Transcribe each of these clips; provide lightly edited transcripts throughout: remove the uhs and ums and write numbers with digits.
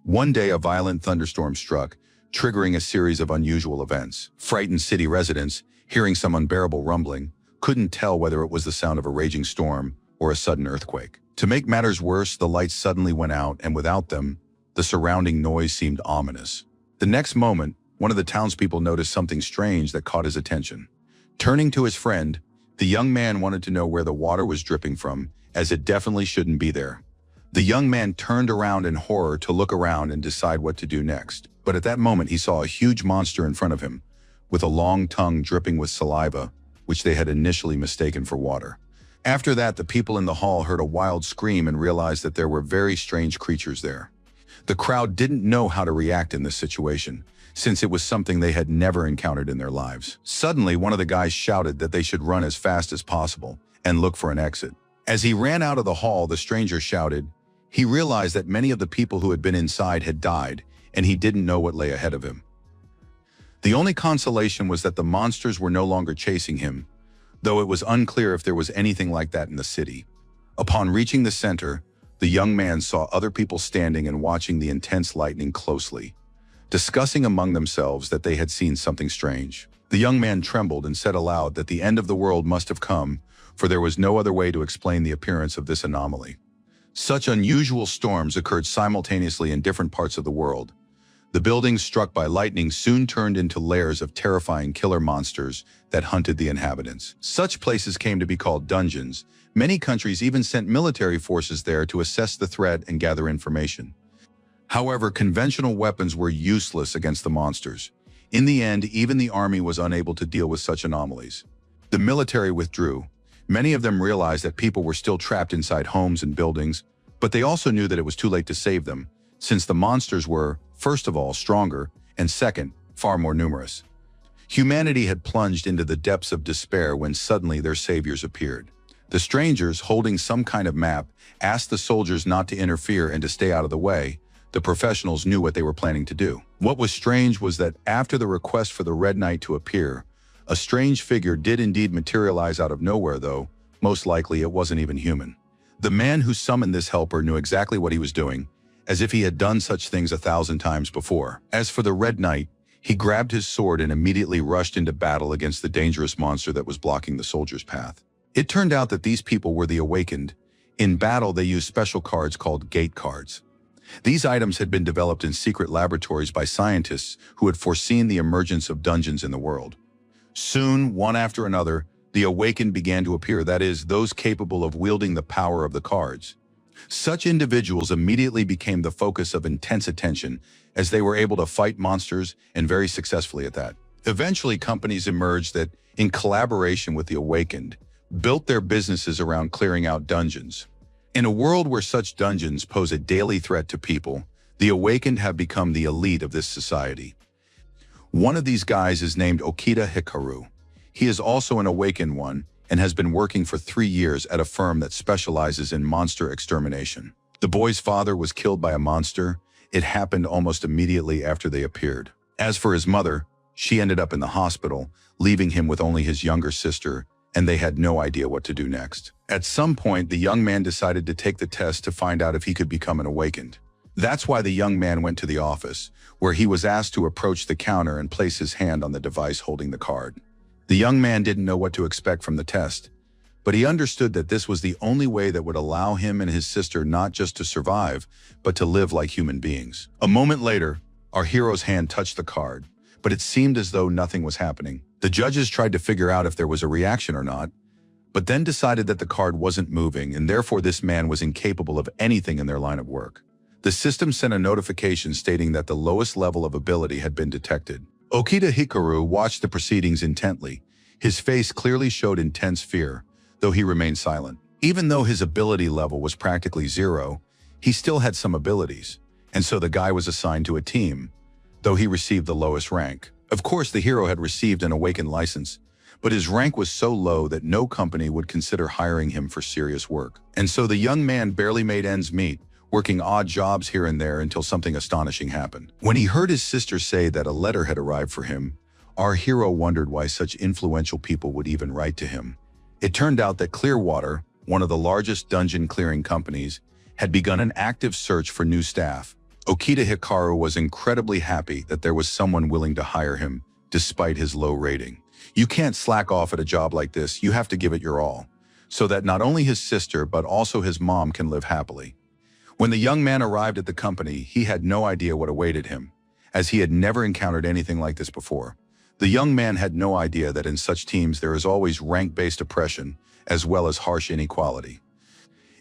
One day, a violent thunderstorm struck, triggering a series of unusual events. Frightened city residents, hearing some unbearable rumbling, couldn't tell whether it was the sound of a raging storm or a sudden earthquake. To make matters worse, the lights suddenly went out, and without them, the surrounding noise seemed ominous. The next moment, one of the townspeople noticed something strange that caught his attention. Turning to his friend, the young man wanted to know where the water was dripping from, as it definitely shouldn't be there. The young man turned around in horror to look around and decide what to do next. But at that moment, he saw a huge monster in front of him, with a long tongue dripping with saliva, which they had initially mistaken for water. After that, the people in the hall heard a wild scream and realized that there were very strange creatures there. The crowd didn't know how to react in this situation, since it was something they had never encountered in their lives. Suddenly, one of the guys shouted that they should run as fast as possible and look for an exit. As he ran out of the hall, the stranger shouted. He realized that many of the people who had been inside had died, and he didn't know what lay ahead of him. The only consolation was that the monsters were no longer chasing him, though it was unclear if there was anything like that in the city. Upon reaching the center, the young man saw other people standing and watching the intense lightning closely, discussing among themselves that they had seen something strange. The young man trembled and said aloud that the end of the world must have come, for there was no other way to explain the appearance of this anomaly. Such unusual storms occurred simultaneously in different parts of the world. The buildings struck by lightning soon turned into lairs of terrifying killer monsters that hunted the inhabitants. Such places came to be called dungeons. Many countries even sent military forces there to assess the threat and gather information. However, conventional weapons were useless against the monsters. In the end, even the army was unable to deal with such anomalies. The military withdrew. Many of them realized that people were still trapped inside homes and buildings, but they also knew that it was too late to save them, since the monsters were, first of all, stronger, and second, far more numerous. Humanity had plunged into the depths of despair when suddenly their saviors appeared. The strangers, holding some kind of map, asked the soldiers not to interfere and to stay out of the way. The professionals knew what they were planning to do. What was strange was that after the request for the Red Knight to appear, a strange figure did indeed materialize out of nowhere, though most likely it wasn't even human. The man who summoned this helper knew exactly what he was doing, as if he had done such things 1,000 times before. As for the Red Knight, he grabbed his sword and immediately rushed into battle against the dangerous monster that was blocking the soldier's path. It turned out that these people were the Awakened. In battle, they used special cards called gate cards. These items had been developed in secret laboratories by scientists who had foreseen the emergence of dungeons in the world. Soon, one after another, the Awakened began to appear, that is, those capable of wielding the power of the cards. Such individuals immediately became the focus of intense attention, as they were able to fight monsters, and very successfully at that. Eventually, companies emerged that, in collaboration with the Awakened, built their businesses around clearing out dungeons. In a world where such dungeons pose a daily threat to people, the Awakened have become the elite of this society. One of these guys is named Okita Hikaru. He is also an Awakened one and has been working for 3 years at a firm that specializes in monster extermination. The boy's father was killed by a monster. It happened almost immediately after they appeared. As for his mother, she ended up in the hospital, leaving him with only his younger sister, and they had no idea what to do next. At some point, the young man decided to take the test to find out if he could become an Awakened. That's why the young man went to the office, where he was asked to approach the counter and place his hand on the device holding the card. The young man didn't know what to expect from the test, but he understood that this was the only way that would allow him and his sister not just to survive, but to live like human beings. A moment later, our hero's hand touched the card, but it seemed as though nothing was happening. The judges tried to figure out if there was a reaction or not, but then decided that the card wasn't moving, and therefore this man was incapable of anything in their line of work. The system sent a notification stating that the lowest level of ability had been detected. Okita Hikaru watched the proceedings intently. His face clearly showed intense fear, though he remained silent. Even though his ability level was practically 0, he still had some abilities, and so the guy was assigned to a team, though he received the lowest rank. Of course, the hero had received an Awakened license, but his rank was so low that no company would consider hiring him for serious work. And so the young man barely made ends meet, working odd jobs here and there until something astonishing happened. When he heard his sister say that a letter had arrived for him, our hero wondered why such influential people would even write to him. It turned out that Clearwater, one of the largest dungeon clearing companies, had begun an active search for new staff. Okita Hikaru was incredibly happy that there was someone willing to hire him, despite his low rating. You can't slack off at a job like this, you have to give it your all, so that not only his sister but also his mom can live happily. When the young man arrived at the company, he had no idea what awaited him, as he had never encountered anything like this before. The young man had no idea that in such teams there is always rank-based oppression, as well as harsh inequality.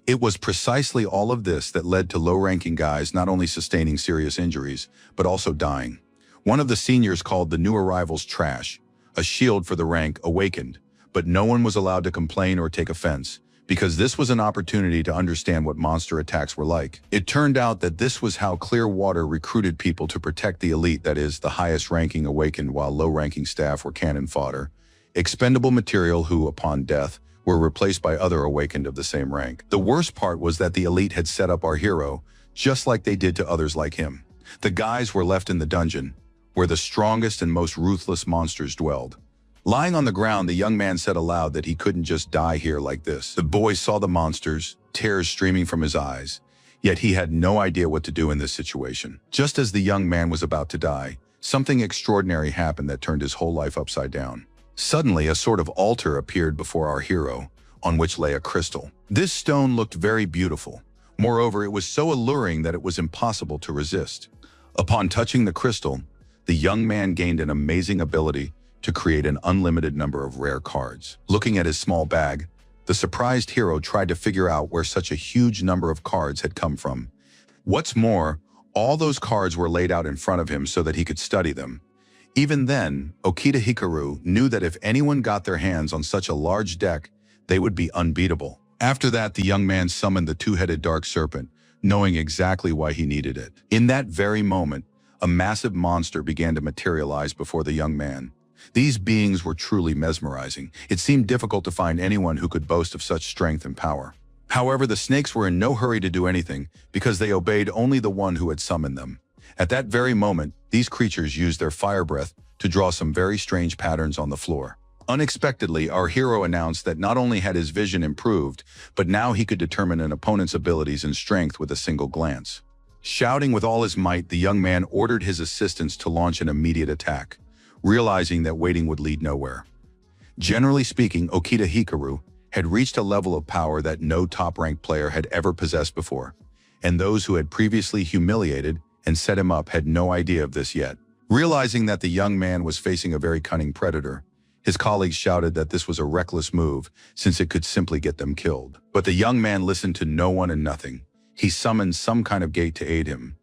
It was precisely all of this that led to low-ranking guys not only sustaining serious injuries, but also dying. One of the seniors called the new arrivals trash, a shield for the rank awakened, but no one was allowed to complain or take offense, because this was an opportunity to understand what monster attacks were like. It turned out that this was how Clearwater recruited people to protect the elite, that is, the highest ranking awakened, while low-ranking staff were cannon fodder, expendable material who, upon death, were replaced by other awakened of the same rank. The worst part was that the elite had set up our hero, just like they did to others like him. The guys were left in the dungeon, where the strongest and most ruthless monsters dwelled. Lying on the ground, the young man said aloud that he couldn't just die here like this. The boys saw the monsters, tears streaming from his eyes, yet he had no idea what to do in this situation. Just as the young man was about to die, something extraordinary happened that turned his whole life upside down. Suddenly, a sort of altar appeared before our hero, on which lay a crystal. This stone looked very beautiful. Moreover, it was so alluring that it was impossible to resist. Upon touching the crystal, the young man gained an amazing ability to create an unlimited number of rare cards. Looking at his small bag, the surprised hero tried to figure out where such a huge number of cards had come from. What's more, all those cards were laid out in front of him so that he could study them. Even then, Okita Hikaru knew that if anyone got their hands on such a large deck, they would be unbeatable. After that, the young man summoned the two-headed dark serpent, knowing exactly why he needed it. In that very moment, a massive monster began to materialize before the young man. These beings were truly mesmerizing. It seemed difficult to find anyone who could boast of such strength and power. However, the snakes were in no hurry to do anything because they obeyed only the one who had summoned them. At that very moment, these creatures used their fire breath to draw some very strange patterns on the floor. Unexpectedly, our hero announced that not only had his vision improved, but now he could determine an opponent's abilities and strength with a single glance. Shouting with all his might, the young man ordered his assistants to launch an immediate attack, realizing that waiting would lead nowhere. Generally speaking, Okita Hikaru had reached a level of power that no top-ranked player had ever possessed before, and those who had previously humiliated and set him up had no idea of this yet. Realizing that the young man was facing a very cunning predator, his colleagues shouted that this was a reckless move since it could simply get them killed. But the young man listened to no one and nothing. He summoned some kind of gate to aid him.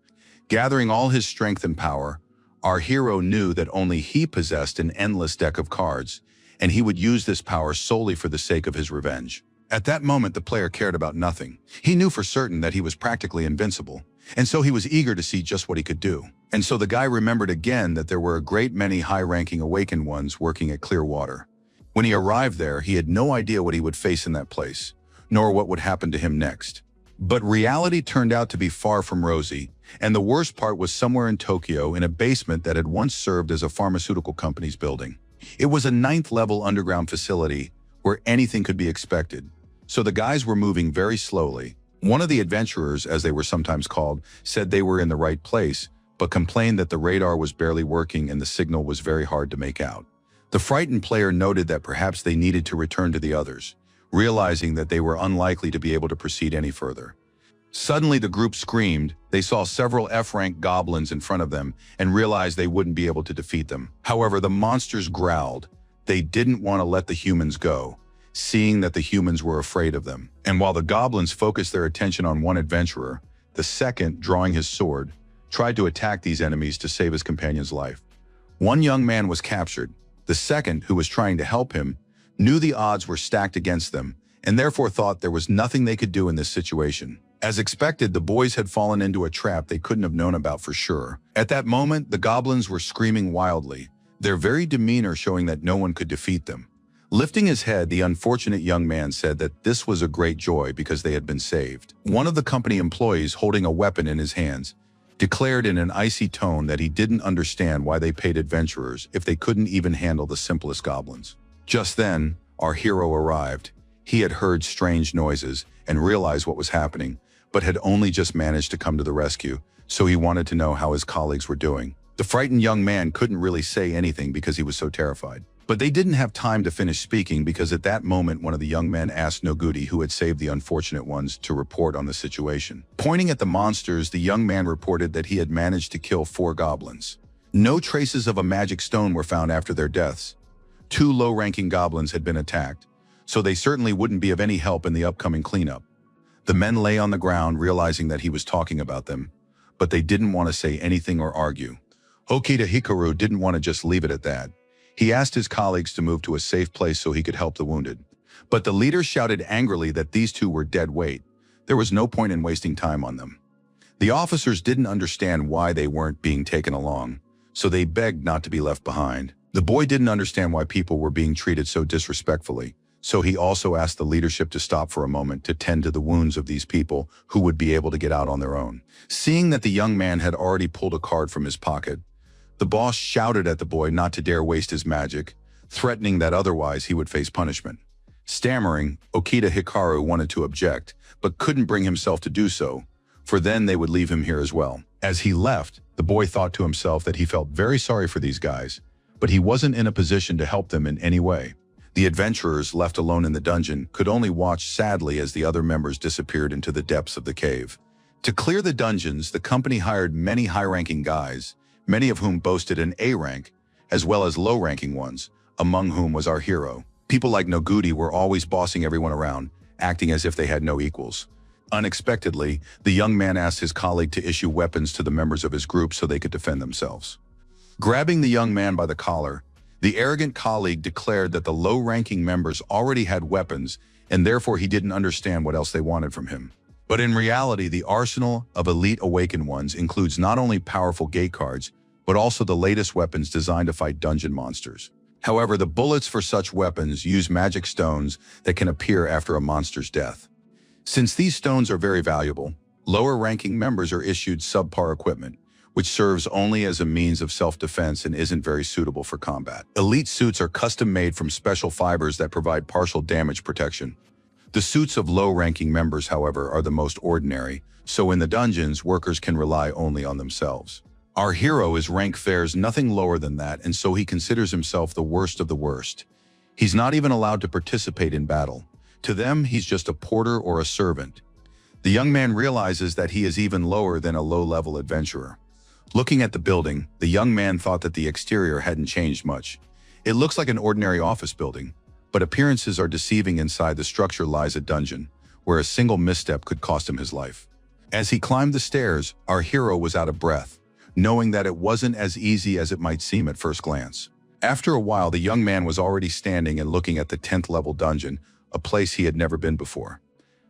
Gathering all his strength and power, our hero knew that only he possessed an endless deck of cards, and he would use this power solely for the sake of his revenge. At that moment, the player cared about nothing. He knew for certain that he was practically invincible, and so he was eager to see just what he could do. And so the guy remembered again that there were a great many high-ranking awakened ones working at Clearwater. When he arrived there, he had no idea what he would face in that place, nor what would happen to him next. But reality turned out to be far from rosy, and the worst part was somewhere in Tokyo in a basement that had once served as a pharmaceutical company's building. It was a 9th-level underground facility where anything could be expected, so the guys were moving very slowly. One of the adventurers, as they were sometimes called, said they were in the right place, but complained that the radar was barely working and the signal was very hard to make out. The frightened player noted that perhaps they needed to return to the others, realizing that they were unlikely to be able to proceed any further. Suddenly the group screamed. They saw several F-rank goblins in front of them and realized they wouldn't be able to defeat them. However, the monsters growled. They didn't want to let the humans go, seeing that the humans were afraid of them. And while the goblins focused their attention on one adventurer, the second, drawing his sword, tried to attack these enemies to save his companion's life. One young man was captured. The second, who was trying to help him, knew the odds were stacked against them and therefore thought there was nothing they could do in this situation. As expected, the boys had fallen into a trap they couldn't have known about for sure. At that moment, the goblins were screaming wildly, their very demeanor showing that no one could defeat them. Lifting his head, the unfortunate young man said that this was a great joy because they had been saved. One of the company employees, holding a weapon in his hands, declared in an icy tone that he didn't understand why they paid adventurers if they couldn't even handle the simplest goblins. Just then, our hero arrived. He had heard strange noises and realized what was happening, but had only just managed to come to the rescue, so he wanted to know how his colleagues were doing. The frightened young man couldn't really say anything because he was so terrified. But they didn't have time to finish speaking because at that moment one of the young men asked Noguri, who had saved the unfortunate ones, to report on the situation. Pointing at the monsters, the young man reported that he had managed to kill 4 goblins. No traces of a magic stone were found after their deaths. 2 low-ranking goblins had been attacked, so they certainly wouldn't be of any help in the upcoming cleanup. The men lay on the ground, realizing that he was talking about them, but they didn't want to say anything or argue. Okita Hikaru didn't want to just leave it at that. He asked his colleagues to move to a safe place so he could help the wounded. But the leader shouted angrily that these 2 were dead weight. There was no point in wasting time on them. The officers didn't understand why they weren't being taken along, so they begged not to be left behind. The boy didn't understand why people were being treated so disrespectfully, so he also asked the leadership to stop for a moment to tend to the wounds of these people who would be able to get out on their own. Seeing that the young man had already pulled a card from his pocket, the boss shouted at the boy not to dare waste his magic, threatening that otherwise he would face punishment. Stammering, Okita Hikaru wanted to object, but couldn't bring himself to do so, for then they would leave him here as well. As he left, the boy thought to himself that he felt very sorry for these guys, but he wasn't in a position to help them in any way. The adventurers, left alone in the dungeon, could only watch sadly as the other members disappeared into the depths of the cave. To clear the dungeons, the company hired many high-ranking guys, many of whom boasted an A rank, as well as low-ranking ones, among whom was our hero. People like Noguri were always bossing everyone around, acting as if they had no equals. Unexpectedly, the young man asked his colleague to issue weapons to the members of his group so they could defend themselves. Grabbing the young man by the collar, the arrogant colleague declared that the low-ranking members already had weapons and therefore he didn't understand what else they wanted from him. But in reality, the arsenal of elite awakened ones includes not only powerful gate cards, but also the latest weapons designed to fight dungeon monsters. However, the bullets for such weapons use magic stones that can appear after a monster's death. Since these stones are very valuable, lower-ranking members are issued subpar equipment, which serves only as a means of self-defense and isn't very suitable for combat. Elite suits are custom-made from special fibers that provide partial damage protection. The suits of low-ranking members, however, are the most ordinary, so in the dungeons, workers can rely only on themselves. Our hero is rank fares nothing lower than that, and so he considers himself the worst of the worst. He's not even allowed to participate in battle. To them, he's just a porter or a servant. The young man realizes that he is even lower than a low-level adventurer. Looking at the building, the young man thought that the exterior hadn't changed much. It looks like an ordinary office building, but appearances are deceiving. Inside the structure lies a dungeon, where a single misstep could cost him his life. As he climbed the stairs, our hero was out of breath, knowing that it wasn't as easy as it might seem at first glance. After a while, the young man was already standing and looking at the 10th level dungeon, a place he had never been before.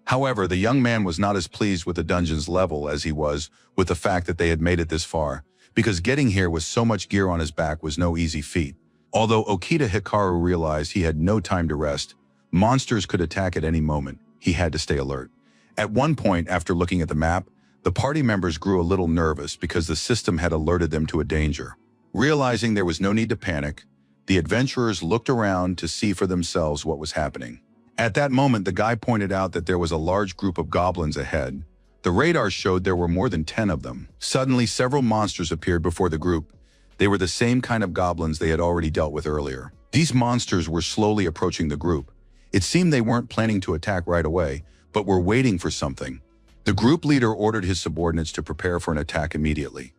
However, the young man was not as pleased with the dungeon's level as he was with the fact that they had made it this far, because getting here with so much gear on his back was no easy feat. Although Okita Hikaru realized he had no time to rest, monsters could attack at any moment. He had to stay alert. At one point, after looking at the map, the party members grew a little nervous because the system had alerted them to a danger. Realizing there was no need to panic, the adventurers looked around to see for themselves what was happening. At that moment, the guy pointed out that there was a large group of goblins ahead. The radar showed there were more than 10 of them. Suddenly, several monsters appeared before the group. They were the same kind of goblins they had already dealt with earlier. These monsters were slowly approaching the group. It seemed they weren't planning to attack right away, but were waiting for something. The group leader ordered his subordinates to prepare for an attack immediately.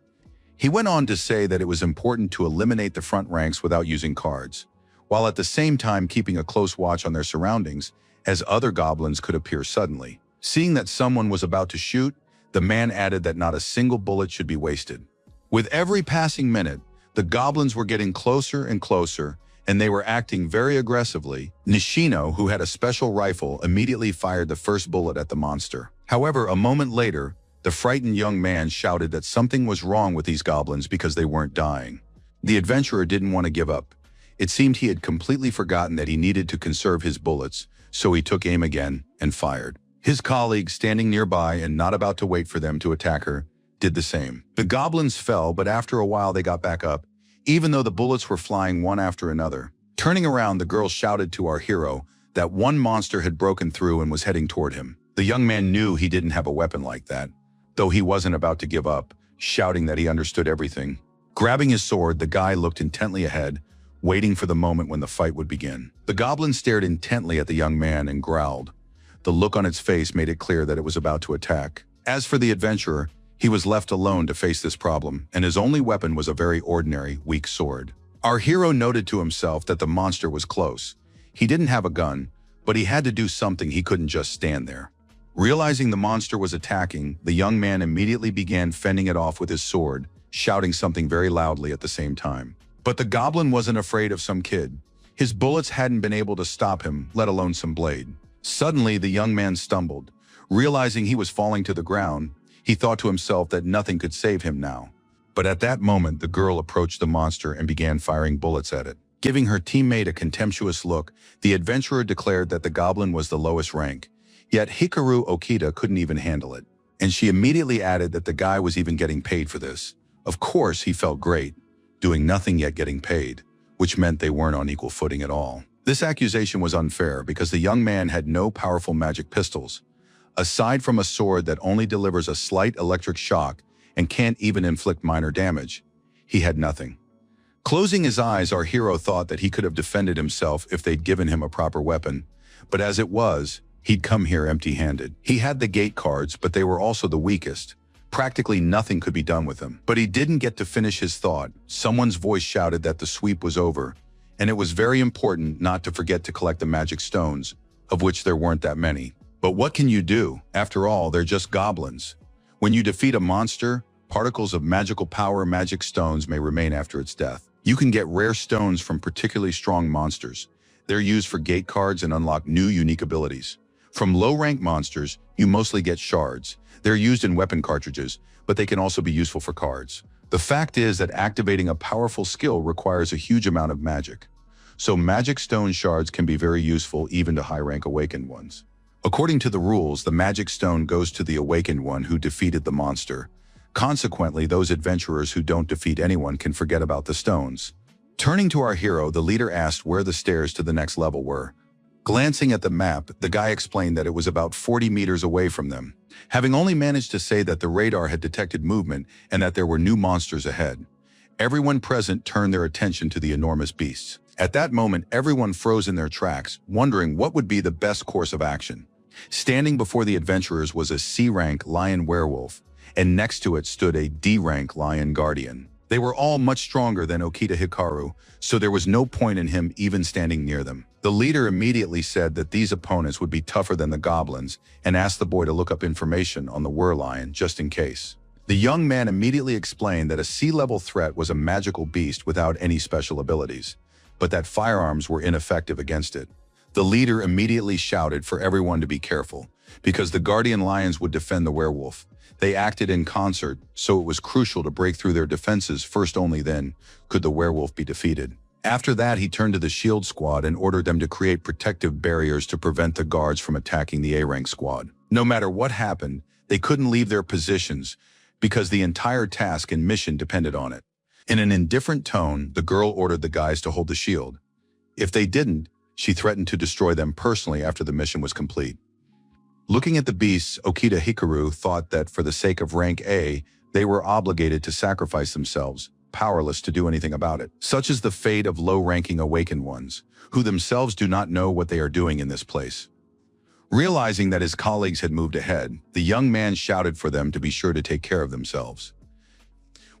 He went on to say that it was important to eliminate the front ranks without using cards, while at the same time keeping a close watch on their surroundings, as other goblins could appear suddenly. Seeing that someone was about to shoot, the man added that not a single bullet should be wasted. With every passing minute, the goblins were getting closer and closer, and they were acting very aggressively. Nishino, who had a special rifle, immediately fired the first bullet at the monster. However, a moment later, the frightened young man shouted that something was wrong with these goblins because they weren't dying. The adventurer didn't want to give up. It seemed he had completely forgotten that he needed to conserve his bullets, so he took aim again and fired. His colleague, standing nearby and not about to wait for them to attack her, did the same. The goblins fell, but after a while they got back up, even though the bullets were flying one after another. Turning around, the girl shouted to our hero that one monster had broken through and was heading toward him. The young man knew he didn't have a weapon like that, though he wasn't about to give up, shouting that he understood everything. Grabbing his sword, the guy looked intently ahead, waiting for the moment when the fight would begin. The goblin stared intently at the young man and growled. The look on its face made it clear that it was about to attack. As for the adventurer, he was left alone to face this problem, and his only weapon was a very ordinary, weak sword. Our hero noted to himself that the monster was close. He didn't have a gun, but he had to do something. He couldn't just stand there. Realizing the monster was attacking, the young man immediately began fending it off with his sword, shouting something very loudly at the same time. But the goblin wasn't afraid of some kid. His bullets hadn't been able to stop him, let alone some blade. Suddenly, the young man stumbled. Realizing he was falling to the ground, he thought to himself that nothing could save him now. But at that moment, the girl approached the monster and began firing bullets at it. Giving her teammate a contemptuous look, the adventurer declared that the goblin was the lowest rank. Yet Hikaru Okita couldn't even handle it. And she immediately added that the guy was even getting paid for this. Of course, he felt great, doing nothing yet getting paid, which meant they weren't on equal footing at all. This accusation was unfair because the young man had no powerful magic pistols. Aside from a sword that only delivers a slight electric shock and can't even inflict minor damage, he had nothing. Closing his eyes, our hero thought that he could have defended himself if they'd given him a proper weapon, but as it was, he'd come here empty-handed. He had the gate cards, but they were also the weakest. Practically nothing could be done with them. But he didn't get to finish his thought. Someone's voice shouted that the sweep was over, and it was very important not to forget to collect the magic stones, of which there weren't that many. But what can you do? After all, they're just goblins. When you defeat a monster, particles of magical power magic stones may remain after its death. You can get rare stones from particularly strong monsters. They're used for gate cards and unlock new unique abilities. From low-rank monsters, you mostly get shards. They're used in weapon cartridges, but they can also be useful for cards. The fact is that activating a powerful skill requires a huge amount of magic. So magic stone shards can be very useful even to high-rank awakened ones. According to the rules, the magic stone goes to the awakened one who defeated the monster. Consequently, those adventurers who don't defeat anyone can forget about the stones. Turning to our hero, the leader asked where the stairs to the next level were. Glancing at the map, the guy explained that it was about 40 meters away from them, having only managed to say that the radar had detected movement and that there were new monsters ahead. Everyone present turned their attention to the enormous beasts. At that moment, everyone froze in their tracks, wondering what would be the best course of action. Standing before the adventurers was a C-rank lion werewolf, and next to it stood a D-rank lion guardian. They were all much stronger than Okita Hikaru, so there was no point in him even standing near them. The leader immediately said that these opponents would be tougher than the goblins and asked the boy to look up information on the werelion just in case. The young man immediately explained that a sea-level threat was a magical beast without any special abilities, but that firearms were ineffective against it. The leader immediately shouted for everyone to be careful, because the guardian lions would defend the werewolf. They acted in concert, so it was crucial to break through their defenses first. Only then could the werewolf be defeated. After that, he turned to the shield squad and ordered them to create protective barriers to prevent the guards from attacking the A-rank squad. No matter what happened, they couldn't leave their positions because the entire task and mission depended on it. In an indifferent tone, the girl ordered the guys to hold the shield. If they didn't, she threatened to destroy them personally after the mission was complete. Looking at the beasts, Okita Hikaru thought that for the sake of rank A, they were obligated to sacrifice themselves, powerless to do anything about it. Such is the fate of low-ranking awakened ones, who themselves do not know what they are doing in this place. Realizing that his colleagues had moved ahead, the young man shouted for them to be sure to take care of themselves.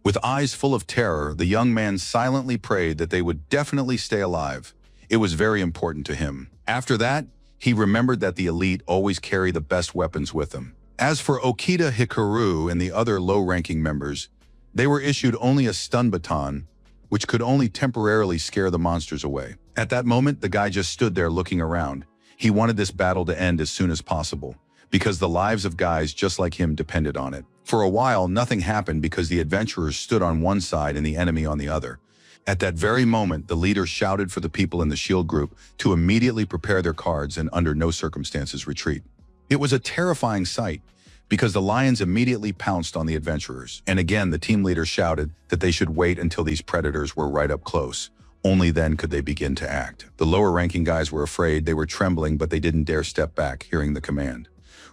With eyes full of terror, the young man silently prayed that they would definitely stay alive. It was very important to him. After that, he remembered that the elite always carry the best weapons with them. As for Okita Hikaru and the other low-ranking members, they were issued only a stun baton, which could only temporarily scare the monsters away. At that moment, the guy just stood there looking around. He wanted this battle to end as soon as possible, because the lives of guys just like him depended on it. For a while, nothing happened because the adventurers stood on one side and the enemy on the other. At that very moment, the leader shouted for the people in the shield group to immediately prepare their cards and under no circumstances retreat. It was a terrifying sight because the lions immediately pounced on the adventurers. And again, the team leader shouted that they should wait until these predators were right up close. Only then could they begin to act. The lower-ranking guys were afraid, they were trembling, but they didn't dare step back, hearing the command.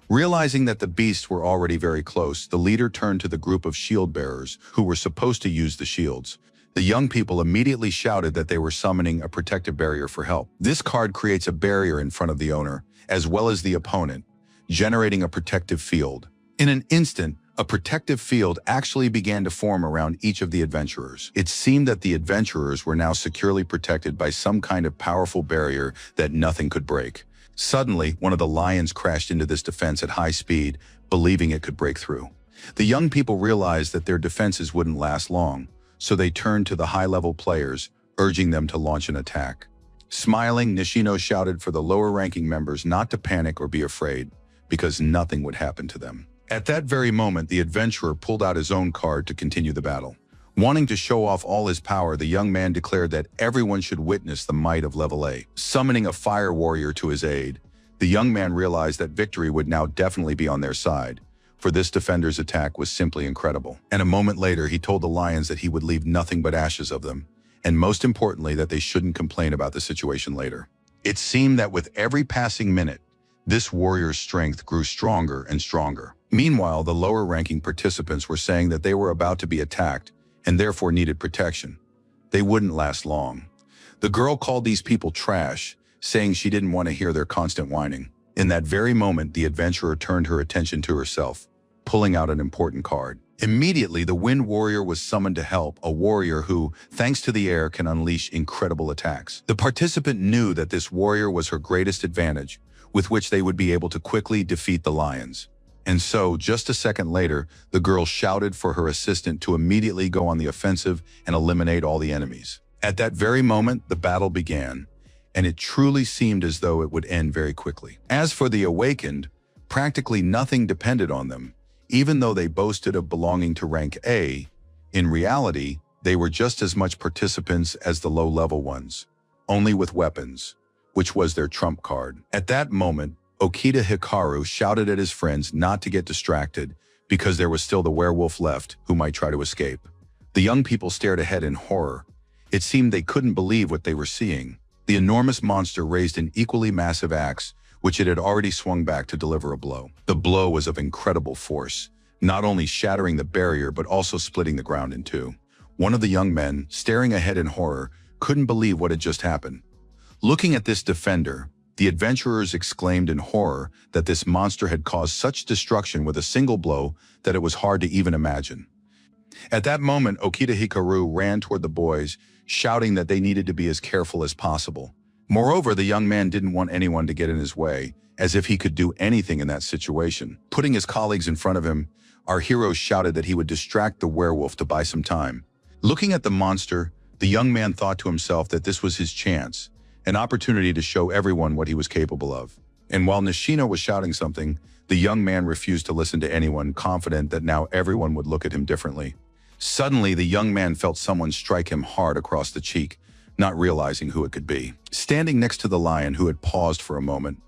Realizing that the beasts were already very close, the leader turned to the group of shield bearers who were supposed to use the shields. The young people immediately shouted that they were summoning a protective barrier for help. This card creates a barrier in front of the owner, as well as the opponent, generating a protective field. In an instant, a protective field actually began to form around each of the adventurers. It seemed that the adventurers were now securely protected by some kind of powerful barrier that nothing could break. Suddenly, one of the lions crashed into this defense at high speed, believing it could break through. The young people realized that their defenses wouldn't last long, so they turned to the high-level players, urging them to launch an attack. Smiling, Nishino shouted for the lower-ranking members not to panic or be afraid, because nothing would happen to them. At that very moment, the adventurer pulled out his own card to continue the battle. Wanting to show off all his power, the young man declared that everyone should witness the might of level A. Summoning a fire warrior to his aid, the young man realized that victory would now definitely be on their side, for this defender's attack was simply incredible. And a moment later, he told the lions that he would leave nothing but ashes of them, and most importantly, that they shouldn't complain about the situation later. It seemed that with every passing minute, this warrior's strength grew stronger and stronger. Meanwhile, the lower-ranking participants were saying that they were about to be attacked and therefore needed protection. They wouldn't last long. The girl called these people trash, saying she didn't want to hear their constant whining. In that very moment, the adventurer turned her attention to herself, pulling out an important card. Immediately, the Wind Warrior was summoned to help, a warrior who, thanks to the air, can unleash incredible attacks. The participant knew that this warrior was her greatest advantage, with which they would be able to quickly defeat the lions. And so, just a second later, the girl shouted for her assistant to immediately go on the offensive and eliminate all the enemies. At that very moment, the battle began, and it truly seemed as though it would end very quickly. As for the awakened, practically nothing depended on them. Even though they boasted of belonging to rank A, in reality, they were just as much participants as the low-level ones, only with weapons, which was their trump card. At that moment, Okita Hikaru shouted at his friends not to get distracted because there was still the werewolf left who might try to escape. The young people stared ahead in horror. It seemed they couldn't believe what they were seeing. The enormous monster raised an equally massive axe, which it had already swung back to deliver a blow. The blow was of incredible force, not only shattering the barrier but also splitting the ground in two. One of the young men, staring ahead in horror, couldn't believe what had just happened. Looking at this defender, the adventurers exclaimed in horror that this monster had caused such destruction with a single blow that it was hard to even imagine. At that moment, Okita Hikaru ran toward the boys, shouting that they needed to be as careful as possible. Moreover, the young man didn't want anyone to get in his way, as if he could do anything in that situation. Putting his colleagues in front of him, our hero shouted that he would distract the werewolf to buy some time. Looking at the monster, the young man thought to himself that this was his chance, an opportunity to show everyone what he was capable of. And while Nishino was shouting something, the young man refused to listen to anyone, confident that now everyone would look at him differently. Suddenly, the young man felt someone strike him hard across the cheek, not realizing who it could be. Standing next to the lion, who had paused for a moment,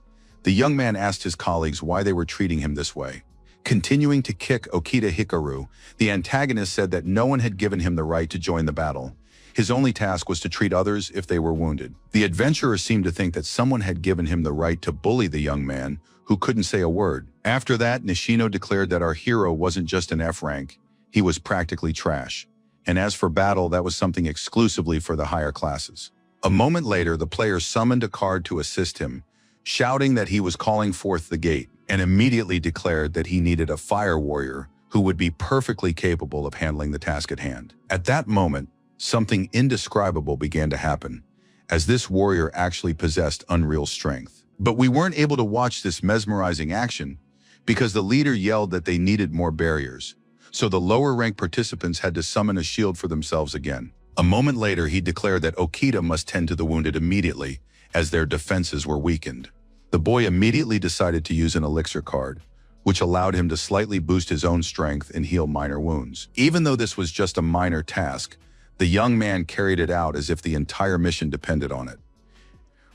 the young man asked his colleagues why they were treating him this way. Continuing to kick Okita Hikaru, the antagonist said that no one had given him the right to join the battle. His only task was to treat others if they were wounded. The adventurer seemed to think that someone had given him the right to bully the young man, who couldn't say a word. After that, Nishino declared that our hero wasn't just an F rank, he was practically trash. And as for battle, that was something exclusively for the higher classes. A moment later, the player summoned a card to assist him, shouting that he was calling forth the gate, and immediately declared that he needed a fire warrior who would be perfectly capable of handling the task at hand. At that moment, something indescribable began to happen, as this warrior actually possessed unreal strength. But we weren't able to watch this mesmerizing action because the leader yelled that they needed more barriers. So the lower-ranked participants had to summon a shield for themselves again. A moment later, he declared that Okita must tend to the wounded immediately, as their defenses were weakened. The boy immediately decided to use an elixir card, which allowed him to slightly boost his own strength and heal minor wounds. Even though this was just a minor task, the young man carried it out as if the entire mission depended on it.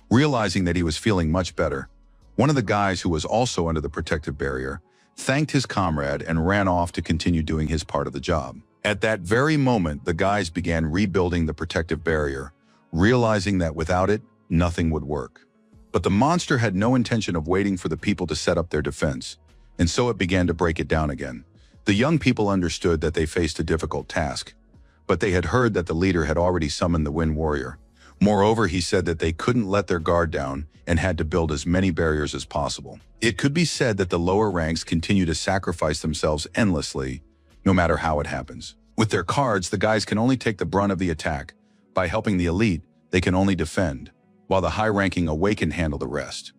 Realizing that he was feeling much better, one of the guys who was also under the protective barrier thanked his comrade and ran off to continue doing his part of the job. At that very moment, the guys began rebuilding the protective barrier, realizing that without it, nothing would work. But the monster had no intention of waiting for the people to set up their defense. and so it began to break it down again. The young people understood that they faced a difficult task, but they had heard that the leader had already summoned the Wind Warrior. Moreover, he said that they couldn't let their guard down and had to build as many barriers as possible. It could be said that the lower ranks continue to sacrifice themselves endlessly, no matter how it happens. With their cards, the guys can only take the brunt of the attack. By helping the elite, they can only defend, while the high-ranking awakened handle the rest.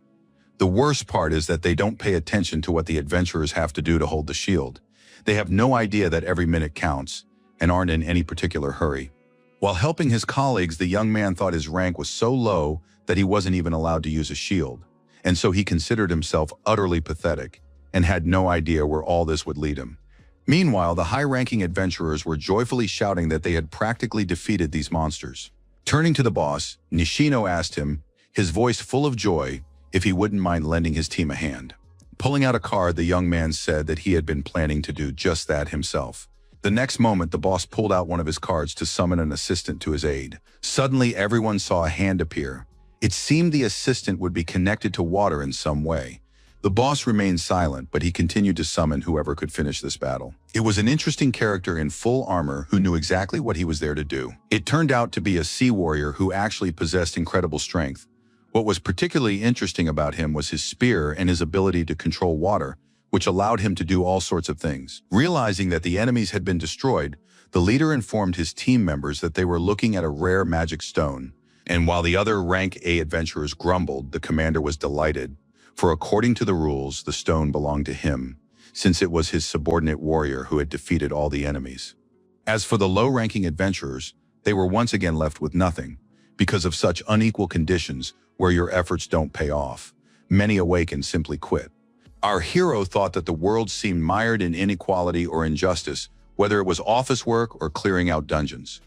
The worst part is that they don't pay attention to what the adventurers have to do to hold the shield. They have no idea that every minute counts and aren't in any particular hurry. While helping his colleagues, the young man thought his rank was so low that he wasn't even allowed to use a shield, and so he considered himself utterly pathetic and had no idea where all this would lead him. Meanwhile, the high-ranking adventurers were joyfully shouting that they had practically defeated these monsters. Turning to the boss, Nishino asked him, his voice full of joy, if he wouldn't mind lending his team a hand. Pulling out a card, the young man said that he had been planning to do just that himself. The next moment, the boss pulled out one of his cards to summon an assistant to his aid. Suddenly, everyone saw a hand appear. It seemed the assistant would be connected to water in some way. The boss remained silent, but he continued to summon whoever could finish this battle. It was an interesting character in full armor who knew exactly what he was there to do. It turned out to be a sea warrior who actually possessed incredible strength. What was particularly interesting about him was his spear and his ability to control water, which allowed him to do all sorts of things. Realizing that the enemies had been destroyed, the leader informed his team members that they were looking at a rare magic stone. And while the other rank A adventurers grumbled, the commander was delighted, for according to the rules, the stone belonged to him, since it was his subordinate warrior who had defeated all the enemies. As for the low-ranking adventurers, they were once again left with nothing, because of such unequal conditions where your efforts don't pay off. Many awake and simply quit. Our hero thought that the world seemed mired in inequality or injustice, whether it was office work or clearing out dungeons.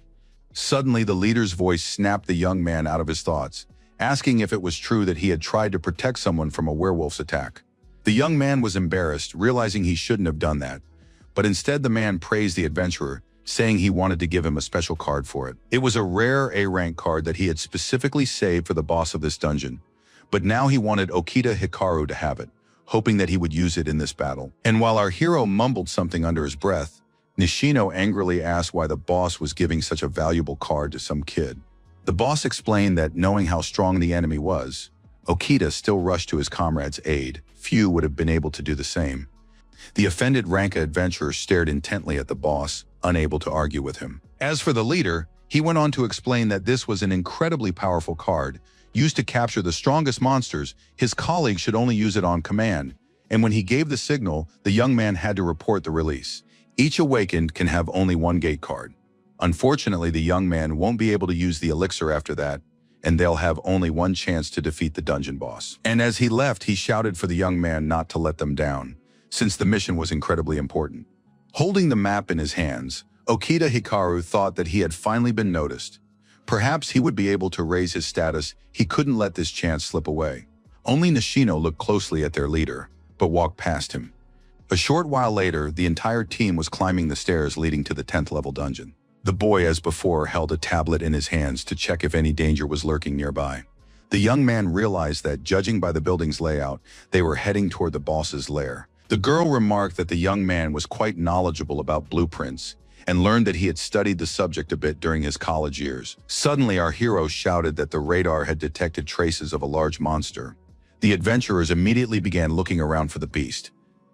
Suddenly, the leader's voice snapped the young man out of his thoughts, asking if it was true that he had tried to protect someone from a werewolf's attack. The young man was embarrassed, realizing he shouldn't have done that, but instead the man praised the adventurer, saying he wanted to give him a special card for it. It was a rare A-rank card that he had specifically saved for the boss of this dungeon, but now he wanted Okita Hikaru to have it, hoping that he would use it in this battle. And while our hero mumbled something under his breath, Nishino angrily asked why the boss was giving such a valuable card to some kid. The boss explained that knowing how strong the enemy was, Okita still rushed to his comrade's aid. Few would have been able to do the same. The offended Ranka adventurer stared intently at the boss, unable to argue with him. As for the leader, he went on to explain that this was an incredibly powerful card, used to capture the strongest monsters. His colleagues should only use it on command, and when he gave the signal, the young man had to report the release. Each awakened can have only one gate card. Unfortunately, the young man won't be able to use the elixir after that, and they'll have only one chance to defeat the dungeon boss. And as he left, he shouted for the young man not to let them down, since the mission was incredibly important. Holding the map in his hands, Okita Hikaru thought that he had finally been noticed. Perhaps he would be able to raise his status. He couldn't let this chance slip away. Only Nishino looked closely at their leader, but walked past him. A short while later, the entire team was climbing the stairs leading to the 10th level dungeon. The boy, as before, held a tablet in his hands to check if any danger was lurking nearby. The young man realized that, judging by the building's layout, they were heading toward the boss's lair. The girl remarked that the young man was quite knowledgeable about blueprints and learned that he had studied the subject a bit during his college years. Suddenly, our hero shouted that the radar had detected traces of a large monster. The adventurers immediately began looking around for the beast.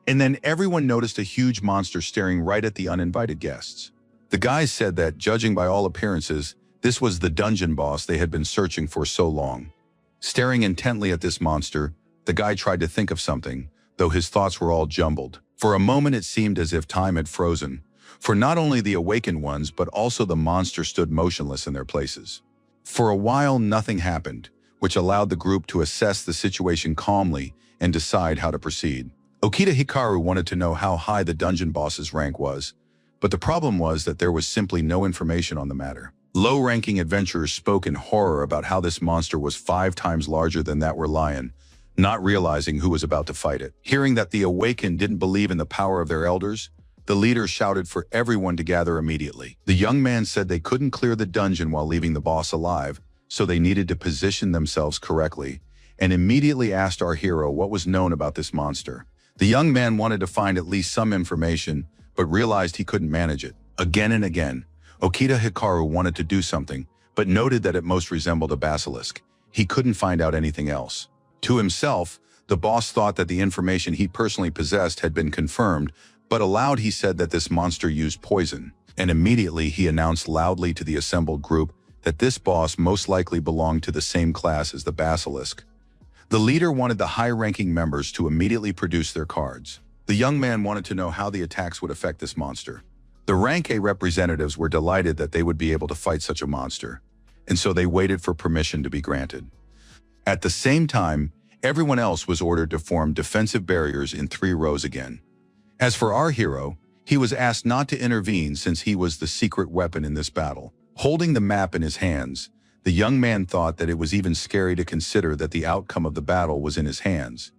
And then everyone noticed a huge monster staring right at the uninvited guests. The guys said that, judging by all appearances, this was the dungeon boss they had been searching for so long. Staring intently at this monster, the guy tried to think of something, though his thoughts were all jumbled. For a moment it seemed as if time had frozen, for not only the awakened ones but also the monster stood motionless in their places. For a while nothing happened, which allowed the group to assess the situation calmly and decide how to proceed. Okita Hikaru wanted to know how high the dungeon boss's rank was, but the problem was that there was simply no information on the matter. Low-ranking adventurers spoke in horror about how this monster was 5 times larger than that were lion, not realizing who was about to fight it. Hearing that the awakened didn't believe in the power of their elders, the leader shouted for everyone to gather immediately. The young man said they couldn't clear the dungeon while leaving the boss alive, so they needed to position themselves correctly, and immediately asked our hero what was known about this monster. The young man wanted to find at least some information, but realized he couldn't manage it. Again and again, Okita Hikaru wanted to do something, but noted that it most resembled a basilisk. He couldn't find out anything else. To himself, the boss thought that the information he personally possessed had been confirmed, but aloud he said that this monster used poison. And immediately he announced loudly to the assembled group that this boss most likely belonged to the same class as the basilisk. The leader wanted the high-ranking members to immediately produce their cards. The young man wanted to know how the attacks would affect this monster. The Rank A representatives were delighted that they would be able to fight such a monster, and so they waited for permission to be granted. At the same time, everyone else was ordered to form defensive barriers in 3 rows again. As for our hero, he was asked not to intervene since he was the secret weapon in this battle. Holding the map in his hands, the young man thought that it was even scary to consider that the outcome of the battle was in his hands.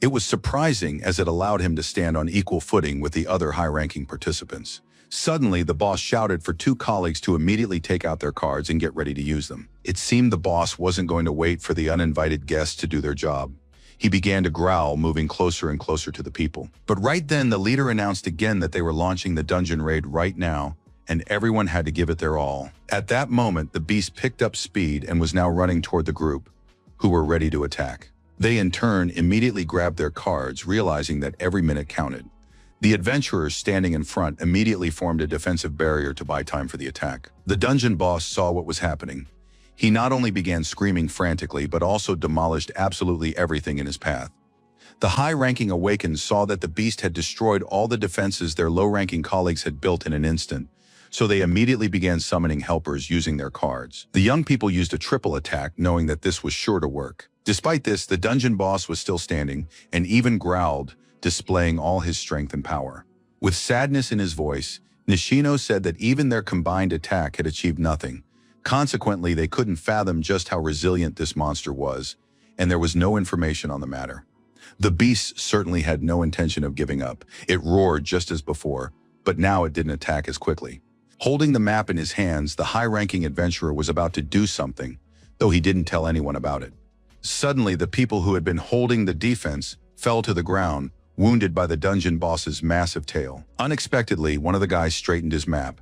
It was surprising as it allowed him to stand on equal footing with the other high-ranking participants. Suddenly, the boss shouted for 2 colleagues to immediately take out their cards and get ready to use them. It seemed the boss wasn't going to wait for the uninvited guests to do their job. He began to growl, moving closer and closer to the people. But right then, the leader announced again that they were launching the dungeon raid right now, and everyone had to give it their all. At that moment, the beast picked up speed and was now running toward the group, who were ready to attack. They, in turn, immediately grabbed their cards, realizing that every minute counted. The adventurers standing in front immediately formed a defensive barrier to buy time for the attack. The dungeon boss saw what was happening. He not only began screaming frantically, but also demolished absolutely everything in his path. The high-ranking Awakens saw that the beast had destroyed all the defenses their low-ranking colleagues had built in an instant, so they immediately began summoning helpers using their cards. The young people used a triple attack, knowing that this was sure to work. Despite this, the dungeon boss was still standing and even growled, displaying all his strength and power. With sadness in his voice, Nishino said that even their combined attack had achieved nothing. Consequently, they couldn't fathom just how resilient this monster was, and there was no information on the matter. The beast certainly had no intention of giving up. It roared just as before, but now it didn't attack as quickly. Holding the map in his hands, the high-ranking adventurer was about to do something, though he didn't tell anyone about it. Suddenly, the people who had been holding the defense fell to the ground, wounded by the dungeon boss's massive tail. Unexpectedly, one of the guys straightened his map,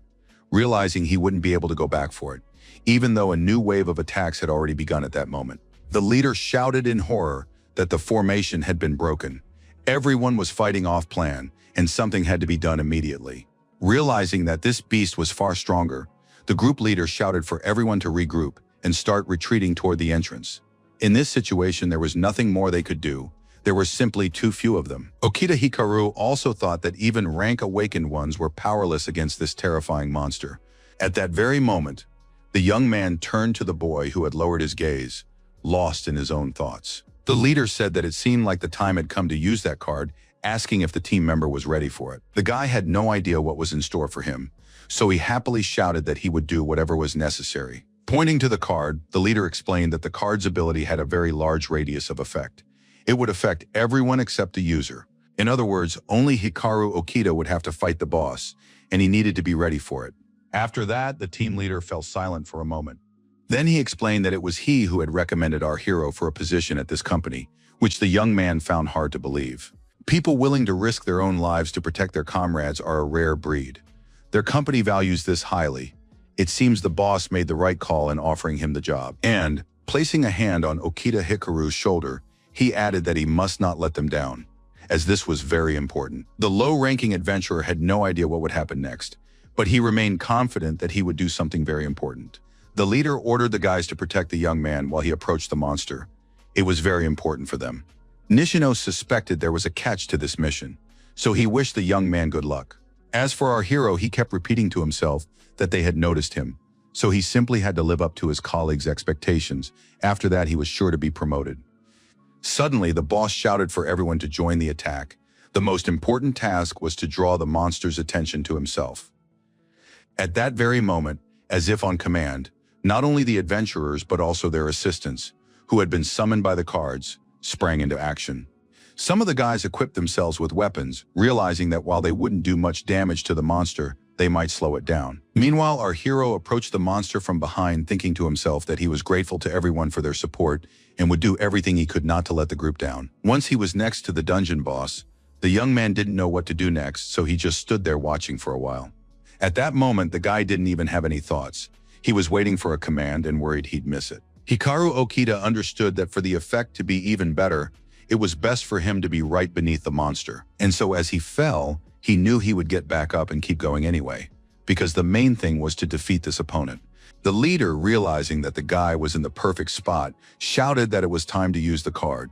realizing he wouldn't be able to go back for it, even though a new wave of attacks had already begun at that moment. The leader shouted in horror that the formation had been broken. Everyone was fighting off plan, and something had to be done immediately. Realizing that this beast was far stronger, the group leader shouted for everyone to regroup and start retreating toward the entrance. In this situation, there was nothing more they could do. There were simply too few of them. Okita Hikaru also thought that even rank awakened ones were powerless against this terrifying monster. At that very moment, the young man turned to the boy who had lowered his gaze, lost in his own thoughts. The leader said that it seemed like the time had come to use that card, asking if the team member was ready for it. The guy had no idea what was in store for him, so he happily shouted that he would do whatever was necessary. Pointing to the card, the leader explained that the card's ability had a very large radius of effect. It would affect everyone except the user. In other words, only Hikaru Okita would have to fight the boss, and he needed to be ready for it. After that, the team leader fell silent for a moment. Then he explained that it was he who had recommended our hero for a position at this company, which the young man found hard to believe. People willing to risk their own lives to protect their comrades are a rare breed. Their company values this highly. It seems the boss made the right call in offering him the job. And, placing a hand on Okita Hikaru's shoulder, he added that he must not let them down, as this was very important. The low-ranking adventurer had no idea what would happen next, but he remained confident that he would do something very important. The leader ordered the guys to protect the young man while he approached the monster. It was very important for them. Nishino suspected there was a catch to this mission, so he wished the young man good luck. As for our hero, he kept repeating to himself that they had noticed him, so he simply had to live up to his colleagues' expectations. After that, he was sure to be promoted. Suddenly, the boss shouted for everyone to join the attack. The most important task was to draw the monster's attention to himself. At that very moment, as if on command, not only the adventurers but also their assistants, who had been summoned by the cards, sprang into action. Some of the guys equipped themselves with weapons, realizing that while they wouldn't do much damage to the monster, they might slow it down. Meanwhile, our hero approached the monster from behind, thinking to himself that he was grateful to everyone for their support and would do everything he could not to let the group down. Once he was next to the dungeon boss, The young man didn't know what to do next, so he just stood there watching for a while. At that moment, the guy didn't even have any thoughts. He was waiting for a command and worried he'd miss it. Hikaru Okita understood that for the effect to be even better, it was best for him to be right beneath the monster. And so as he fell, he knew he would get back up and keep going anyway, because the main thing was to defeat this opponent. The leader, realizing that the guy was in the perfect spot, shouted that it was time to use the card.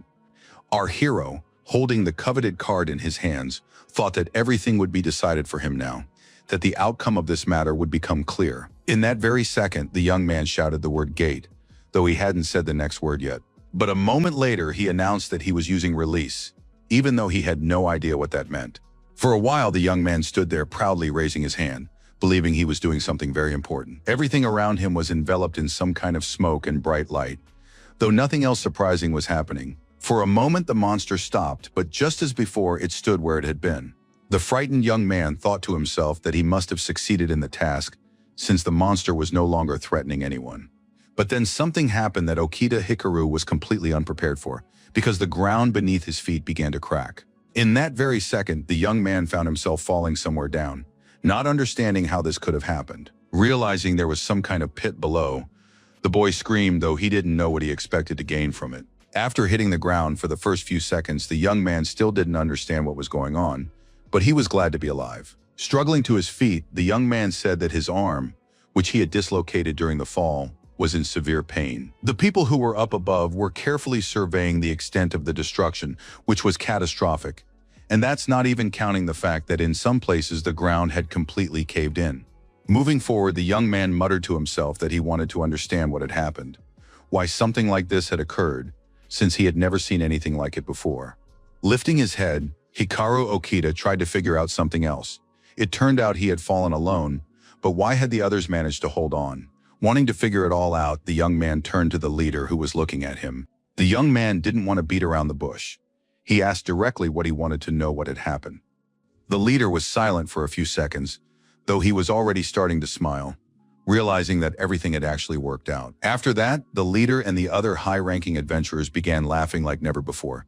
Our hero, holding the coveted card in his hands, thought that everything would be decided for him now, that the outcome of this matter would become clear. In that very second, the young man shouted the word gate, though he hadn't said the next word yet. But a moment later, he announced that he was using release, even though he had no idea what that meant. For a while, the young man stood there proudly raising his hand, believing he was doing something very important. Everything around him was enveloped in some kind of smoke and bright light, though nothing else surprising was happening. For a moment, the monster stopped, but just as before, it stood where it had been. The frightened young man thought to himself that he must have succeeded in the task, since the monster was no longer threatening anyone. But then something happened that Okita Hikaru was completely unprepared for, because the ground beneath his feet began to crack. In that very second, the young man found himself falling somewhere down, not understanding how this could have happened. Realizing there was some kind of pit below, the boy screamed, though he didn't know what he expected to gain from it. After hitting the ground for the first few seconds, the young man still didn't understand what was going on, but he was glad to be alive. Struggling to his feet, the young man said that his arm, which he had dislocated during the fall, was in severe pain. The people who were up above were carefully surveying the extent of the destruction, which was catastrophic. And that's not even counting the fact that in some places the ground had completely caved in. Moving forward, the young man muttered to himself that he wanted to understand what had happened, why something like this had occurred, since he had never seen anything like it before. Lifting his head, Hikaru Okita tried to figure out something else. It turned out he had fallen alone, but why had the others managed to hold on? Wanting to figure it all out, the young man turned to the leader who was looking at him. The young man didn't want to beat around the bush. He asked directly what he wanted to know what had happened. The leader was silent for a few seconds, though he was already starting to smile, realizing that everything had actually worked out. After that, the leader and the other high-ranking adventurers began laughing like never before,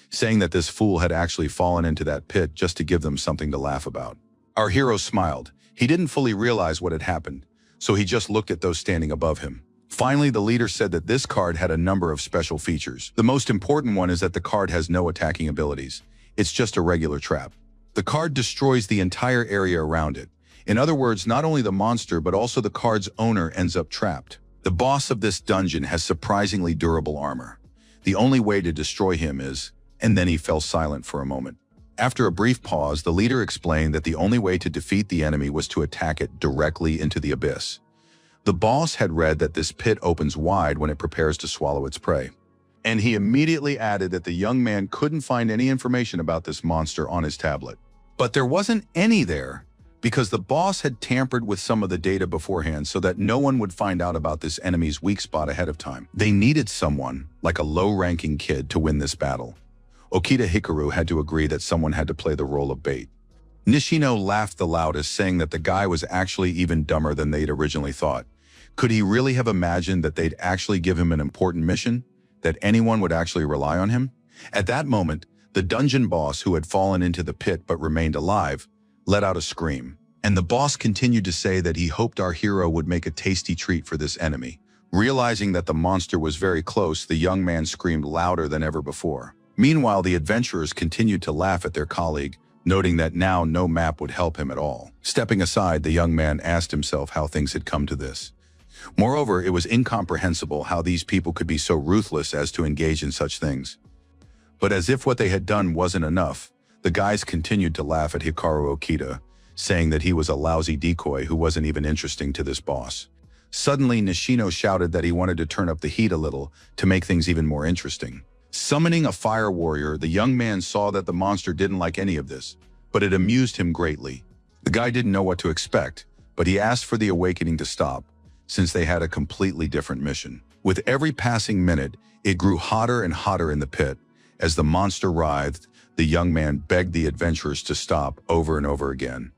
saying that this fool had actually fallen into that pit just to give them something to laugh about. Our hero smiled. He didn't fully realize what had happened, so he just looked at those standing above him. Finally, the leader said that this card had a number of special features. The most important one is that the card has no attacking abilities. It's just a regular trap. The card destroys the entire area around it. In other words, not only the monster, but also the card's owner ends up trapped. The boss of this dungeon has surprisingly durable armor. The only way to destroy him is... And then he fell silent for a moment. After a brief pause, the leader explained that the only way to defeat the enemy was to attack it directly into the abyss. The boss had read that this pit opens wide when it prepares to swallow its prey. And he immediately added that the young man couldn't find any information about this monster on his tablet. But there wasn't any there, because the boss had tampered with some of the data beforehand so that no one would find out about this enemy's weak spot ahead of time. They needed someone, like a low-ranking kid, to win this battle. Okita Hikaru had to agree that someone had to play the role of bait. Nishino laughed the loudest, saying that the guy was actually even dumber than they'd originally thought. Could he really have imagined that they'd actually give him an important mission? That anyone would actually rely on him? At that moment, the dungeon boss, who had fallen into the pit but remained alive, let out a scream. And the boss continued to say that he hoped our hero would make a tasty treat for this enemy. Realizing that the monster was very close, the young man screamed louder than ever before. Meanwhile, the adventurers continued to laugh at their colleague, noting that now no map would help him at all. Stepping aside, the young man asked himself how things had come to this. Moreover, it was incomprehensible how these people could be so ruthless as to engage in such things. But as if what they had done wasn't enough, the guys continued to laugh at Hikaru Okita, saying that he was a lousy decoy who wasn't even interesting to this boss. Suddenly, Nishino shouted that he wanted to turn up the heat a little to make things even more interesting. Summoning a fire warrior, the young man saw that the monster didn't like any of this, but it amused him greatly. The guy didn't know what to expect, but he asked for the awakening to stop, since they had a completely different mission. With every passing minute, it grew hotter and hotter in the pit. As the monster writhed, the young man begged the adventurers to stop over and over again.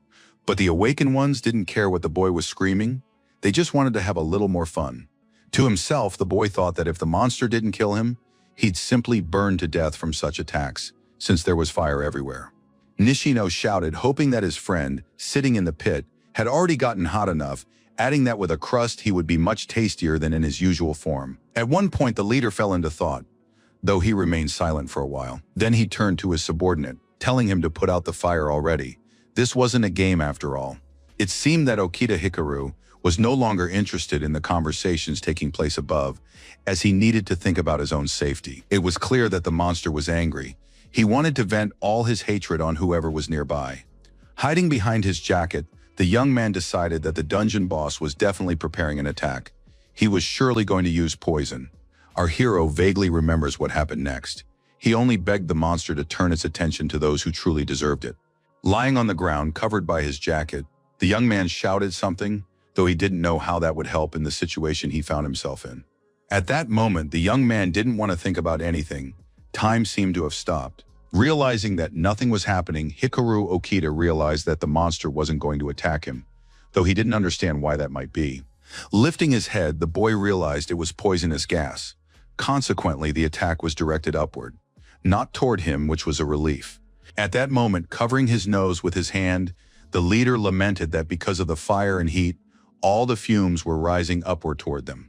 But the awakened ones didn't care what the boy was screaming. They just wanted to have a little more fun. To himself, the boy thought that if the monster didn't kill him, he'd simply burn to death from such attacks, since there was fire everywhere. Nishino shouted, hoping that his friend, sitting in the pit, had already gotten hot enough, adding that with a crust he would be much tastier than in his usual form. At one point the leader fell into thought, though he remained silent for a while. Then he turned to his subordinate, telling him to put out the fire already. This wasn't a game after all. It seemed that Okita Hikaru was no longer interested in the conversations taking place above, as he needed to think about his own safety. It was clear that the monster was angry. He wanted to vent all his hatred on whoever was nearby. Hiding behind his jacket, the young man decided that the dungeon boss was definitely preparing an attack. He was surely going to use poison. Our hero vaguely remembers what happened next. He only begged the monster to turn its attention to those who truly deserved it. Lying on the ground, covered by his jacket, the young man shouted something, though he didn't know how that would help in the situation he found himself in. At that moment, the young man didn't want to think about anything. Time seemed to have stopped. Realizing that nothing was happening, Hikaru Okita realized that the monster wasn't going to attack him, though he didn't understand why that might be. Lifting his head, the boy realized it was poisonous gas. Consequently, the attack was directed upward, not toward him, which was a relief. At that moment, covering his nose with his hand, the leader lamented that because of the fire and heat, all the fumes were rising upward toward them.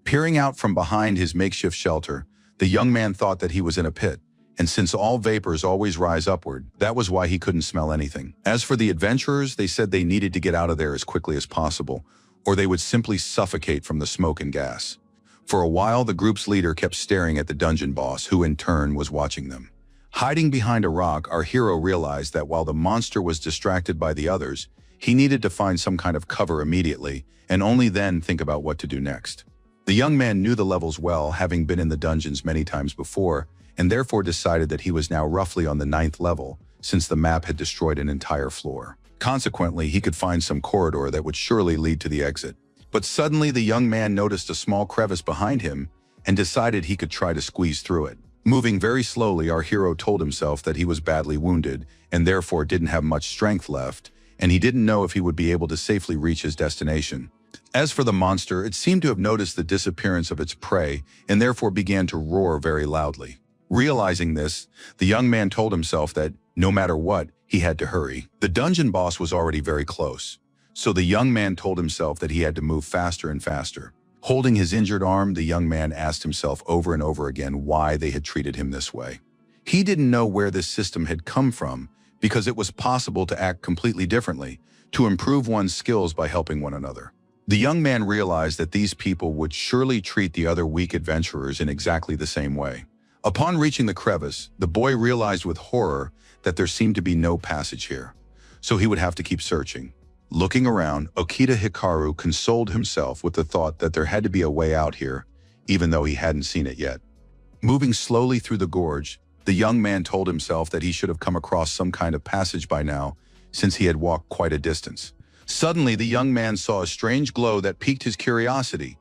Peering out from behind his makeshift shelter, the young man thought that he was in a pit, and since all vapors always rise upward, that was why he couldn't smell anything. As for the adventurers, they said they needed to get out of there as quickly as possible, or they would simply suffocate from the smoke and gas. For a while, the group's leader kept staring at the dungeon boss, who in turn was watching them. Hiding behind a rock, our hero realized that while the monster was distracted by the others, he needed to find some kind of cover immediately, and only then think about what to do next. The young man knew the levels well, having been in the dungeons many times before, and therefore decided that he was now roughly on the 9th level, since the map had destroyed an entire floor. Consequently, he could find some corridor that would surely lead to the exit. But suddenly the young man noticed a small crevice behind him and decided he could try to squeeze through it. Moving very slowly, our hero told himself that he was badly wounded and therefore didn't have much strength left, and he didn't know if he would be able to safely reach his destination. As for the monster, it seemed to have noticed the disappearance of its prey and therefore began to roar very loudly. Realizing this, the young man told himself that, no matter what, he had to hurry. The dungeon boss was already very close, so the young man told himself that he had to move faster and faster. Holding his injured arm, the young man asked himself over and over again why they had treated him this way. He didn't know where this system had come from, because it was possible to act completely differently, to improve one's skills by helping one another. The young man realized that these people would surely treat the other weak adventurers in exactly the same way. Upon reaching the crevice, the boy realized with horror that there seemed to be no passage here, so he would have to keep searching. Looking around, Okita Hikaru consoled himself with the thought that there had to be a way out here, even though he hadn't seen it yet. Moving slowly through the gorge, the young man told himself that he should have come across some kind of passage by now, since he had walked quite a distance. Suddenly, the young man saw a strange glow that piqued his curiosity.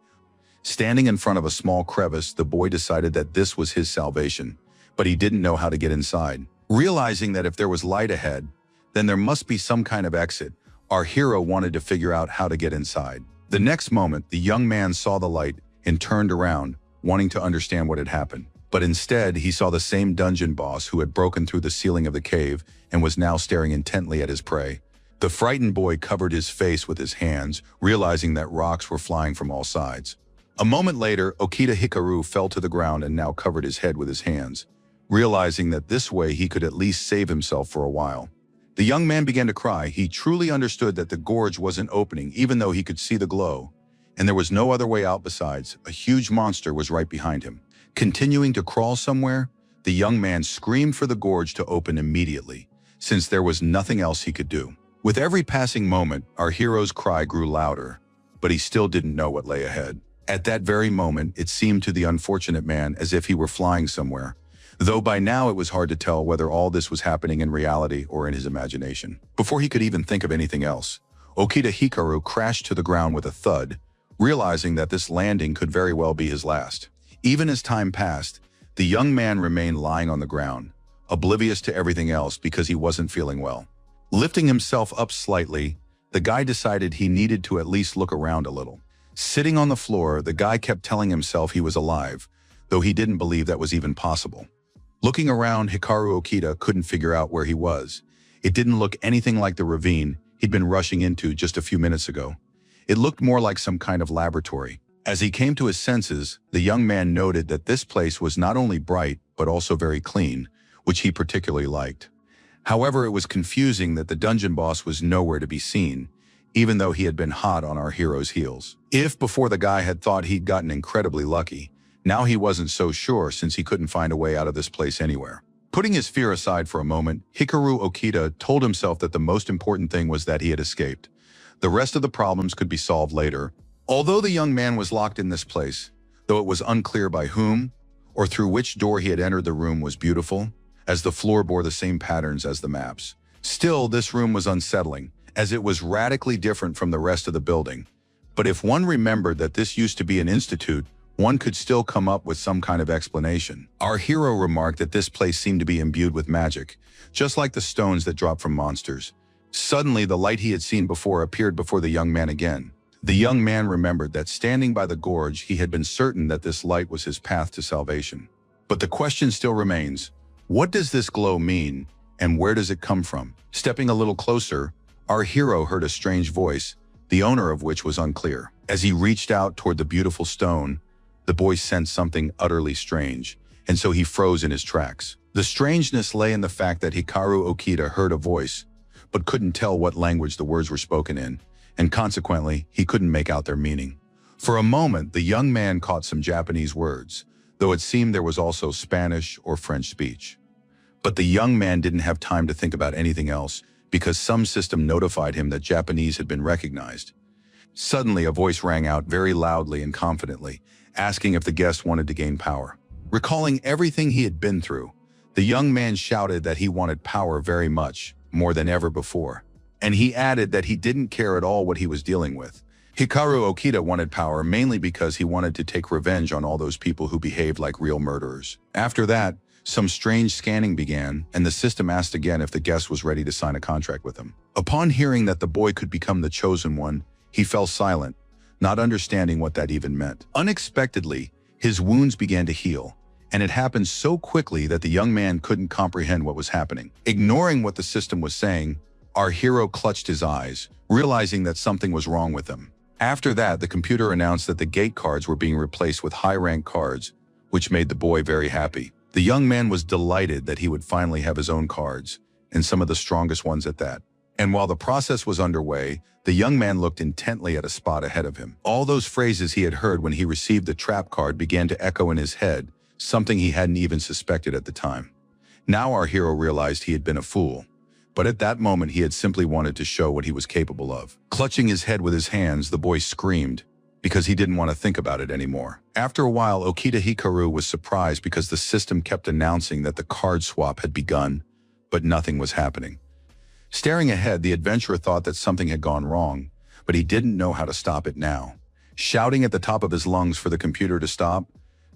Standing in front of a small crevice, the boy decided that this was his salvation, but he didn't know how to get inside. Realizing that if there was light ahead, then there must be some kind of exit, our hero wanted to figure out how to get inside. The next moment, the young man saw the light and turned around, wanting to understand what had happened. But instead, he saw the same dungeon boss who had broken through the ceiling of the cave and was now staring intently at his prey. The frightened boy covered his face with his hands, realizing that rocks were flying from all sides. A moment later, Okita Hikaru fell to the ground and now covered his head with his hands, realizing that this way he could at least save himself for a while. The young man began to cry. He truly understood that the gorge wasn't opening, even though he could see the glow, and there was no other way out besides. A huge monster was right behind him. Continuing to crawl somewhere, the young man screamed for the gorge to open immediately, since there was nothing else he could do. With every passing moment, our hero's cry grew louder, but he still didn't know what lay ahead. At that very moment, it seemed to the unfortunate man as if he were flying somewhere, though by now it was hard to tell whether all this was happening in reality or in his imagination. Before he could even think of anything else, Okita Hikaru crashed to the ground with a thud, realizing that this landing could very well be his last. Even as time passed, the young man remained lying on the ground, oblivious to everything else because he wasn't feeling well. Lifting himself up slightly, the guy decided he needed to at least look around a little. Sitting on the floor, the guy kept telling himself he was alive, though he didn't believe that was even possible. Looking around, Hikaru Okita couldn't figure out where he was, It didn't look anything like the ravine he'd been rushing into just a few minutes ago. It looked more like some kind of laboratory. As he came to his senses, the young man noted that this place was not only bright, but also very clean, which he particularly liked. However, it was confusing that the dungeon boss was nowhere to be seen, even though he had been hot on our hero's heels. If before the guy had thought he'd gotten incredibly lucky, now he wasn't so sure since he couldn't find a way out of this place anywhere. Putting his fear aside for a moment, Hikaru Okita told himself that the most important thing was that he had escaped. The rest of the problems could be solved later. Although the young man was locked in this place, though it was unclear by whom or through which door he had entered, the room was beautiful, as the floor bore the same patterns as the maps. Still, this room was unsettling, as it was radically different from the rest of the building. But if one remembered that this used to be an institute, one could still come up with some kind of explanation. Our hero remarked that this place seemed to be imbued with magic, just like the stones that drop from monsters. Suddenly, the light he had seen before appeared before the young man again. The young man remembered that standing by the gorge, he had been certain that this light was his path to salvation. But the question still remains, what does this glow mean, and where does it come from? Stepping a little closer, our hero heard a strange voice, the owner of which was unclear. As he reached out toward the beautiful stone, the boy sensed something utterly strange, and so he froze in his tracks. The strangeness lay in the fact that Hikaru Okita heard a voice, but couldn't tell what language the words were spoken in, and consequently, he couldn't make out their meaning. For a moment, the young man caught some Japanese words, though it seemed there was also Spanish or French speech. But the young man didn't have time to think about anything else, because some system notified him that Japanese had been recognized. Suddenly, a voice rang out very loudly and confidently, asking if the guest wanted to gain power. Recalling everything he had been through, the young man shouted that he wanted power very much, more than ever before. And he added that he didn't care at all what he was dealing with. Hikaru Okita wanted power mainly because he wanted to take revenge on all those people who behaved like real murderers. After that, some strange scanning began, and the system asked again if the guest was ready to sign a contract with him. Upon hearing that the boy could become the chosen one, he fell silent, not understanding what that even meant. Unexpectedly, his wounds began to heal, and it happened so quickly that the young man couldn't comprehend what was happening. Ignoring what the system was saying, our hero clutched his eyes, realizing that something was wrong with him. After that, the computer announced that the gate cards were being replaced with high-rank cards, which made the boy very happy. The young man was delighted that he would finally have his own cards, and some of the strongest ones at that. And while the process was underway, the young man looked intently at a spot ahead of him. All those phrases he had heard when he received the trap card began to echo in his head, something he hadn't even suspected at the time. Now our hero realized he had been a fool, but at that moment he had simply wanted to show what he was capable of. Clutching his head with his hands, the boy screamed, because he didn't want to think about it anymore. After a while, Okita Hikaru was surprised because the system kept announcing that the card swap had begun, but nothing was happening. Staring ahead, the adventurer thought that something had gone wrong, but he didn't know how to stop it now. Shouting at the top of his lungs for the computer to stop,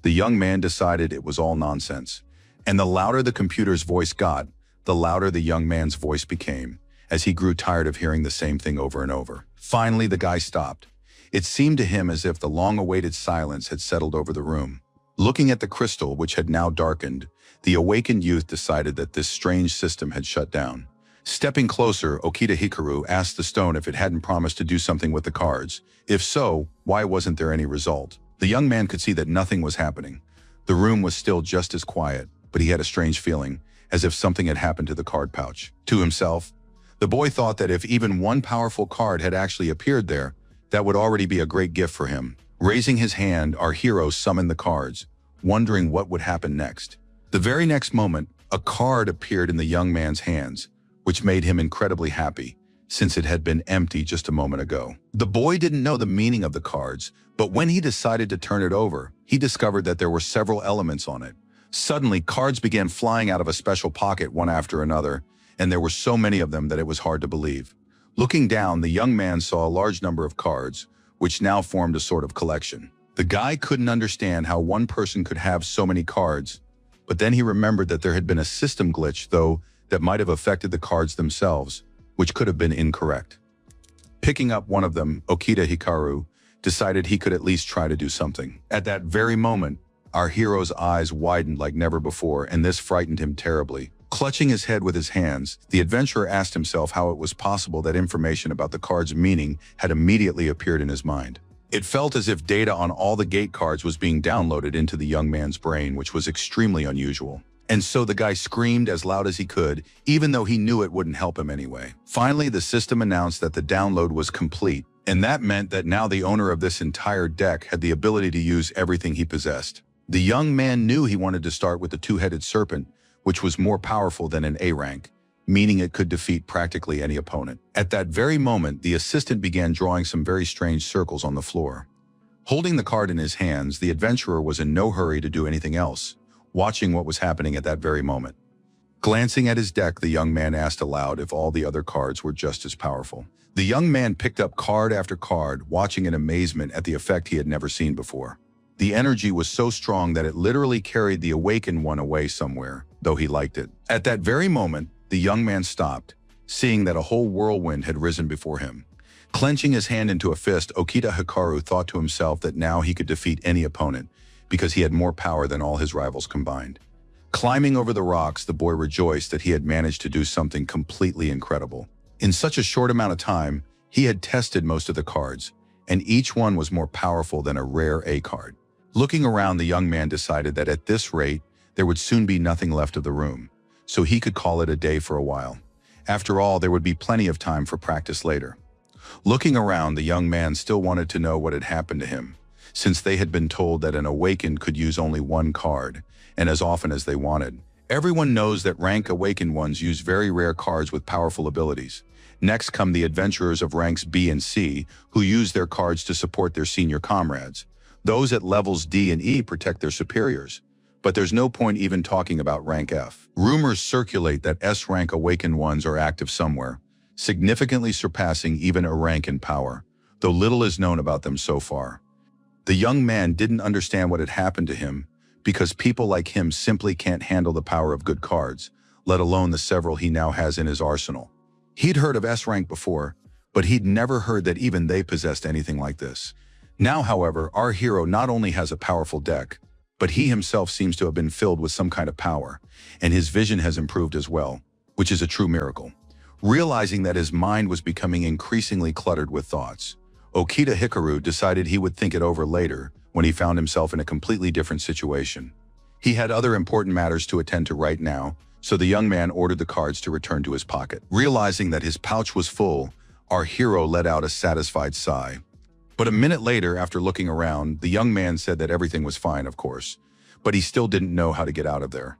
the young man decided it was all nonsense. And the louder the computer's voice got, the louder the young man's voice became, as he grew tired of hearing the same thing over and over. Finally, the guy stopped. It seemed to him as if the long-awaited silence had settled over the room. Looking at the crystal, which had now darkened, the awakened youth decided that this strange system had shut down. Stepping closer, Okita Hikaru asked the stone if it hadn't promised to do something with the cards. If so, why wasn't there any result? The young man could see that nothing was happening. The room was still just as quiet, but he had a strange feeling, as if something had happened to the card pouch. To himself, the boy thought that if even one powerful card had actually appeared there, that would already be a great gift for him. Raising his hand, our hero summoned the cards, wondering what would happen next. The very next moment, a card appeared in the young man's hands, which made him incredibly happy, since it had been empty just a moment ago. The boy didn't know the meaning of the cards, but when he decided to turn it over, he discovered that there were several elements on it. Suddenly, cards began flying out of a special pocket one after another, and there were so many of them that it was hard to believe. Looking down, the young man saw a large number of cards, which now formed a sort of collection. The guy couldn't understand how one person could have so many cards, but then he remembered that there had been a system glitch, though, that might have affected the cards themselves, which could have been incorrect. Picking up one of them, Okita Hikaru decided he could at least try to do something. At that very moment, our hero's eyes widened like never before, and this frightened him terribly. Clutching his head with his hands, the adventurer asked himself how it was possible that information about the card's meaning had immediately appeared in his mind. It felt as if data on all the gate cards was being downloaded into the young man's brain, which was extremely unusual. And so the guy screamed as loud as he could, even though he knew it wouldn't help him anyway. Finally, the system announced that the download was complete, and that meant that now the owner of this entire deck had the ability to use everything he possessed. The young man knew he wanted to start with the two-headed serpent, which was more powerful than an A rank, meaning it could defeat practically any opponent. At that very moment, the assistant began drawing some very strange circles on the floor. Holding the card in his hands, the adventurer was in no hurry to do anything else, watching what was happening at that very moment. Glancing at his deck, the young man asked aloud if all the other cards were just as powerful. The young man picked up card after card, watching in amazement at the effect he had never seen before. The energy was so strong that it literally carried the awakened one away somewhere, though he liked it. At that very moment, the young man stopped, seeing that a whole whirlwind had risen before him. Clenching his hand into a fist, Okita Hikaru thought to himself that now he could defeat any opponent, because he had more power than all his rivals combined. Climbing over the rocks, the boy rejoiced that he had managed to do something completely incredible. In such a short amount of time, he had tested most of the cards, and each one was more powerful than a rare A card. Looking around, the young man decided that at this rate, there would soon be nothing left of the room, so he could call it a day for a while. After all, there would be plenty of time for practice later. Looking around, the young man still wanted to know what had happened to him, since they had been told that an awakened could use only one card, and as often as they wanted. Everyone knows that rank awakened ones use very rare cards with powerful abilities. Next come the adventurers of ranks B and C, who use their cards to support their senior comrades. Those at levels D and E protect their superiors. But there's no point even talking about rank F. Rumors circulate that S-rank awakened ones are active somewhere, significantly surpassing even a rank in power, though little is known about them so far. The young man didn't understand what had happened to him, because people like him simply can't handle the power of good cards, let alone the several he now has in his arsenal. He'd heard of S-rank before, but he'd never heard that even they possessed anything like this. Now, however, our hero not only has a powerful deck, but he himself seems to have been filled with some kind of power, and his vision has improved as well, which is a true miracle. Realizing that his mind was becoming increasingly cluttered with thoughts, Okita Hikaru decided he would think it over later when he found himself in a completely different situation. He had other important matters to attend to right now, so the young man ordered the cards to return to his pocket. Realizing that his pouch was full, our hero let out a satisfied sigh. But a minute later, after looking around, the young man said that everything was fine, of course, but he still didn't know how to get out of there.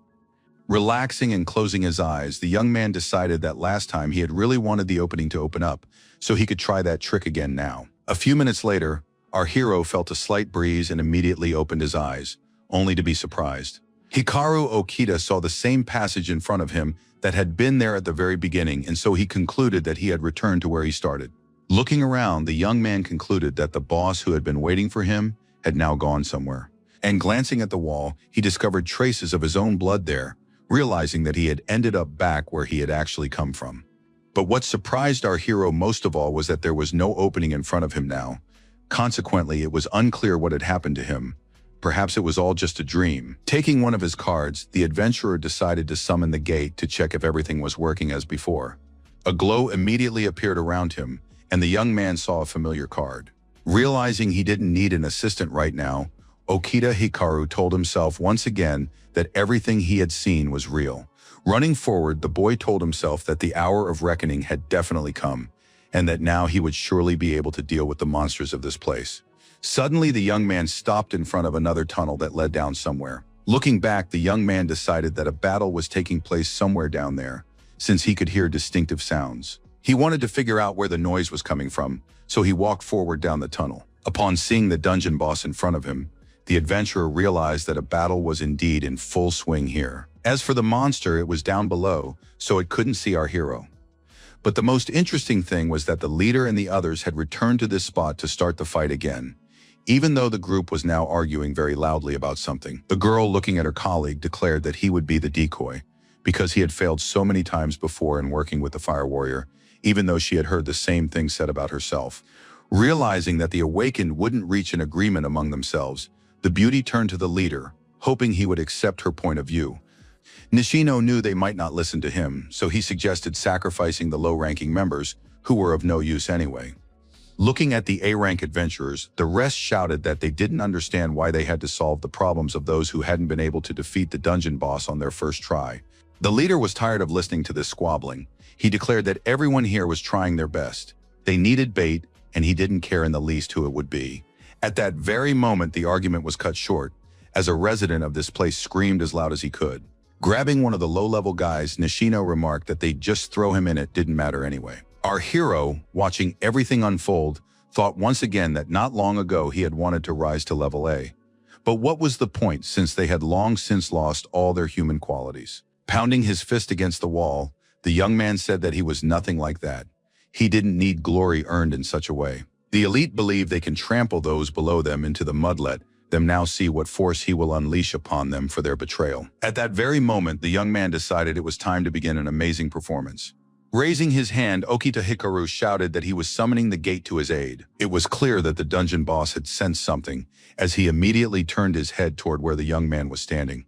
Relaxing and closing his eyes, the young man decided that last time he had really wanted the opening to open up, so he could try that trick again now. A few minutes later, our hero felt a slight breeze and immediately opened his eyes, only to be surprised. Hikaru Okita saw the same passage in front of him that had been there at the very beginning, and so he concluded that he had returned to where he started. Looking around, the young man concluded that the boss who had been waiting for him had now gone somewhere. And glancing at the wall, he discovered traces of his own blood there, realizing that he had ended up back where he had actually come from. But what surprised our hero most of all was that there was no opening in front of him now. Consequently, it was unclear what had happened to him. Perhaps it was all just a dream. Taking one of his cards, the adventurer decided to summon the gate to check if everything was working as before. A glow immediately appeared around him, and the young man saw a familiar card. Realizing he didn't need an assistant right now, Okita Hikaru told himself once again that everything he had seen was real. Running forward, the boy told himself that the hour of reckoning had definitely come, and that now he would surely be able to deal with the monsters of this place. Suddenly, the young man stopped in front of another tunnel that led down somewhere. Looking back, the young man decided that a battle was taking place somewhere down there, since he could hear distinctive sounds. He wanted to figure out where the noise was coming from, so he walked forward down the tunnel. Upon seeing the dungeon boss in front of him, the adventurer realized that a battle was indeed in full swing here. As for the monster, it was down below, so it couldn't see our hero. But the most interesting thing was that the leader and the others had returned to this spot to start the fight again, even though the group was now arguing very loudly about something. The girl, looking at her colleague, declared that he would be the decoy, because he had failed so many times before in working with the fire warrior, even though she had heard the same thing said about herself. Realizing that the awakened wouldn't reach an agreement among themselves, the beauty turned to the leader, hoping he would accept her point of view. Nishino knew they might not listen to him, so he suggested sacrificing the low-ranking members, who were of no use anyway. Looking at the A-rank adventurers, the rest shouted that they didn't understand why they had to solve the problems of those who hadn't been able to defeat the dungeon boss on their first try. The leader was tired of listening to this squabbling. He declared that everyone here was trying their best. They needed bait, and he didn't care in the least who it would be. At that very moment, the argument was cut short, as a resident of this place screamed as loud as he could. Grabbing one of the low-level guys, Nishino remarked that they'd just throw him in, it didn't matter anyway. Our hero, watching everything unfold, thought once again that not long ago he had wanted to rise to level A. But what was the point, since they had long since lost all their human qualities? Pounding his fist against the wall, the young man said that he was nothing like that. He didn't need glory earned in such a way. The elite believe they can trample those below them into the mud. Let them now see what force he will unleash upon them for their betrayal. At that very moment, the young man decided it was time to begin an amazing performance. Raising his hand, Okita Hikaru shouted that he was summoning the gate to his aid. It was clear that the dungeon boss had sensed something, as he immediately turned his head toward where the young man was standing.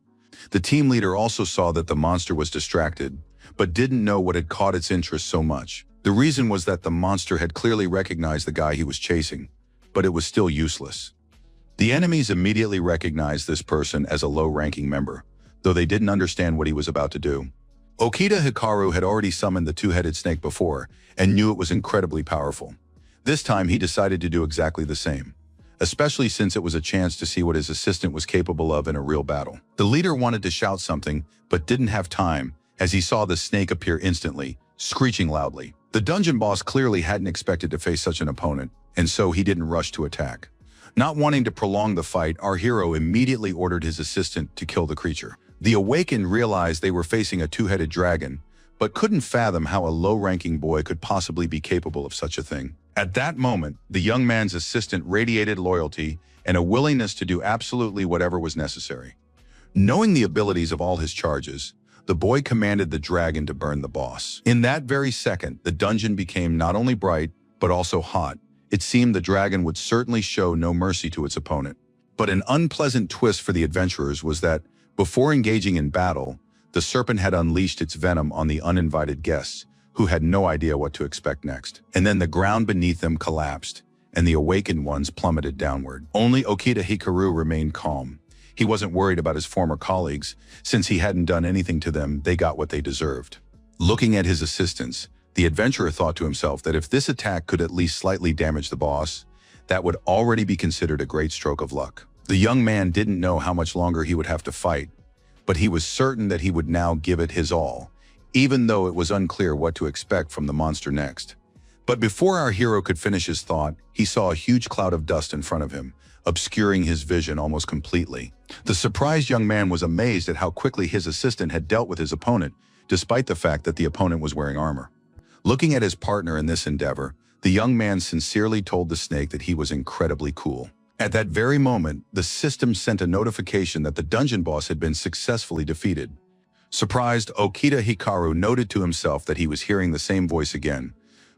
The team leader also saw that the monster was distracted, but didn't know what had caught its interest so much. The reason was that the monster had clearly recognized the guy he was chasing, but it was still useless. The enemies immediately recognized this person as a low-ranking member, though they didn't understand what he was about to do. Okita Hikaru had already summoned the two-headed snake before and knew it was incredibly powerful. This time he decided to do exactly the same, especially since it was a chance to see what his assistant was capable of in a real battle. The leader wanted to shout something, but didn't have time, as he saw the snake appear instantly, screeching loudly. The dungeon boss clearly hadn't expected to face such an opponent, and so he didn't rush to attack. Not wanting to prolong the fight, our hero immediately ordered his assistant to kill the creature. The awakened realized they were facing a two-headed dragon, but couldn't fathom how a low-ranking boy could possibly be capable of such a thing. At that moment, the young man's assistant radiated loyalty and a willingness to do absolutely whatever was necessary. Knowing the abilities of all his charges, the boy commanded the dragon to burn the boss. In that very second, the dungeon became not only bright, but also hot. It seemed the dragon would certainly show no mercy to its opponent. But an unpleasant twist for the adventurers was that, before engaging in battle, the serpent had unleashed its venom on the uninvited guests, who had no idea what to expect next. And then the ground beneath them collapsed, and the awakened ones plummeted downward. Only Okita Hikaru remained calm. He wasn't worried about his former colleagues. Since he hadn't done anything to them, they got what they deserved. Looking at his assistants, the adventurer thought to himself that if this attack could at least slightly damage the boss, that would already be considered a great stroke of luck. The young man didn't know how much longer he would have to fight, but he was certain that he would now give it his all, even though it was unclear what to expect from the monster next. But before our hero could finish his thought, he saw a huge cloud of dust in front of him, obscuring his vision almost completely. The surprised young man was amazed at how quickly his assistant had dealt with his opponent, despite the fact that the opponent was wearing armor. Looking at his partner in this endeavor, the young man sincerely told the snake that he was incredibly cool. At that very moment, the system sent a notification that the dungeon boss had been successfully defeated. Surprised, Okita Hikaru noted to himself that he was hearing the same voice again,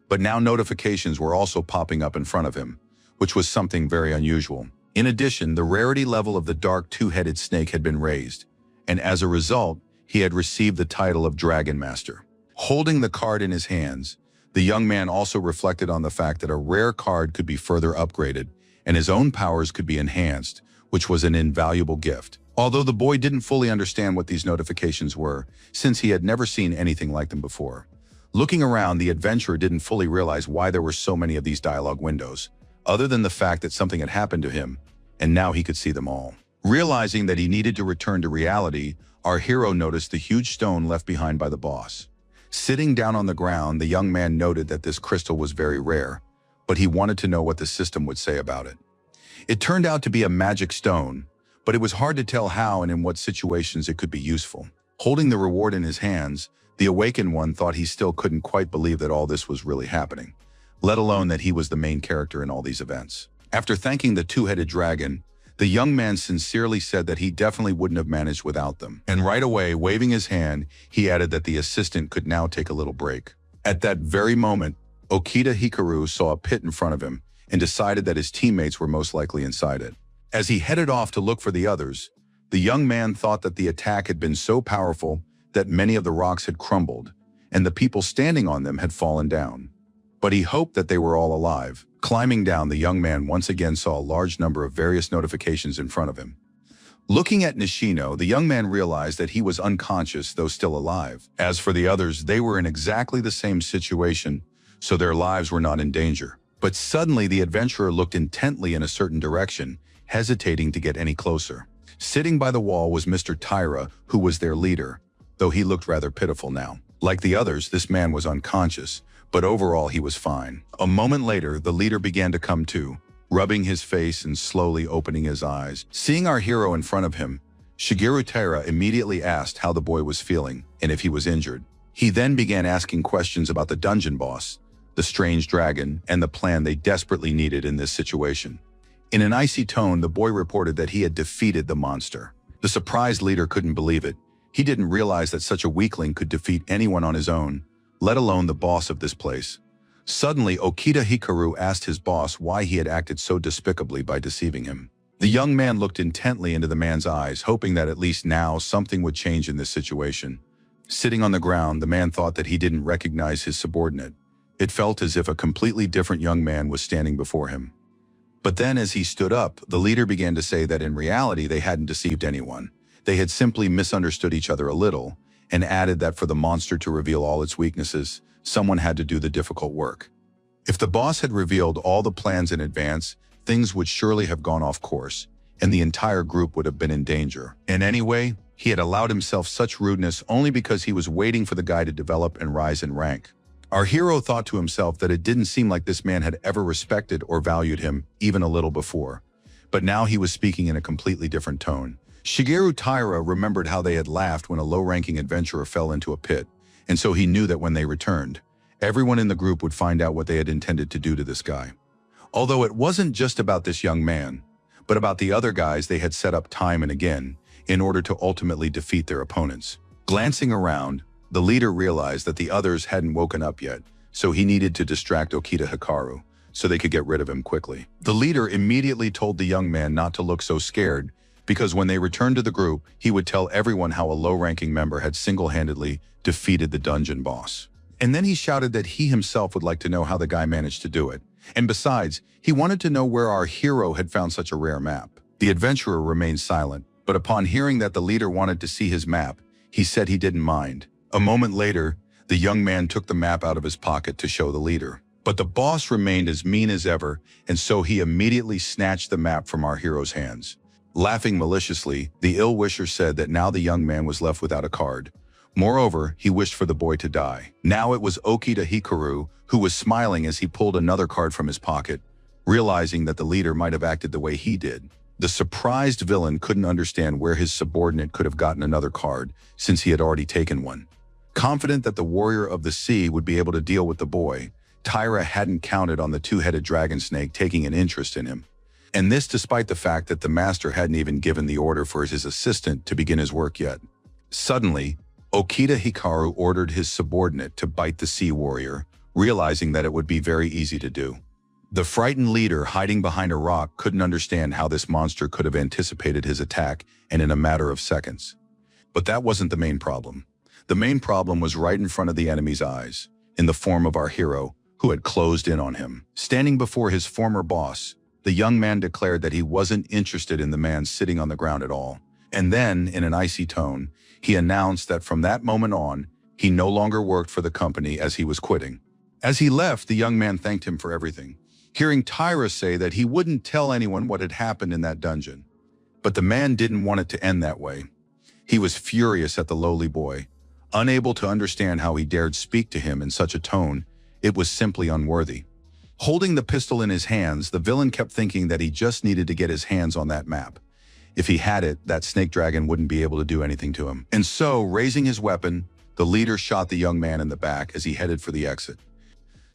but now notifications were also popping up in front of him, which was something very unusual. In addition, the rarity level of the dark two-headed snake had been raised, and as a result, he had received the title of Dragon Master. Holding the card in his hands, the young man also reflected on the fact that a rare card could be further upgraded, and his own powers could be enhanced, which was an invaluable gift. Although the boy didn't fully understand what these notifications were, since he had never seen anything like them before. Looking around, the adventurer didn't fully realize why there were so many of these dialogue windows, other than the fact that something had happened to him, and now he could see them all. Realizing that he needed to return to reality, our hero noticed the huge stone left behind by the boss. Sitting down on the ground, the young man noted that this crystal was very rare, but he wanted to know what the system would say about it. It turned out to be a magic stone, but it was hard to tell how and in what situations it could be useful. Holding the reward in his hands, the awakened one thought he still couldn't quite believe that all this was really happening, let alone that he was the main character in all these events. After thanking the two-headed dragon, the young man sincerely said that he definitely wouldn't have managed without them. And right away, waving his hand, he added that the assistant could now take a little break. At that very moment, Okita Hikaru saw a pit in front of him and decided that his teammates were most likely inside it. As he headed off to look for the others, The young man thought that the attack had been so powerful that many of the rocks had crumbled, and the people standing on them had fallen down. But he hoped that they were all alive. Climbing down, the young man once again saw a large number of various notifications in front of him. Looking at Nishino, the young man realized that he was unconscious, though still alive. As for the others, they were in exactly the same situation, so their lives were not in danger. But suddenly the adventurer looked intently in a certain direction, hesitating to get any closer. Sitting by the wall was Mr. Taira, who was their leader, though he looked rather pitiful now. Like the others, this man was unconscious, but overall he was fine. A moment later, the leader began to come to, rubbing his face and slowly opening his eyes. Seeing our hero in front of him, Shigeru Taira immediately asked how the boy was feeling and if he was injured. He then began asking questions about the dungeon boss, the strange dragon, and the plan they desperately needed in this situation. In an icy tone, the boy reported that he had defeated the monster. The surprised leader couldn't believe it. He didn't realize that such a weakling could defeat anyone on his own, let alone the boss of this place. Suddenly, Okita Hikaru asked his boss why he had acted so despicably by deceiving him. The young man looked intently into the man's eyes, hoping that at least now something would change in this situation. Sitting on the ground, the man thought that he didn't recognize his subordinate. It felt as if a completely different young man was standing before him. But then as he stood up, the leader began to say that in reality they hadn't deceived anyone. They had simply misunderstood each other a little, and added that for the monster to reveal all its weaknesses, someone had to do the difficult work. If the boss had revealed all the plans in advance, things would surely have gone off course, and the entire group would have been in danger. And anyway, he had allowed himself such rudeness only because he was waiting for the guy to develop and rise in rank. Our hero thought to himself that it didn't seem like this man had ever respected or valued him, even a little before. But now he was speaking in a completely different tone. Shigeru Taira remembered how they had laughed when a low-ranking adventurer fell into a pit, and so he knew that when they returned, everyone in the group would find out what they had intended to do to this guy. Although it wasn't just about this young man, but about the other guys they had set up time and again in order to ultimately defeat their opponents. Glancing around, the leader realized that the others hadn't woken up yet, so he needed to distract Okita Hikaru so they could get rid of him quickly. The leader immediately told the young man not to look so scared, because when they returned to the group, he would tell everyone how a low-ranking member had single-handedly defeated the dungeon boss. And then he shouted that he himself would like to know how the guy managed to do it. And besides, he wanted to know where our hero had found such a rare map. The adventurer remained silent, but upon hearing that the leader wanted to see his map, he said he didn't mind. A moment later, the young man took the map out of his pocket to show the leader. But the boss remained as mean as ever, and so he immediately snatched the map from our hero's hands. Laughing maliciously, the ill-wisher said that now the young man was left without a card. Moreover, he wished for the boy to die. Now it was Okita Hikaru who was smiling as he pulled another card from his pocket, realizing that the leader might have acted the way he did. The surprised villain couldn't understand where his subordinate could have gotten another card, since he had already taken one. Confident that the warrior of the sea would be able to deal with the boy, Taira hadn't counted on the two-headed dragon snake taking an interest in him. And this despite the fact that the master hadn't even given the order for his assistant to begin his work yet. Suddenly, Okita Hikaru ordered his subordinate to bite the sea warrior, realizing that it would be very easy to do. The frightened leader hiding behind a rock couldn't understand how this monster could have anticipated his attack and in a matter of seconds. But that wasn't the main problem. The main problem was right in front of the enemy's eyes, in the form of our hero, who had closed in on him. Standing before his former boss, the young man declared that he wasn't interested in the man sitting on the ground at all. And then, in an icy tone, he announced that from that moment on, he no longer worked for the company as he was quitting. As he left, the young man thanked him for everything, hearing Taira say that he wouldn't tell anyone what had happened in that dungeon. But the man didn't want it to end that way. He was furious at the lowly boy, unable to understand how he dared speak to him in such a tone. It was simply unworthy. Holding the pistol in his hands, the villain kept thinking that he just needed to get his hands on that map. If he had it, that snake dragon wouldn't be able to do anything to him. And so, raising his weapon, the leader shot the young man in the back as he headed for the exit.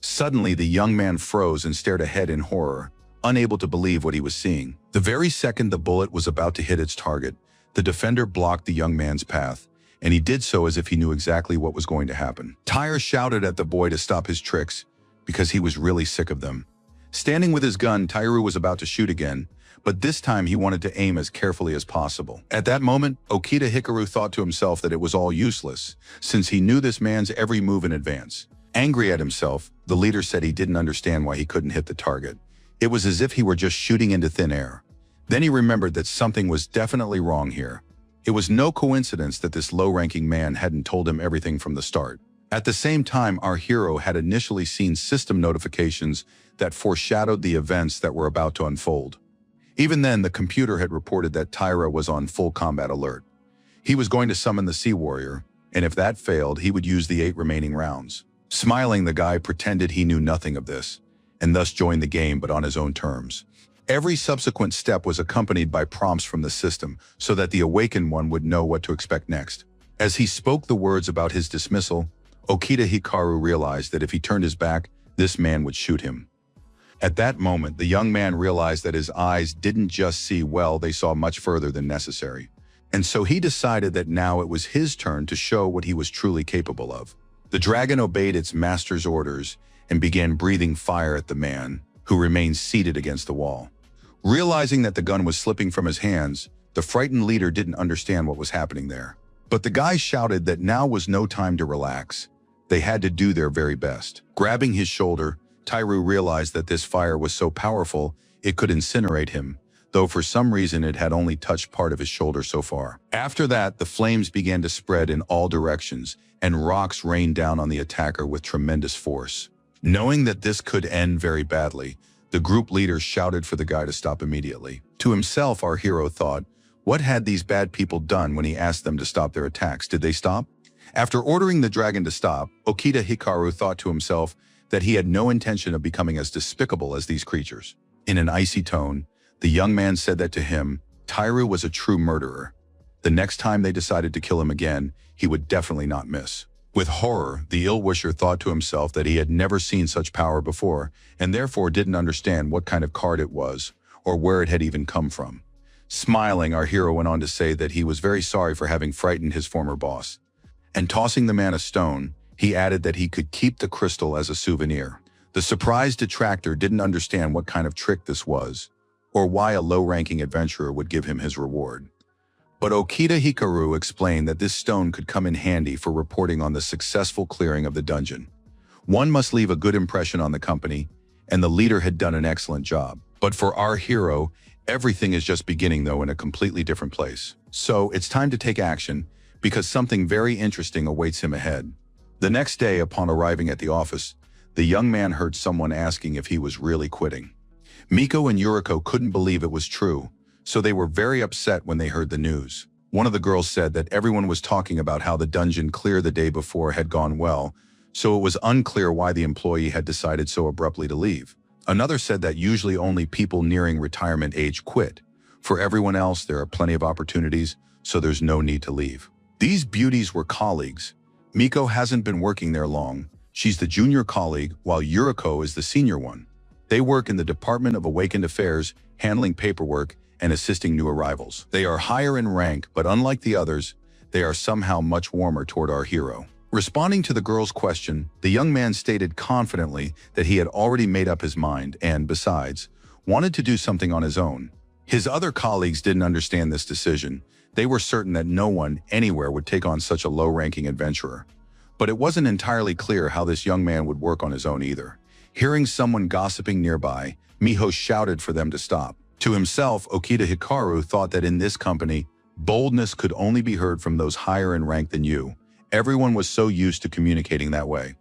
Suddenly, the young man froze and stared ahead in horror, unable to believe what he was seeing. The very second the bullet was about to hit its target, the defender blocked the young man's path, and he did so as if he knew exactly what was going to happen. Taira shouted at the boy to stop his tricks, because he was really sick of them. Standing with his gun, Tairu was about to shoot again, but this time he wanted to aim as carefully as possible. At that moment, Okita Hikaru thought to himself that it was all useless, since he knew this man's every move in advance. Angry at himself, the leader said he didn't understand why he couldn't hit the target. It was as if he were just shooting into thin air. Then he remembered that something was definitely wrong here. It was no coincidence that this low-ranking man hadn't told him everything from the start. At the same time, our hero had initially seen system notifications that foreshadowed the events that were about to unfold. Even then, the computer had reported that Tyra was on full combat alert. He was going to summon the Sea Warrior, and if that failed, he would use the 8 remaining rounds. Smiling, the guy pretended he knew nothing of this, and thus joined the game but on his own terms. Every subsequent step was accompanied by prompts from the system so that the awakened one would know what to expect next. As he spoke the words about his dismissal, Okita Hikaru realized that if he turned his back, this man would shoot him. At that moment, the young man realized that his eyes didn't just see well, they saw much further than necessary. And so he decided that now it was his turn to show what he was truly capable of. The dragon obeyed its master's orders and began breathing fire at the man, who remained seated against the wall. Realizing that the gun was slipping from his hands, the frightened leader didn't understand what was happening there. But the guy shouted that now was no time to relax. They had to do their very best. Grabbing his shoulder, Tairu realized that this fire was so powerful it could incinerate him, though for some reason it had only touched part of his shoulder so far. After that, the flames began to spread in all directions, and rocks rained down on the attacker with tremendous force. Knowing that this could end very badly, the group leader shouted for the guy to stop immediately. To himself, our hero thought, what had these bad people done when he asked them to stop their attacks? Did they stop? After ordering the dragon to stop, Okita Hikaru thought to himself that he had no intention of becoming as despicable as these creatures. In an icy tone, the young man said that to him, Tairu was a true murderer. The next time they decided to kill him again, he would definitely not miss. With horror, the ill-wisher thought to himself that he had never seen such power before, and therefore didn't understand what kind of card it was, or where it had even come from. Smiling, our hero went on to say that he was very sorry for having frightened his former boss. And tossing the man a stone, he added that he could keep the crystal as a souvenir. The surprised detractor didn't understand what kind of trick this was, or why a low-ranking adventurer would give him his reward. But Okita Hikaru explained that this stone could come in handy for reporting on the successful clearing of the dungeon. One must leave a good impression on the company, and the leader had done an excellent job. But for our hero, everything is just beginning though in a completely different place. So it's time to take action, because something very interesting awaits him ahead. The next day, upon arriving at the office, the young man heard someone asking if he was really quitting. Miko and Yuriko couldn't believe it was true, so they were very upset when they heard the news. One of the girls said that everyone was talking about how the dungeon clear the day before had gone well, so it was unclear why the employee had decided so abruptly to leave. Another said that usually only people nearing retirement age quit. For everyone else, there are plenty of opportunities, so there's no need to leave. These beauties were colleagues. Miko hasn't been working there long. She's the junior colleague, while Yuriko is the senior one. They work in the Department of Awakened Affairs, handling paperwork and assisting new arrivals. They are higher in rank, but unlike the others, they are somehow much warmer toward our hero. Responding to the girl's question, the young man stated confidently that he had already made up his mind and, besides, wanted to do something on his own. His other colleagues didn't understand this decision. They were certain that no one, anywhere, would take on such a low-ranking adventurer. But it wasn't entirely clear how this young man would work on his own either. Hearing someone gossiping nearby, Miho shouted for them to stop. To himself, Okita Hikaru thought that in this company, boldness could only be heard from those higher in rank than you. Everyone was so used to communicating that way.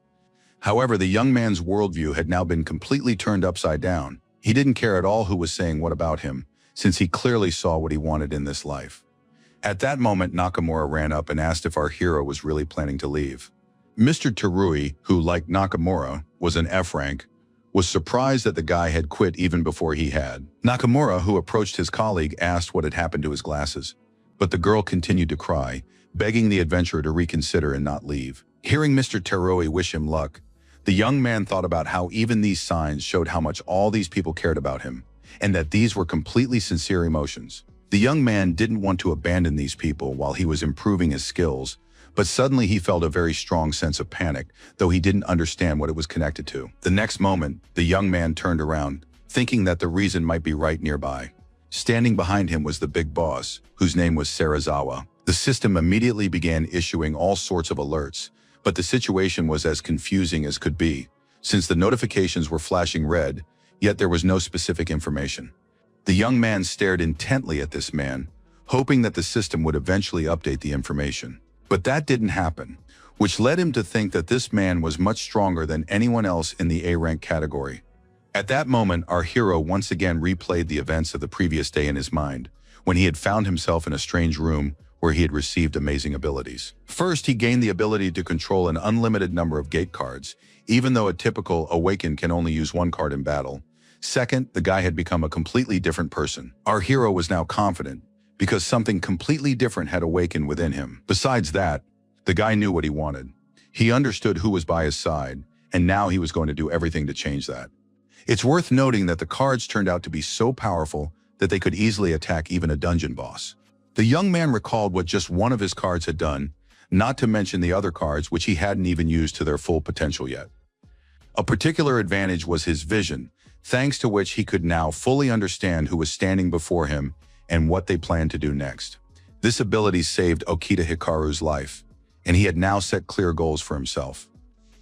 However, the young man's worldview had now been completely turned upside down. He didn't care at all who was saying what about him, since he clearly saw what he wanted in this life. At that moment, Nakamura ran up and asked if our hero was really planning to leave. Mr. Terui, who, like Nakamura, was an F rank, was surprised that the guy had quit even before he had. Nakamura, who approached his colleague, asked what had happened to his glasses, but the girl continued to cry, begging the adventurer to reconsider and not leave. Hearing Mr. Terui wish him luck, the young man thought about how even these signs showed how much all these people cared about him, and that these were completely sincere emotions. The young man didn't want to abandon these people while he was improving his skills, But suddenly he felt a very strong sense of panic, though he didn't understand what it was connected to. The next moment, the young man turned around, thinking that the reason might be right nearby. Standing behind him was the big boss, whose name was Serizawa. The system immediately began issuing all sorts of alerts, but the situation was as confusing as could be, since the notifications were flashing red, yet there was no specific information. The young man stared intently at this man, hoping that the system would eventually update the information. But that didn't happen, which led him to think that this man was much stronger than anyone else in the A-rank category. At that moment, our hero once again replayed the events of the previous day in his mind, when he had found himself in a strange room where he had received amazing abilities. First, he gained the ability to control an unlimited number of gate cards, even though a typical awakened can only use one card in battle. Second, the guy had become a completely different person. Our hero was now confident, because something completely different had awakened within him. Besides that, the guy knew what he wanted. He understood who was by his side, and now he was going to do everything to change that. It's worth noting that the cards turned out to be so powerful that they could easily attack even a dungeon boss. The young man recalled what just one of his cards had done, not to mention the other cards which he hadn't even used to their full potential yet. A particular advantage was his vision, thanks to which he could now fully understand who was standing before him and what they planned to do next. This ability saved Okita Hikaru's life, and he had now set clear goals for himself.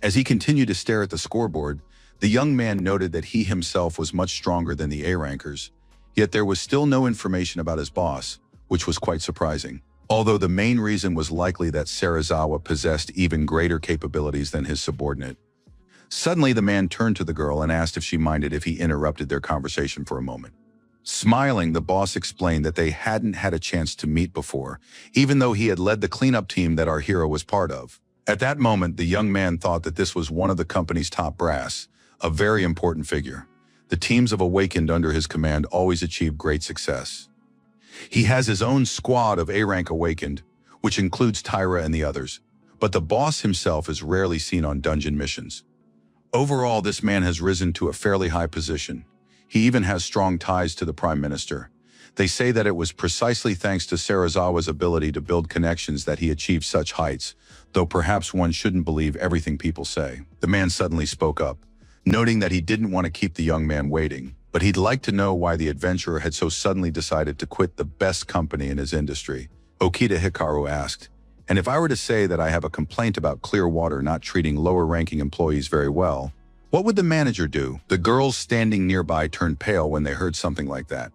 As he continued to stare at the scoreboard, the young man noted that he himself was much stronger than the A-rankers, yet there was still no information about his boss, which was quite surprising. Although the main reason was likely that Serizawa possessed even greater capabilities than his subordinate. Suddenly, the man turned to the girl and asked if she minded if he interrupted their conversation for a moment. Smiling, the boss explained that they hadn't had a chance to meet before, even though he had led the cleanup team that our hero was part of. At that moment, the young man thought that this was one of the company's top brass, a very important figure. The teams of Awakened under his command always achieved great success. He has his own squad of A-rank Awakened, which includes Tyra and the others, but the boss himself is rarely seen on dungeon missions. Overall, this man has risen to a fairly high position. He even has strong ties to the Prime Minister. They say that it was precisely thanks to Serizawa's ability to build connections that he achieved such heights, though perhaps one shouldn't believe everything people say. The man suddenly spoke up, noting that he didn't want to keep the young man waiting, but he'd like to know why the adventurer had so suddenly decided to quit the best company in his industry. Okita Hikaru asked, "And if I were to say that I have a complaint about Clearwater not treating lower-ranking employees very well, what would the manager do?" The girls standing nearby turned pale when they heard something like that.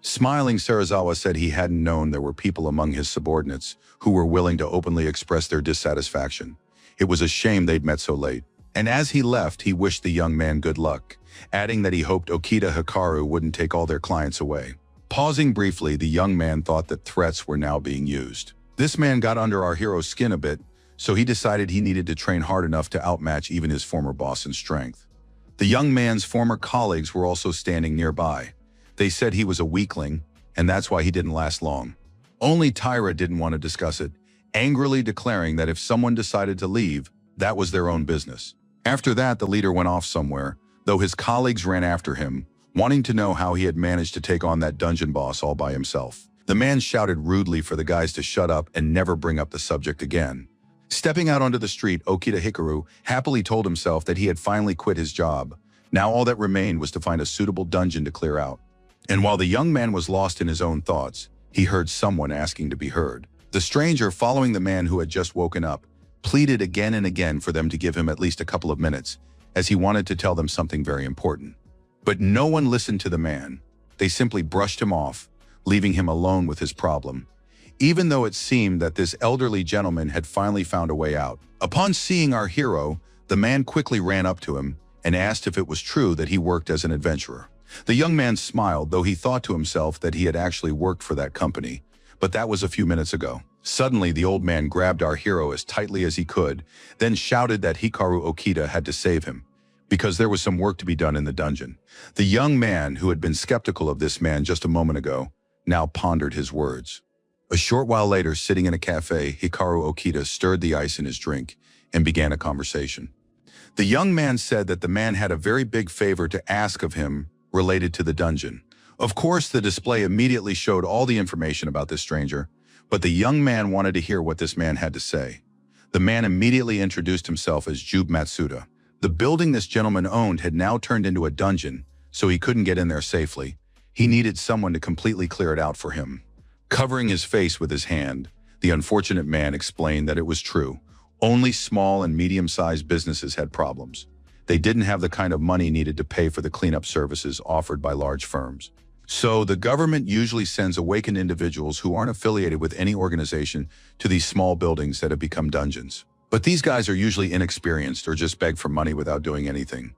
Smiling, Serizawa said he hadn't known there were people among his subordinates who were willing to openly express their dissatisfaction. It was a shame they'd met so late. And as he left, he wished the young man good luck, adding that he hoped Okita Hikaru wouldn't take all their clients away. Pausing briefly, the young man thought that threats were now being used. This man got under our hero's skin a bit, so he decided he needed to train hard enough to outmatch even his former boss in strength. The young man's former colleagues were also standing nearby. They said he was a weakling, and that's why he didn't last long. Only Tyra didn't want to discuss it, angrily declaring that if someone decided to leave, that was their own business. After that, the leader went off somewhere, though his colleagues ran after him, wanting to know how he had managed to take on that dungeon boss all by himself. The man shouted rudely for the guys to shut up and never bring up the subject again. Stepping out onto the street, Okita Hikaru happily told himself that he had finally quit his job. Now all that remained was to find a suitable dungeon to clear out. And while the young man was lost in his own thoughts, he heard someone asking to be heard. The stranger, following the man who had just woken up, pleaded again and again for them to give him at least a couple of minutes, as he wanted to tell them something very important. But no one listened to the man. They simply brushed him off, leaving him alone with his problem, even though it seemed that this elderly gentleman had finally found a way out. Upon seeing our hero, the man quickly ran up to him and asked if it was true that he worked as an adventurer. The young man smiled, though he thought to himself that he had actually worked for that company, but that was a few minutes ago. Suddenly, the old man grabbed our hero as tightly as he could, then shouted that Hikaru Okita had to save him, because there was some work to be done in the dungeon. The young man, who had been skeptical of this man just a moment ago, now pondered his words. A short while later, sitting in a cafe, Hikaru Okita stirred the ice in his drink and began a conversation. The young man said that the man had a very big favor to ask of him related to the dungeon. Of course, the display immediately showed all the information about this stranger, But the young man wanted to hear what this man had to say. The man immediately introduced himself as Jube Matsuda. The building this gentleman owned had now turned into a dungeon, so he couldn't get in there safely. He needed someone to completely clear it out for him. Covering his face with his hand, the unfortunate man explained that it was true. Only small and medium-sized businesses had problems. They didn't have the kind of money needed to pay for the cleanup services offered by large firms. So the government usually sends awakened individuals who aren't affiliated with any organization to these small buildings that have become dungeons. But these guys are usually inexperienced or just beg for money without doing anything.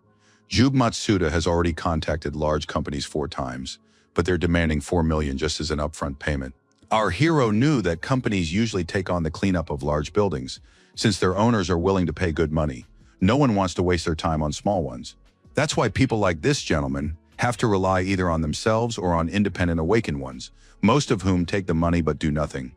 Jube Matsuda has already contacted large companies 4 times, but they're demanding $4 million just as an upfront payment. Our hero knew that companies usually take on the cleanup of large buildings, since their owners are willing to pay good money. No one wants to waste their time on small ones. That's why people like this gentleman have to rely either on themselves or on independent awakened ones, most of whom take the money but do nothing.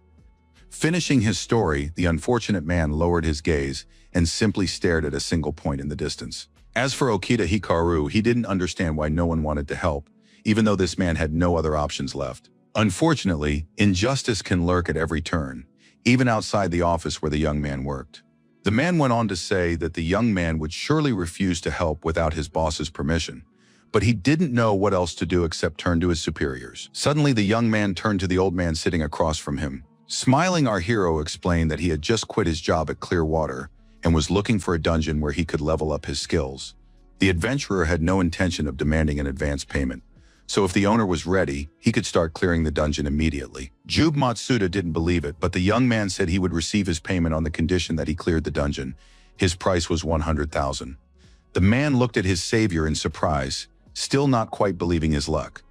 Finishing his story, the unfortunate man lowered his gaze and simply stared at a single point in the distance. As for Okita Hikaru, he didn't understand why no one wanted to help, even though this man had no other options left. Unfortunately, injustice can lurk at every turn, even outside the office where the young man worked. The man went on to say that the young man would surely refuse to help without his boss's permission, but he didn't know what else to do except turn to his superiors. Suddenly, the young man turned to the old man sitting across from him. Smiling, our hero explained that he had just quit his job at Clearwater and was looking for a dungeon where he could level up his skills. The adventurer had no intention of demanding an advance payment, so if the owner was ready, he could start clearing the dungeon immediately. Jube Matsuda didn't believe it, but the young man said he would receive his payment on the condition that he cleared the dungeon. His price was 100,000. The man looked at his savior in surprise, still not quite believing his luck.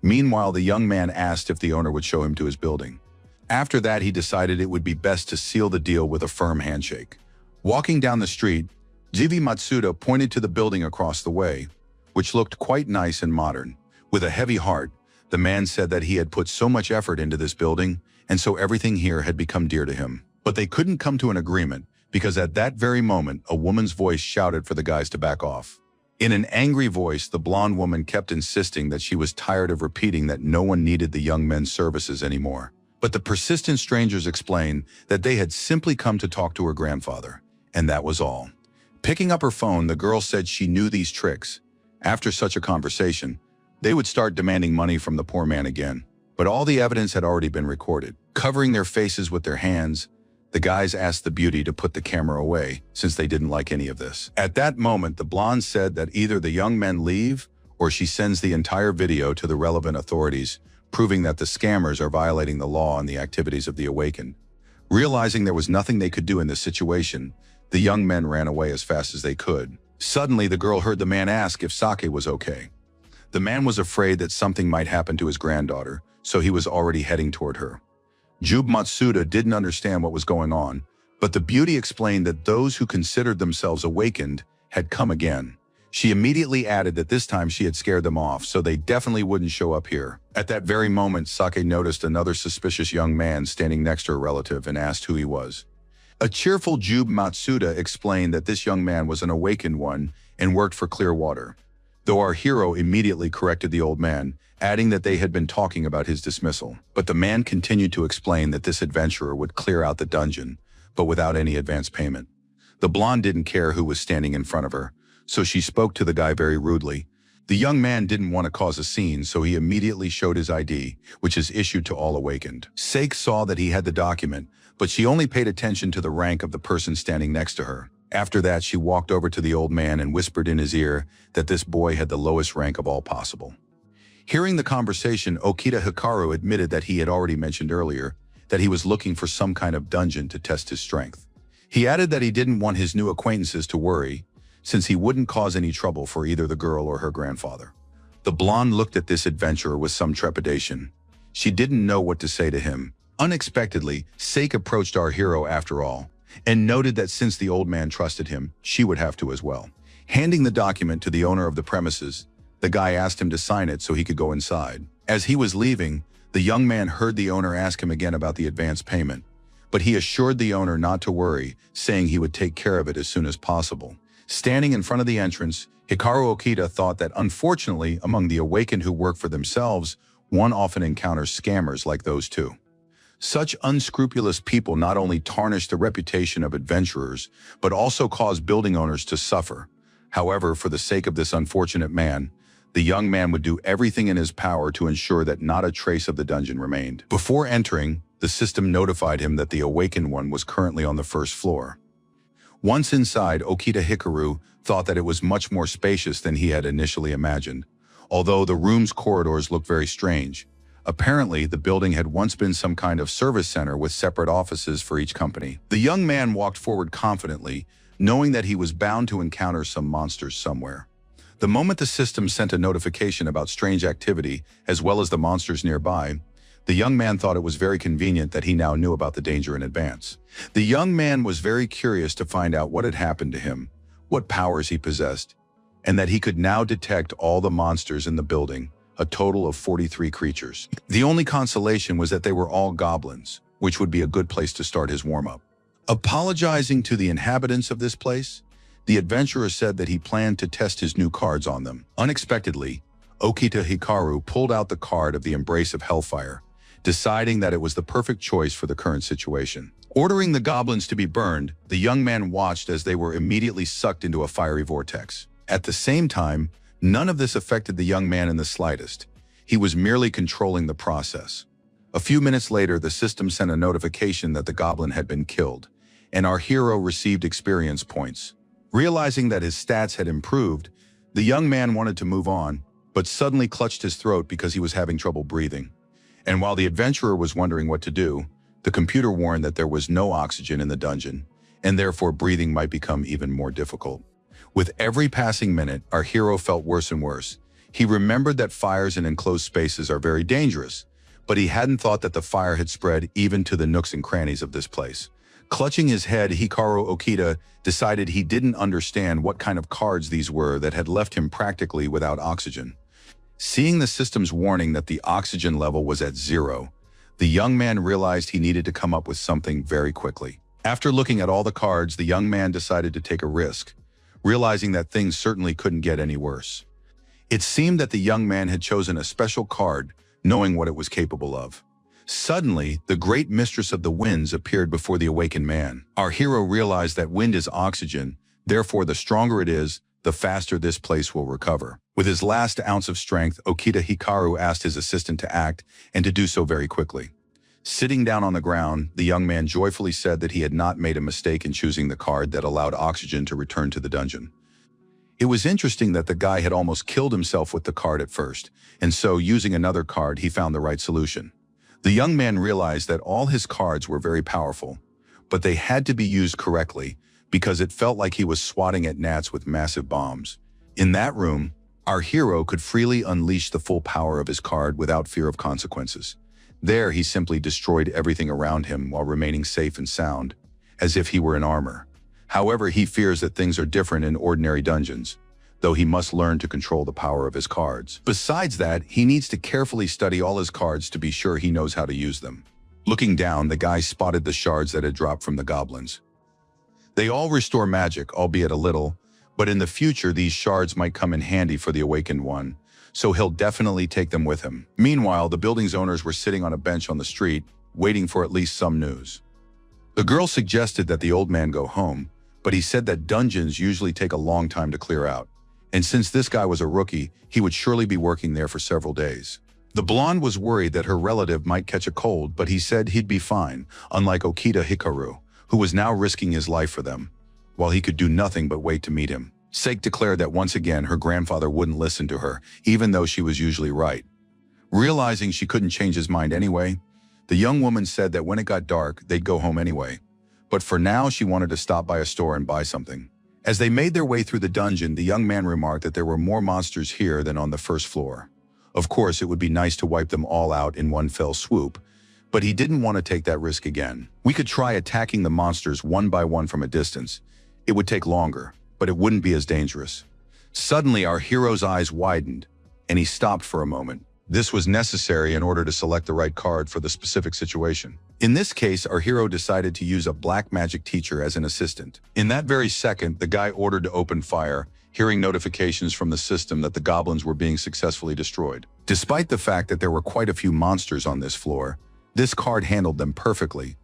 Meanwhile, the young man asked if the owner would show him to his building. After that, he decided it would be best to seal the deal with a firm handshake. Walking down the street, Jube Matsuda pointed to the building across the way, which looked quite nice and modern. With a heavy heart, the man said that he had put so much effort into this building, and so everything here had become dear to him. But they couldn't come to an agreement, because at that very moment, a woman's voice shouted for the guys to back off. In an angry voice, the blonde woman kept insisting that she was tired of repeating that no one needed the young men's services anymore. But the persistent strangers explained that they had simply come to talk to her grandfather, and that was all. Picking up her phone, the girl said she knew these tricks. After such a conversation, they would start demanding money from the poor man again. But all the evidence had already been recorded. Covering their faces with their hands, the guys asked the beauty to put the camera away, since they didn't like any of this. At that moment, the blonde said that either the young men leave or she sends the entire video to the relevant authorities, proving that the scammers are violating the law and the activities of the awakened. Realizing there was nothing they could do in this situation, the young men ran away as fast as they could. Suddenly, the girl heard the man ask if Sake was okay. The man was afraid that something might happen to his granddaughter, so he was already heading toward her. Jube Matsuda didn't understand what was going on, but the beauty explained that those who considered themselves awakened had come again. She immediately added that this time she had scared them off, so they definitely wouldn't show up here. At that very moment, Sake noticed another suspicious young man standing next to her relative and asked who he was. A cheerful Jube Matsuda explained that this young man was an awakened one and worked for Clearwater, though our hero immediately corrected the old man, adding that they had been talking about his dismissal. But the man continued to explain that this adventurer would clear out the dungeon, but without any advance payment. The blonde didn't care who was standing in front of her, so she spoke to the guy very rudely. The young man didn't want to cause a scene, so he immediately showed his ID, which is issued to all awakened. Sake saw that he had the document, but she only paid attention to the rank of the person standing next to her. After that, she walked over to the old man and whispered in his ear that this boy had the lowest rank of all possible. Hearing the conversation, Okita Hikaru admitted that he had already mentioned earlier that he was looking for some kind of dungeon to test his strength. He added that he didn't want his new acquaintances to worry, since he wouldn't cause any trouble for either the girl or her grandfather. The blonde looked at this adventurer with some trepidation. She didn't know what to say to him. Unexpectedly, Sake approached our hero after all, and noted that since the old man trusted him, she would have to as well. Handing the document to the owner of the premises, the guy asked him to sign it so he could go inside. As he was leaving, the young man heard the owner ask him again about the advance payment, but he assured the owner not to worry, saying he would take care of it as soon as possible. Standing in front of the entrance, Hikaru Okita thought that unfortunately, among the awakened who work for themselves, one often encounters scammers like those two. Such unscrupulous people not only tarnish the reputation of adventurers, but also cause building owners to suffer. However, for the sake of this unfortunate man, the young man would do everything in his power to ensure that not a trace of the dungeon remained. Before entering, the system notified him that the awakened one was currently on the first floor. Once inside, Okita Hikaru thought that it was much more spacious than he had initially imagined, although the room's corridors looked very strange. Apparently, the building had once been some kind of service center with separate offices for each company. The young man walked forward confidently, knowing that he was bound to encounter some monsters somewhere. The moment the system sent a notification about strange activity, as well as the monsters nearby, the young man thought it was very convenient that he now knew about the danger in advance. The young man was very curious to find out what had happened to him, what powers he possessed, and that he could now detect all the monsters in the building, a total of 43 creatures. The only consolation was that they were all goblins, which would be a good place to start his warm-up. Apologizing to the inhabitants of this place, the adventurer said that he planned to test his new cards on them. Unexpectedly, Okita Hikaru pulled out the card of the Embrace of Hellfire, deciding that it was the perfect choice for the current situation. Ordering the goblins to be burned, the young man watched as they were immediately sucked into a fiery vortex. At the same time, none of this affected the young man in the slightest. He was merely controlling the process. A few minutes later, the system sent a notification that the goblin had been killed, and our hero received experience points. Realizing that his stats had improved, the young man wanted to move on, but suddenly clutched his throat because he was having trouble breathing. And while the adventurer was wondering what to do, the computer warned that there was no oxygen in the dungeon, and therefore breathing might become even more difficult. With every passing minute, our hero felt worse and worse. He remembered that fires in enclosed spaces are very dangerous, but he hadn't thought that the fire had spread even to the nooks and crannies of this place. Clutching his head, Hikaru Okita decided he didn't understand what kind of cards these were that had left him practically without oxygen. Seeing the system's warning that the oxygen level was at 0, the young man realized he needed to come up with something very quickly. After looking at all the cards, the young man decided to take a risk, realizing that things certainly couldn't get any worse. It seemed that the young man had chosen a special card, knowing what it was capable of. Suddenly, the great mistress of the winds appeared before the awakened man. Our hero realized that wind is oxygen, therefore the stronger it is, the faster this place will recover. With his last ounce of strength, Okita Hikaru asked his assistant to act, and to do so very quickly. Sitting down on the ground, the young man joyfully said that he had not made a mistake in choosing the card that allowed oxygen to return to the dungeon. It was interesting that the guy had almost killed himself with the card at first, and so using another card, he found the right solution. The young man realized that all his cards were very powerful, but they had to be used correctly because it felt like he was swatting at gnats with massive bombs. In that room, our hero could freely unleash the full power of his card without fear of consequences. There, he simply destroyed everything around him while remaining safe and sound, as if he were in armor. However, he fears that things are different in ordinary dungeons, though he must learn to control the power of his cards. Besides that, he needs to carefully study all his cards to be sure he knows how to use them. Looking down, the guy spotted the shards that had dropped from the goblins. They all restore magic, albeit a little, but in the future these shards might come in handy for the awakened one, so he'll definitely take them with him. Meanwhile, the building's owners were sitting on a bench on the street, waiting for at least some news. The girl suggested that the old man go home, but he said that dungeons usually take a long time to clear out, and since this guy was a rookie, he would surely be working there for several days. The blonde was worried that her relative might catch a cold, but he said he'd be fine, unlike Okita Hikaru, who was now risking his life for them, while he could do nothing but wait to meet him. Sake declared that once again her grandfather wouldn't listen to her, even though she was usually right. Realizing she couldn't change his mind anyway, the young woman said that when it got dark, they'd go home anyway. But for now, she wanted to stop by a store and buy something. As they made their way through the dungeon, the young man remarked that there were more monsters here than on the first floor. Of course, it would be nice to wipe them all out in one fell swoop, but he didn't want to take that risk again. We could try attacking the monsters one by one from a distance. It would take longer, but it wouldn't be as dangerous. Suddenly, our hero's eyes widened, and he stopped for a moment. This was necessary in order to select the right card for the specific situation. In this case, our hero decided to use a black magic teacher as an assistant. In that very second, the guy ordered to open fire, hearing notifications from the system that the goblins were being successfully destroyed. Despite the fact that there were quite a few monsters on this floor, This card handled them perfectly,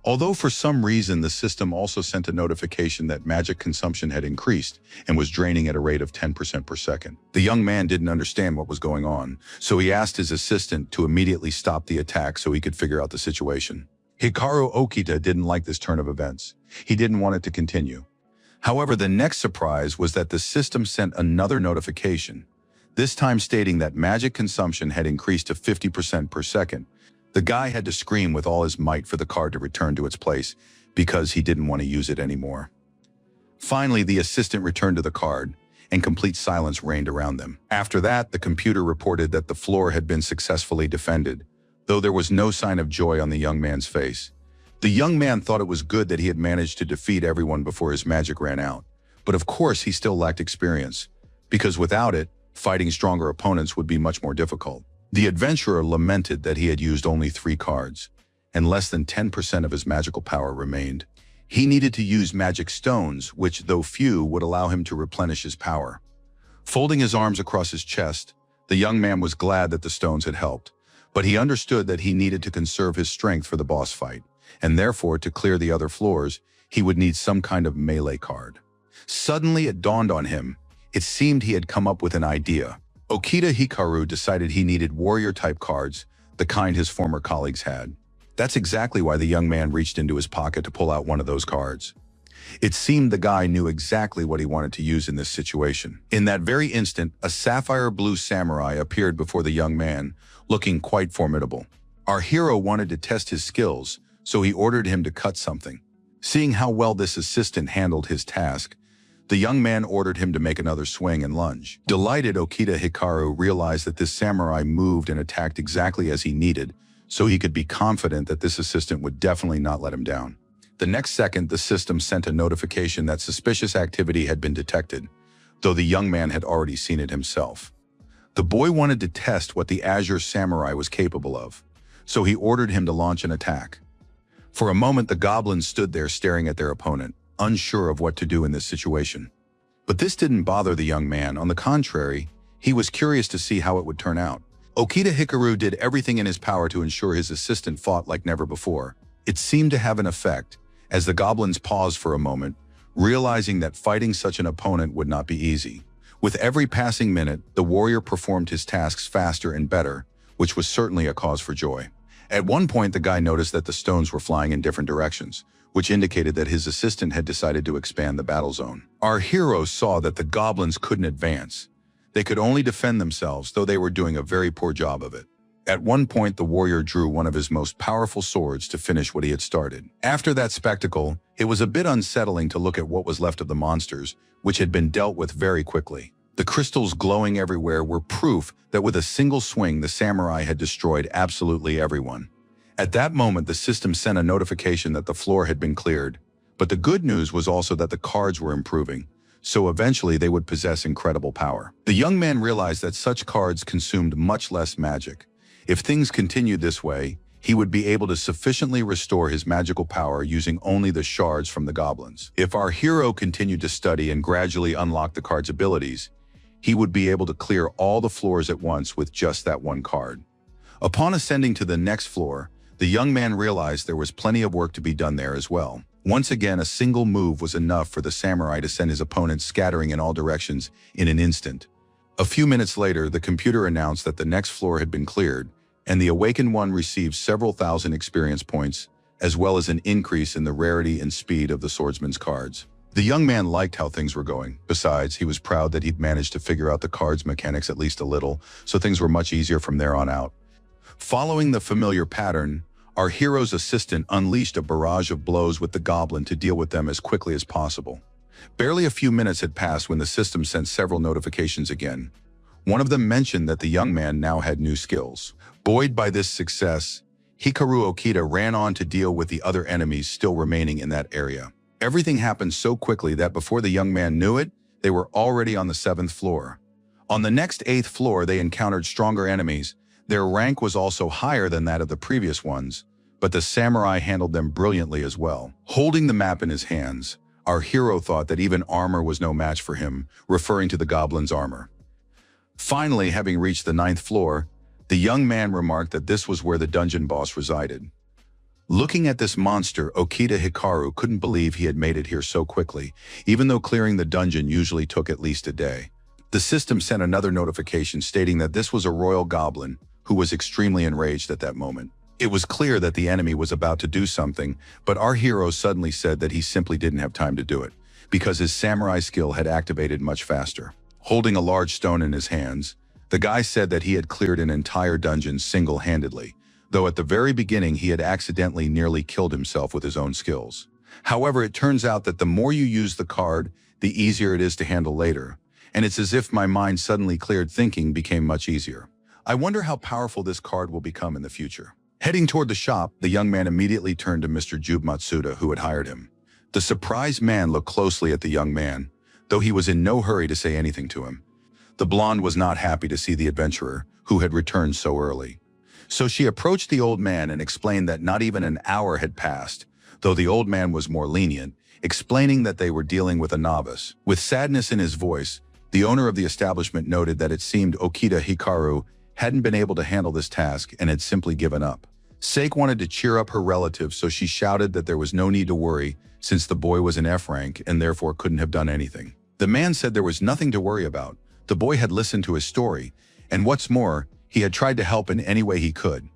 although for some reason the system also sent a notification that magic consumption had increased and was draining at a rate of 10% per second. The young man didn't understand what was going on, so he asked his assistant to immediately stop the attack so he could figure out the situation. Hikaru Okita didn't like this turn of events. He didn't want it to continue. However, the next surprise was that the system sent another notification, this time stating that magic consumption had increased to 50% per second. The guy had to scream with all his might for the card to return to its place because he didn't want to use it anymore. Finally, the assistant returned to the card, and complete silence reigned around them. After that, the computer reported that the floor had been successfully defended, though there was no sign of joy on the young man's face. The young man thought it was good that he had managed to defeat everyone before his magic ran out, but of course he still lacked experience, because without it, fighting stronger opponents would be much more difficult. The adventurer lamented that he had used only 3 cards, and less than 10% of his magical power remained. He needed to use magic stones, which, though few, would allow him to replenish his power. Folding his arms across his chest, the young man was glad that the stones had helped, but he understood that he needed to conserve his strength for the boss fight, and therefore, to clear the other floors, he would need some kind of melee card. Suddenly, it dawned on him. It seemed he had come up with an idea. Okita Hikaru decided he needed warrior-type cards, the kind his former colleagues had. That's exactly why the young man reached into his pocket to pull out one of those cards. It seemed the guy knew exactly what he wanted to use in this situation. In that very instant, a sapphire blue samurai appeared before the young man, looking quite formidable. Our hero wanted to test his skills, so he ordered him to cut something. Seeing how well this assistant handled his task, the young man ordered him to make another swing and lunge. Delighted, Okita Hikaru realized that this samurai moved and attacked exactly as he needed, so he could be confident that this assistant would definitely not let him down. The next second, the system sent a notification that suspicious activity had been detected, though the young man had already seen it himself. The boy wanted to test what the Azure Samurai was capable of, so he ordered him to launch an attack. For a moment, the goblins stood there staring at their opponent, unsure of what to do in this situation. But this didn't bother the young man. On the contrary, he was curious to see how it would turn out. Okita Hikaru did everything in his power to ensure his assistant fought like never before. It seemed to have an effect, as the goblins paused for a moment, realizing that fighting such an opponent would not be easy. With every passing minute, the warrior performed his tasks faster and better, which was certainly a cause for joy. At one point, the guy noticed that the stones were flying in different directions, which indicated that his assistant had decided to expand the battle zone. Our hero saw that the goblins couldn't advance. They could only defend themselves, though they were doing a very poor job of it. At one point, the warrior drew one of his most powerful swords to finish what he had started. After that spectacle, it was a bit unsettling to look at what was left of the monsters, which had been dealt with very quickly. The crystals glowing everywhere were proof that with a single swing, the samurai had destroyed absolutely everyone. At that moment, the system sent a notification that the floor had been cleared. But the good news was also that the cards were improving, so eventually they would possess incredible power. The young man realized that such cards consumed much less magic. If things continued this way, he would be able to sufficiently restore his magical power using only the shards from the goblins. If our hero continued to study and gradually unlock the card's abilities, he would be able to clear all the floors at once with just that one card. Upon ascending to the next floor, the young man realized there was plenty of work to be done there as well. Once again, a single move was enough for the samurai to send his opponent scattering in all directions in an instant. A few minutes later, the computer announced that the next floor had been cleared, and the awakened one received several thousand experience points, as well as an increase in the rarity and speed of the swordsman's cards. The young man liked how things were going. Besides, he was proud that he'd managed to figure out the card's mechanics at least a little, so things were much easier from there on out. Following the familiar pattern, our hero's assistant unleashed a barrage of blows with the goblin to deal with them as quickly as possible. Barely a few minutes had passed when the system sent several notifications again. One of them mentioned that the young man now had new skills. Buoyed by this success, Hikaru Okita ran on to deal with the other enemies still remaining in that area. Everything happened so quickly that before the young man knew it, they were already on the 7th floor. On the next 8th floor, they encountered stronger enemies. Their rank was also higher than that of the previous ones, but the samurai handled them brilliantly as well. Holding the map in his hands, our hero thought that even armor was no match for him, referring to the goblin's armor. Finally, having reached the 9th floor, The young man remarked that this was where the dungeon boss resided. Looking at this monster, Okita Hikaru couldn't believe he had made it here so quickly, even though clearing the dungeon usually took at least a day. The system sent another notification stating that this was a royal goblin who was extremely enraged at that moment. It was clear that the enemy was about to do something, but our hero suddenly said that he simply didn't have time to do it, because his samurai skill had activated much faster. Holding a large stone in his hands, the guy said that he had cleared an entire dungeon single-handedly, though at the very beginning he had accidentally nearly killed himself with his own skills. However, it turns out that the more you use the card, the easier it is to handle later, and it's as if my mind suddenly cleared, thinking became much easier. I wonder how powerful this card will become in the future. Heading toward the shop, the young man immediately turned to Mr. Jube Matsuda, who had hired him. The surprised man looked closely at the young man, though he was in no hurry to say anything to him. The blonde was not happy to see the adventurer, who had returned so early. So she approached the old man and explained that not even an hour had passed, though the old man was more lenient, explaining that they were dealing with a novice. With sadness in his voice, the owner of the establishment noted that it seemed Okita Hikaru hadn't been able to handle this task and had simply given up. Seik wanted to cheer up her relative, so she shouted that there was no need to worry since the boy was in F rank and therefore couldn't have done anything. The man said there was nothing to worry about. The boy had listened to his story, and what's more, he had tried to help in any way he could.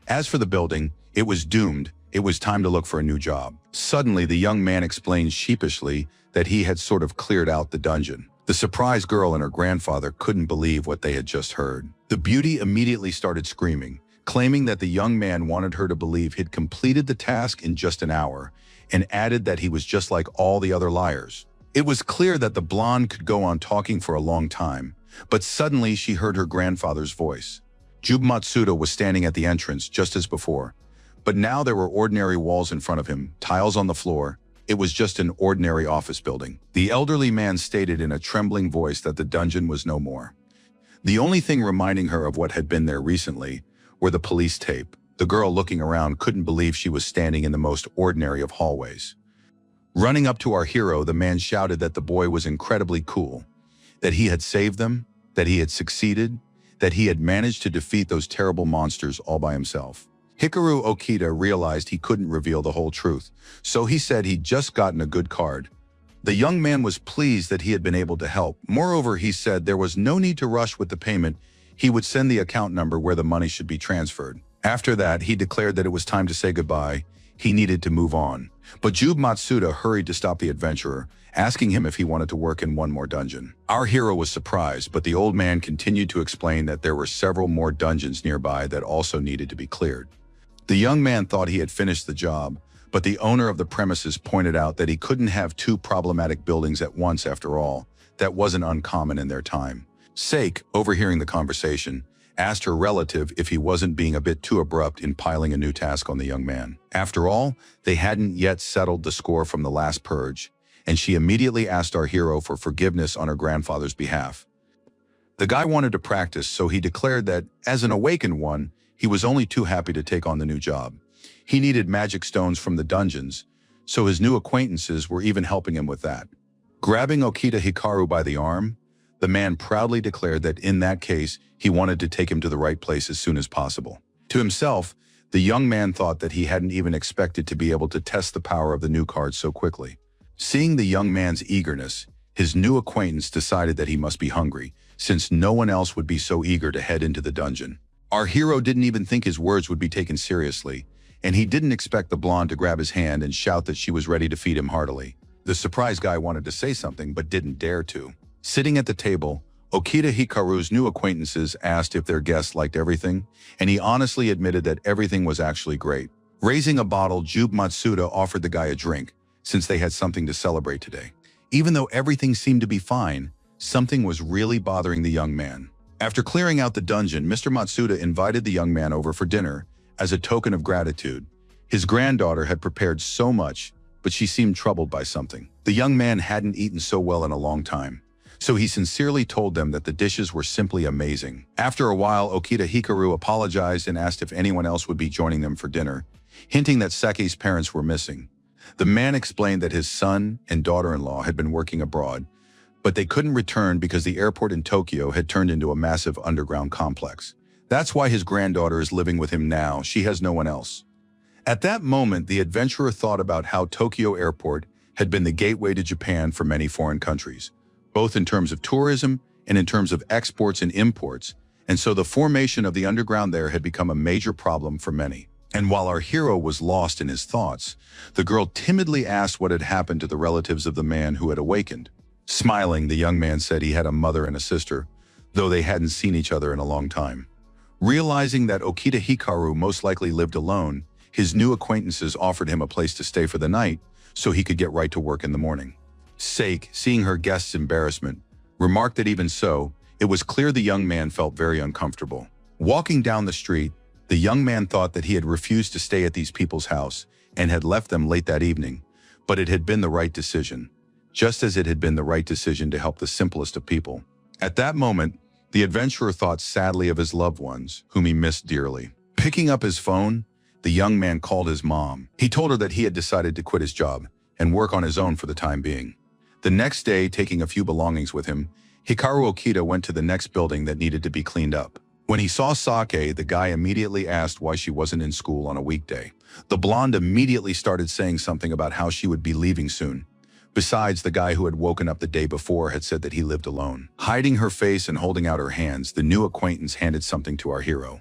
As for the building, it was doomed. It was time to look for a new job. Suddenly, the young man explained sheepishly that he had sort of cleared out the dungeon. The surprised girl and her grandfather couldn't believe what they had just heard. The beauty immediately started screaming, claiming that the young man wanted her to believe he'd completed the task in just an hour, and added that he was just like all the other liars. It was clear that the blonde could go on talking for a long time, but suddenly she heard her grandfather's voice. Jube Matsuda was standing at the entrance just as before, but now there were ordinary walls in front of him, tiles on the floor. It was just an ordinary office building. The elderly man stated in a trembling voice that the dungeon was no more. The only thing reminding her of what had been there recently were the police tape. The girl, looking around, couldn't believe she was standing in the most ordinary of hallways. Running up to our hero, the man shouted that the boy was incredibly cool, that he had saved them, that he had succeeded, that he had managed to defeat those terrible monsters all by himself. Hikaru Okita realized he couldn't reveal the whole truth, so he said he'd just gotten a good card. The young man was pleased that he had been able to help. Moreover, he said there was no need to rush with the payment. He would send the account number where the money should be transferred. After that, he declared that it was time to say goodbye. He needed to move on. But Jube Matsuda hurried to stop the adventurer, asking him if he wanted to work in one more dungeon. Our hero was surprised, but the old man continued to explain that there were several more dungeons nearby that also needed to be cleared. The young man thought he had finished the job, but the owner of the premises pointed out that he couldn't have two problematic buildings at once after all. That wasn't uncommon in their time. Seik, overhearing the conversation, asked her relative if he wasn't being a bit too abrupt in piling a new task on the young man. After all, they hadn't yet settled the score from the last purge, and she immediately asked our hero for forgiveness on her grandfather's behalf. The guy wanted to practice, so he declared that, as an awakened one, he was only too happy to take on the new job. He needed magic stones from the dungeons, so his new acquaintances were even helping him with that. Grabbing Okita Hikaru by the arm, the man proudly declared that in that case, he wanted to take him to the right place as soon as possible. To himself, the young man thought that he hadn't even expected to be able to test the power of the new card so quickly. Seeing the young man's eagerness, his new acquaintance decided that he must be hungry, since no one else would be so eager to head into the dungeon. Our hero didn't even think his words would be taken seriously, and he didn't expect the blonde to grab his hand and shout that she was ready to feed him heartily. The surprised guy wanted to say something but didn't dare to. Sitting at the table, Okita Hikaru's new acquaintances asked if their guest liked everything, and he honestly admitted that everything was actually great. Raising a bottle, Jube Matsuda offered the guy a drink, since they had something to celebrate today. Even though everything seemed to be fine, something was really bothering the young man. After clearing out the dungeon, Mr. Matsuda invited the young man over for dinner as a token of gratitude. His granddaughter had prepared so much, but she seemed troubled by something. The young man hadn't eaten so well in a long time, so he sincerely told them that the dishes were simply amazing. After a while, Okita Hikaru apologized and asked if anyone else would be joining them for dinner, hinting that Sake's parents were missing. The man explained that his son and daughter-in-law had been working abroad, but they couldn't return because the airport in Tokyo had turned into a massive underground complex. That's why his granddaughter is living with him now. She has no one else. At that moment, the adventurer thought about how Tokyo Airport had been the gateway to Japan for many foreign countries, both in terms of tourism and in terms of exports and imports, and so the formation of the underground there had become a major problem for many. And while our hero was lost in his thoughts, the girl timidly asked what had happened to the relatives of the man who had awakened. Smiling, the young man said he had a mother and a sister, though they hadn't seen each other in a long time. Realizing that Okita Hikaru most likely lived alone, his new acquaintances offered him a place to stay for the night so he could get right to work in the morning. Sake, seeing her guest's embarrassment, remarked that even so, it was clear the young man felt very uncomfortable. Walking down the street, the young man thought that he had refused to stay at these people's house and had left them late that evening, but it had been the right decision, just as it had been the right decision to help the simplest of people. At that moment, the adventurer thought sadly of his loved ones, whom he missed dearly. Picking up his phone, the young man called his mom. He told her that he had decided to quit his job and work on his own for the time being. The next day, taking a few belongings with him, Hikaru Okita went to the next building that needed to be cleaned up. When he saw Sake, the guy immediately asked why she wasn't in school on a weekday. The blonde immediately started saying something about how she would be leaving soon. Besides, the guy who had woken up the day before had said that he lived alone. Hiding her face and holding out her hands, the new acquaintance handed something to our hero.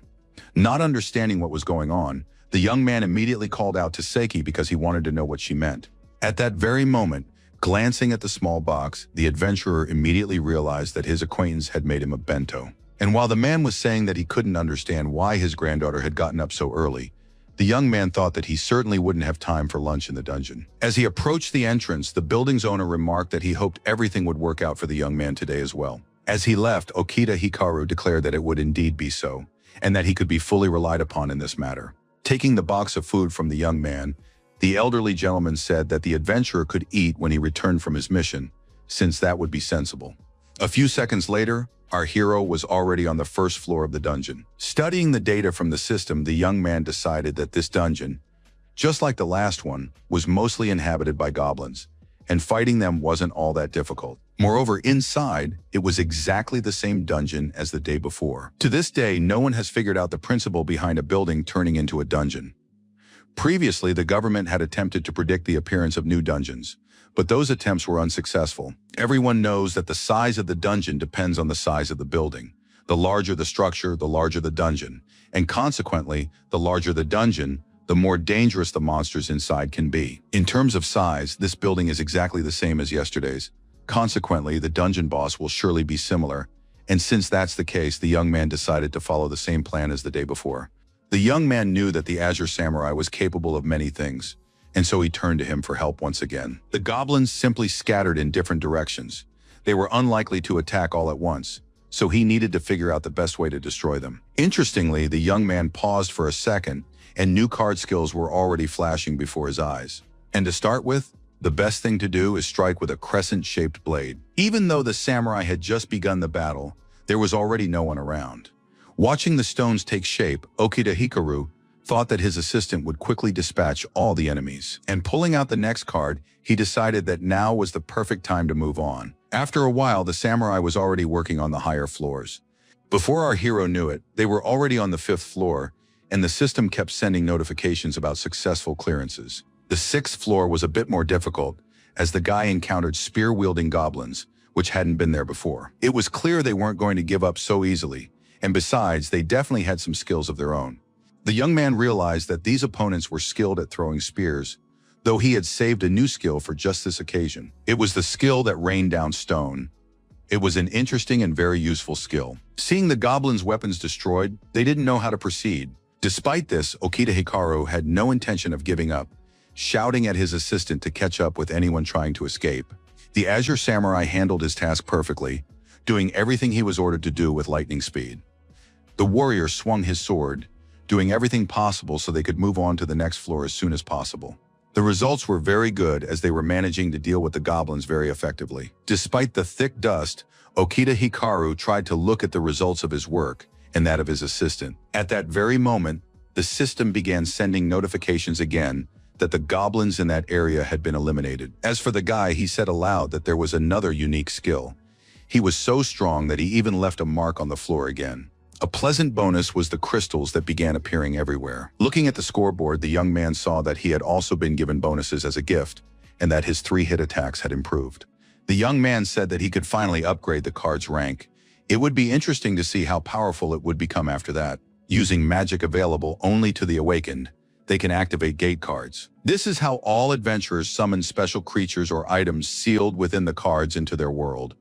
Not understanding what was going on, the young man immediately called out to Seki because he wanted to know what she meant. At that very moment, glancing at the small box, the adventurer immediately realized that his acquaintance had made him a bento. And while the man was saying that he couldn't understand why his granddaughter had gotten up so early, the young man thought that he certainly wouldn't have time for lunch in the dungeon. As he approached the entrance, the building's owner remarked that he hoped everything would work out for the young man today as well. As he left, Okita Hikaru declared that it would indeed be so, and that he could be fully relied upon in this matter. Taking the box of food from the young man, the elderly gentleman said that the adventurer could eat when he returned from his mission, since that would be sensible. A few seconds later, our hero was already on the first floor of the dungeon. Studying the data from the system, the young man decided that this dungeon, just like the last one, was mostly inhabited by goblins, and fighting them wasn't all that difficult. Moreover, inside, it was exactly the same dungeon as the day before. To this day, no one has figured out the principle behind a building turning into a dungeon. Previously, the government had attempted to predict the appearance of new dungeons, but those attempts were unsuccessful. Everyone knows that the size of the dungeon depends on the size of the building. The larger the structure, the larger the dungeon, and consequently, the larger the dungeon, the more dangerous the monsters inside can be. In terms of size, this building is exactly the same as yesterday's. Consequently, the dungeon boss will surely be similar, and since that's the case, the young man decided to follow the same plan as the day before. The young man knew that the Azure Samurai was capable of many things, and so he turned to him for help once again. The goblins simply scattered in different directions. They were unlikely to attack all at once, so he needed to figure out the best way to destroy them. Interestingly, the young man paused for a second, and new card skills were already flashing before his eyes. And to start with, the best thing to do is strike with a crescent-shaped blade. Even though the samurai had just begun the battle, there was already no one around. Watching the stones take shape, Okita Hikaru thought that his assistant would quickly dispatch all the enemies. And pulling out the next card, he decided that now was the perfect time to move on. After a while, the samurai was already working on the higher floors. Before our hero knew it, they were already on the 5th floor, and the system kept sending notifications about successful clearances. The 6th floor was a bit more difficult, as the guy encountered spear-wielding goblins, which hadn't been there before. It was clear they weren't going to give up so easily, and besides, they definitely had some skills of their own. The young man realized that these opponents were skilled at throwing spears, though he had saved a new skill for just this occasion. It was the skill that rained down stone. It was an interesting and very useful skill. Seeing the goblins' weapons destroyed, they didn't know how to proceed. Despite this, Okita Hikaru had no intention of giving up, shouting at his assistant to catch up with anyone trying to escape. The Azure Samurai handled his task perfectly, doing everything he was ordered to do with lightning speed. The warrior swung his sword, doing everything possible so they could move on to the next floor as soon as possible. The results were very good as they were managing to deal with the goblins very effectively. Despite the thick dust, Okita Hikaru tried to look at the results of his work and that of his assistant. At that very moment, the system began sending notifications again that the goblins in that area had been eliminated. As for the guy, he said aloud that there was another unique skill. He was so strong that he even left a mark on the floor again. A pleasant bonus was the crystals that began appearing everywhere. Looking at the scoreboard, the young man saw that he had also been given bonuses as a gift, and that his 3-hit attacks had improved. The young man said that he could finally upgrade the card's rank. It would be interesting to see how powerful it would become after that. Using magic available only to the awakened, they can activate gate cards. This is how all adventurers summon special creatures or items sealed within the cards into their world.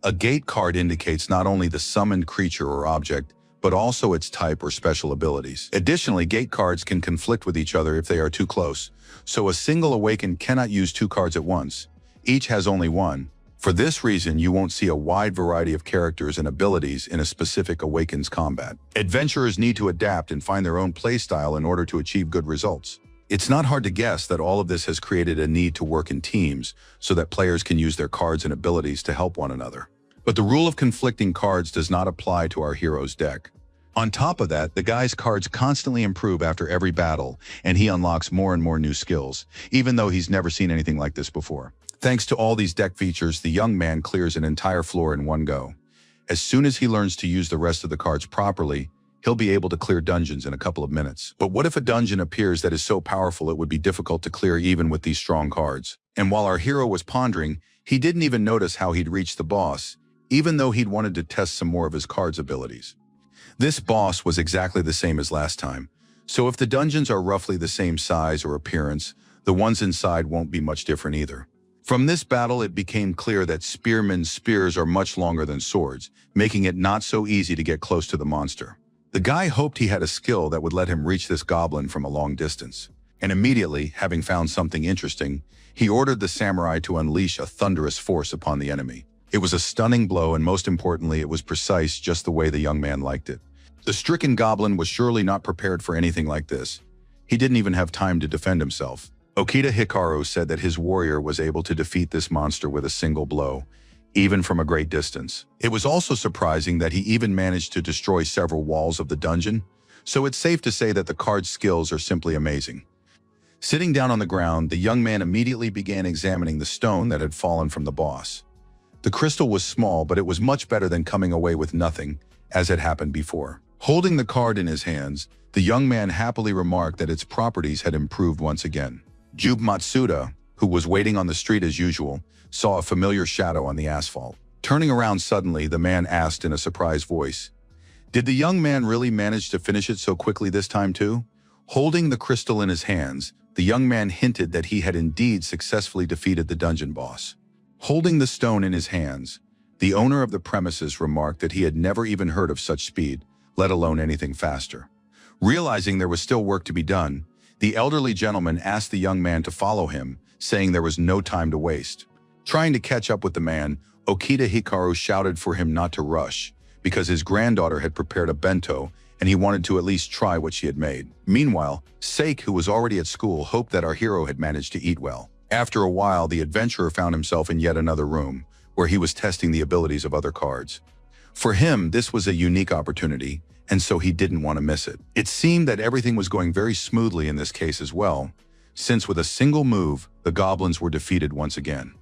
A gate card indicates not only the summoned creature or object, but also its type or special abilities. Additionally, gate cards can conflict with each other if they are too close, so a single awakened cannot use 2 cards at once. Each has only one. For this reason, you won't see a wide variety of characters and abilities in a specific Awaken's combat. Adventurers need to adapt and find their own playstyle in order to achieve good results. It's not hard to guess that all of this has created a need to work in teams so that players can use their cards and abilities to help one another. But the rule of conflicting cards does not apply to our hero's deck. On top of that, the guy's cards constantly improve after every battle, and he unlocks more and more new skills, even though he's never seen anything like this before. Thanks to all these deck features, the young man clears an entire floor in one go. As soon as he learns to use the rest of the cards properly, he'll be able to clear dungeons in a couple of minutes. But what if a dungeon appears that is so powerful it would be difficult to clear even with these strong cards? And while our hero was pondering, he didn't even notice how he'd reached the boss, even though he'd wanted to test some more of his cards' abilities. This boss was exactly the same as last time, so if the dungeons are roughly the same size or appearance, the ones inside won't be much different either. From this battle, it became clear that spearmen's spears are much longer than swords, making it not so easy to get close to the monster. The guy hoped he had a skill that would let him reach this goblin from a long distance. And immediately, having found something interesting, he ordered the samurai to unleash a thunderous force upon the enemy. It was a stunning blow, and most importantly, it was precise just the way the young man liked it. The stricken goblin was surely not prepared for anything like this. He didn't even have time to defend himself. Okita Hikaru said that his warrior was able to defeat this monster with a single blow, even from a great distance. It was also surprising that he even managed to destroy several walls of the dungeon, so it's safe to say that the card's skills are simply amazing. Sitting down on the ground, the young man immediately began examining the stone that had fallen from the boss. The crystal was small, but it was much better than coming away with nothing, as had happened before. Holding the card in his hands, the young man happily remarked that its properties had improved once again. Jube Matsuda, who was waiting on the street as usual, saw a familiar shadow on the asphalt. Turning around suddenly, the man asked in a surprised voice, "Did the young man really manage to finish it so quickly this time too?" Holding the crystal in his hands, the young man hinted that he had indeed successfully defeated the dungeon boss. Holding the stone in his hands, the owner of the premises remarked that he had never even heard of such speed, let alone anything faster. Realizing there was still work to be done, the elderly gentleman asked the young man to follow him, saying there was no time to waste. Trying to catch up with the man, Okita Hikaru shouted for him not to rush, because his granddaughter had prepared a bento and he wanted to at least try what she had made. Meanwhile, Seik, who was already at school, hoped that our hero had managed to eat well. After a while, the adventurer found himself in yet another room, where he was testing the abilities of other cards. For him, this was a unique opportunity, and so he didn't want to miss it. It seemed that everything was going very smoothly in this case as well, since with a single move, the goblins were defeated once again.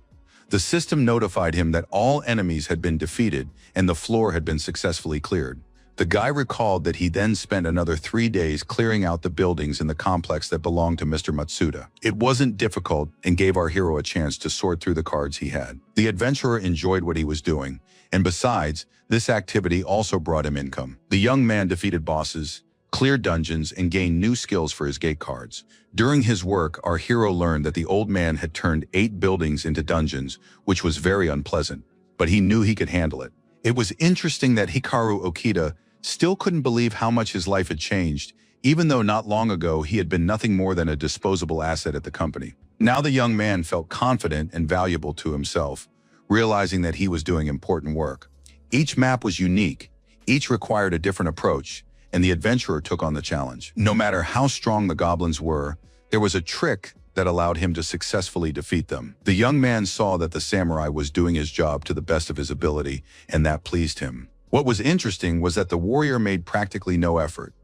The system notified him that all enemies had been defeated and the floor had been successfully cleared. The guy recalled that he then spent another 3 days clearing out the buildings in the complex that belonged to Mr. Matsuda. It wasn't difficult and gave our hero a chance to sort through the cards he had. The adventurer enjoyed what he was doing, and besides, this activity also brought him income. The young man defeated bosses, cleared dungeons, and gained new skills for his gate cards. During his work, our hero learned that the old man had turned 8 buildings into dungeons, which was very unpleasant, but he knew he could handle it. It was interesting that Hikaru Okita still couldn't believe how much his life had changed, even though not long ago he had been nothing more than a disposable asset at the company. Now the young man felt confident and valuable to himself, realizing that he was doing important work. Each map was unique, each required a different approach, and the adventurer took on the challenge. No matter how strong the goblins were, there was a trick that allowed him to successfully defeat them. The young man saw that the samurai was doing his job to the best of his ability, and that pleased him. What was interesting was that the warrior made practically no effort.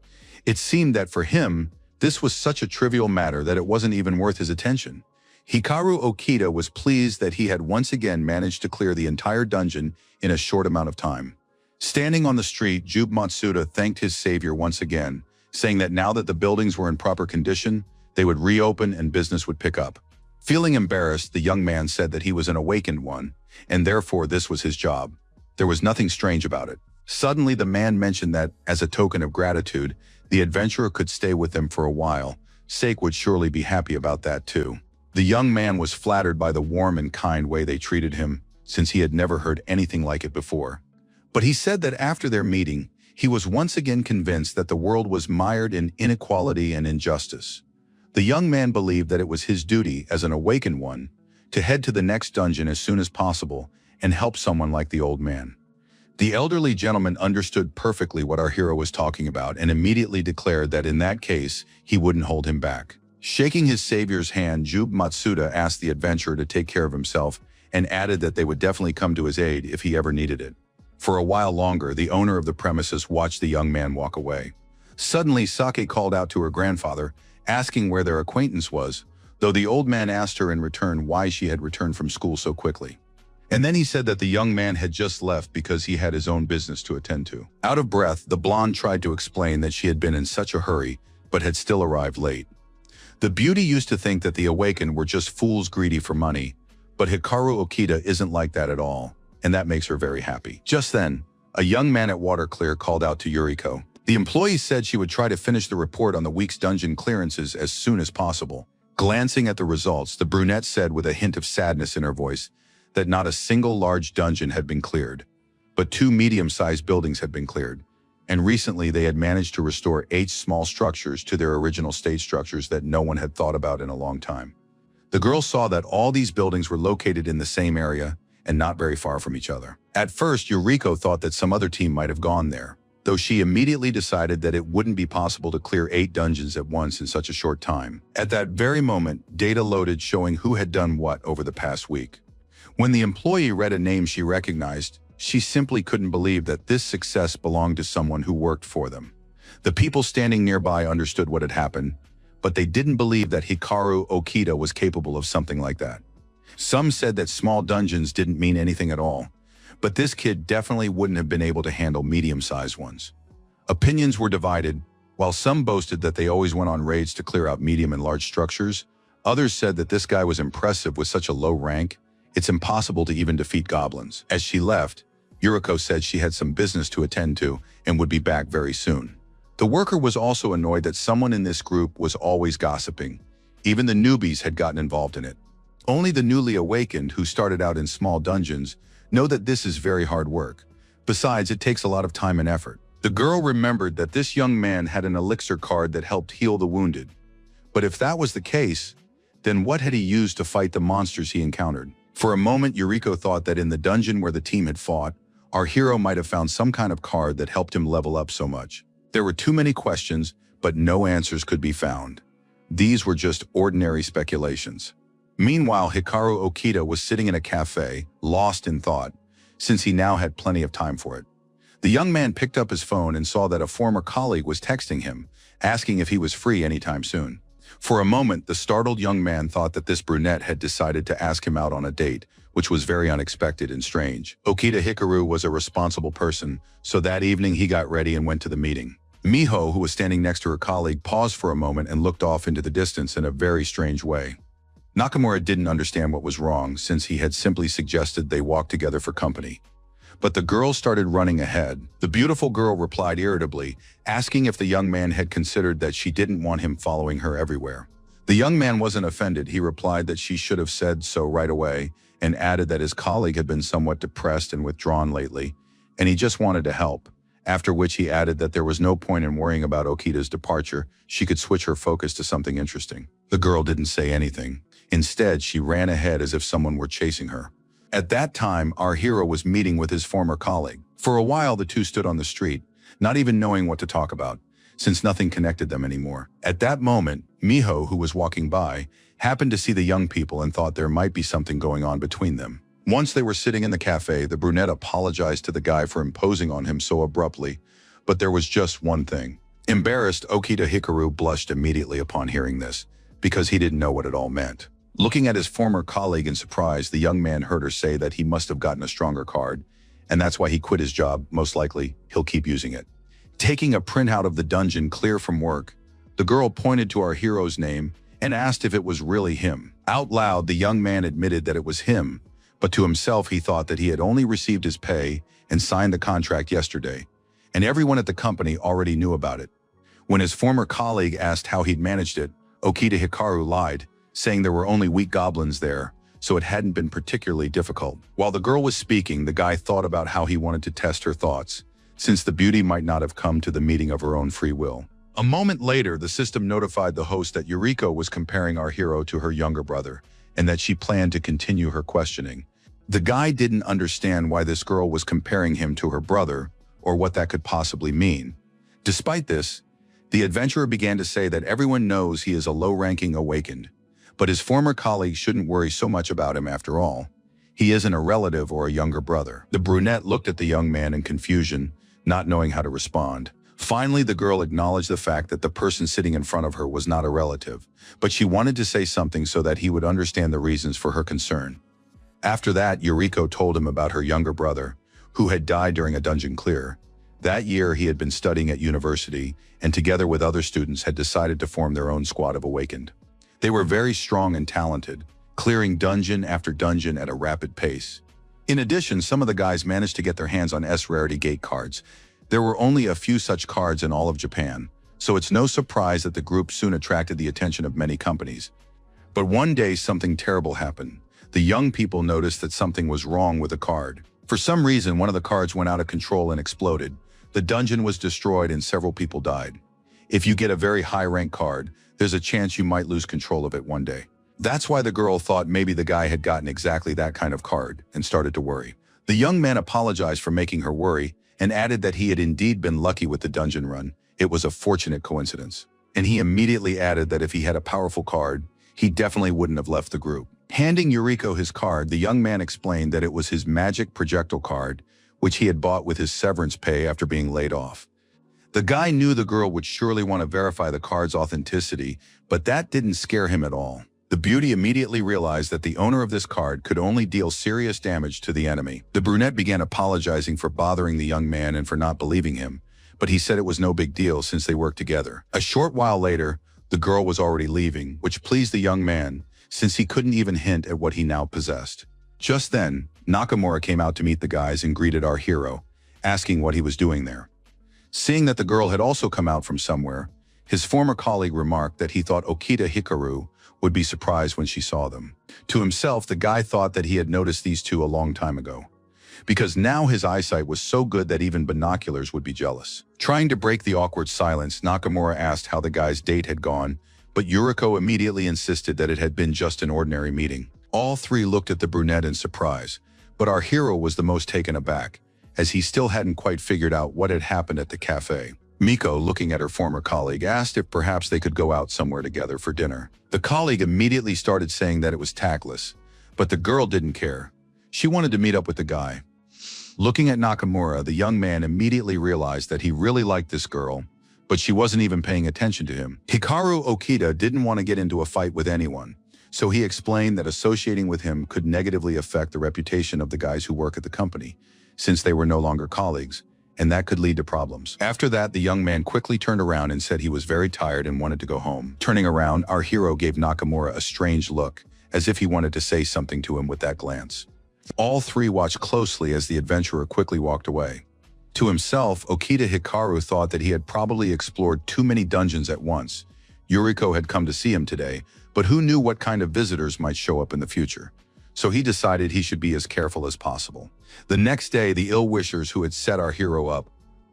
It seemed that for him, this was such a trivial matter that it wasn't even worth his attention. Hikaru Okita was pleased that he had once again managed to clear the entire dungeon in a short amount of time. Standing on the street, Jube Matsuda thanked his savior once again, saying that now that the buildings were in proper condition, they would reopen and business would pick up. Feeling embarrassed, the young man said that he was an awakened one, and therefore this was his job. There was nothing strange about it. Suddenly, the man mentioned that, as a token of gratitude, the adventurer could stay with them for a while. Sake would surely be happy about that too. The young man was flattered by the warm and kind way they treated him, since he had never heard anything like it before. But he said that after their meeting, he was once again convinced that the world was mired in inequality and injustice. The young man believed that it was his duty, as an awakened one, to head to the next dungeon as soon as possible and help someone like the old man. The elderly gentleman understood perfectly what our hero was talking about and immediately declared that in that case, he wouldn't hold him back. Shaking his savior's hand, Jube Matsuda asked the adventurer to take care of himself and added that they would definitely come to his aid if he ever needed it. For a while longer, the owner of the premises watched the young man walk away. Suddenly, Sake called out to her grandfather, asking where their acquaintance was, though the old man asked her in return why she had returned from school so quickly. And then he said that the young man had just left because he had his own business to attend to. Out of breath, the blonde tried to explain that she had been in such a hurry, but had still arrived late. The beauty used to think that the awakened were just fools greedy for money, but Hikaru Okita isn't like that at all, and that makes her very happy. Just then, a young man at Waterclear called out to Yuriko. The employee said she would try to finish the report on the week's dungeon clearances as soon as possible. Glancing at the results, the brunette said with a hint of sadness in her voice that not a single large dungeon had been cleared, but 2 medium-sized buildings had been cleared, and recently they had managed to restore 8 small structures to their original state structures that no one had thought about in a long time. The girl saw that all these buildings were located in the same area and not very far from each other. At first, Yuriko thought that some other team might have gone there, though she immediately decided that it wouldn't be possible to clear 8 dungeons at once in such a short time. At that very moment, data loaded showing who had done what over the past week. When the employee read a name she recognized, she simply couldn't believe that this success belonged to someone who worked for them. The people standing nearby understood what had happened, but they didn't believe that Hikaru Okita was capable of something like that. Some said that small dungeons didn't mean anything at all, but this kid definitely wouldn't have been able to handle medium-sized ones. Opinions were divided. While some boasted that they always went on raids to clear out medium and large structures, others said that this guy was impressive with such a low rank, it's impossible to even defeat goblins. As she left, Yuriko said she had some business to attend to and would be back very soon. The worker was also annoyed that someone in this group was always gossiping. Even the newbies had gotten involved in it. Only the newly awakened, who started out in small dungeons, know that this is very hard work. Besides, it takes a lot of time and effort. The girl remembered that this young man had an elixir card that helped heal the wounded. But if that was the case, then what had he used to fight the monsters he encountered? For a moment, Yuriko thought that in the dungeon where the team had fought, our hero might have found some kind of card that helped him level up so much. There were too many questions, but no answers could be found. These were just ordinary speculations. Meanwhile, Hikaru Okita was sitting in a cafe, lost in thought, since he now had plenty of time for it. The young man picked up his phone and saw that a former colleague was texting him, asking if he was free anytime soon. For a moment, the startled young man thought that this brunette had decided to ask him out on a date, which was very unexpected and strange. Okita Hikaru was a responsible person, so that evening he got ready and went to the meeting. Miho, who was standing next to her colleague, paused for a moment and looked off into the distance in a very strange way. Nakamura didn't understand what was wrong, since he had simply suggested they walk together for company. But the girl started running ahead. The beautiful girl replied irritably, asking if the young man had considered that she didn't want him following her everywhere. The young man wasn't offended. He replied that she should have said so right away, and added that his colleague had been somewhat depressed and withdrawn lately, and he just wanted to help. After which he added that there was no point in worrying about Okita's departure. She could switch her focus to something interesting. The girl didn't say anything. Instead, she ran ahead as if someone were chasing her. At that time, our hero was meeting with his former colleague. For a while, the two stood on the street, not even knowing what to talk about, since nothing connected them anymore. At that moment, Miho, who was walking by, happened to see the young people and thought there might be something going on between them. Once they were sitting in the cafe, the brunette apologized to the guy for imposing on him so abruptly, but there was just one thing. Embarrassed, Okita Hikaru blushed immediately upon hearing this, because he didn't know what it all meant. Looking at his former colleague in surprise, the young man heard her say that he must have gotten a stronger card, and that's why he quit his job. Most likely, he'll keep using it. Taking a printout of the dungeon clear from work, the girl pointed to our hero's name and asked if it was really him. Out loud, the young man admitted that it was him, but to himself he thought that he had only received his pay and signed the contract yesterday, and everyone at the company already knew about it. When his former colleague asked how he'd managed it, Okita Hikaru lied, saying there were only weak goblins there, so it hadn't been particularly difficult. While the girl was speaking, the guy thought about how he wanted to test her thoughts, since the beauty might not have come to the meeting of her own free will. A moment later, the system notified the host that Yuriko was comparing our hero to her younger brother, and that she planned to continue her questioning. The guy didn't understand why this girl was comparing him to her brother, or what that could possibly mean. Despite this, the adventurer began to say that everyone knows he is a low-ranking awakened, but his former colleague shouldn't worry so much about him after all. He isn't a relative or a younger brother. The brunette looked at the young man in confusion, not knowing how to respond. Finally, the girl acknowledged the fact that the person sitting in front of her was not a relative, but she wanted to say something so that he would understand the reasons for her concern. After that, Yuriko told him about her younger brother, who had died during a dungeon clear. That year, he had been studying at university, and together with other students had decided to form their own squad of awakened. They were very strong and talented, clearing dungeon after dungeon at a rapid pace. In addition, some of the guys managed to get their hands on S-Rarity Gate cards. There were only a few such cards in all of Japan, so it's no surprise that the group soon attracted the attention of many companies. But one day, something terrible happened. The young people noticed that something was wrong with the card. For some reason, one of the cards went out of control and exploded. The dungeon was destroyed and several people died. If you get a very high-rank card, there's a chance you might lose control of it one day. That's why the girl thought maybe the guy had gotten exactly that kind of card and started to worry. The young man apologized for making her worry and added that he had indeed been lucky with the dungeon run. It was a fortunate coincidence. And he immediately added that if he had a powerful card, he definitely wouldn't have left the group. Handing Yuriko his card, the young man explained that it was his magic projectile card, which he had bought with his severance pay after being laid off. The guy knew the girl would surely want to verify the card's authenticity, but that didn't scare him at all. The beauty immediately realized that the owner of this card could only deal serious damage to the enemy. The brunette began apologizing for bothering the young man and for not believing him, but he said it was no big deal since they worked together. A short while later, the girl was already leaving, which pleased the young man, since he couldn't even hint at what he now possessed. Just then, Nakamura came out to meet the guys and greeted our hero, asking what he was doing there. Seeing that the girl had also come out from somewhere, his former colleague remarked that he thought Okita Hikaru would be surprised when she saw them. To himself, the guy thought that he had noticed these two a long time ago, because now his eyesight was so good that even binoculars would be jealous. Trying to break the awkward silence, Nakamura asked how the guy's date had gone, but Yuriko immediately insisted that it had been just an ordinary meeting. All three looked at the brunette in surprise, but our hero was the most taken aback, as he still hadn't quite figured out what had happened at the cafe. Miko, looking at her former colleague, asked if perhaps they could go out somewhere together for dinner. The colleague immediately started saying that it was tactless, but the girl didn't care. She wanted to meet up with the guy. Looking at Nakamura, the young man immediately realized that he really liked this girl, but she wasn't even paying attention to him. Hikaru Okita didn't want to get into a fight with anyone, so he explained that associating with him could negatively affect the reputation of the guys who work at the company, since they were no longer colleagues, and that could lead to problems. After that, the young man quickly turned around and said he was very tired and wanted to go home. Turning around, our hero gave Nakamura a strange look, as if he wanted to say something to him with that glance. All three watched closely as the adventurer quickly walked away. To himself, Okita Hikaru thought that he had probably explored too many dungeons at once. Yuriko had come to see him today, but who knew what kind of visitors might show up in the future? So he decided he should be as careful as possible. The next day, the ill-wishers who had set our hero up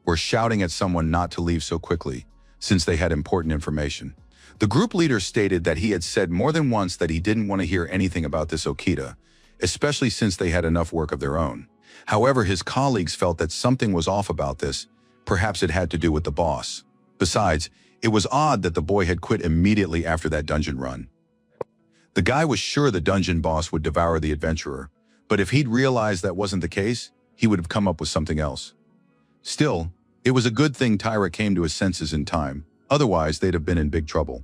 were shouting at someone not to leave so quickly, since they had important information. The group leader stated that he had said more than once that he didn't want to hear anything about this Okita, especially since they had enough work of their own. However, his colleagues felt that something was off about this. Perhaps it had to do with the boss. Besides, it was odd that the boy had quit immediately after that dungeon run. The guy was sure the dungeon boss would devour the adventurer, but if he'd realized that wasn't the case, he would have come up with something else. Still, it was a good thing Tyra came to his senses in time, otherwise they'd have been in big trouble.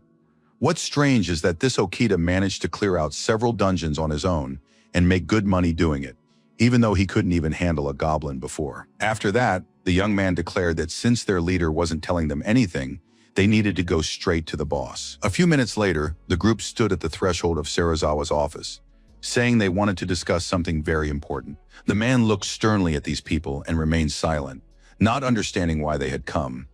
What's strange is that this Okita managed to clear out several dungeons on his own and make good money doing it. even though he couldn't even handle a goblin before. After that, the young man declared that since their leader wasn't telling them anything, they needed to go straight to the boss. A few minutes later, the group stood at the threshold of Serizawa's office, saying they wanted to discuss something very important. The man looked sternly at these people and remained silent, not understanding why they had come.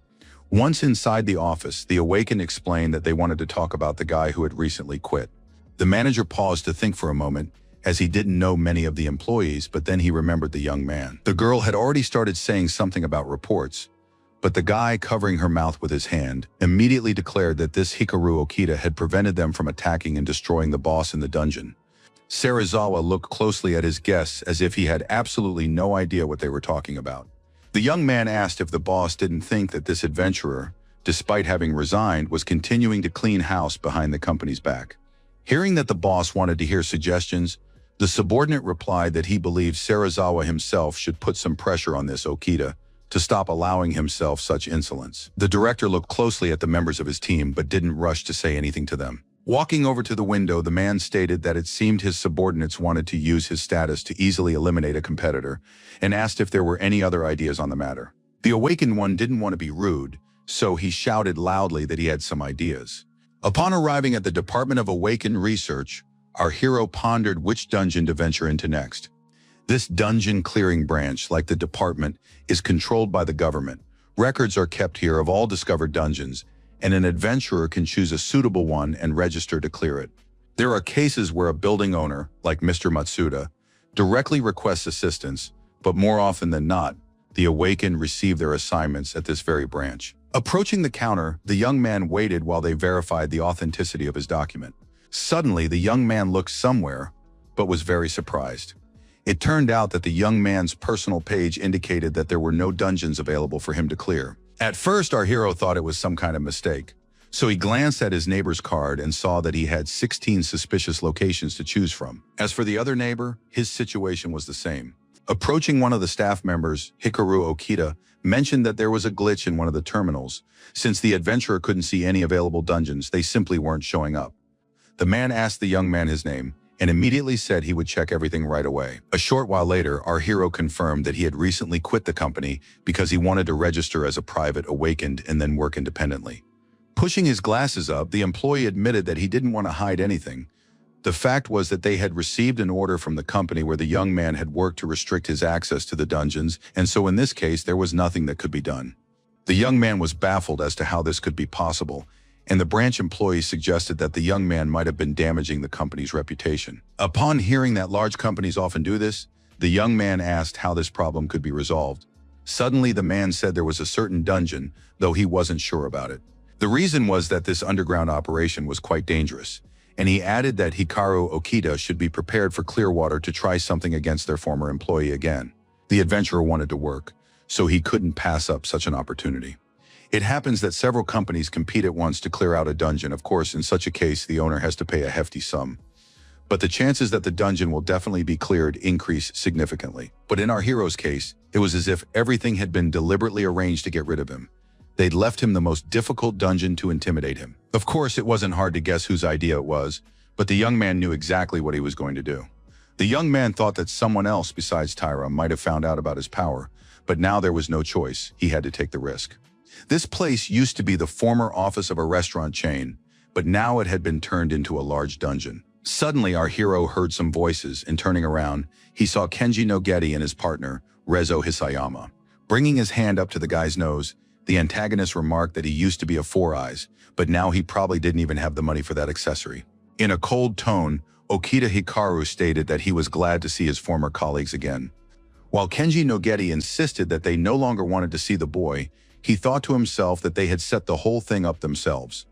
Once inside the office, the awakened explained that they wanted to talk about the guy who had recently quit. The manager paused to think for a moment, as he didn't know many of the employees, but then he remembered the young man. The girl had already started saying something about reports, but the guy, covering her mouth with his hand, immediately declared that this Hikaru Okita had prevented them from attacking and destroying the boss in the dungeon. Serizawa looked closely at his guests as if he had absolutely no idea what they were talking about. The young man asked if the boss didn't think that this adventurer, despite having resigned, was continuing to clean house behind the company's back. Hearing that the boss wanted to hear suggestions, the subordinate replied that he believed Serizawa himself should put some pressure on this Okita to stop allowing himself such insolence. The director looked closely at the members of his team but didn't rush to say anything to them. Walking over to the window, the man stated that it seemed his subordinates wanted to use his status to easily eliminate a competitor and asked if there were any other ideas on the matter. The awakened one didn't want to be rude, so he shouted loudly that he had some ideas. Upon arriving at the Department of Awakened Research, our hero pondered which dungeon to venture into next. This dungeon clearing branch, like the department, is controlled by the government. Records are kept here of all discovered dungeons, and an adventurer can choose a suitable one and register to clear it. There are cases where a building owner, like Mr. Matsuda, directly requests assistance, but more often than not, the awakened receive their assignments at this very branch. Approaching the counter, the young man waited while they verified the authenticity of his document. Suddenly, the young man looked somewhere, but was very surprised. It turned out that the young man's personal page indicated that there were no dungeons available for him to clear. At first, our hero thought it was some kind of mistake, so he glanced at his neighbor's card and saw that he had 16 suspicious locations to choose from. As for the other neighbor, his situation was the same. Approaching one of the staff members, Hikaru Okita mentioned that there was a glitch in one of the terminals. Since the adventurer couldn't see any available dungeons, they simply weren't showing up. The man asked the young man his name and immediately said he would check everything right away. A short while later, our hero confirmed that he had recently quit the company because he wanted to register as a private awakened and then work independently. Pushing his glasses up, the employee admitted that he didn't want to hide anything. The fact was that they had received an order from the company where the young man had worked to restrict his access to the dungeons, and so in this case, there was nothing that could be done. The young man was baffled as to how this could be possible, and the branch employee suggested that the young man might have been damaging the company's reputation. Upon hearing that large companies often do this, the young man asked how this problem could be resolved. Suddenly, the man said there was a certain dungeon, though he wasn't sure about it. The reason was that this underground operation was quite dangerous, and he added that Hikaru Okita should be prepared for Clearwater to try something against their former employee again. The adventurer wanted to work, so he couldn't pass up such an opportunity. It happens that several companies compete at once to clear out a dungeon. Of course, in such a case, the owner has to pay a hefty sum. But the chances that the dungeon will definitely be cleared increase significantly. But in our hero's case, it was as if everything had been deliberately arranged to get rid of him. They'd left him the most difficult dungeon to intimidate him. Of course, it wasn't hard to guess whose idea it was, but the young man knew exactly what he was going to do. The young man thought that someone else besides Tyra might have found out about his power, but now there was no choice. He had to take the risk. This place used to be the former office of a restaurant chain, but now it had been turned into a large dungeon. Suddenly, our hero heard some voices, and turning around, he saw Kenji Nogeti and his partner, Rezo Hisayama. Bringing his hand up to the guy's nose, the antagonist remarked that he used to be a Four Eyes, but now he probably didn't even have the money for that accessory. In a cold tone, Okita Hikaru stated that he was glad to see his former colleagues again. While Kenji Nogeti insisted that they no longer wanted to see the boy, he thought to himself that they had set the whole thing up themselves.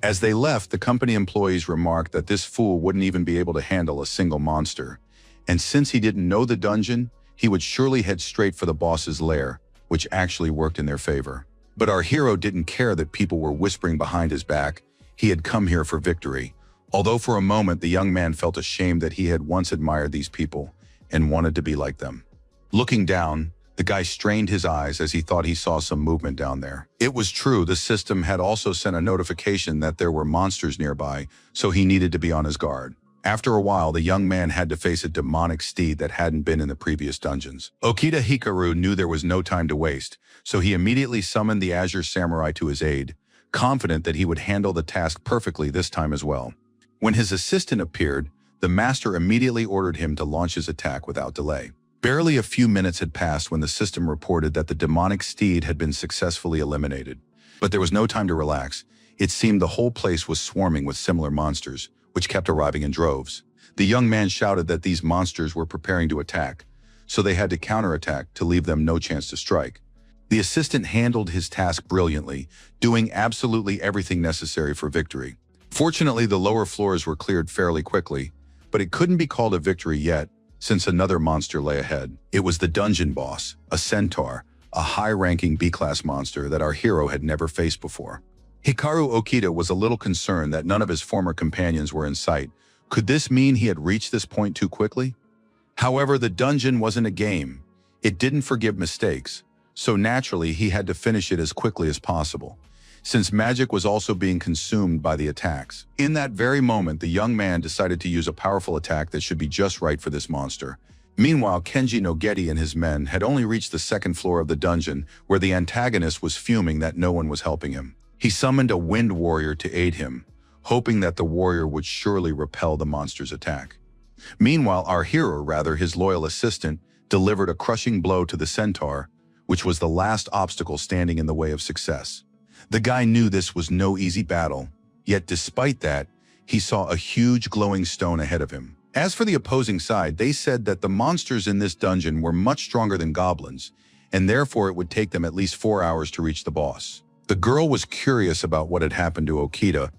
As they left, the company employees remarked that this fool wouldn't even be able to handle a single monster, and since he didn't know the dungeon, he would surely head straight for the boss's lair, which actually worked in their favor. But our hero didn't care that people were whispering behind his back. He had come here for victory, although for a moment the young man felt ashamed that he had once admired these people and wanted to be like them. Looking down, the guy strained his eyes as he thought he saw some movement down there. It was true, the system had also sent a notification that there were monsters nearby, so he needed to be on his guard. After a while, the young man had to face a demonic steed that hadn't been in the previous dungeons. Okita Hikaru knew there was no time to waste, so he immediately summoned the Azure Samurai to his aid, confident that he would handle the task perfectly this time as well. When his assistant appeared, the master immediately ordered him to launch his attack without delay. Barely a few minutes had passed when the system reported that the demonic steed had been successfully eliminated. But there was no time to relax. It seemed the whole place was swarming with similar monsters, which kept arriving in droves. The young man shouted that these monsters were preparing to attack, so they had to counterattack to leave them no chance to strike. The assistant handled his task brilliantly, doing absolutely everything necessary for victory. Fortunately, the lower floors were cleared fairly quickly, but it couldn't be called a victory yet, since another monster lay ahead. It was the dungeon boss, a centaur, a high-ranking B-class monster that our hero had never faced before. Hikaru Okita was a little concerned that none of his former companions were in sight. Could this mean he had reached this point too quickly? However, the dungeon wasn't a game. It didn't forgive mistakes, so naturally he had to finish it as quickly as possible, since magic was also being consumed by the attacks. In that very moment, the young man decided to use a powerful attack that should be just right for this monster. Meanwhile, Kenji Nogeti and his men had only reached the second floor of the dungeon, where the antagonist was fuming that no one was helping him. He summoned a wind warrior to aid him, hoping that the warrior would surely repel the monster's attack. Meanwhile, our hero, rather his loyal assistant, delivered a crushing blow to the centaur, which was the last obstacle standing in the way of success. The guy knew this was no easy battle, yet despite that, he saw a huge glowing stone ahead of him. As for the opposing side, they said that the monsters in this dungeon were much stronger than goblins, and therefore it would take them at least 4 hours to reach the boss. The girl was curious about what had happened to Okita,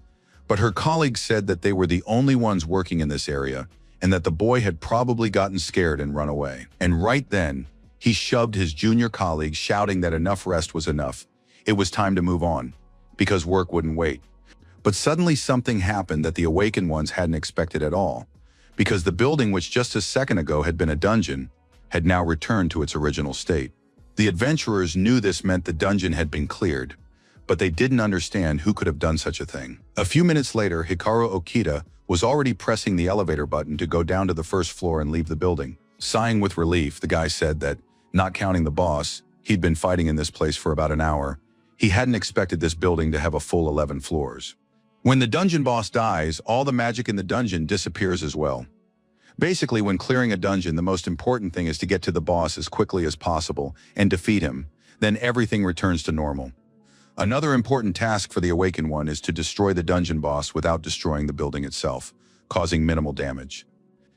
but her colleagues said that they were the only ones working in this area, and that the boy had probably gotten scared and run away. And right then, he shoved his junior colleague, shouting that enough rest was enough. It was time to move on, because work wouldn't wait. But suddenly something happened that the awakened ones hadn't expected at all, because the building, which just a second ago had been a dungeon, had now returned to its original state. The adventurers knew this meant the dungeon had been cleared, but they didn't understand who could have done such a thing. A few minutes later, Hikaru Okita was already pressing the elevator button to go down to the first floor and leave the building. Sighing with relief, the guy said that, not counting the boss, he'd been fighting in this place for about an hour. He hadn't expected this building to have a full 11 floors. When the dungeon boss dies, all the magic in the dungeon disappears as well. Basically, when clearing a dungeon, the most important thing is to get to the boss as quickly as possible and defeat him. Then everything returns to normal. Another important task for the Awakened One is to destroy the dungeon boss without destroying the building itself, causing minimal damage.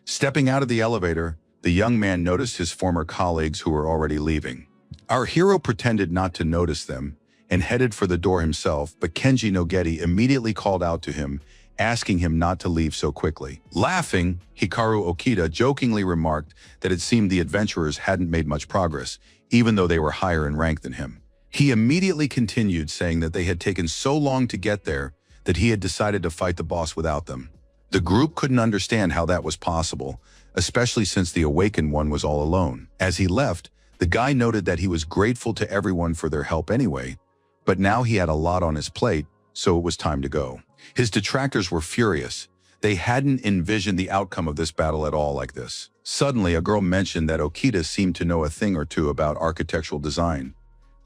Stepping out of the elevator, the young man noticed his former colleagues who were already leaving. Our hero pretended not to notice them and headed for the door himself, but Kenji Nogeti immediately called out to him, asking him not to leave so quickly. Laughing, Hikaru Okita jokingly remarked that it seemed the adventurers hadn't made much progress, even though they were higher in rank than him. He immediately continued, saying that they had taken so long to get there that he had decided to fight the boss without them. The group couldn't understand how that was possible, especially since the Awakened One was all alone. As he left, the guy noted that he was grateful to everyone for their help anyway, but now he had a lot on his plate, so it was time to go. His detractors were furious. They hadn't envisioned the outcome of this battle at all like this. Suddenly, a girl mentioned that Okita seemed to know a thing or two about architectural design.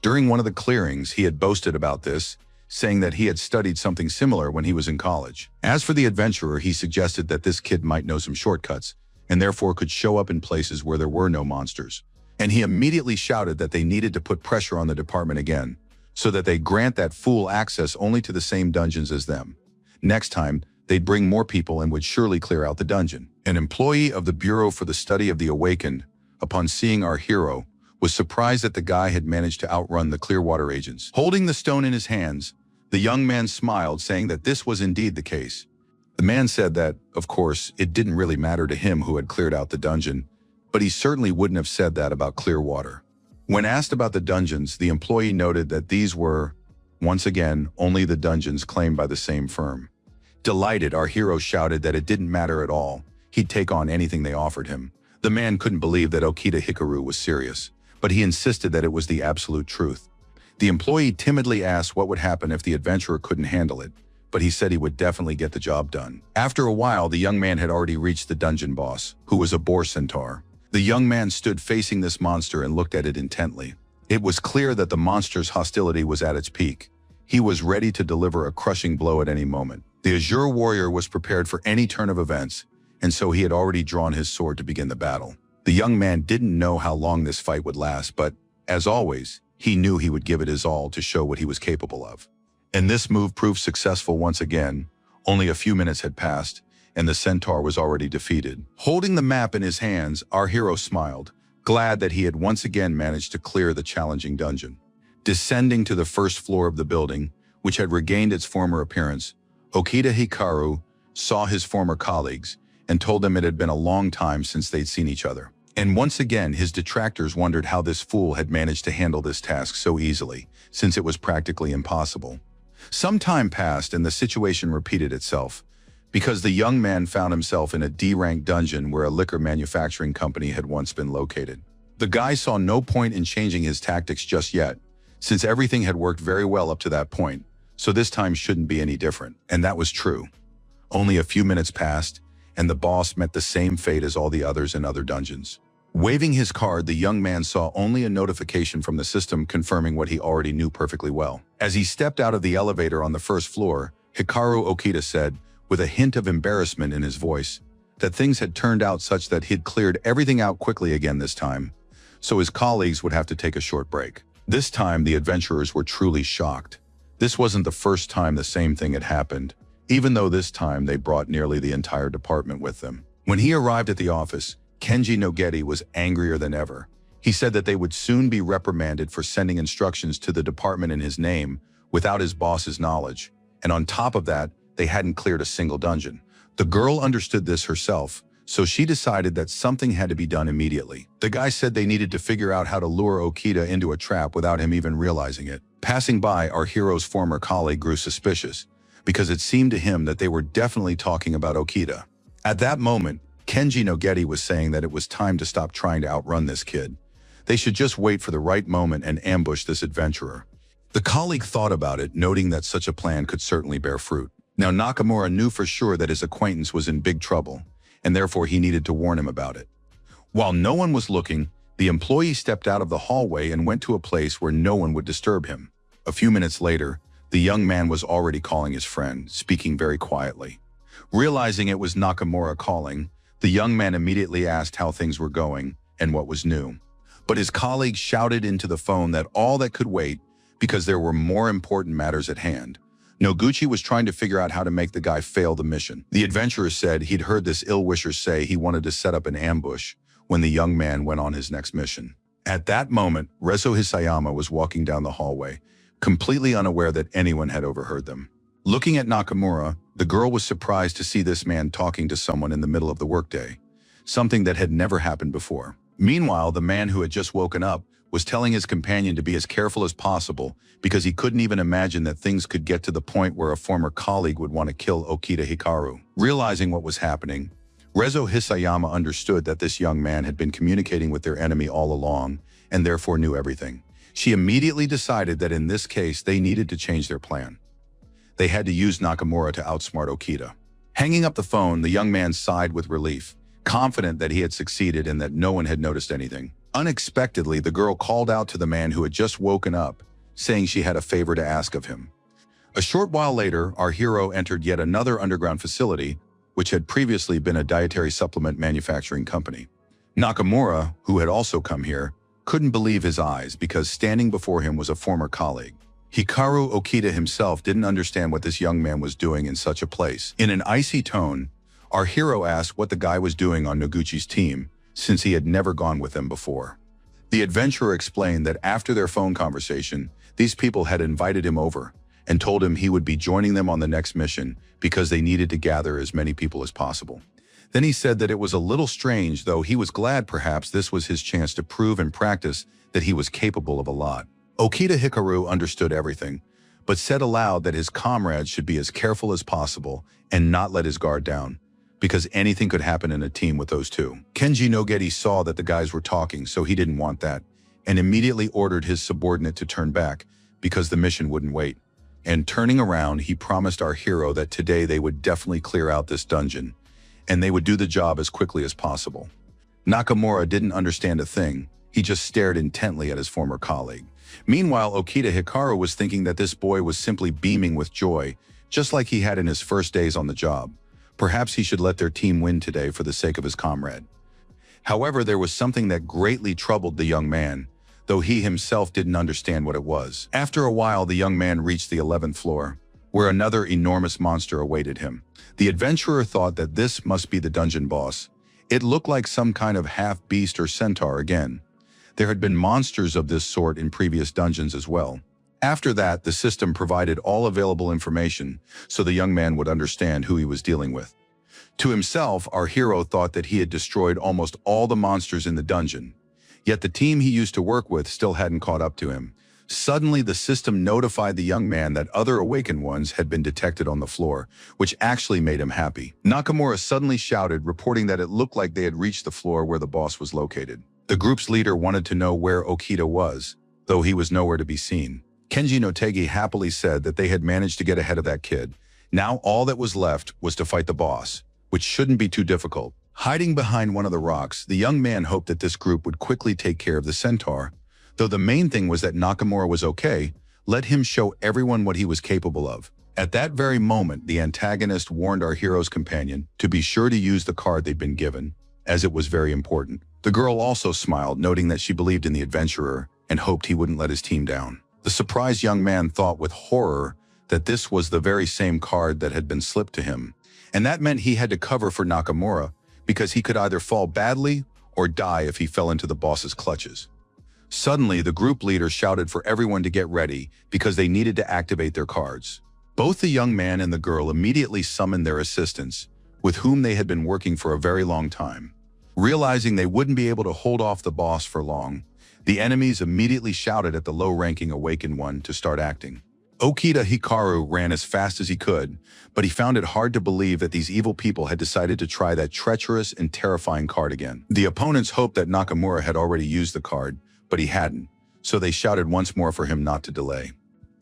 During one of the clearings, he had boasted about this, saying that he had studied something similar when he was in college. As for the adventurer, he suggested that this kid might know some shortcuts, and therefore could show up in places where there were no monsters. And he immediately shouted that they needed to put pressure on the department again, so that they grant that fool access only to the same dungeons as them. Next time, they'd bring more people and would surely clear out the dungeon. An employee of the Bureau for the Study of the Awakened, upon seeing our hero, was surprised that the guy had managed to outrun the Clearwater agents. Holding the stone in his hands, the young man smiled, saying that this was indeed the case. The man said that, of course, it didn't really matter to him who had cleared out the dungeon, but he certainly wouldn't have said that about Clearwater. When asked about the dungeons, the employee noted that these were, once again, only the dungeons claimed by the same firm. Delighted, our hero shouted that it didn't matter at all. He'd take on anything they offered him. The man couldn't believe that Okita Hikaru was serious, but he insisted that it was the absolute truth. The employee timidly asked what would happen if the adventurer couldn't handle it. but he said he would definitely get the job done. After a while, the young man had already reached the dungeon boss, who was a boar centaur. The young man stood facing this monster and looked at it intently. It was clear that the monster's hostility was at its peak. He was ready to deliver a crushing blow at any moment. The Azure warrior was prepared for any turn of events, and so he had already drawn his sword to begin the battle. The young man didn't know how long this fight would last, but, as always, he knew he would give it his all to show what he was capable of. And this move proved successful once again. Only a few minutes had passed, and the centaur was already defeated. Holding the map in his hands, our hero smiled, glad that he had once again managed to clear the challenging dungeon. Descending to the first floor of the building, which had regained its former appearance, Okita Hikaru saw his former colleagues and told them it had been a long time since they'd seen each other. And once again, his detractors wondered how this fool had managed to handle this task so easily, since it was practically impossible. Some time passed and the situation repeated itself, because the young man found himself in a D-rank dungeon where a liquor manufacturing company had once been located. The guy saw no point in changing his tactics just yet, since everything had worked very well up to that point, so this time shouldn't be any different. And that was true. Only a few minutes passed, and the boss met the same fate as all the others in other dungeons. Waving his card, the young man saw only a notification from the system confirming what he already knew perfectly well. As he stepped out of the elevator on the first floor, Hikaru Okita said, with a hint of embarrassment in his voice, that things had turned out such that he'd cleared everything out quickly again this time, so his colleagues would have to take a short break. This time, the adventurers were truly shocked. This wasn't the first time the same thing had happened, even though this time they brought nearly the entire department with them. When he arrived at the office, Kenji Nogeti was angrier than ever. He said that they would soon be reprimanded for sending instructions to the department in his name without his boss's knowledge, and on top of that, they hadn't cleared a single dungeon. The girl understood this herself, so she decided that something had to be done immediately. The guy said they needed to figure out how to lure Okita into a trap without him even realizing it. Passing by, our hero's former colleague grew suspicious, because it seemed to him that they were definitely talking about Okita. At that moment, Kenji Nogeti was saying that it was time to stop trying to outrun this kid. They should just wait for the right moment and ambush this adventurer. The colleague thought about it, noting that such a plan could certainly bear fruit. Now Nakamura knew for sure that his acquaintance was in big trouble, and therefore he needed to warn him about it. While no one was looking, the employee stepped out of the hallway and went to a place where no one would disturb him. A few minutes later, the young man was already calling his friend, speaking very quietly. Realizing it was Nakamura calling, the young man immediately asked how things were going and what was new. But his colleague shouted into the phone that all that could wait because there were more important matters at hand. Noguchi was trying to figure out how to make the guy fail the mission. The adventurer said he'd heard this ill-wisher say he wanted to set up an ambush when the young man went on his next mission. At that moment, Rezo Hisayama was walking down the hallway, completely unaware that anyone had overheard them. Looking at Nakamura, the girl was surprised to see this man talking to someone in the middle of the workday, something that had never happened before. Meanwhile, the man who had just woken up was telling his companion to be as careful as possible because he couldn't even imagine that things could get to the point where a former colleague would want to kill Okita Hikaru. Realizing what was happening, Rezo Hisayama understood that this young man had been communicating with their enemy all along and therefore knew everything. She immediately decided that in this case they needed to change their plan. They had to use Nakamura to outsmart Okita. Hanging up the phone, the young man sighed with relief, confident that he had succeeded and that no one had noticed anything. Unexpectedly, the girl called out to the man who had just woken up, saying she had a favor to ask of him. A short while later, our hero entered yet another underground facility, which had previously been a dietary supplement manufacturing company. Nakamura, who had also come here, couldn't believe his eyes because standing before him was a former colleague. Hikaru Okita himself didn't understand what this young man was doing in such a place. In an icy tone, our hero asked what the guy was doing on Noguchi's team, since he had never gone with them before. The adventurer explained that after their phone conversation, these people had invited him over and told him he would be joining them on the next mission because they needed to gather as many people as possible. Then he said that it was a little strange, though he was glad perhaps this was his chance to prove and practice that he was capable of a lot. Okita Hikaru understood everything, but said aloud that his comrades should be as careful as possible and not let his guard down, because anything could happen in a team with those two. Kenji Nogeti saw that the guys were talking, so he didn't want that, and immediately ordered his subordinate to turn back because the mission wouldn't wait. And turning around, he promised our hero that today they would definitely clear out this dungeon, and they would do the job as quickly as possible. Nakamura didn't understand a thing. He just stared intently at his former colleague. Meanwhile, Okita Hikaru was thinking that this boy was simply beaming with joy, just like he had in his first days on the job. Perhaps he should let their team win today for the sake of his comrade. However, there was something that greatly troubled the young man, though he himself didn't understand what it was. After a while, the young man reached the 11th floor, where another enormous monster awaited him. The adventurer thought that this must be the dungeon boss. It looked like some kind of half-beast or centaur again. There had been monsters of this sort in previous dungeons as well. After that, the system provided all available information so the young man would understand who he was dealing with. To himself, our hero thought that he had destroyed almost all the monsters in the dungeon. Yet the team he used to work with still hadn't caught up to him. Suddenly, the system notified the young man that other awakened ones had been detected on the floor, which actually made him happy. Nakamura suddenly shouted, reporting that it looked like they had reached the floor where the boss was located. The group's leader wanted to know where Okita was, though he was nowhere to be seen. Kenji Notegi happily said that they had managed to get ahead of that kid. Now all that was left was to fight the boss, which shouldn't be too difficult. Hiding behind one of the rocks, the young man hoped that this group would quickly take care of the centaur. Though the main thing was that Nakamura was okay, let him show everyone what he was capable of. At that very moment, the antagonist warned our hero's companion to be sure to use the card they'd been given, as it was very important. The girl also smiled, noting that she believed in the adventurer and hoped he wouldn't let his team down. The surprised young man thought with horror that this was the very same card that had been slipped to him, and that meant he had to cover for Nakamura because he could either fall badly or die if he fell into the boss's clutches. Suddenly, the group leader shouted for everyone to get ready because they needed to activate their cards. Both the young man and the girl immediately summoned their assistants, with whom they had been working for a very long time. Realizing they wouldn't be able to hold off the boss for long, the enemies immediately shouted at the low-ranking awakened one to start acting. Okita Hikaru ran as fast as he could, but he found it hard to believe that these evil people had decided to try that treacherous and terrifying card again. The opponents hoped that Nakamura had already used the card, but he hadn't, so they shouted once more for him not to delay.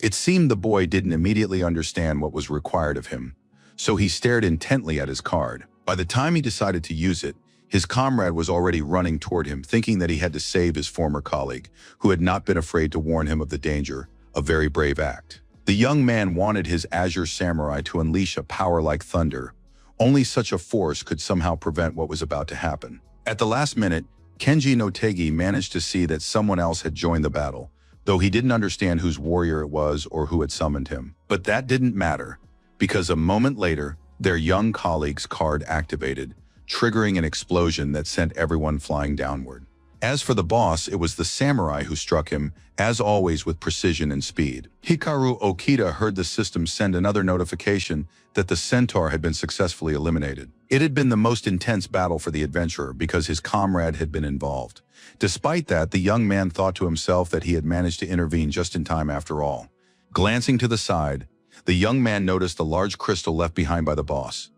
It seemed the boy didn't immediately understand what was required of him, so he stared intently at his card. By the time he decided to use it, his comrade was already running toward him, thinking that he had to save his former colleague, who had not been afraid to warn him of the danger, a very brave act. The young man wanted his Azure Samurai to unleash a power like thunder. Only such a force could somehow prevent what was about to happen. At the last minute, Kenji Notegi managed to see that someone else had joined the battle, though he didn't understand whose warrior it was or who had summoned him. But that didn't matter, because a moment later, their young colleague's card activated, triggering an explosion that sent everyone flying downward. As for the boss, it was the samurai who struck him, as always with precision and speed. Hikaru Okita heard the system send another notification that the centaur had been successfully eliminated. It had been the most intense battle for the adventurer because his comrade had been involved. Despite that, the young man thought to himself that he had managed to intervene just in time after all. Glancing to the side, the young man noticed the large crystal left behind by the boss.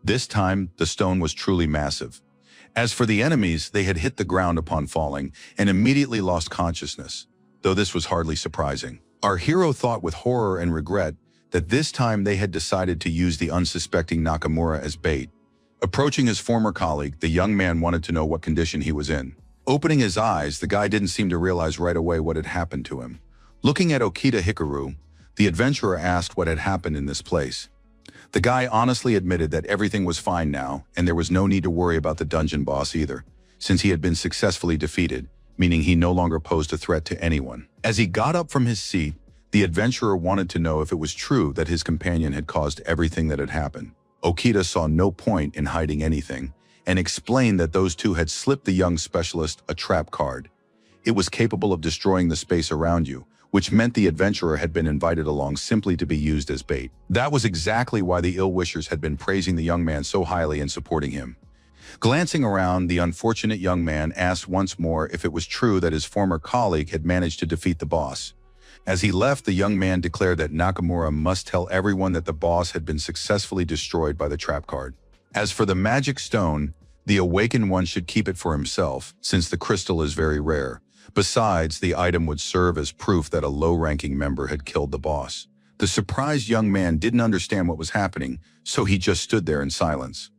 This time, the stone was truly massive. As for the enemies, they had hit the ground upon falling and immediately lost consciousness, though this was hardly surprising. Our hero thought with horror and regret that this time they had decided to use the unsuspecting Nakamura as bait. Approaching his former colleague, the young man wanted to know what condition he was in. Opening his eyes, the guy didn't seem to realize right away what had happened to him. Looking at Okita Hikaru, the adventurer asked what had happened in this place. The guy honestly admitted that everything was fine now, and there was no need to worry about the dungeon boss either, since he had been successfully defeated, meaning he no longer posed a threat to anyone. As he got up from his seat, the adventurer wanted to know if it was true that his companion had caused everything that had happened. Okita saw no point in hiding anything, and explained that those two had slipped the young specialist a trap card. It was capable of destroying the space around you, which meant the adventurer had been invited along simply to be used as bait. That was exactly why the ill-wishers had been praising the young man so highly and supporting him. Glancing around, the unfortunate young man asked once more if it was true that his former colleague had managed to defeat the boss. As he left, the young man declared that Nakamura must tell everyone that the boss had been successfully destroyed by the trap card. As for the magic stone, the awakened one should keep it for himself, since the crystal is very rare. Besides, the item would serve as proof that a low-ranking member had killed the boss. The surprised young man didn't understand what was happening, so he just stood there in silence.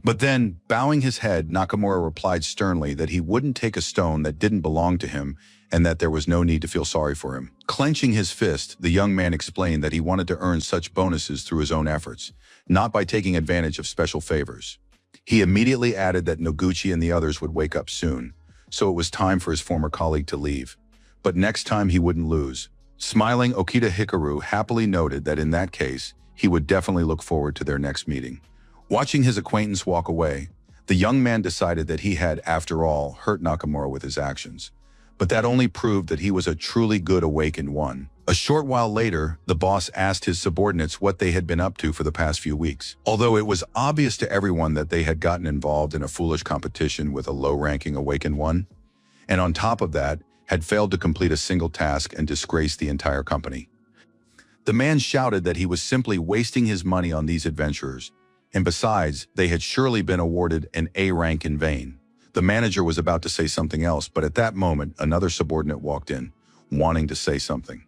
But then, bowing his head, Nakamura replied sternly that he wouldn't take a stone that didn't belong to him and that there was no need to feel sorry for him. Clenching his fist, the young man explained that he wanted to earn such bonuses through his own efforts, not by taking advantage of special favors. He immediately added that Noguchi and the others would wake up soon, so it was time for his former colleague to leave. But next time he wouldn't lose. Smiling, Okita Hikaru happily noted that in that case, he would definitely look forward to their next meeting. Watching his acquaintance walk away, the young man decided that he had, after all, hurt Nakamura with his actions. But that only proved that he was a truly good awakened one. A short while later, the boss asked his subordinates what they had been up to for the past few weeks. Although it was obvious to everyone that they had gotten involved in a foolish competition with a low-ranking awakened one, and on top of that, had failed to complete a single task and disgraced the entire company. The man shouted that he was simply wasting his money on these adventurers, and besides, they had surely been awarded an A rank in vain. The manager was about to say something else, but at that moment, another subordinate walked in, wanting to say something.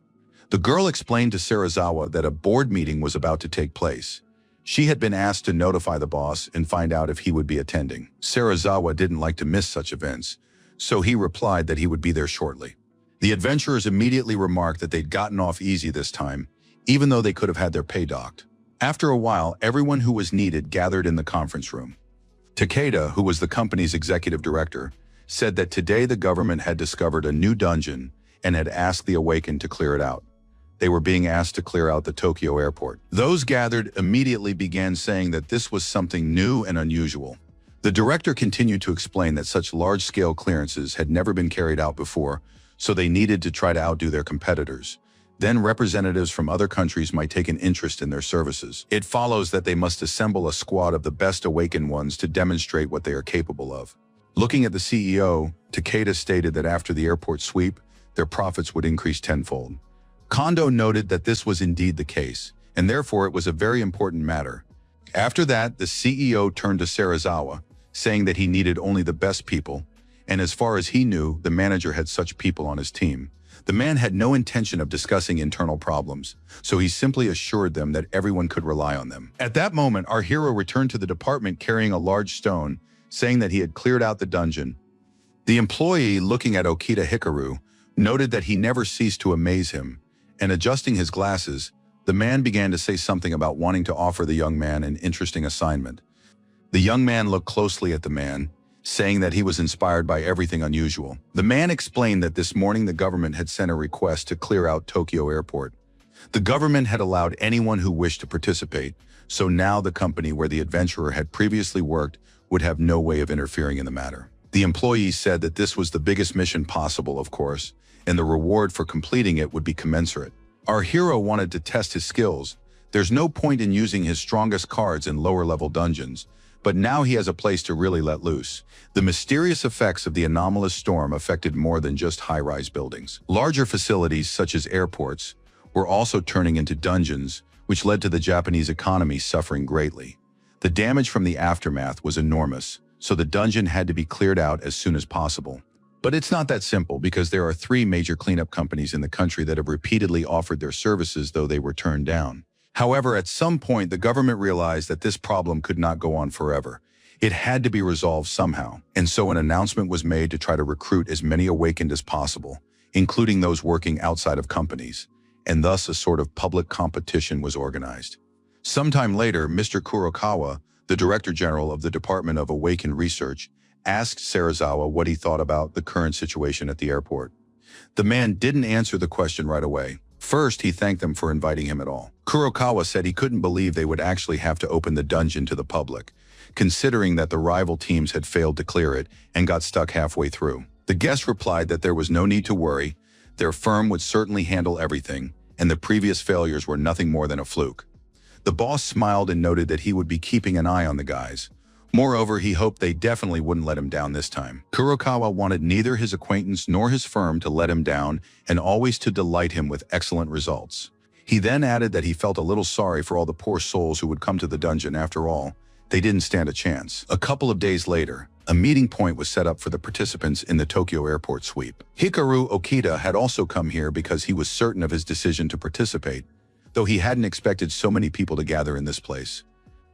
The girl explained to Serizawa that a board meeting was about to take place. She had been asked to notify the boss and find out if he would be attending. Serizawa didn't like to miss such events, so he replied that he would be there shortly. The adventurers immediately remarked that they'd gotten off easy this time, even though they could have had their pay docked. After a while, everyone who was needed gathered in the conference room. Takeda, who was the company's executive director, said that today the government had discovered a new dungeon and had asked the Awakened to clear it out. They were being asked to clear out the Tokyo airport. Those gathered immediately began saying that this was something new and unusual. The director continued to explain that such large-scale clearances had never been carried out before, so they needed to try to outdo their competitors. Then representatives from other countries might take an interest in their services. It follows that they must assemble a squad of the best awakened ones to demonstrate what they are capable of. Looking at the CEO, Takeda stated that after the airport sweep, their profits would increase tenfold. Kondo noted that this was indeed the case, and therefore it was a very important matter. After that, the CEO turned to Serizawa, saying that he needed only the best people, and as far as he knew, the manager had such people on his team. The man had no intention of discussing internal problems, so he simply assured them that everyone could rely on them. At that moment, our hero returned to the department carrying a large stone, saying that he had cleared out the dungeon. The employee, looking at Okita Hikaru, noted that he never ceased to amaze him, and adjusting his glasses, the man began to say something about wanting to offer the young man an interesting assignment. The young man looked closely at the man, saying that he was inspired by everything unusual. The man explained that this morning the government had sent a request to clear out Tokyo Airport. The government had allowed anyone who wished to participate, so now the company where the adventurer had previously worked would have no way of interfering in the matter. The employee said that this was the biggest mission possible, of course, and the reward for completing it would be commensurate. Our hero wanted to test his skills. There's no point in using his strongest cards in lower-level dungeons, but now he has a place to really let loose. The mysterious effects of the anomalous storm affected more than just high-rise buildings. Larger facilities, such as airports, were also turning into dungeons, which led to the Japanese economy suffering greatly. The damage from the aftermath was enormous, so the dungeon had to be cleared out as soon as possible. But it's not that simple, because there are 3 major cleanup companies in the country that have repeatedly offered their services, though they were turned down. However, at some point, the government realized that this problem could not go on forever. It had to be resolved somehow, and so an announcement was made to try to recruit as many awakened as possible, including those working outside of companies, and thus a sort of public competition was organized. Sometime later, Mr. Kurokawa, the Director General of the Department of Awakened Research, asked Serizawa what he thought about the current situation at the airport. The man didn't answer the question right away. First, he thanked them for inviting him at all. Kurokawa said he couldn't believe they would actually have to open the dungeon to the public, considering that the rival teams had failed to clear it and got stuck halfway through. The guest replied that there was no need to worry, their firm would certainly handle everything, and the previous failures were nothing more than a fluke. The boss smiled and noted that he would be keeping an eye on the guys. Moreover, he hoped they definitely wouldn't let him down this time. Kurokawa wanted neither his acquaintance nor his firm to let him down and always to delight him with excellent results. He then added that he felt a little sorry for all the poor souls who would come to the dungeon. After all, they didn't stand a chance. A couple of days later, a meeting point was set up for the participants in the Tokyo airport sweep. Hikaru Okita had also come here because he was certain of his decision to participate, though he hadn't expected so many people to gather in this place.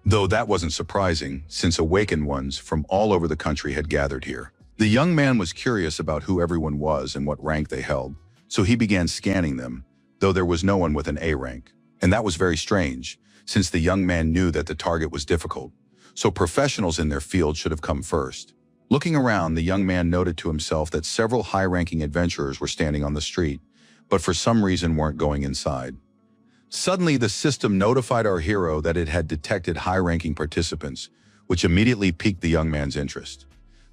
Though that wasn't surprising, since awakened ones from all over the country had gathered here. The young man was curious about who everyone was and what rank they held, so he began scanning them, though there was no one with an A rank. And that was very strange, since the young man knew that the target was difficult, so professionals in their field should have come first. Looking around, the young man noted to himself that several high-ranking adventurers were standing on the street, but for some reason weren't going inside. Suddenly, the system notified our hero that it had detected high-ranking participants, which immediately piqued the young man's interest.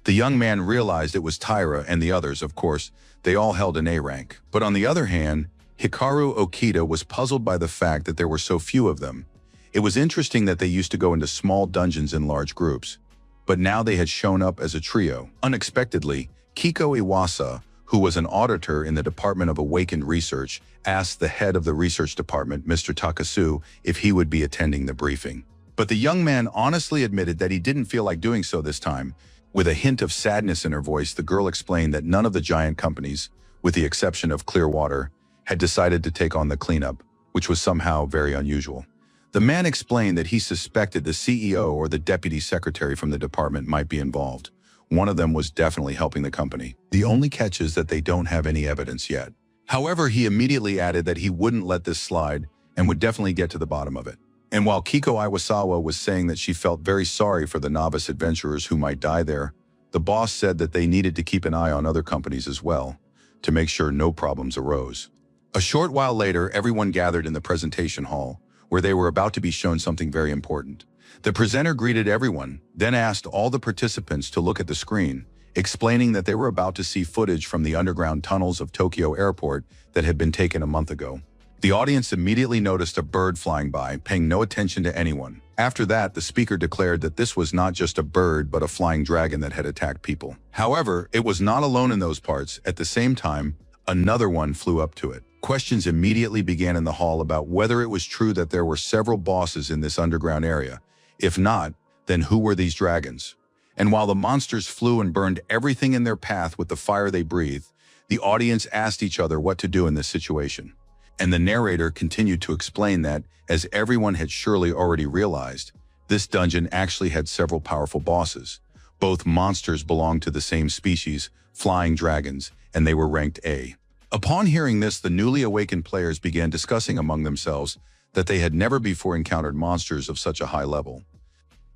The young man realized it was Taira and the others, of course, they all held an A rank. But on the other hand, Hikaru Okita was puzzled by the fact that there were so few of them. It was interesting that they used to go into small dungeons in large groups, but now they had shown up as a trio. Unexpectedly, Kiko Iwasa, who was an auditor in the Department of Awakened Research, asked the head of the research department, Mr. Takasu, if he would be attending the briefing. But the young man honestly admitted that he didn't feel like doing so this time. With a hint of sadness in her voice, the girl explained that none of the giant companies, with the exception of Clearwater, had decided to take on the cleanup, which was somehow very unusual. The man explained that he suspected the CEO or the deputy secretary from the department might be involved. One of them was definitely helping the company. The only catch is that they don't have any evidence yet. However, he immediately added that he wouldn't let this slide and would definitely get to the bottom of it. And while Kiko Iwasawa was saying that she felt very sorry for the novice adventurers who might die there, the boss said that they needed to keep an eye on other companies as well, to make sure no problems arose. A short while later, everyone gathered in the presentation hall, where they were about to be shown something very important. The presenter greeted everyone, then asked all the participants to look at the screen, explaining that they were about to see footage from the underground tunnels of Tokyo Airport that had been taken a month ago. The audience immediately noticed a bird flying by, paying no attention to anyone. After that, the speaker declared that this was not just a bird, but a flying dragon that had attacked people. However, it was not alone in those parts. At the same time, another one flew up to it. Questions immediately began in the hall about whether it was true that there were several bosses in this underground area. If not, then who were these dragons? And while the monsters flew and burned everything in their path with the fire they breathed, the audience asked each other what to do in this situation. And the narrator continued to explain that, as everyone had surely already realized, this dungeon actually had several powerful bosses. Both monsters belonged to the same species, flying dragons, and they were ranked A. Upon hearing this, the newly awakened players began discussing among themselves that they had never before encountered monsters of such a high level.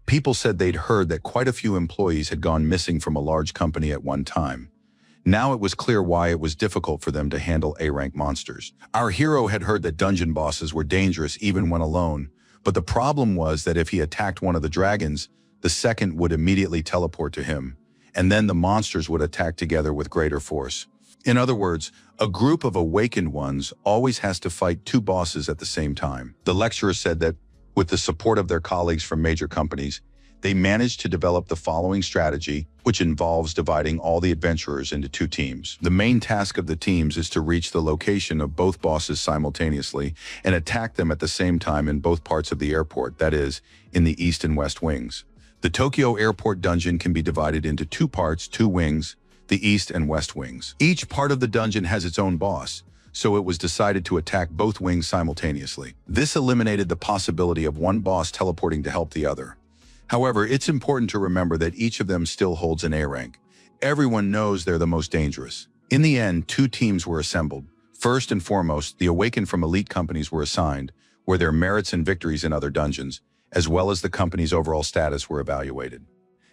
People said they'd heard that quite a few employees had gone missing from a large company at one time. Now it was clear why it was difficult for them to handle A-rank monsters. Our hero had heard that dungeon bosses were dangerous even when alone, but the problem was that if he attacked one of the dragons, the second would immediately teleport to him, and then the monsters would attack together with greater force. In other words, a group of awakened ones always has to fight two bosses at the same time. The lecturer said that, with the support of their colleagues from major companies, they managed to develop the following strategy, which involves dividing all the adventurers into two teams. The main task of the teams is to reach the location of both bosses simultaneously and attack them at the same time in both parts of the airport, that is, in the east and west wings. The Tokyo Airport dungeon can be divided into two parts, two wings, the east and west wings. Each part of the dungeon has its own boss, so it was decided to attack both wings simultaneously. This eliminated the possibility of one boss teleporting to help the other. However, it's important to remember that each of them still holds an A rank. Everyone knows they're the most dangerous. In the end, two teams were assembled. First and foremost, the awakened from elite companies were assigned, where their merits and victories in other dungeons, as well as the company's overall status, were evaluated.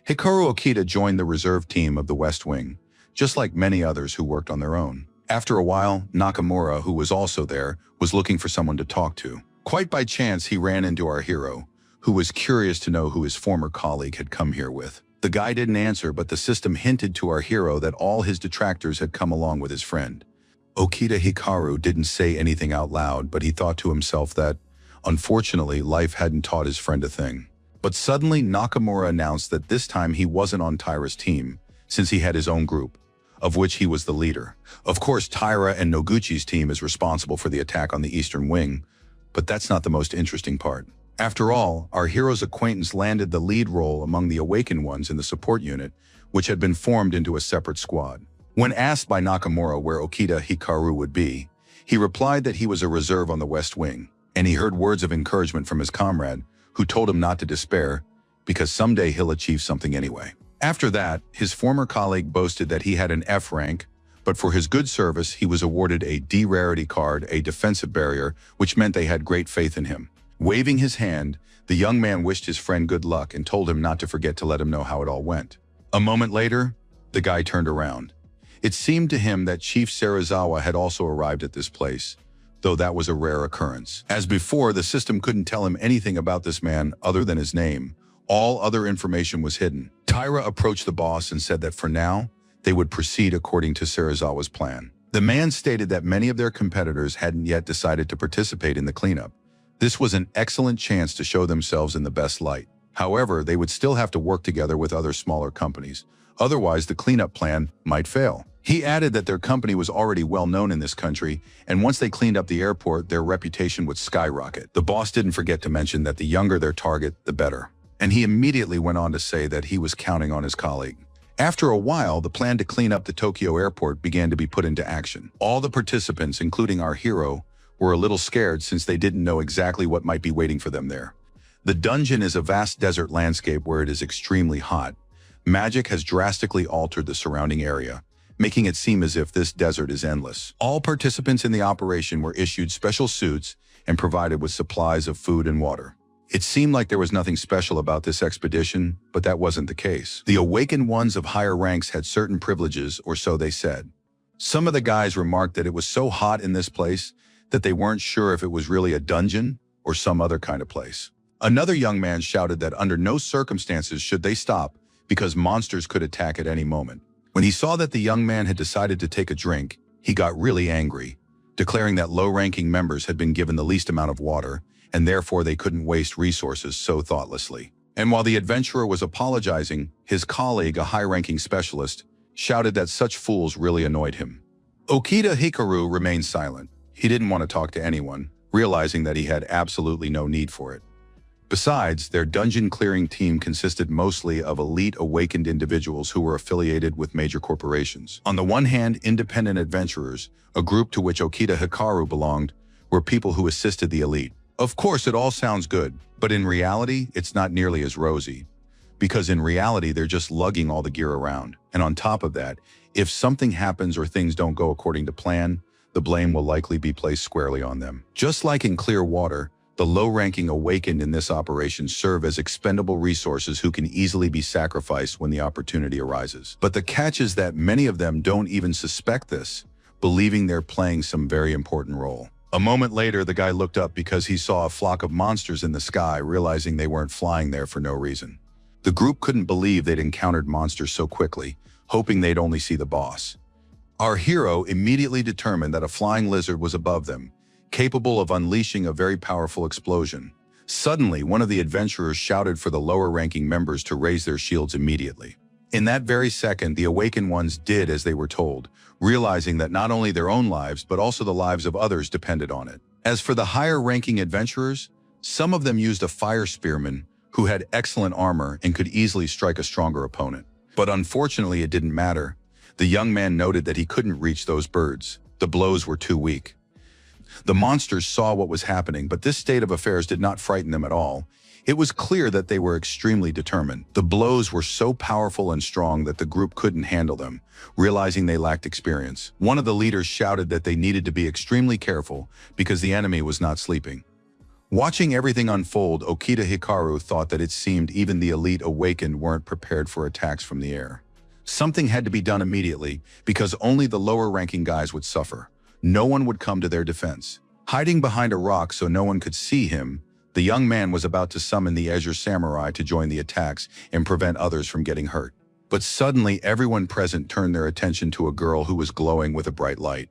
Hikaru Okita joined the reserve team of the West Wing, just like many others who worked on their own. After a while, Nakamura, who was also there, was looking for someone to talk to. Quite by chance, he ran into our hero, who was curious to know who his former colleague had come here with. The guy didn't answer, but the system hinted to our hero that all his detractors had come along with his friend. Okita Hikaru didn't say anything out loud, but he thought to himself that, unfortunately, life hadn't taught his friend a thing. But suddenly, Nakamura announced that this time he wasn't on Taira's team, since he had his own group, of which he was the leader. Of course, Taira and Noguchi's team is responsible for the attack on the Eastern Wing, but that's not the most interesting part. After all, our hero's acquaintance landed the lead role among the awakened ones in the support unit, which had been formed into a separate squad. When asked by Nakamura where Okita Hikaru would be, he replied that he was a reserve on the West Wing, And he heard words of encouragement from his comrade, who told him not to despair, because someday he'll achieve something anyway. After that, his former colleague boasted that he had an F rank, but for his good service, he was awarded a D rarity card, a defensive barrier, which meant they had great faith in him. Waving his hand, the young man wished his friend good luck and told him not to forget to let him know how it all went. A moment later, the guy turned around. It seemed to him that Chief Serizawa had also arrived at this place, though that was a rare occurrence. As before, the system couldn't tell him anything about this man other than his name. All other information was hidden. Taira approached the boss and said that for now, they would proceed according to Serizawa's plan. The man stated that many of their competitors hadn't yet decided to participate in the cleanup. This was an excellent chance to show themselves in the best light. However, they would still have to work together with other smaller companies. Otherwise, the cleanup plan might fail. He added that their company was already well known in this country, and once they cleaned up the airport, their reputation would skyrocket. The boss didn't forget to mention that the younger their target, the better. And he immediately went on to say that he was counting on his colleague. After a while, the plan to clean up the Tokyo airport began to be put into action. All the participants, including our hero, were a little scared since they didn't know exactly what might be waiting for them there. The dungeon is a vast desert landscape where it is extremely hot. Magic has drastically altered the surrounding area, making it seem as if this desert is endless. All participants in the operation were issued special suits and provided with supplies of food and water. It seemed like there was nothing special about this expedition, but that wasn't the case. The awakened ones of higher ranks had certain privileges, or so they said. Some of the guys remarked that it was so hot in this place that they weren't sure if it was really a dungeon or some other kind of place. Another young man shouted that under no circumstances should they stop because monsters could attack at any moment. When he saw that the young man had decided to take a drink, he got really angry, declaring that low-ranking members had been given the least amount of water, and therefore they couldn't waste resources so thoughtlessly. And while the adventurer was apologizing, his colleague, a high-ranking specialist, shouted that such fools really annoyed him. Okita Hikaru remained silent. He didn't want to talk to anyone, realizing that he had absolutely no need for it. Besides, their dungeon-clearing team consisted mostly of elite awakened individuals who were affiliated with major corporations. On the one hand, independent adventurers, a group to which Okita Hikaru belonged, were people who assisted the elite. Of course, it all sounds good, but in reality, it's not nearly as rosy. Because in reality, they're just lugging all the gear around. And on top of that, if something happens or things don't go according to plan, the blame will likely be placed squarely on them. Just like in clear water, the low-ranking awakened in this operation serve as expendable resources who can easily be sacrificed when the opportunity arises. But the catch is that many of them don't even suspect this, believing they're playing some very important role. A moment later, the guy looked up because he saw a flock of monsters in the sky, realizing they weren't flying there for no reason. The group couldn't believe they'd encountered monsters so quickly, hoping they'd only see the boss. Our hero immediately determined that a flying lizard was above them, capable of unleashing a very powerful explosion. Suddenly, one of the adventurers shouted for the lower-ranking members to raise their shields immediately. In that very second, the awakened ones did as they were told, realizing that not only their own lives, but also the lives of others depended on it. As for the higher-ranking adventurers, some of them used a fire spearman who had excellent armor and could easily strike a stronger opponent. But unfortunately, it didn't matter. The young man noted that he couldn't reach those birds. The blows were too weak. The monsters saw what was happening, but this state of affairs did not frighten them at all. It was clear that they were extremely determined. The blows were so powerful and strong that the group couldn't handle them, realizing they lacked experience. One of the leaders shouted that they needed to be extremely careful because the enemy was not sleeping. Watching everything unfold, Okita Hikaru thought that it seemed even the elite awakened weren't prepared for attacks from the air. Something had to be done immediately because only the lower-ranking guys would suffer. No one would come to their defense. Hiding behind a rock so no one could see him, the young man was about to summon the Azure Samurai to join the attacks and prevent others from getting hurt. But suddenly, everyone present turned their attention to a girl who was glowing with a bright light.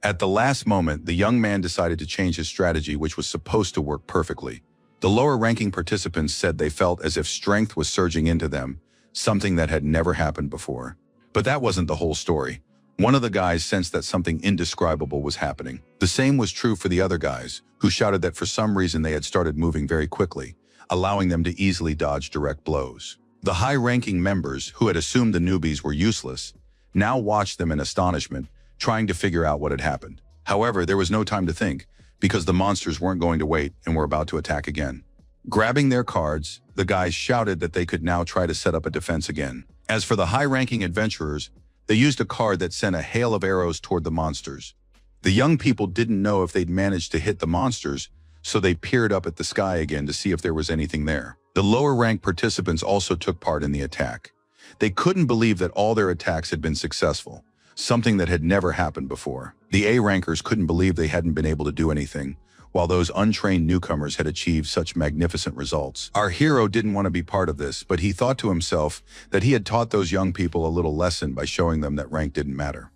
At the last moment, the young man decided to change his strategy, which was supposed to work perfectly. The lower-ranking participants said they felt as if strength was surging into them, something that had never happened before. But that wasn't the whole story. One of the guys sensed that something indescribable was happening. The same was true for the other guys, who shouted that for some reason they had started moving very quickly, allowing them to easily dodge direct blows. The high-ranking members, who had assumed the newbies were useless, now watched them in astonishment, trying to figure out what had happened. However, there was no time to think, because the monsters weren't going to wait and were about to attack again. Grabbing their cards, the guys shouted that they could now try to set up a defense again. As for the high-ranking adventurers, they used a card that sent a hail of arrows toward the monsters. The young people didn't know if they'd managed to hit the monsters, so they peered up at the sky again to see if there was anything there. The lower-ranked participants also took part in the attack. They couldn't believe that all their attacks had been successful, something that had never happened before. The A-rankers couldn't believe they hadn't been able to do anything, while those untrained newcomers had achieved such magnificent results. Our hero didn't want to be part of this, but he thought to himself that he had taught those young people a little lesson by showing them that rank didn't matter.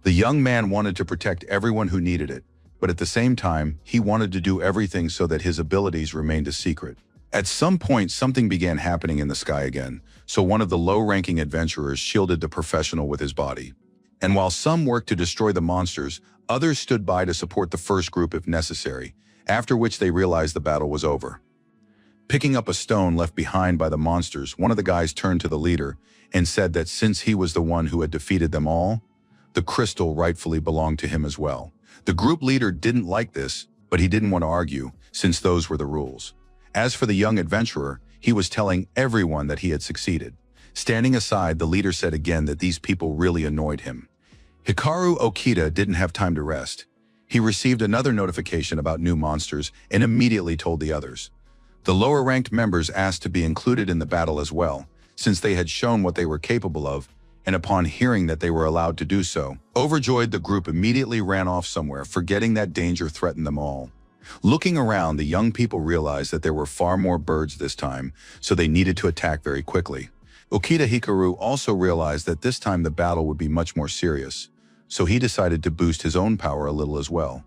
The young man wanted to protect everyone who needed it, but at the same time, he wanted to do everything so that his abilities remained a secret. At some point, something began happening in the sky again, so one of the low-ranking adventurers shielded the professional with his body. And while some worked to destroy the monsters, others stood by to support the first group if necessary, after which they realized the battle was over. Picking up a stone left behind by the monsters, one of the guys turned to the leader and said that since he was the one who had defeated them all, the crystal rightfully belonged to him as well. The group leader didn't like this, but he didn't want to argue, since those were the rules. As for the young adventurer, he was telling everyone that he had succeeded. Standing aside, the leader said again that these people really annoyed him. Hikaru Okita didn't have time to rest. He received another notification about new monsters and immediately told the others. The lower-ranked members asked to be included in the battle as well, since they had shown what they were capable of, and upon hearing that they were allowed to do so, overjoyed, the group immediately ran off somewhere, forgetting that danger threatened them all. Looking around, the young people realized that there were far more birds this time, so they needed to attack very quickly. Okita Hikaru also realized that this time the battle would be much more serious, so he decided to boost his own power a little as well.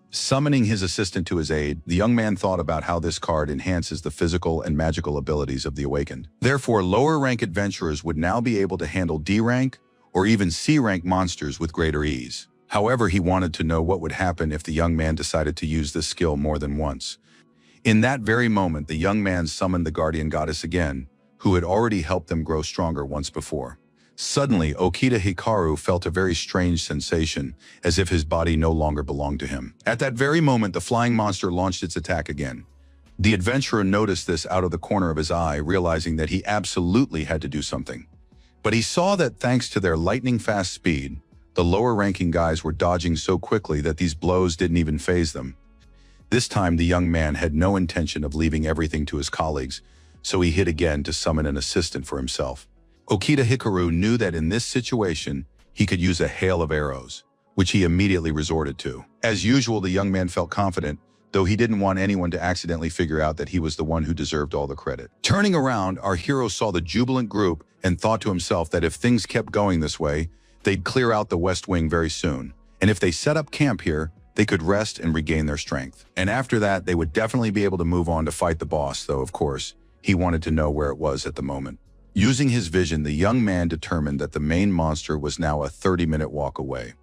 Summoning his assistant to his aid, the young man thought about how this card enhances the physical and magical abilities of the awakened. Therefore, lower-rank adventurers would now be able to handle D-rank or even C-rank monsters with greater ease. However, he wanted to know what would happen if the young man decided to use this skill more than once. In that very moment, the young man summoned the guardian goddess again, who had already helped them grow stronger once before. Suddenly, Okita Hikaru felt a very strange sensation, as if his body no longer belonged to him. At that very moment, the flying monster launched its attack again. The adventurer noticed this out of the corner of his eye, realizing that he absolutely had to do something. But he saw that thanks to their lightning-fast speed, the lower-ranking guys were dodging so quickly that these blows didn't even faze them. This time, the young man had no intention of leaving everything to his colleagues, so he hit again to summon an assistant for himself. Okita Hikaru knew that in this situation, he could use a hail of arrows, which he immediately resorted to. As usual, the young man felt confident, though he didn't want anyone to accidentally figure out that he was the one who deserved all the credit. Turning around, our hero saw the jubilant group and thought to himself that if things kept going this way, they'd clear out the West Wing very soon. And if they set up camp here, they could rest and regain their strength. And after that, they would definitely be able to move on to fight the boss, though, of course, he wanted to know where it was at the moment. Using his vision, the young man determined that the main monster was now a 30-minute walk away.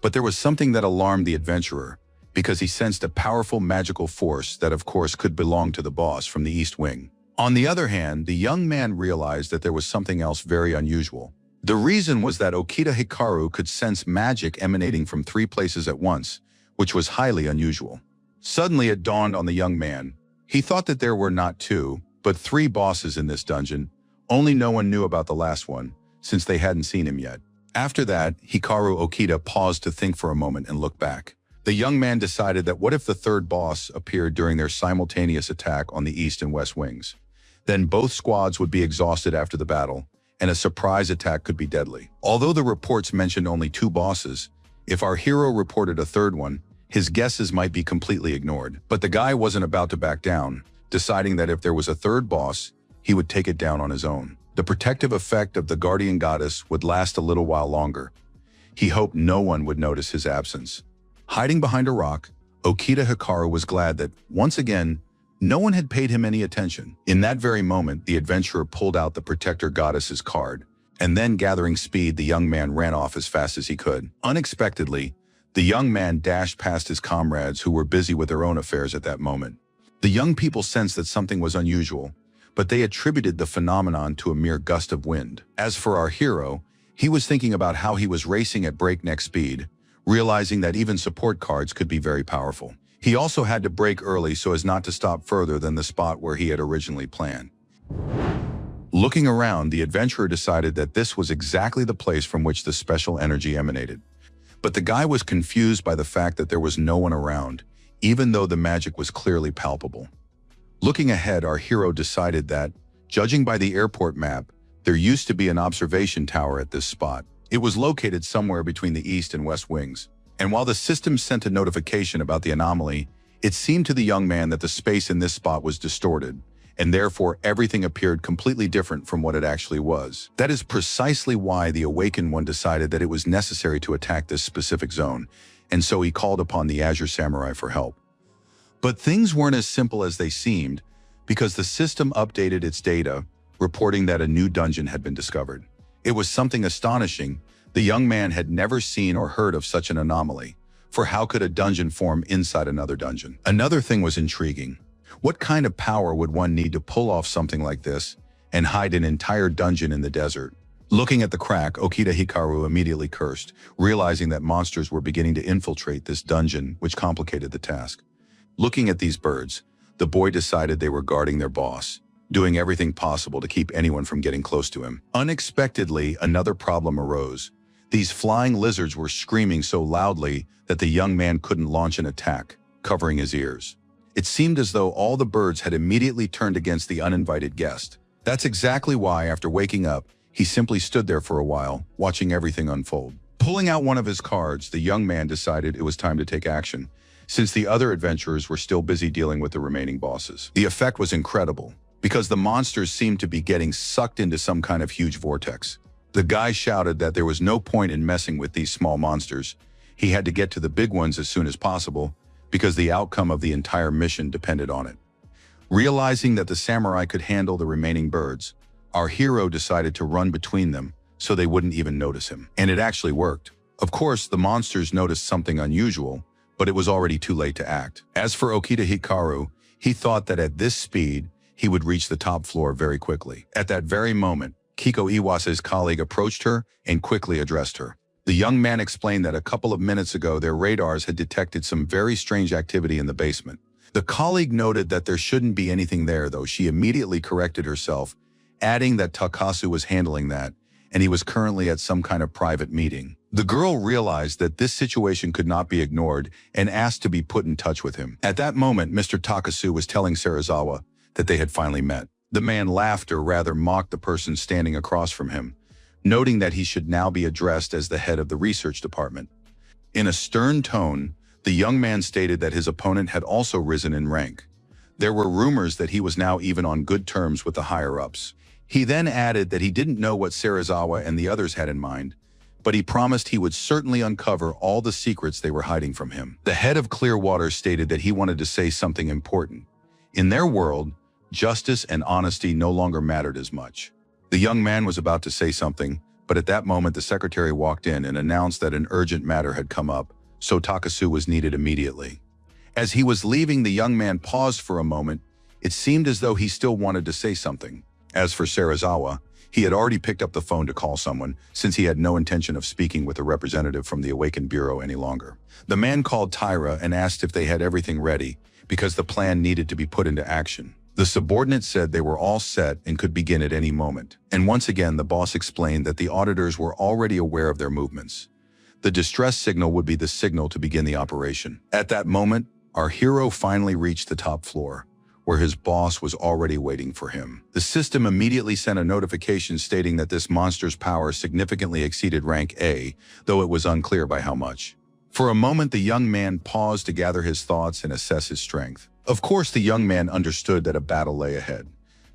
But there was something that alarmed the adventurer, because he sensed a powerful magical force that, of course, could belong to the boss from the East Wing. On the other hand, the young man realized that there was something else very unusual. The reason was that Okita Hikaru could sense magic emanating from 3 places at once, which was highly unusual. Suddenly, it dawned on the young man. He thought that there were not 2, but 3 bosses in this dungeon. Only no one knew about the last one, since they hadn't seen him yet. After that, Hikaru Okita paused to think for a moment and look back. The young man decided that what if the 3rd boss appeared during their simultaneous attack on the East and West Wings? Then both squads would be exhausted after the battle, and a surprise attack could be deadly. Although the reports mentioned only 2 bosses, if our hero reported a 3rd one, his guesses might be completely ignored. But the guy wasn't about to back down, deciding that if there was a 3rd boss, he would take it down on his own. The protective effect of the guardian goddess would last a little while longer. He hoped no one would notice his absence. Hiding behind a rock, Okita Hikaru was glad that, once again, no one had paid him any attention. In that very moment, the adventurer pulled out the protector goddess's card, and then, gathering speed, the young man ran off as fast as he could. Unexpectedly, the young man dashed past his comrades who were busy with their own affairs at that moment. The young people sensed that something was unusual, but they attributed the phenomenon to a mere gust of wind. As for our hero, he was thinking about how he was racing at breakneck speed, realizing that even support cards could be very powerful. He also had to break early so as not to stop further than the spot where he had originally planned. Looking around, the adventurer decided that this was exactly the place from which the special energy emanated. But the guy was confused by the fact that there was no one around, even though the magic was clearly palpable. Looking ahead, our hero decided that, judging by the airport map, there used to be an observation tower at this spot. It was located somewhere between the east and west wings. And while the system sent a notification about the anomaly, it seemed to the young man that the space in this spot was distorted, and therefore everything appeared completely different from what it actually was. That is precisely why the awakened one decided that it was necessary to attack this specific zone, and so he called upon the Azure Samurai for help. But things weren't as simple as they seemed, because the system updated its data, reporting that a new dungeon had been discovered. It was something astonishing. The young man had never seen or heard of such an anomaly, for how could a dungeon form inside another dungeon? Another thing was intriguing. What kind of power would one need to pull off something like this and hide an entire dungeon in the desert? Looking at the crack, Okita Hikaru immediately cursed, realizing that monsters were beginning to infiltrate this dungeon, which complicated the task. Looking at these birds, the boy decided they were guarding their boss, doing everything possible to keep anyone from getting close to him. Unexpectedly, another problem arose. These flying lizards were screaming so loudly that the young man couldn't launch an attack, covering his ears. It seemed as though all the birds had immediately turned against the uninvited guest. That's exactly why, after waking up, he simply stood there for a while, watching everything unfold. Pulling out one of his cards, the young man decided it was time to take action, since the other adventurers were still busy dealing with the remaining bosses. The effect was incredible, because the monsters seemed to be getting sucked into some kind of huge vortex. The guy shouted that there was no point in messing with these small monsters. He had to get to the big ones as soon as possible, because the outcome of the entire mission depended on it. Realizing that the samurai could handle the remaining birds, our hero decided to run between them so they wouldn't even notice him. And it actually worked. Of course, the monsters noticed something unusual, but it was already too late to act. As for Okita Hikaru, he thought that at this speed, he would reach the top floor very quickly. At that very moment, Kiko Iwasa's colleague approached her and quickly addressed her. The young man explained that a couple of minutes ago their radars had detected some very strange activity in the basement. The colleague noted that there shouldn't be anything there, though she immediately corrected herself, adding that Takasu was handling that, and he was currently at some kind of private meeting. The girl realized that this situation could not be ignored and asked to be put in touch with him. At that moment, Mr. Takasu was telling Serizawa that they had finally met. The man laughed, or rather mocked, the person standing across from him, noting that he should now be addressed as the head of the research department. In a stern tone, the young man stated that his opponent had also risen in rank. There were rumors that he was now even on good terms with the higher-ups. He then added that he didn't know what Serizawa and the others had in mind, but he promised he would certainly uncover all the secrets they were hiding from him. The head of Clearwater stated that he wanted to say something important. In their world, justice and honesty no longer mattered as much. The young man was about to say something, but at that moment the secretary walked in and announced that an urgent matter had come up, so Takasu was needed immediately. As he was leaving, the young man paused for a moment. It seemed as though he still wanted to say something. As for Serizawa, he had already picked up the phone to call someone, since he had no intention of speaking with a representative from the Awakened Bureau any longer. The man called Tyra and asked if they had everything ready, because the plan needed to be put into action. The subordinate said they were all set and could begin at any moment. And once again, the boss explained that the auditors were already aware of their movements. The distress signal would be the signal to begin the operation. At that moment, our hero finally reached the top floor, where his boss was already waiting for him. The system immediately sent a notification stating that this monster's power significantly exceeded rank A, though it was unclear by how much. For a moment, the young man paused to gather his thoughts and assess his strength. Of course, the young man understood that a battle lay ahead,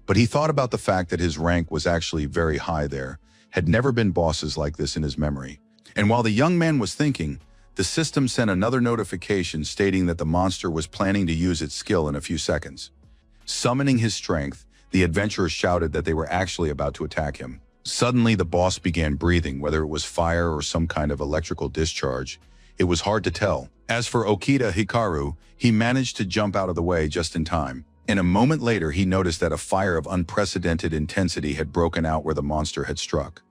but he thought about the fact that his rank was actually very high there, had never been bosses like this in his memory. And while the young man was thinking, the system sent another notification stating that the monster was planning to use its skill in a few seconds. Summoning his strength, the adventurer shouted that they were actually about to attack him. Suddenly, the boss began breathing, whether it was fire or some kind of electrical discharge. It was hard to tell. As for Okita Hikaru, he managed to jump out of the way just in time. And a moment later, he noticed that a fire of unprecedented intensity had broken out where the monster had struck.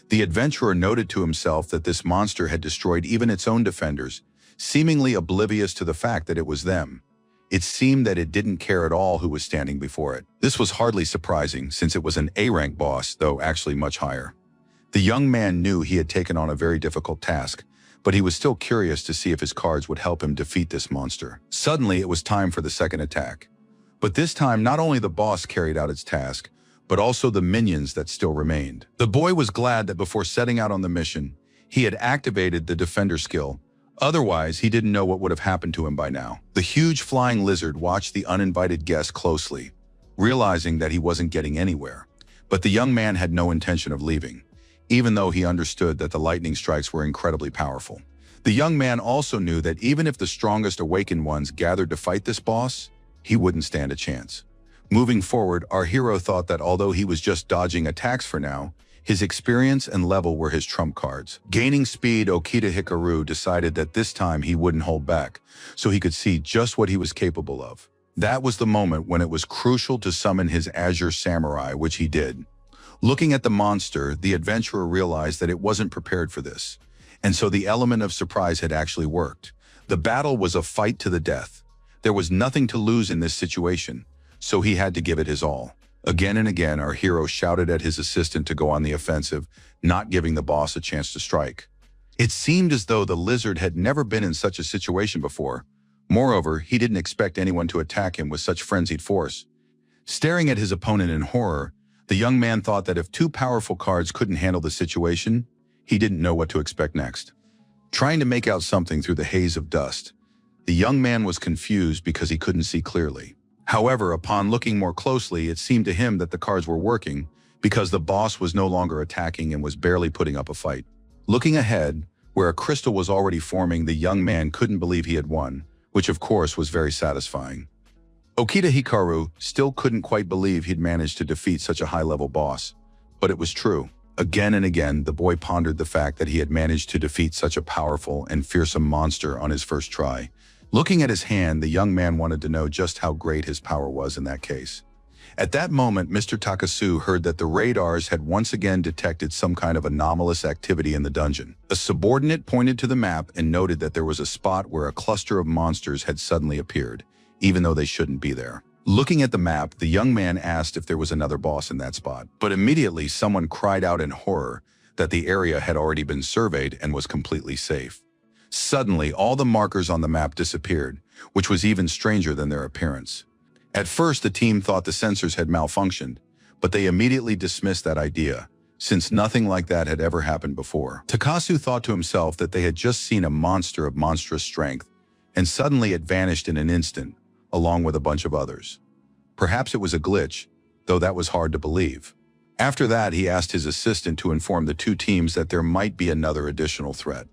The adventurer noted to himself that this monster had destroyed even its own defenders, seemingly oblivious to the fact that it was them. It seemed that it didn't care at all who was standing before it. This was hardly surprising, since it was an A-rank boss, though actually much higher. The young man knew he had taken on a very difficult task, but he was still curious to see if his cards would help him defeat this monster. Suddenly, it was time for the second attack. But this time, not only the boss carried out its task, but also the minions that still remained. The boy was glad that before setting out on the mission, he had activated the defender skill. Otherwise, he didn't know what would have happened to him by now. The huge flying lizard watched the uninvited guest closely, realizing that he wasn't getting anywhere. But the young man had no intention of leaving, even though he understood that the lightning strikes were incredibly powerful. The young man also knew that even if the strongest awakened ones gathered to fight this boss, he wouldn't stand a chance. Moving forward, our hero thought that although he was just dodging attacks for now, his experience and level were his trump cards. Gaining speed, Okita Hikaru decided that this time he wouldn't hold back, so he could see just what he was capable of. That was the moment when it was crucial to summon his Azure Samurai, which he did. Looking at the monster, the adventurer realized that it wasn't prepared for this, and so the element of surprise had actually worked. The battle was a fight to the death. There was nothing to lose in this situation, so he had to give it his all. Again and again, our hero shouted at his assistant to go on the offensive, not giving the boss a chance to strike. It seemed as though the lizard had never been in such a situation before. Moreover, he didn't expect anyone to attack him with such frenzied force. Staring at his opponent in horror, the young man thought that if two powerful cards couldn't handle the situation, he didn't know what to expect next. Trying to make out something through the haze of dust, the young man was confused because he couldn't see clearly. However, upon looking more closely, it seemed to him that the cards were working because the boss was no longer attacking and was barely putting up a fight. Looking ahead, where a crystal was already forming, the young man couldn't believe he had won, which of course was very satisfying. Okita Hikaru still couldn't quite believe he'd managed to defeat such a high-level boss, but it was true. Again and again, the boy pondered the fact that he had managed to defeat such a powerful and fearsome monster on his first try. Looking at his hand, the young man wanted to know just how great his power was in that case. At that moment, Mr. Takasu heard that the radars had once again detected some kind of anomalous activity in the dungeon. A subordinate pointed to the map and noted that there was a spot where a cluster of monsters had suddenly appeared, even though they shouldn't be there. Looking at the map, the young man asked if there was another boss in that spot, but immediately someone cried out in horror that the area had already been surveyed and was completely safe. Suddenly, all the markers on the map disappeared, which was even stranger than their appearance. At first, the team thought the sensors had malfunctioned, but they immediately dismissed that idea, since nothing like that had ever happened before. Takasu thought to himself that they had just seen a monster of monstrous strength, and suddenly it vanished in an instant, along with a bunch of others. Perhaps it was a glitch, though that was hard to believe. After that, he asked his assistant to inform the two teams that there might be another additional threat.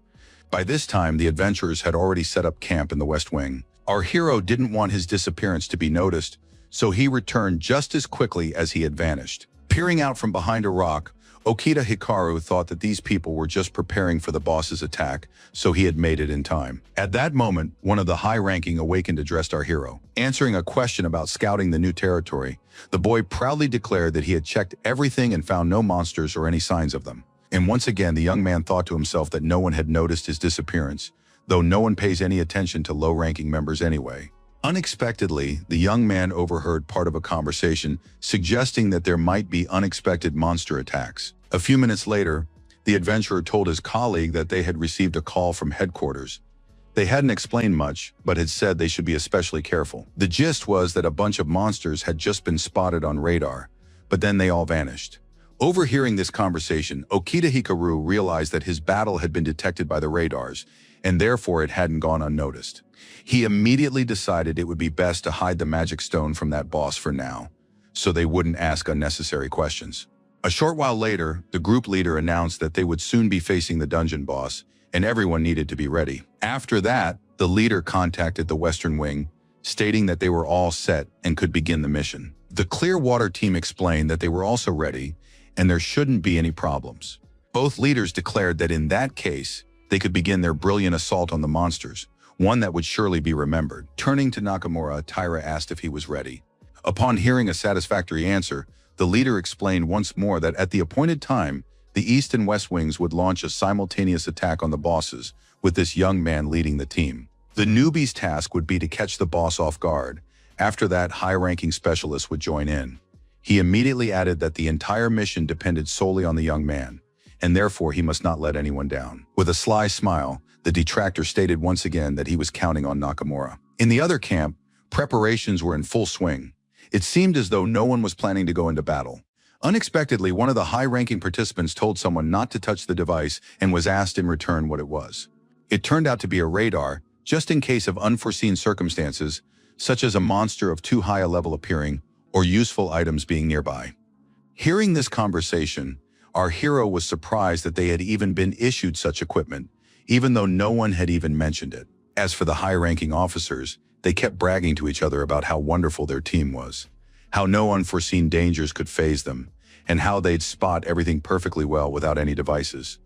By this time, the adventurers had already set up camp in the West Wing. Our hero didn't want his disappearance to be noticed, so he returned just as quickly as he had vanished. Peering out from behind a rock, Okita Hikaru thought that these people were just preparing for the boss's attack, so he had made it in time. At that moment, one of the high-ranking awakened addressed our hero. Answering a question about scouting the new territory, the boy proudly declared that he had checked everything and found no monsters or any signs of them. And once again, the young man thought to himself that no one had noticed his disappearance, though no one pays any attention to low-ranking members anyway. Unexpectedly, the young man overheard part of a conversation suggesting that there might be unexpected monster attacks. A few minutes later, the adventurer told his colleague that they had received a call from headquarters. They hadn't explained much, but had said they should be especially careful. The gist was that a bunch of monsters had just been spotted on radar, but then they all vanished. Overhearing this conversation, Okita Hikaru realized that his battle had been detected by the radars, and therefore it hadn't gone unnoticed. He immediately decided it would be best to hide the magic stone from that boss for now, so they wouldn't ask unnecessary questions. A short while later, the group leader announced that they would soon be facing the dungeon boss, and everyone needed to be ready. After that, the leader contacted the Western Wing, stating that they were all set and could begin the mission. The Clearwater team explained that they were also ready, and there shouldn't be any problems. Both leaders declared that in that case, they could begin their brilliant assault on the monsters, one that would surely be remembered. Turning to Nakamura, Taira asked if he was ready. Upon hearing a satisfactory answer, the leader explained once more that at the appointed time, the East and West wings would launch a simultaneous attack on the bosses, with this young man leading the team. The newbie's task would be to catch the boss off guard. After that, high-ranking specialist would join in. He immediately added that the entire mission depended solely on the young man, and therefore he must not let anyone down. With a sly smile, the detractor stated once again that he was counting on Nakamura. In the other camp, preparations were in full swing. It seemed as though no one was planning to go into battle. Unexpectedly, one of the high-ranking participants told someone not to touch the device and was asked in return what it was. It turned out to be a radar, just in case of unforeseen circumstances, such as a monster of too high a level appearing or useful items being nearby. Hearing this conversation, our hero was surprised that they had even been issued such equipment, even though no one had even mentioned it. As for the high-ranking officers, they kept bragging to each other about how wonderful their team was, how no unforeseen dangers could faze them, and how they'd spot everything perfectly well without any devices.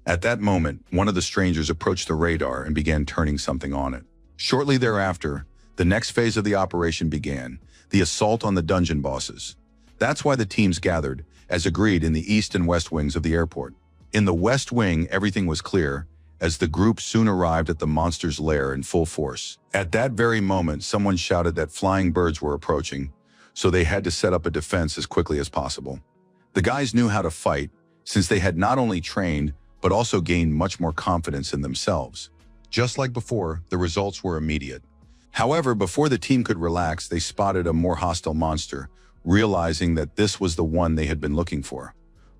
At that moment, one of the strangers approached the radar and began turning something on it. Shortly thereafter, the next phase of the operation began, the assault on the dungeon bosses. That's why the teams gathered, as agreed, in the East and West wings of the airport. In the West wing, everything was clear, as the group soon arrived at the monster's lair in full force. At that very moment, someone shouted that flying birds were approaching, so they had to set up a defense as quickly as possible. The guys knew how to fight, since they had not only trained, but also gained much more confidence in themselves. Just like before, the results were immediate. However, before the team could relax, they spotted a more hostile monster, realizing that this was the one they had been looking for.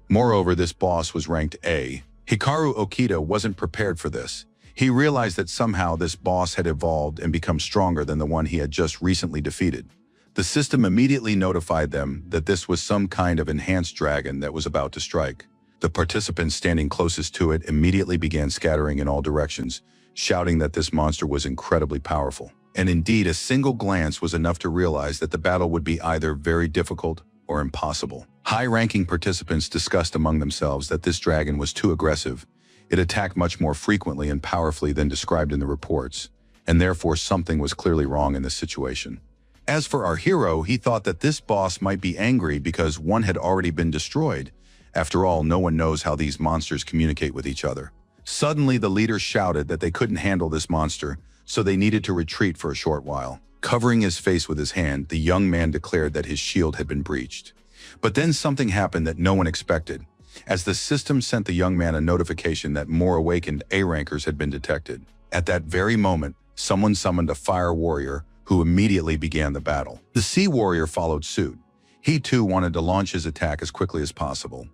Moreover, this boss was ranked A. Hikaru Okita wasn't prepared for this. He realized that somehow this boss had evolved and become stronger than the one he had just recently defeated. The system immediately notified them that this was some kind of enhanced dragon that was about to strike. The participants standing closest to it immediately began scattering in all directions, shouting that this monster was incredibly powerful. And indeed, a single glance was enough to realize that the battle would be either very difficult or impossible. High-ranking participants discussed among themselves that this dragon was too aggressive. It attacked much more frequently and powerfully than described in the reports, and therefore something was clearly wrong in this situation. As for our hero, he thought that this boss might be angry because one had already been destroyed. After all, no one knows how these monsters communicate with each other. Suddenly, the leader shouted that they couldn't handle this monster, so they needed to retreat for a short while. Covering his face with his hand, the young man declared that his shield had been breached. But then something happened that no one expected, as the system sent the young man a notification that more awakened A-rankers had been detected. At that very moment, someone summoned a fire warrior who immediately began the battle. The sea warrior followed suit. He too wanted to launch his attack as quickly as possible.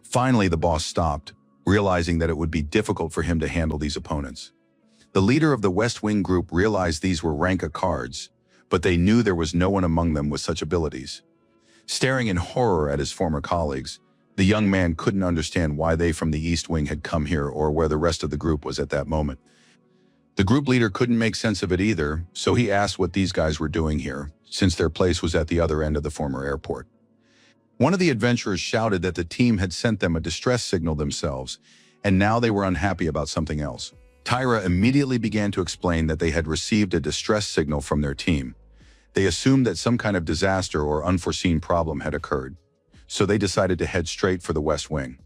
Finally, the boss stopped, realizing that it would be difficult for him to handle these opponents. The leader of the West Wing group realized these were Ranka cards, but they knew there was no one among them with such abilities. Staring in horror at his former colleagues, the young man couldn't understand why they from the East Wing had come here or where the rest of the group was at that moment. The group leader couldn't make sense of it either, so he asked what these guys were doing here, since their place was at the other end of the former airport. One of the adventurers shouted that the team had sent them a distress signal themselves, and now they were unhappy about something else. Tyra immediately began to explain that they had received a distress signal from their team. They assumed that some kind of disaster or unforeseen problem had occurred, so they decided to head straight for the West Wing.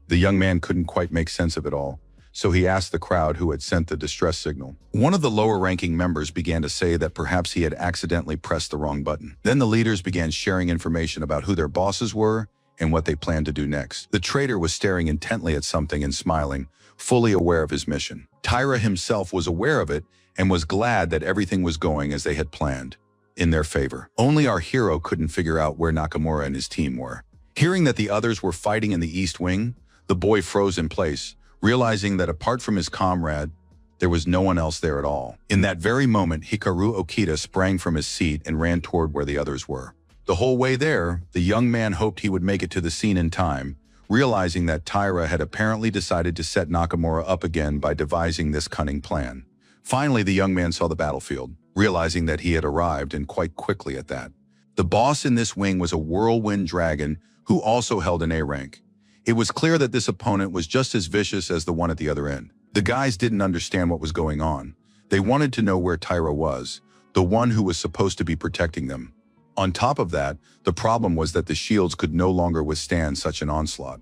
The young man couldn't quite make sense of it all, so he asked the crowd who had sent the distress signal. One of the lower-ranking members began to say that perhaps he had accidentally pressed the wrong button. Then the leaders began sharing information about who their bosses were and what they planned to do next. The traitor was staring intently at something and smiling, fully aware of his mission. Tyra himself was aware of it and was glad that everything was going as they had planned, in their favor. Only our hero couldn't figure out where Nakamura and his team were. Hearing that the others were fighting in the East Wing, the boy froze in place, realizing that apart from his comrade, there was no one else there at all. In that very moment, Hikaru Okita sprang from his seat and ran toward where the others were. The whole way there, the young man hoped he would make it to the scene in time, realizing that Tyra had apparently decided to set Nakamura up again by devising this cunning plan. Finally, the young man saw the battlefield, realizing that he had arrived, and quite quickly at that. The boss in this wing was a whirlwind dragon who also held an A rank. It was clear that this opponent was just as vicious as the one at the other end. The guys didn't understand what was going on. They wanted to know where Tyra was, the one who was supposed to be protecting them. On top of that, the problem was that the shields could no longer withstand such an onslaught.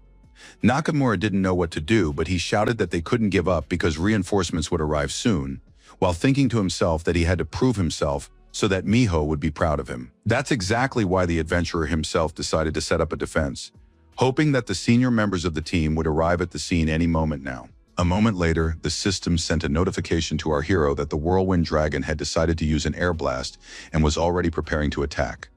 Nakamura didn't know what to do, but he shouted that they couldn't give up because reinforcements would arrive soon, while thinking to himself that he had to prove himself so that Miho would be proud of him. That's exactly why the adventurer himself decided to set up a defense, hoping that the senior members of the team would arrive at the scene any moment now. A moment later, the system sent a notification to our hero that the whirlwind dragon had decided to use an air blast and was already preparing to attack.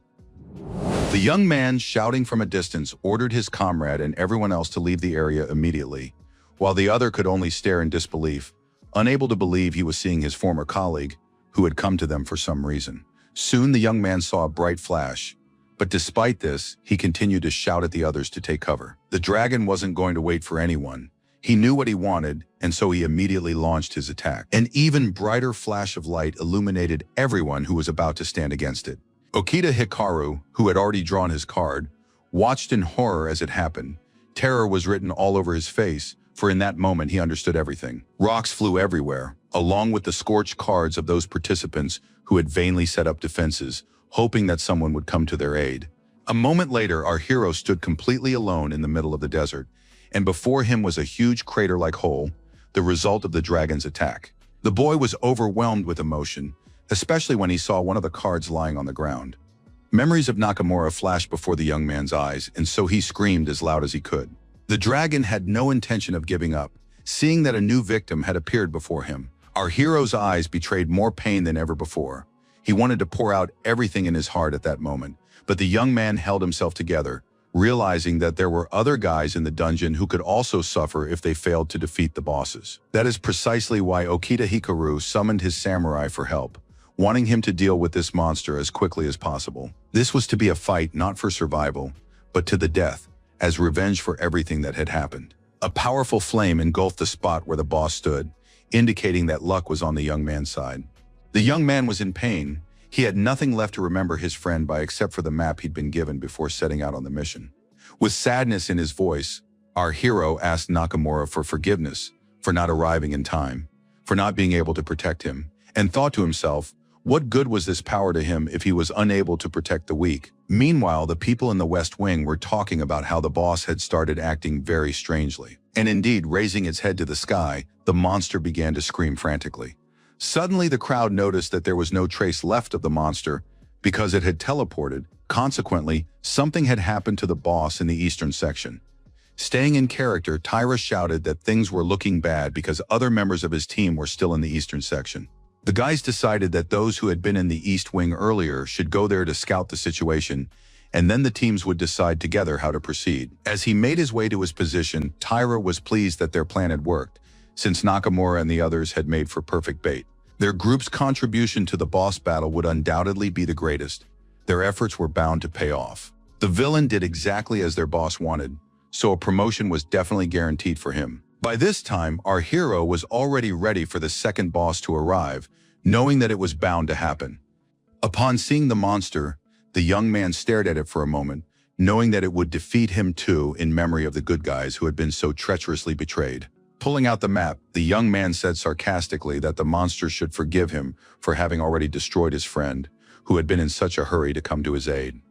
The young man, shouting from a distance, ordered his comrade and everyone else to leave the area immediately, while the other could only stare in disbelief, unable to believe he was seeing his former colleague, who had come to them for some reason. Soon the young man saw a bright flash, but despite this, he continued to shout at the others to take cover. The dragon wasn't going to wait for anyone. He knew what he wanted, and so he immediately launched his attack. An even brighter flash of light illuminated everyone who was about to stand against it. Okita Hikaru, who had already drawn his card, watched in horror as it happened. Terror was written all over his face, for in that moment he understood everything. Rocks flew everywhere, along with the scorched cards of those participants who had vainly set up defenses, hoping that someone would come to their aid. A moment later, our hero stood completely alone in the middle of the desert, and before him was a huge crater-like hole, the result of the dragon's attack. The boy was overwhelmed with emotion, especially when he saw one of the cards lying on the ground. Memories of Nakamura flashed before the young man's eyes, and so he screamed as loud as he could. The dragon had no intention of giving up, seeing that a new victim had appeared before him. Our hero's eyes betrayed more pain than ever before. He wanted to pour out everything in his heart at that moment, but the young man held himself together, realizing that there were other guys in the dungeon who could also suffer if they failed to defeat the bosses. That is precisely why Okita Hikaru summoned his samurai for help, wanting him to deal with this monster as quickly as possible. This was to be a fight not for survival, but to the death, as revenge for everything that had happened. A powerful flame engulfed the spot where the boss stood, indicating that luck was on the young man's side. The young man was in pain. He had nothing left to remember his friend by except for the map he'd been given before setting out on the mission. With sadness in his voice, our hero asked Nakamura for forgiveness for not arriving in time, for not being able to protect him, and thought to himself, what good was this power to him if he was unable to protect the weak? Meanwhile, the people in the West Wing were talking about how the boss had started acting very strangely. And indeed, raising its head to the sky, the monster began to scream frantically. Suddenly, the crowd noticed that there was no trace left of the monster because it had teleported. Consequently, something had happened to the boss in the eastern section. Staying in character, Tyra shouted that things were looking bad because other members of his team were still in the eastern section. The guys decided that those who had been in the East Wing earlier should go there to scout the situation, and then the teams would decide together how to proceed. As he made his way to his position, Tyra was pleased that their plan had worked, since Nakamura and the others had made for perfect bait. Their group's contribution to the boss battle would undoubtedly be the greatest. Their efforts were bound to pay off. The villain did exactly as their boss wanted, so a promotion was definitely guaranteed for him. By this time, our hero was already ready for the second boss to arrive, knowing that it was bound to happen. Upon seeing the monster, the young man stared at it for a moment, knowing that it would defeat him too in memory of the good guys who had been so treacherously betrayed. Pulling out the map, the young man said sarcastically that the monster should forgive him for having already destroyed his friend, who had been in such a hurry to come to his aid.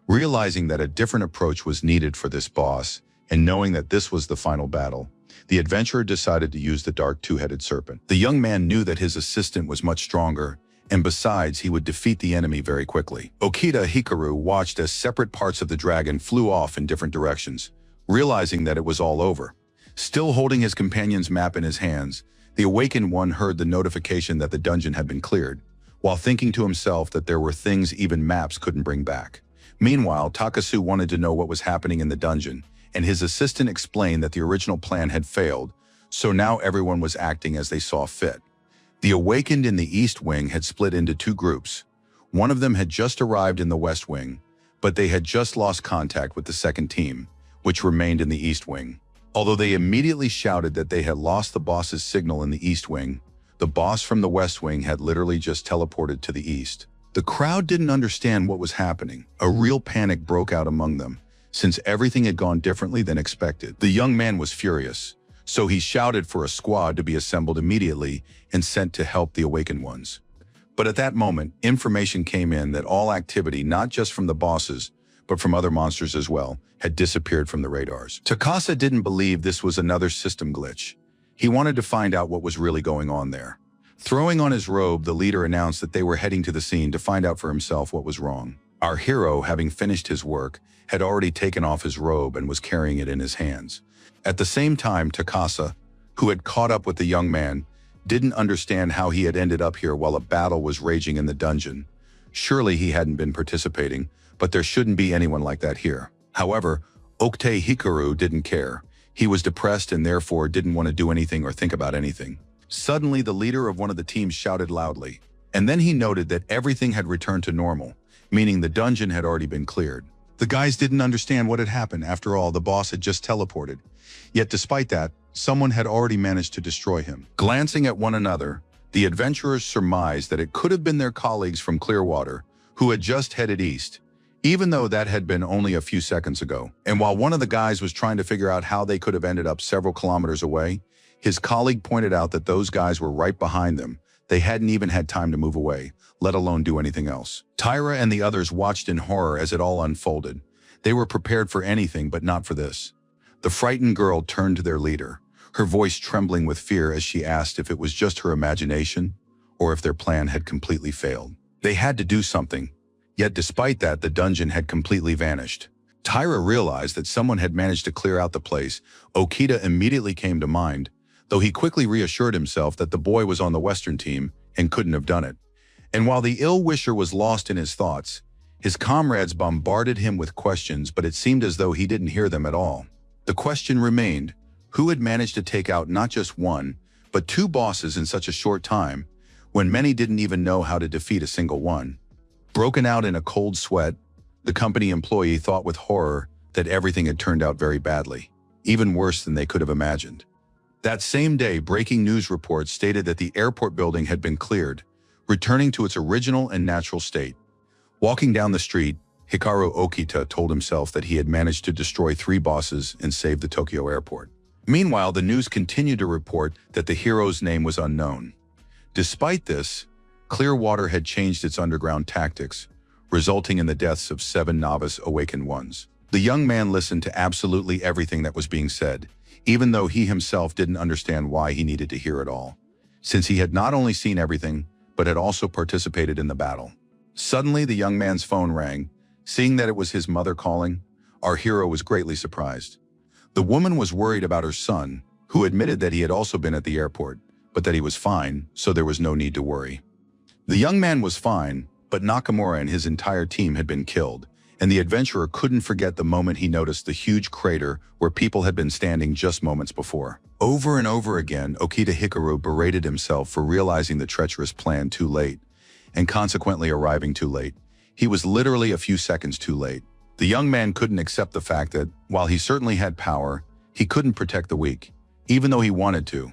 Realizing that a different approach was needed for this boss, and knowing that this was the final battle, the adventurer decided to use the dark two-headed serpent. The young man knew that his assistant was much stronger, and besides, he would defeat the enemy very quickly. Okita Hikaru watched as separate parts of the dragon flew off in different directions, realizing that it was all over. Still holding his companion's map in his hands, the awakened one heard the notification that the dungeon had been cleared, while thinking to himself that there were things even maps couldn't bring back. Meanwhile, Takasu wanted to know what was happening in the dungeon, and his assistant explained that the original plan had failed, so now everyone was acting as they saw fit. The awakened in the East Wing had split into two groups. One of them had just arrived in the West Wing, but they had just lost contact with the second team, which remained in the East Wing. Although they immediately shouted that they had lost the boss's signal in the East Wing, the boss from the West Wing had literally just teleported to the East. The crowd didn't understand what was happening. A real panic broke out among them, since everything had gone differently than expected. The young man was furious, so he shouted for a squad to be assembled immediately and sent to help the awakened ones. But at that moment, information came in that all activity, not just from the bosses, but from other monsters as well, had disappeared from the radars. Takasa didn't believe this was another system glitch. He wanted to find out what was really going on there. Throwing on his robe, the leader announced that they were heading to the scene to find out for himself what was wrong. Our hero, having finished his work, had already taken off his robe and was carrying it in his hands. At the same time, Takasa, who had caught up with the young man, didn't understand how he had ended up here while a battle was raging in the dungeon. Surely he hadn't been participating, but there shouldn't be anyone like that here. However, Okute Hikaru didn't care. He was depressed and therefore didn't want to do anything or think about anything. Suddenly, the leader of one of the teams shouted loudly, and then he noted that everything had returned to normal, meaning the dungeon had already been cleared. The guys didn't understand what had happened. After all, the boss had just teleported. Yet despite that, someone had already managed to destroy him. Glancing at one another, the adventurers surmised that it could have been their colleagues from Clearwater, who had just headed east, even though that had been only a few seconds ago. And while one of the guys was trying to figure out how they could have ended up several kilometers away, his colleague pointed out that those guys were right behind them. They hadn't even had time to move away, let alone do anything else. Tyra and the others watched in horror as it all unfolded. They were prepared for anything, but not for this. The frightened girl turned to their leader, her voice trembling with fear as she asked if it was just her imagination or if their plan had completely failed. They had to do something, yet despite that, the dungeon had completely vanished. Tyra realized that someone had managed to clear out the place. Okita immediately came to mind, though he quickly reassured himself that the boy was on the Western team and couldn't have done it. And while the ill-wisher was lost in his thoughts, his comrades bombarded him with questions, but it seemed as though he didn't hear them at all. The question remained, who had managed to take out not just one, but two bosses in such a short time, when many didn't even know how to defeat a single one? Broken out in a cold sweat, the company employee thought with horror that everything had turned out very badly, even worse than they could have imagined. That same day, breaking news reports stated that the airport building had been cleared, returning to its original and natural state. Walking down the street, Hikaru Okita told himself that he had managed to destroy 3 bosses and save the Tokyo airport. Meanwhile, the news continued to report that the hero's name was unknown. Despite this, Clearwater had changed its underground tactics, resulting in the deaths of 7 novice awakened ones. The young man listened to absolutely everything that was being said, even though he himself didn't understand why he needed to hear it all, since he had not only seen everything, but had also participated in the battle. Suddenly, the young man's phone rang. Seeing that it was his mother calling, our hero was greatly surprised. The woman was worried about her son, who admitted that he had also been at the airport, but that he was fine, so there was no need to worry. The young man was fine, but Nakamura and his entire team had been killed, and the adventurer couldn't forget the moment he noticed the huge crater where people had been standing just moments before. Over and over again, Okita Hikaru berated himself for realizing the treacherous plan too late, and consequently arriving too late. He was literally a few seconds too late. The young man couldn't accept the fact that, while he certainly had power, he couldn't protect the weak, even though he wanted to.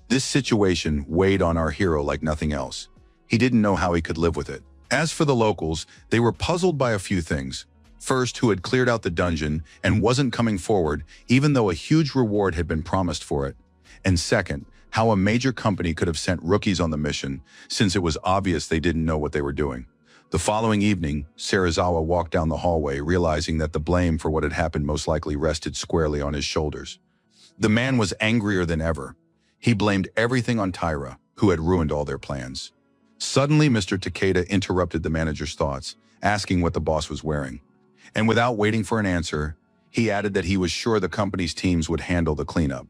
This situation weighed on our hero like nothing else. He didn't know how he could live with it. As for the locals, they were puzzled by a few things. First, who had cleared out the dungeon and wasn't coming forward, even though a huge reward had been promised for it. And second, how a major company could have sent rookies on the mission, since it was obvious they didn't know what they were doing. The following evening, Serizawa walked down the hallway, realizing that the blame for what had happened most likely rested squarely on his shoulders. The man was angrier than ever. He blamed everything on Tyra, who had ruined all their plans. Suddenly, Mr. Takeda interrupted the manager's thoughts, asking what the boss was wearing. And without waiting for an answer, he added that he was sure the company's teams would handle the cleanup.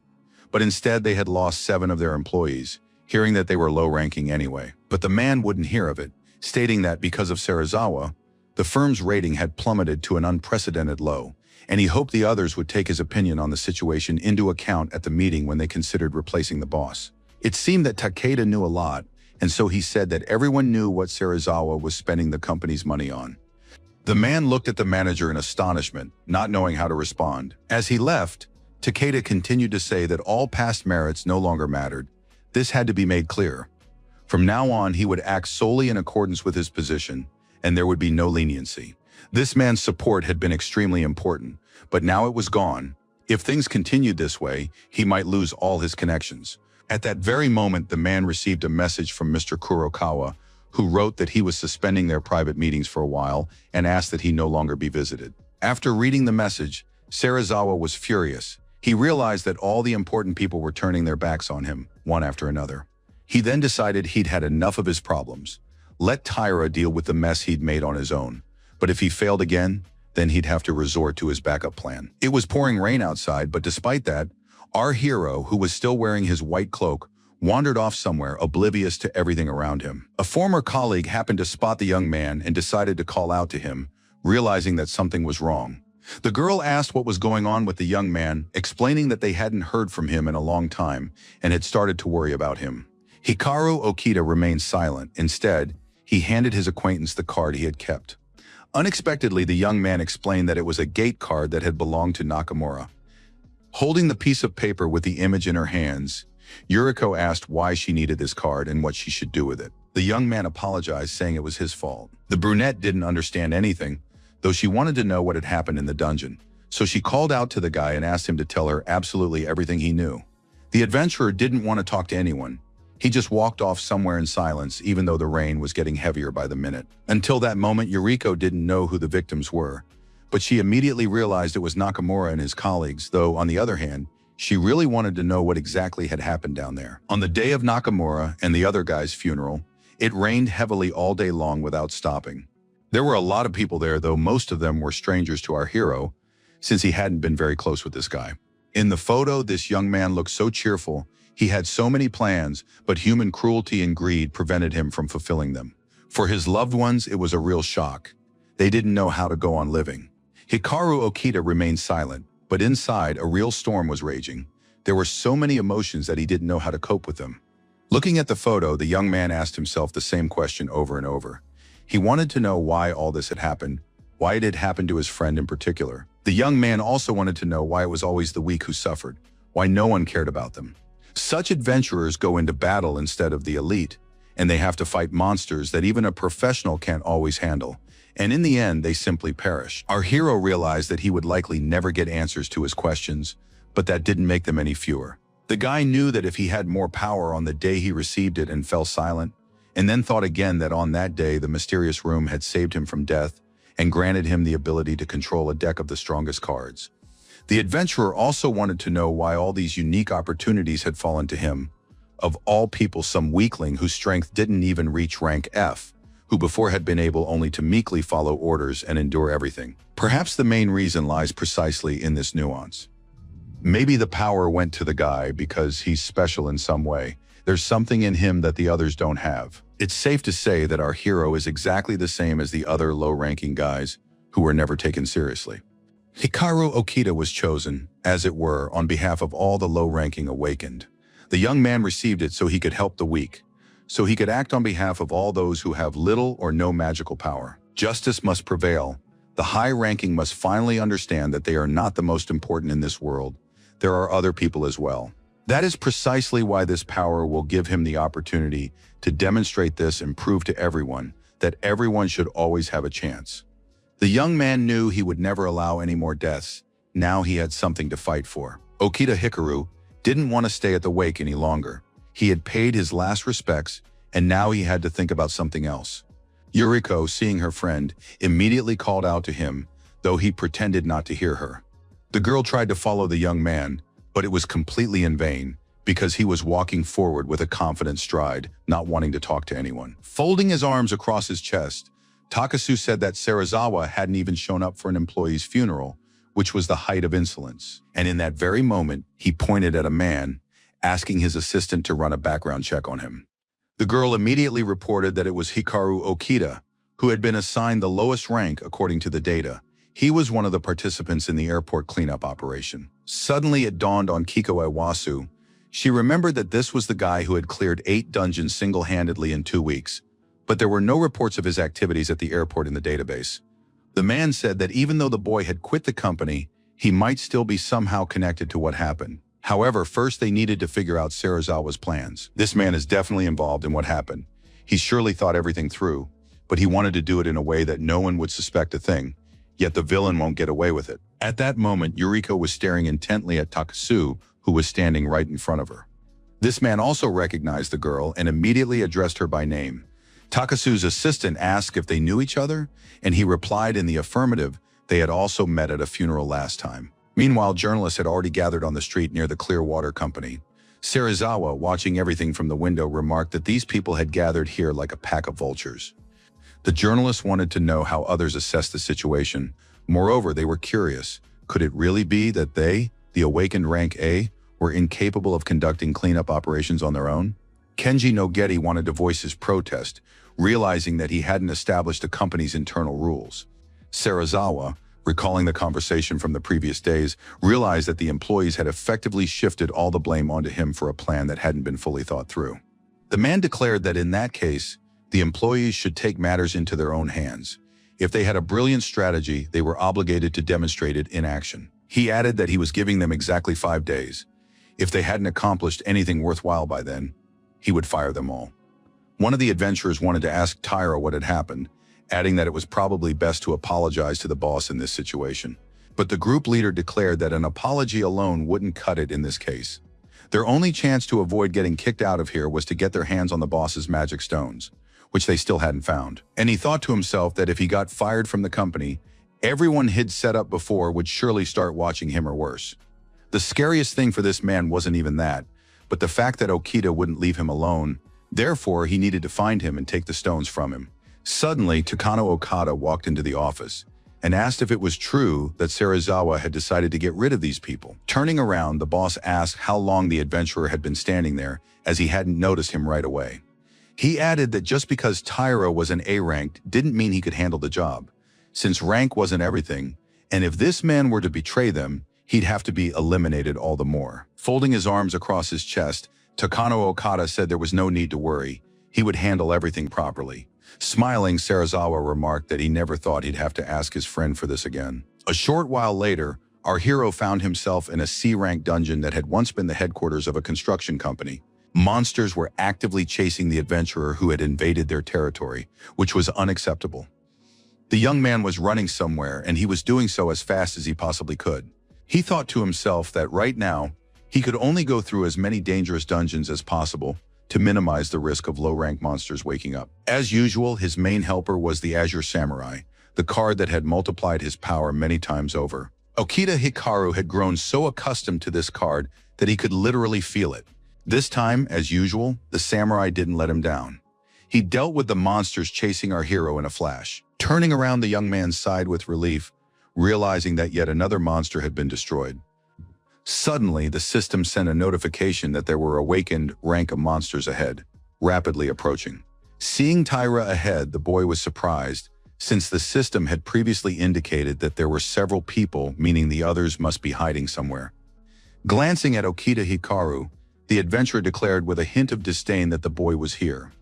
But instead, they had lost 7 of their employees, hearing that they were low-ranking anyway. But the man wouldn't hear of it, stating that because of Serizawa, the firm's rating had plummeted to an unprecedented low, and he hoped the others would take his opinion on the situation into account at the meeting when they considered replacing the boss. It seemed that Takeda knew a lot, and so he said that everyone knew what Serizawa was spending the company's money on. The man looked at the manager in astonishment, not knowing how to respond. As he left, Takeda continued to say that all past merits no longer mattered. This had to be made clear. From now on, he would act solely in accordance with his position, and there would be no leniency. This man's support had been extremely important, but now it was gone. If things continued this way, he might lose all his connections. At that very moment, the man received a message from Mr. Kurokawa, who wrote that he was suspending their private meetings for a while and asked that he no longer be visited. After reading the message, Serizawa was furious. He realized that all the important people were turning their backs on him, one after another. He then decided he'd had enough of his problems. Let Tyra deal with the mess he'd made on his own. But if he failed again, then he'd have to resort to his backup plan. It was pouring rain outside, but despite that, our hero, who was still wearing his white cloak, wandered off somewhere, oblivious to everything around him. A former colleague happened to spot the young man and decided to call out to him, realizing that something was wrong. The girl asked what was going on with the young man, explaining that they hadn't heard from him in a long time and had started to worry about him. Hikaru Okita remained silent. Instead, he handed his acquaintance the card he had kept. Unexpectedly, the young man explained that it was a gate card that had belonged to Nakamura. Holding the piece of paper with the image in her hands, Yuriko asked why she needed this card and what she should do with it. The young man apologized, saying it was his fault. The brunette didn't understand anything, though she wanted to know what had happened in the dungeon. So she called out to the guy and asked him to tell her absolutely everything he knew. The adventurer didn't want to talk to anyone. He just walked off somewhere in silence, even though the rain was getting heavier by the minute. Until that moment, Yuriko didn't know who the victims were, but she immediately realized it was Nakamura and his colleagues, though, on the other hand, she really wanted to know what exactly had happened down there. On the day of Nakamura and the other guy's funeral, it rained heavily all day long without stopping. There were a lot of people there, though most of them were strangers to our hero, since he hadn't been very close with this guy. In the photo, this young man looked so cheerful. He had so many plans, but human cruelty and greed prevented him from fulfilling them. For his loved ones, it was a real shock. They didn't know how to go on living. Hikaru Okita remained silent, but inside, a real storm was raging. There were so many emotions that he didn't know how to cope with them. Looking at the photo, the young man asked himself the same question over and over. He wanted to know why all this had happened, why it had happened to his friend in particular. The young man also wanted to know why it was always the weak who suffered, why no one cared about them. Such adventurers go into battle instead of the elite, and they have to fight monsters that even a professional can't always handle. And in the end, they simply perish. Our hero realized that he would likely never get answers to his questions, but that didn't make them any fewer. The guy knew that if he had more power on the day he received it and fell silent, and then thought again that on that day the mysterious room had saved him from death and granted him the ability to control a deck of the strongest cards. The adventurer also wanted to know why all these unique opportunities had fallen to him. Of all people, some weakling whose strength didn't even reach rank F, who before had been able only to meekly follow orders and endure everything. Perhaps the main reason lies precisely in this nuance. Maybe the power went to the guy because he's special in some way. There's something in him that the others don't have. It's safe to say that our hero is exactly the same as the other low-ranking guys who were never taken seriously. Hikaru Okita was chosen, as it were, on behalf of all the low-ranking awakened. The young man received it so he could help the weak, so he could act on behalf of all those who have little or no magical power. Justice must prevail. The high-ranking must finally understand that they are not the most important in this world. There are other people as well. That is precisely why this power will give him the opportunity to demonstrate this and prove to everyone that everyone should always have a chance. The young man knew he would never allow any more deaths. Now he had something to fight for. Okita Hikaru didn't want to stay at the wake any longer. He had paid his last respects, and now he had to think about something else. Yuriko, seeing her friend, immediately called out to him, though he pretended not to hear her. The girl tried to follow the young man, but it was completely in vain, because he was walking forward with a confident stride, not wanting to talk to anyone. Folding his arms across his chest, Takasu said that Serizawa hadn't even shown up for an employee's funeral, which was the height of insolence. And in that very moment, he pointed at a man, asking his assistant to run a background check on him. The girl immediately reported that it was Hikaru Okita, who had been assigned the lowest rank according to the data. He was one of the participants in the airport cleanup operation. Suddenly, it dawned on Kiko Iwasu. She remembered that this was the guy who had cleared 8 dungeons single-handedly in 2 weeks. But there were no reports of his activities at the airport in the database. The man said that even though the boy had quit the company, he might still be somehow connected to what happened. However, first they needed to figure out Serizawa's plans. This man is definitely involved in what happened. He surely thought everything through, but he wanted to do it in a way that no one would suspect a thing, yet the villain won't get away with it. At that moment, Yuriko was staring intently at Takasu, who was standing right in front of her. This man also recognized the girl and immediately addressed her by name. Takasu's assistant asked if they knew each other, and he replied in the affirmative, They had also met at a funeral last time. Meanwhile, journalists had already gathered on the street near the Clearwater Company. Serizawa, watching everything from the window, remarked that these people had gathered here like a pack of vultures. The journalists wanted to know how others assessed the situation. Moreover, they were curious. Could it really be that they, the awakened rank A, were incapable of conducting cleanup operations on their own? Kenji Nogeti wanted to voice his protest, realizing that he hadn't established the company's internal rules. Serizawa, recalling the conversation from the previous days, realized that the employees had effectively shifted all the blame onto him for a plan that hadn't been fully thought through. The man declared that in that case, the employees should take matters into their own hands. If they had a brilliant strategy, they were obligated to demonstrate it in action. He added that he was giving them exactly 5 days. If they hadn't accomplished anything worthwhile by then, he would fire them all. One of the adventurers wanted to ask Tyra what had happened, adding that it was probably best to apologize to the boss in this situation. But the group leader declared that an apology alone wouldn't cut it in this case. Their only chance to avoid getting kicked out of here was to get their hands on the boss's magic stones, which they still hadn't found. And he thought to himself that if he got fired from the company, everyone he'd set up before would surely start watching him or worse. The scariest thing for this man wasn't even that, but the fact that Okita wouldn't leave him alone. Therefore, he needed to find him and take the stones from him. Suddenly, Takano Okada walked into the office and asked if it was true that Serizawa had decided to get rid of these people. Turning around, the boss asked how long the adventurer had been standing there, as he hadn't noticed him right away. He added that just because Tyra was an A-ranked didn't mean he could handle the job, since rank wasn't everything, and if this man were to betray them, he'd have to be eliminated all the more. Folding his arms across his chest, Takano Okada said there was no need to worry. He would handle everything properly. Smiling, Serizawa remarked that he never thought he'd have to ask his friend for this again. A short while later, our hero found himself in a C-rank dungeon that had once been the headquarters of a construction company. Monsters were actively chasing the adventurer who had invaded their territory, which was unacceptable. The young man was running somewhere, and he was doing so as fast as he possibly could. He thought to himself that right now, he could only go through as many dangerous dungeons as possible to minimize the risk of low-rank monsters waking up. As usual, his main helper was the Azure Samurai, the card that had multiplied his power many times over. Okita Hikaru had grown so accustomed to this card that he could literally feel it. This time, as usual, the samurai didn't let him down. He dealt with the monsters chasing our hero in a flash. Turning around, the young man sighed with relief, realizing that yet another monster had been destroyed. Suddenly, the system sent a notification that there were awakened rank of monsters ahead, rapidly approaching. Seeing Tyra ahead, the boy was surprised, since the system had previously indicated that there were several people, meaning the others must be hiding somewhere. Glancing at Okita Hikaru, the adventurer declared with a hint of disdain that the boy was here.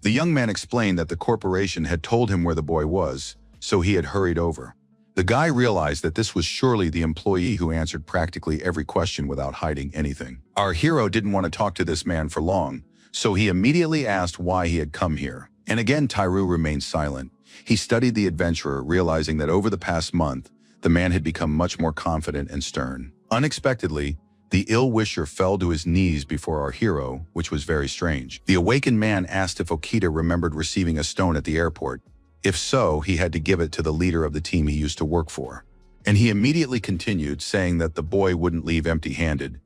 The young man explained that the corporation had told him where the boy was, so he had hurried over. The guy realized that this was surely the employee who answered practically every question without hiding anything. Our hero didn't want to talk to this man for long, so he immediately asked why he had come here. And again, Tyru remained silent. He studied the adventurer, realizing that over the past month, the man had become much more confident and stern. Unexpectedly, the ill-wisher fell to his knees before our hero, which was very strange. The awakened man asked if Okita remembered receiving a stone at the airport. If so, he had to give it to the leader of the team he used to work for. And he immediately continued, saying that the boy wouldn't leave empty-handed.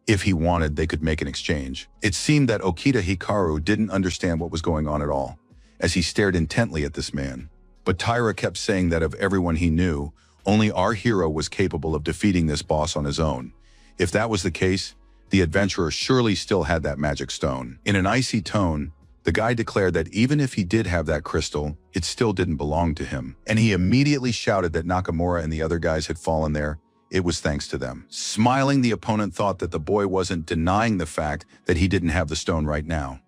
If he wanted, they could make an exchange. It seemed that Okita Hikaru didn't understand what was going on at all, as he stared intently at this man. But Tyra kept saying that of everyone he knew, only our hero was capable of defeating this boss on his own. If that was the case, the adventurer surely still had that magic stone. In an icy tone, the guy declared that even if he did have that crystal, it still didn't belong to him. And he immediately shouted that Nakamura and the other guys had fallen there. It was thanks to them. Smiling, the opponent thought that the boy wasn't denying the fact that he didn't have the stone right now.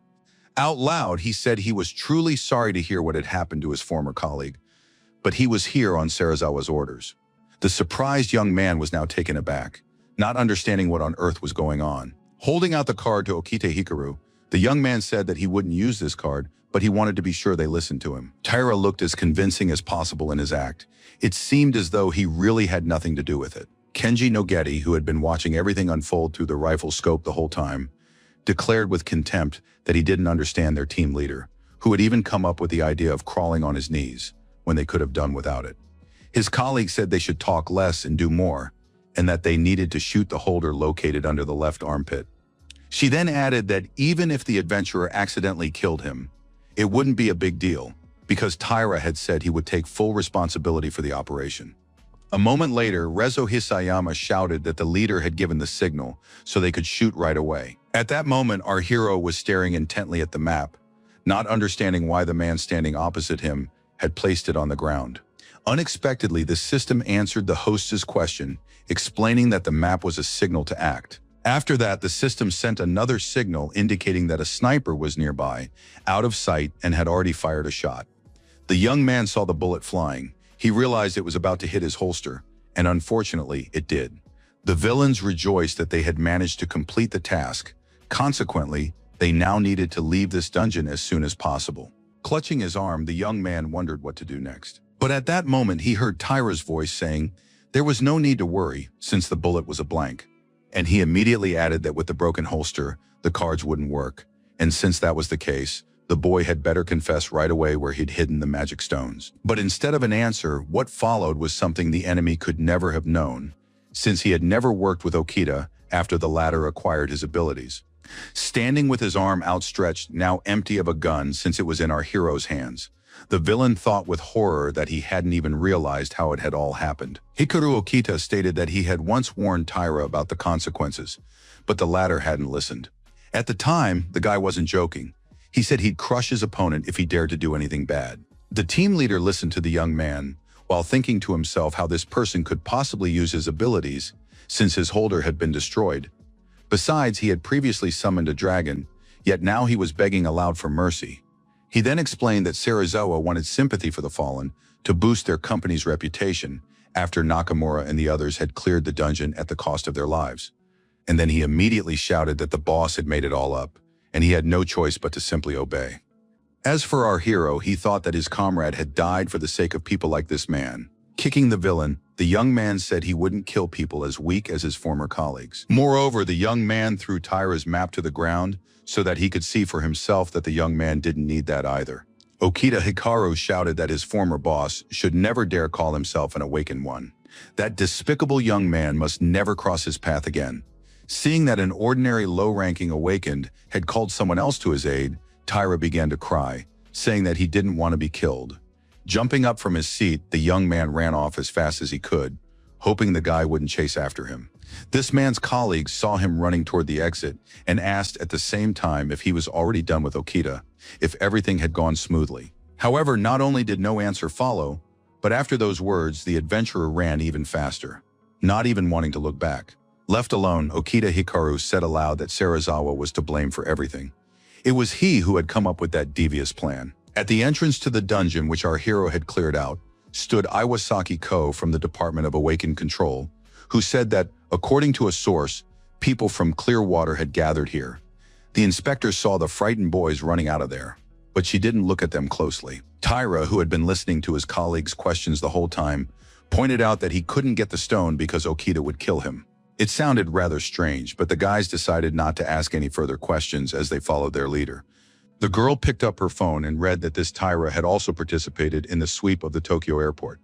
Out loud, he said he was truly sorry to hear what had happened to his former colleague, but he was here on Serizawa's orders. The surprised young man was now taken aback, not understanding what on earth was going on. Holding out the card to Okita Hikaru, the young man said that he wouldn't use this card, but he wanted to be sure they listened to him. Tyra looked as convincing as possible in his act. It seemed as though he really had nothing to do with it. Kenji Nogeti, who had been watching everything unfold through the rifle scope the whole time, declared with contempt that he didn't understand their team leader, who had even come up with the idea of crawling on his knees when they could have done without it. His colleague said they should talk less and do more, and that they needed to shoot the holder located under the left armpit. She then added that even if the adventurer accidentally killed him, it wouldn't be a big deal, because Taira had said he would take full responsibility for the operation. A moment later, Rezo Hisayama shouted that the leader had given the signal so they could shoot right away. At that moment, our hero was staring intently at the map, not understanding why the man standing opposite him had placed it on the ground. Unexpectedly, the system answered the host's question, explaining that the map was a signal to act. After that, the system sent another signal indicating that a sniper was nearby, out of sight, and had already fired a shot. The young man saw the bullet flying. He realized it was about to hit his holster, and unfortunately, it did. The villains rejoiced that they had managed to complete the task. Consequently, they now needed to leave this dungeon as soon as possible. Clutching his arm, the young man wondered what to do next. But at that moment, he heard Taira's voice saying there was no need to worry since the bullet was a blank. And he immediately added that with the broken holster, the cards wouldn't work. And since that was the case, the boy had better confess right away where he'd hidden the magic stones. But instead of an answer, what followed was something the enemy could never have known, since he had never worked with Okita after the latter acquired his abilities. Standing with his arm outstretched, now empty of a gun since it was in our hero's hands, the villain thought with horror that he hadn't even realized how it had all happened. Hikaru Okita stated that he had once warned Taira about the consequences, but the latter hadn't listened. At the time, the guy wasn't joking. He said he'd crush his opponent if he dared to do anything bad. The team leader listened to the young man, while thinking to himself how this person could possibly use his abilities, since his holder had been destroyed. Besides, he had previously summoned a dragon, yet now he was begging aloud for mercy. He then explained that Serizawa wanted sympathy for the fallen to boost their company's reputation after Nakamura and the others had cleared the dungeon at the cost of their lives. And then he immediately shouted that the boss had made it all up, and he had no choice but to simply obey. As for our hero, he thought that his comrade had died for the sake of people like this man. Kicking the villain, the young man said he wouldn't kill people as weak as his former colleagues. Moreover, the young man threw Taira's map to the ground so that he could see for himself that the young man didn't need that either. Okita Hikaru shouted that his former boss should never dare call himself an awakened one. That despicable young man must never cross his path again. Seeing that an ordinary low-ranking awakened had called someone else to his aid, Taira began to cry, saying that he didn't want to be killed. Jumping up from his seat, the young man ran off as fast as he could, hoping the guy wouldn't chase after him. This man's colleagues saw him running toward the exit and asked at the same time if he was already done with Okita, if everything had gone smoothly. However, not only did no answer follow, but after those words, the adventurer ran even faster, not even wanting to look back. Left alone, Okita Hikaru said aloud that Serizawa was to blame for everything. It was he who had come up with that devious plan. At the entrance to the dungeon which our hero had cleared out, stood Iwasaki Ko from the Department of Awakened Control, who said that, according to a source, people from Clearwater had gathered here. The inspector saw the frightened boys running out of there, but she didn't look at them closely. Taira, who had been listening to his colleagues' questions the whole time, pointed out that he couldn't get the stone because Okita would kill him. It sounded rather strange, but the guys decided not to ask any further questions as they followed their leader. The girl picked up her phone and read that this Taira had also participated in the sweep of the Tokyo airport.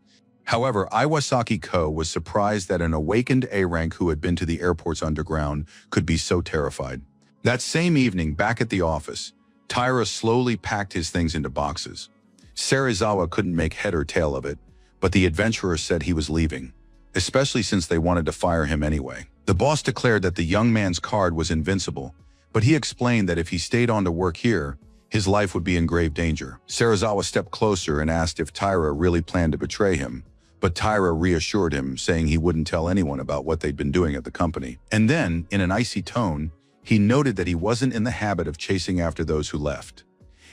However, Iwasaki Ko was surprised that an awakened A-rank who had been to the airport's underground could be so terrified. That same evening, back at the office, Taira slowly packed his things into boxes. Serizawa couldn't make head or tail of it, but the adventurer said he was leaving, especially since they wanted to fire him anyway. The boss declared that the young man's card was invincible, but he explained that if he stayed on to work here, his life would be in grave danger. Serizawa stepped closer and asked if Taira really planned to betray him, but Taira reassured him, saying he wouldn't tell anyone about what they'd been doing at the company. And then, in an icy tone, he noted that he wasn't in the habit of chasing after those who left,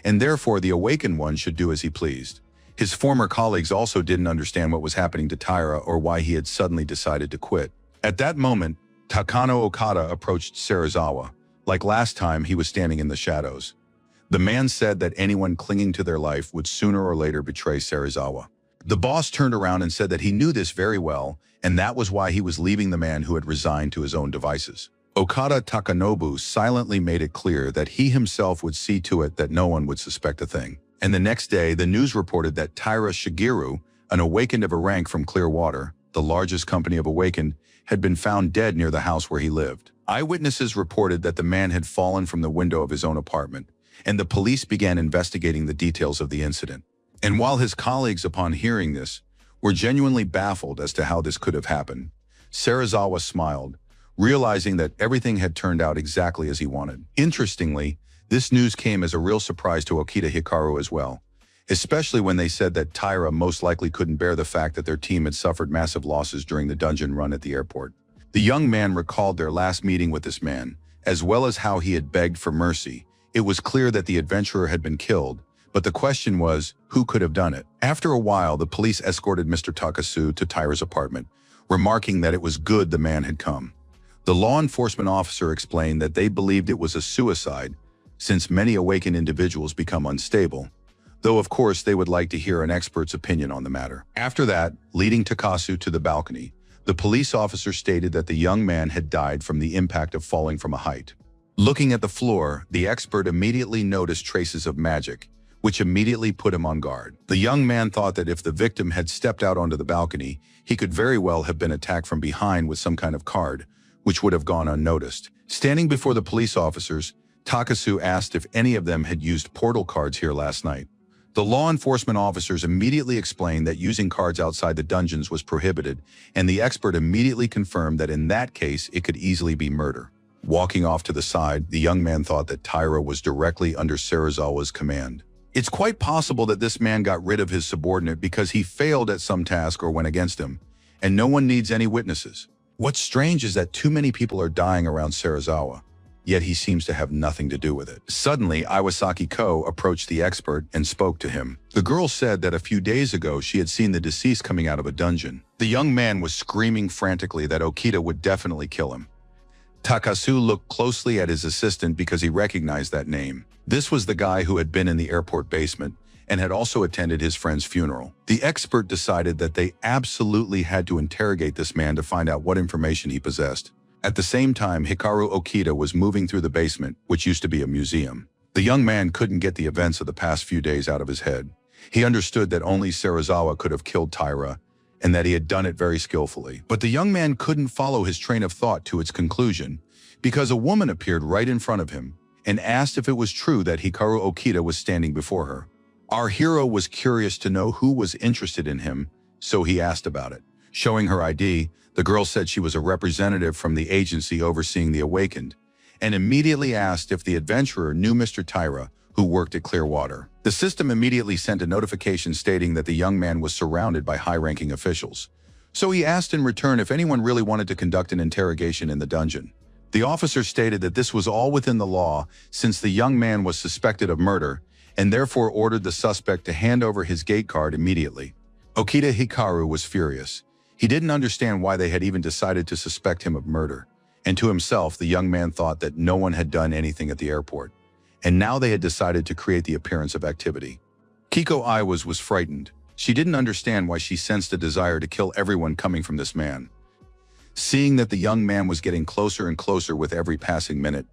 and therefore the awakened one should do as he pleased. His former colleagues also didn't understand what was happening to Taira or why he had suddenly decided to quit. At that moment, Takano Okada approached Serizawa. Like last time, he was standing in the shadows. The man said that anyone clinging to their life would sooner or later betray Serizawa. The boss turned around and said that he knew this very well, and that was why he was leaving the man who had resigned to his own devices. Okada Takanobu silently made it clear that he himself would see to it that no one would suspect a thing. And the next day, the news reported that Taira Shigeru, An awakened of a rank from Clearwater, the largest company of awakened, had been found dead near the house where he lived. Eyewitnesses reported that the man had fallen from the window of his own apartment, and the police began investigating the details of the incident. And while his colleagues, upon hearing this, were genuinely baffled as to how this could have happened, Serizawa smiled, realizing that everything had turned out exactly as he wanted. Interestingly, this news came as a real surprise to Okita Hikaru as well, especially when they said that Taira most likely couldn't bear the fact that their team had suffered massive losses during the dungeon run at the airport. The young man recalled their last meeting with this man, as well as how he had begged for mercy. It was clear that the adventurer had been killed, but the question was, who could have done it? After a while, the police escorted Mr. Takasu to Taira's apartment, remarking that it was good the man had come. The law enforcement officer explained that they believed it was a suicide, since many awakened individuals become unstable, though of course they would like to hear an expert's opinion on the matter. After that, leading Takasu to the balcony, the police officer stated that the young man had died from the impact of falling from a height. Looking at the floor, the expert immediately noticed traces of magic, which immediately put him on guard. The young man thought that if the victim had stepped out onto the balcony, he could very well have been attacked from behind with some kind of card, which would have gone unnoticed. Standing before the police officers, Takasu asked if any of them had used portal cards here last night. The law enforcement officers immediately explained that using cards outside the dungeons was prohibited, and the expert immediately confirmed that in that case it could easily be murder. Walking off to the side, the young man thought that Taira was directly under Serizawa's command. It's quite possible that this man got rid of his subordinate because he failed at some task or went against him, and no one needs any witnesses. What's strange is that too many people are dying around Serizawa, yet he seems to have nothing to do with it. Suddenly, Iwasaki Ko approached the expert and spoke to him. The girl said that a few days ago she had seen the deceased coming out of a dungeon. The young man was screaming frantically that Okita would definitely kill him. Takasu looked closely at his assistant because he recognized that name. This was the guy who had been in the airport basement and had also attended his friend's funeral. The expert decided that they absolutely had to interrogate this man to find out what information he possessed. At the same time, Hikaru Okita was moving through the basement, which used to be a museum. The young man couldn't get the events of the past few days out of his head. He understood that only Serizawa could have killed Taira, and that he had done it very skillfully. But the young man couldn't follow his train of thought to its conclusion, because a woman appeared right in front of him and asked if it was true that Hikaru Okita was standing before her. Our hero was curious to know who was interested in him, so he asked about it. Showing her ID, the girl said she was a representative from the agency overseeing the Awakened, and immediately asked if the adventurer knew Mr. Taira, who worked at Clearwater. The system immediately sent a notification stating that the young man was surrounded by high-ranking officials. So he asked in return if anyone really wanted to conduct an interrogation in the dungeon. The officer stated that this was all within the law since the young man was suspected of murder, and therefore ordered the suspect to hand over his gate card immediately. Okita Hikaru was furious. He didn't understand why they had even decided to suspect him of murder, and to himself the young man thought that no one had done anything at the airport, and now they had decided to create the appearance of activity. Kiko Iwas was frightened. She didn't understand why she sensed a desire to kill everyone coming from this man. Seeing that the young man was getting closer and closer with every passing minute,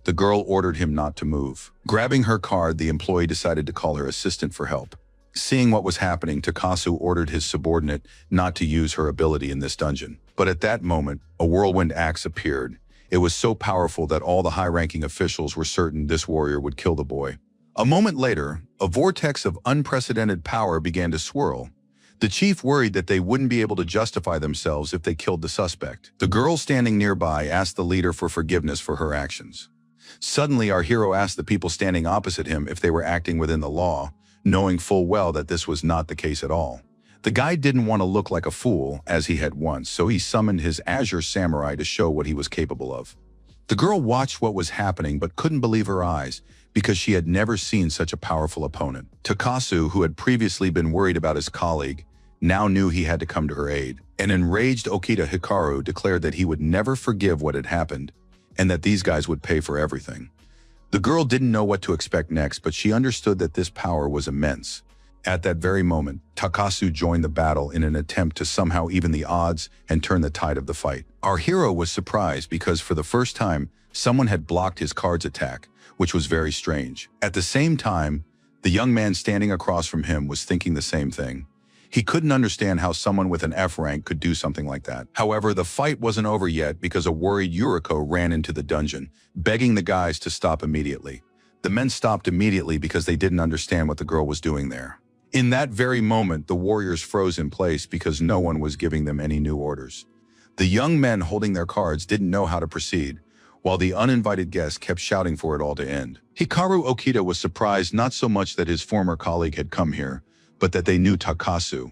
the girl ordered him not to move. Grabbing her card, the employee decided to call her assistant for help. Seeing what was happening, Takasu ordered his subordinate not to use her ability in this dungeon. But at that moment, a whirlwind axe appeared. It was so powerful that all the high-ranking officials were certain this warrior would kill the boy. A moment later, a vortex of unprecedented power began to swirl. The chief worried that they wouldn't be able to justify themselves if they killed the suspect. The girl standing nearby asked the leader for forgiveness for her actions. Suddenly, our hero asked the people standing opposite him if they were acting within the law, knowing full well that this was not the case at all. The guy didn't want to look like a fool, as he had once, so he summoned his Azure Samurai to show what he was capable of. The girl watched what was happening but couldn't believe her eyes, because she had never seen such a powerful opponent. Takasu, who had previously been worried about his colleague, now knew he had to come to her aid. An enraged Okita Hikaru declared that he would never forgive what had happened, and that these guys would pay for everything. The girl didn't know what to expect next, but she understood that this power was immense. At that very moment, Takasu joined the battle in an attempt to somehow even the odds and turn the tide of the fight. Our hero was surprised because for the first time, someone had blocked his card's attack, which was very strange. At the same time, the young man standing across from him was thinking the same thing. He couldn't understand how someone with an F rank could do something like that. However, the fight wasn't over yet because a worried Yuriko ran into the dungeon, begging the guys to stop immediately. The men stopped immediately because they didn't understand what the girl was doing there. In that very moment, the warriors froze in place because no one was giving them any new orders. The young men holding their cards didn't know how to proceed, while the uninvited guests kept shouting for it all to end. Hikaru Okita was surprised not so much that his former colleague had come here, but that they knew Takasu.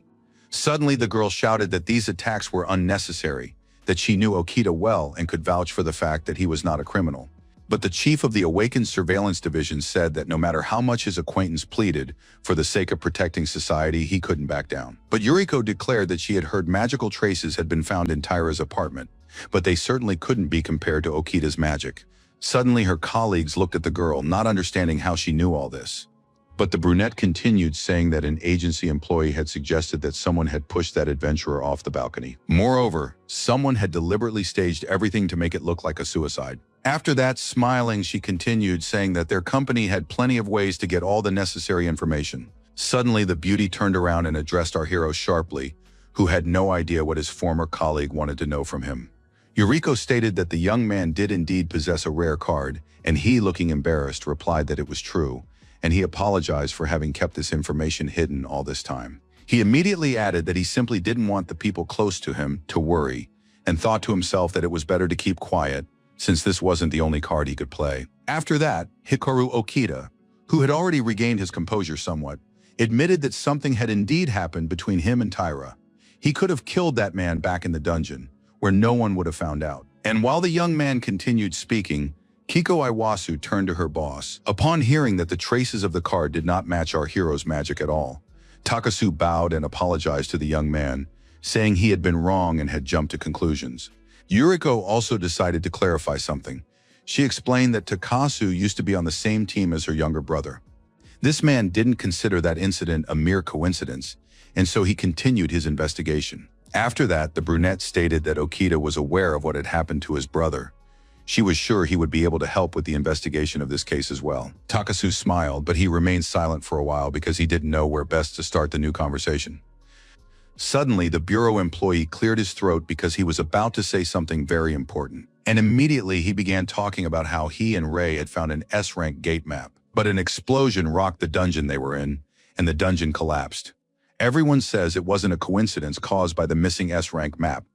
Suddenly, the girl shouted that these attacks were unnecessary, that she knew Okita well and could vouch for the fact that he was not a criminal. But the chief of the Awakened Surveillance Division said that no matter how much his acquaintance pleaded, for the sake of protecting society, he couldn't back down. But Yuriko declared that she had heard magical traces had been found in Taira's apartment, but they certainly couldn't be compared to Okita's magic. Suddenly, her colleagues looked at the girl, not understanding how she knew all this. But the brunette continued, saying that an agency employee had suggested that someone had pushed that adventurer off the balcony. Moreover, someone had deliberately staged everything to make it look like a suicide. After that, smiling, she continued, saying that their company had plenty of ways to get all the necessary information. Suddenly, the beauty turned around and addressed our hero sharply, who had no idea what his former colleague wanted to know from him. Yuriko stated that the young man did indeed possess a rare card, and he, looking embarrassed, replied that it was true, and he apologized for having kept this information hidden all this time. He immediately added that he simply didn't want the people close to him to worry, and thought to himself that it was better to keep quiet, since this wasn't the only card he could play. After that, Hikaru Okita, who had already regained his composure somewhat, admitted that something had indeed happened between him and Taira. He could have killed that man back in the dungeon, where no one would have found out. And while the young man continued speaking, Kiko Iwasu turned to her boss. Upon hearing that the traces of the card did not match our hero's magic at all, Takasu bowed and apologized to the young man, saying he had been wrong and had jumped to conclusions. Yuriko also decided to clarify something. She explained that Takasu used to be on the same team as her younger brother. This man didn't consider that incident a mere coincidence, and so he continued his investigation. After that, the brunette stated that Okita was aware of what had happened to his brother. She was sure he would be able to help with the investigation of this case as well. Takasu smiled, but he remained silent for a while because he didn't know where best to start the new conversation. Suddenly, the bureau employee cleared his throat because he was about to say something very important. And immediately he began talking about how he and Ray had found an S-rank gate map. But an explosion rocked the dungeon they were in, and the dungeon collapsed. Everyone says it wasn't a coincidence caused by the missing S-rank map,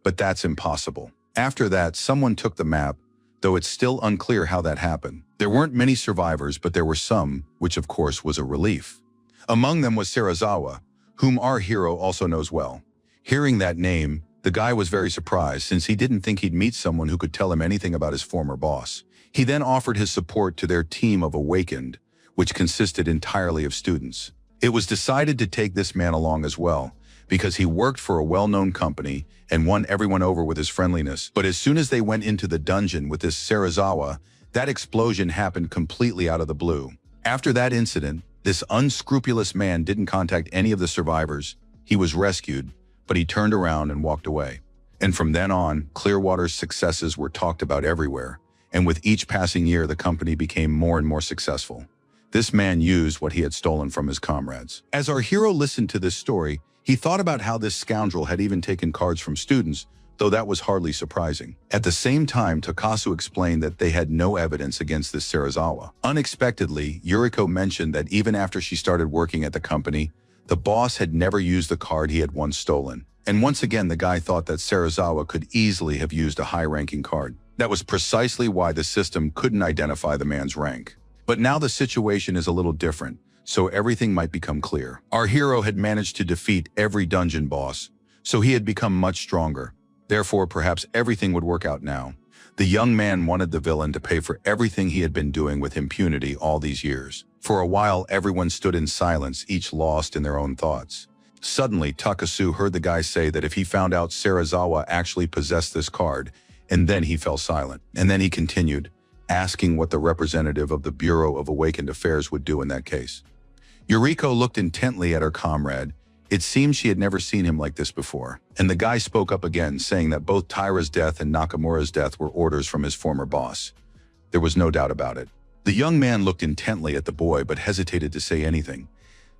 but that's impossible. After that, someone took the map, though it's still unclear how that happened. There weren't many survivors, but there were some, which of course was a relief. Among them was Serizawa, whom our hero also knows well. Hearing that name, the guy was very surprised since he didn't think he'd meet someone who could tell him anything about his former boss. He then offered his support to their team of Awakened, which consisted entirely of students. It was decided to take this man along as well, because he worked for a well-known company and won everyone over with his friendliness. But as soon as they went into the dungeon with this Serizawa, that explosion happened completely out of the blue. After that incident, this unscrupulous man didn't contact any of the survivors. He was rescued, but he turned around and walked away. And from then on, Clearwater's successes were talked about everywhere, and with each passing year, the company became more and more successful. This man used what he had stolen from his comrades. As our hero listened to this story, he thought about how this scoundrel had even taken cards from students, though that was hardly surprising. At the same time, Takasu explained that they had no evidence against this Serizawa. Unexpectedly, Yuriko mentioned that even after she started working at the company, the boss had never used the card he had once stolen. And once again, the guy thought that Serizawa could easily have used a high-ranking card. That was precisely why the system couldn't identify the man's rank. But now the situation is a little different, so everything might become clear. Our hero had managed to defeat every dungeon boss, so he had become much stronger. Therefore, perhaps everything would work out now. The young man wanted the villain to pay for everything he had been doing with impunity all these years. For a while, everyone stood in silence, each lost in their own thoughts. Suddenly, Takasu heard the guy say that if he found out Serizawa actually possessed this card, and then he fell silent. And then he continued, asking what the representative of the Bureau of Awakened Affairs would do in that case. Yuriko looked intently at her comrade. It seemed she had never seen him like this before. And the guy spoke up again, saying that both Taira's death and Nakamura's death were orders from his former boss. There was no doubt about it. The young man looked intently at the boy but hesitated to say anything.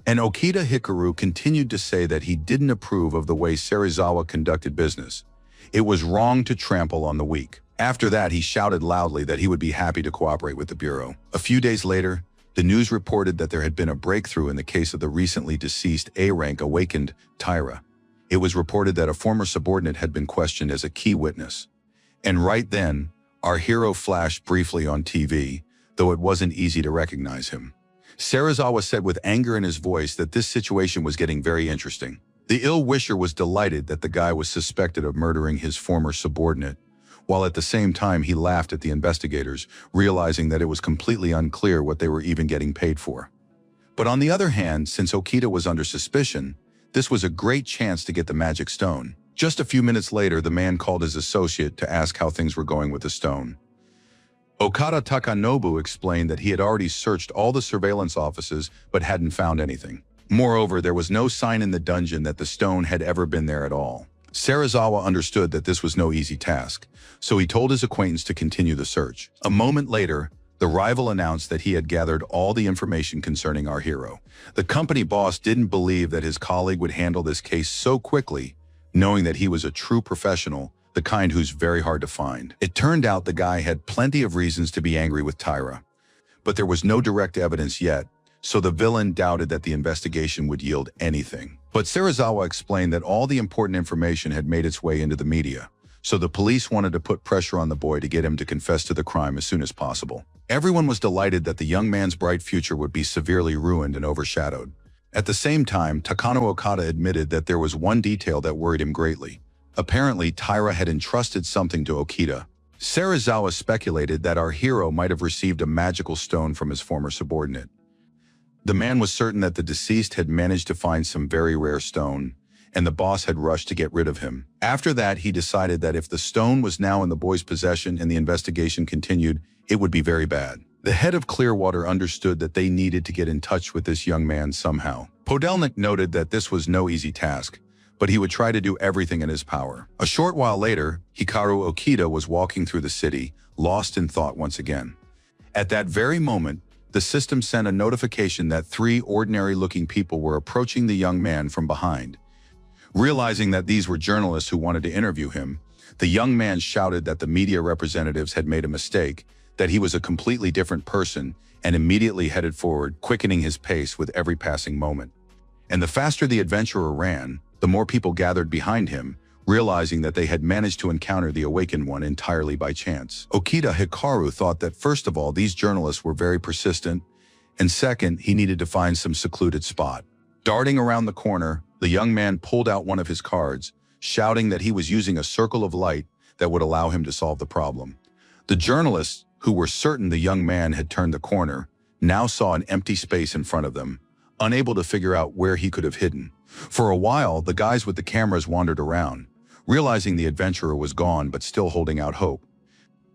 And Okita Hikaru continued to say that he didn't approve of the way Serizawa conducted business. It was wrong to trample on the weak. After that, he shouted loudly that he would be happy to cooperate with the Bureau. A few days later, the news reported that there had been a breakthrough in the case of the recently deceased A-rank awakened Taira. It was reported that a former subordinate had been questioned as a key witness. And right then, our hero flashed briefly on TV, though it wasn't easy to recognize him. Serizawa said with anger in his voice that this situation was getting very interesting. The ill-wisher was delighted that the guy was suspected of murdering his former subordinate, while at the same time he laughed at the investigators, realizing that it was completely unclear what they were even getting paid for. But on the other hand, since Okita was under suspicion, this was a great chance to get the magic stone. Just a few minutes later, the man called his associate to ask how things were going with the stone. Okada Takanobu explained that he had already searched all the surveillance offices but hadn't found anything. Moreover, there was no sign in the dungeon that the stone had ever been there at all. Serizawa understood that this was no easy task, so he told his acquaintance to continue the search. A moment later, the rival announced that he had gathered all the information concerning our hero. The company boss didn't believe that his colleague would handle this case so quickly, knowing that he was a true professional, the kind who's very hard to find. It turned out the guy had plenty of reasons to be angry with Taira, but there was no direct evidence yet, so the villain doubted that the investigation would yield anything. But Serizawa explained that all the important information had made its way into the media, so the police wanted to put pressure on the boy to get him to confess to the crime as soon as possible. Everyone was delighted that the young man's bright future would be severely ruined and overshadowed. At the same time, Takano Okada admitted that there was one detail that worried him greatly. Apparently, Taira had entrusted something to Okita. Serizawa speculated that our hero might have received a magical stone from his former subordinate. The man was certain that the deceased had managed to find some very rare stone, and the boss had rushed to get rid of him. After that, he decided that if the stone was now in the boy's possession and the investigation continued, it would be very bad. The head of Clearwater understood that they needed to get in touch with this young man somehow. Podelnik noted that this was no easy task, but he would try to do everything in his power. A short while later, Hikaru Okita was walking through the city, lost in thought once again. At that very moment, the system sent a notification that 3 ordinary-looking people were approaching the young man from behind. Realizing that these were journalists who wanted to interview him, the young man shouted that the media representatives had made a mistake, that he was a completely different person, and immediately headed forward, quickening his pace with every passing moment. And the faster the adventurer ran, the more people gathered behind him, realizing that they had managed to encounter the awakened one entirely by chance. Okita Hikaru thought that first of all, these journalists were very persistent, and second, he needed to find some secluded spot. Darting around the corner, the young man pulled out one of his cards, shouting that he was using a circle of light that would allow him to solve the problem. The journalists, who were certain the young man had turned the corner, now saw an empty space in front of them, unable to figure out where he could have hidden. For a while, the guys with the cameras wandered around, realizing the adventurer was gone but still holding out hope.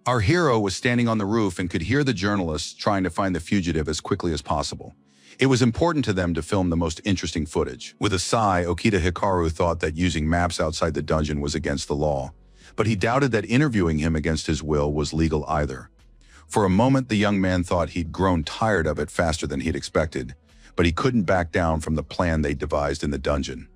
Our hero was standing on the roof and could hear the journalists trying to find the fugitive as quickly as possible. It was important to them to film the most interesting footage. With a sigh, Okita Hikaru thought that using maps outside the dungeon was against the law, but he doubted that interviewing him against his will was legal either. For a moment, the young man thought he'd grown tired of it faster than he'd expected, but he couldn't back down from the plan they devised in the dungeon.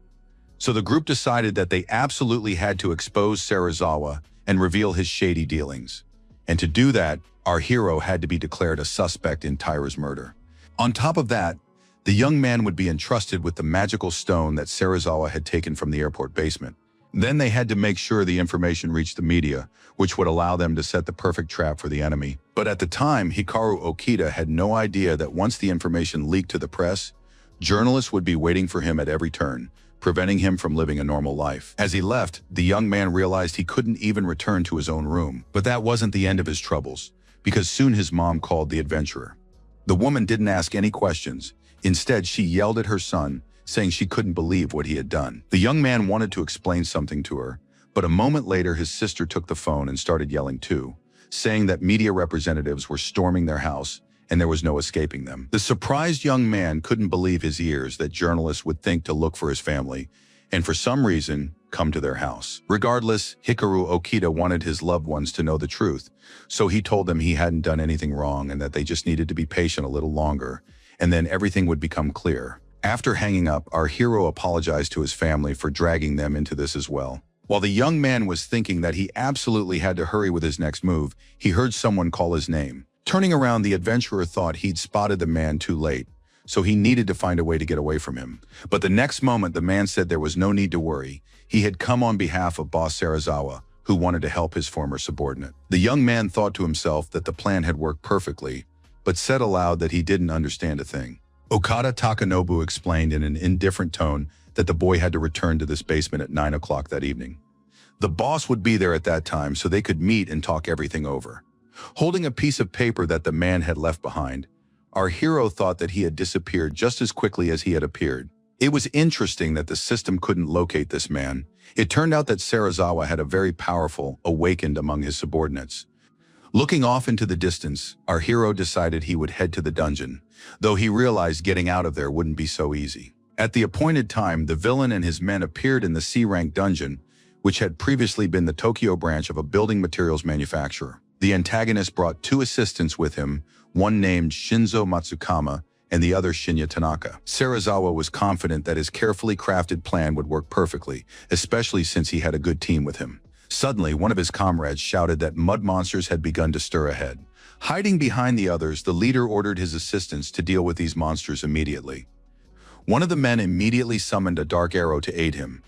So the group decided that they absolutely had to expose Serizawa and reveal his shady dealings. And to do that, our hero had to be declared a suspect in Taira's murder. On top of that, the young man would be entrusted with the magical stone that Serizawa had taken from the airport basement. Then they had to make sure the information reached the media, which would allow them to set the perfect trap for the enemy. But at the time, Hikaru Okita had no idea that once the information leaked to the press, journalists would be waiting for him at every turn, preventing him from living a normal life. As he left, the young man realized he couldn't even return to his own room. But that wasn't the end of his troubles, because soon his mom called the adventurer. The woman didn't ask any questions. Instead, she yelled at her son, saying she couldn't believe what he had done. The young man wanted to explain something to her, but a moment later his sister took the phone and started yelling too, saying that media representatives were storming their house and there was no escaping them. The surprised young man couldn't believe his ears that journalists would think to look for his family and for some reason come to their house. Regardless, Hikaru Okita wanted his loved ones to know the truth, so he told them he hadn't done anything wrong and that they just needed to be patient a little longer, and then everything would become clear. After hanging up, our hero apologized to his family for dragging them into this as well. While the young man was thinking that he absolutely had to hurry with his next move, he heard someone call his name. Turning around, the adventurer thought he'd spotted the man too late, so he needed to find a way to get away from him. But the next moment, the man said there was no need to worry. He had come on behalf of boss Serizawa, who wanted to help his former subordinate. The young man thought to himself that the plan had worked perfectly, but said aloud that he didn't understand a thing. Okada Takanobu explained in an indifferent tone that the boy had to return to this basement at 9 o'clock that evening. The boss would be there at that time so they could meet and talk everything over. Holding a piece of paper that the man had left behind, our hero thought that he had disappeared just as quickly as he had appeared. It was interesting that the system couldn't locate this man. It turned out that Serizawa had a very powerful awakened among his subordinates. Looking off into the distance, our hero decided he would head to the dungeon, though he realized getting out of there wouldn't be so easy. At the appointed time, the villain and his men appeared in the C-rank dungeon, which had previously been the Tokyo branch of a building materials manufacturer. The antagonist brought 2 assistants with him, one named Shinzo Matsukama and the other Shinya Tanaka. Serizawa was confident that his carefully crafted plan would work perfectly, especially since he had a good team with him. Suddenly, one of his comrades shouted that mud monsters had begun to stir ahead. Hiding behind the others, the leader ordered his assistants to deal with these monsters immediately. One of the men immediately summoned a dark arrow to aid him.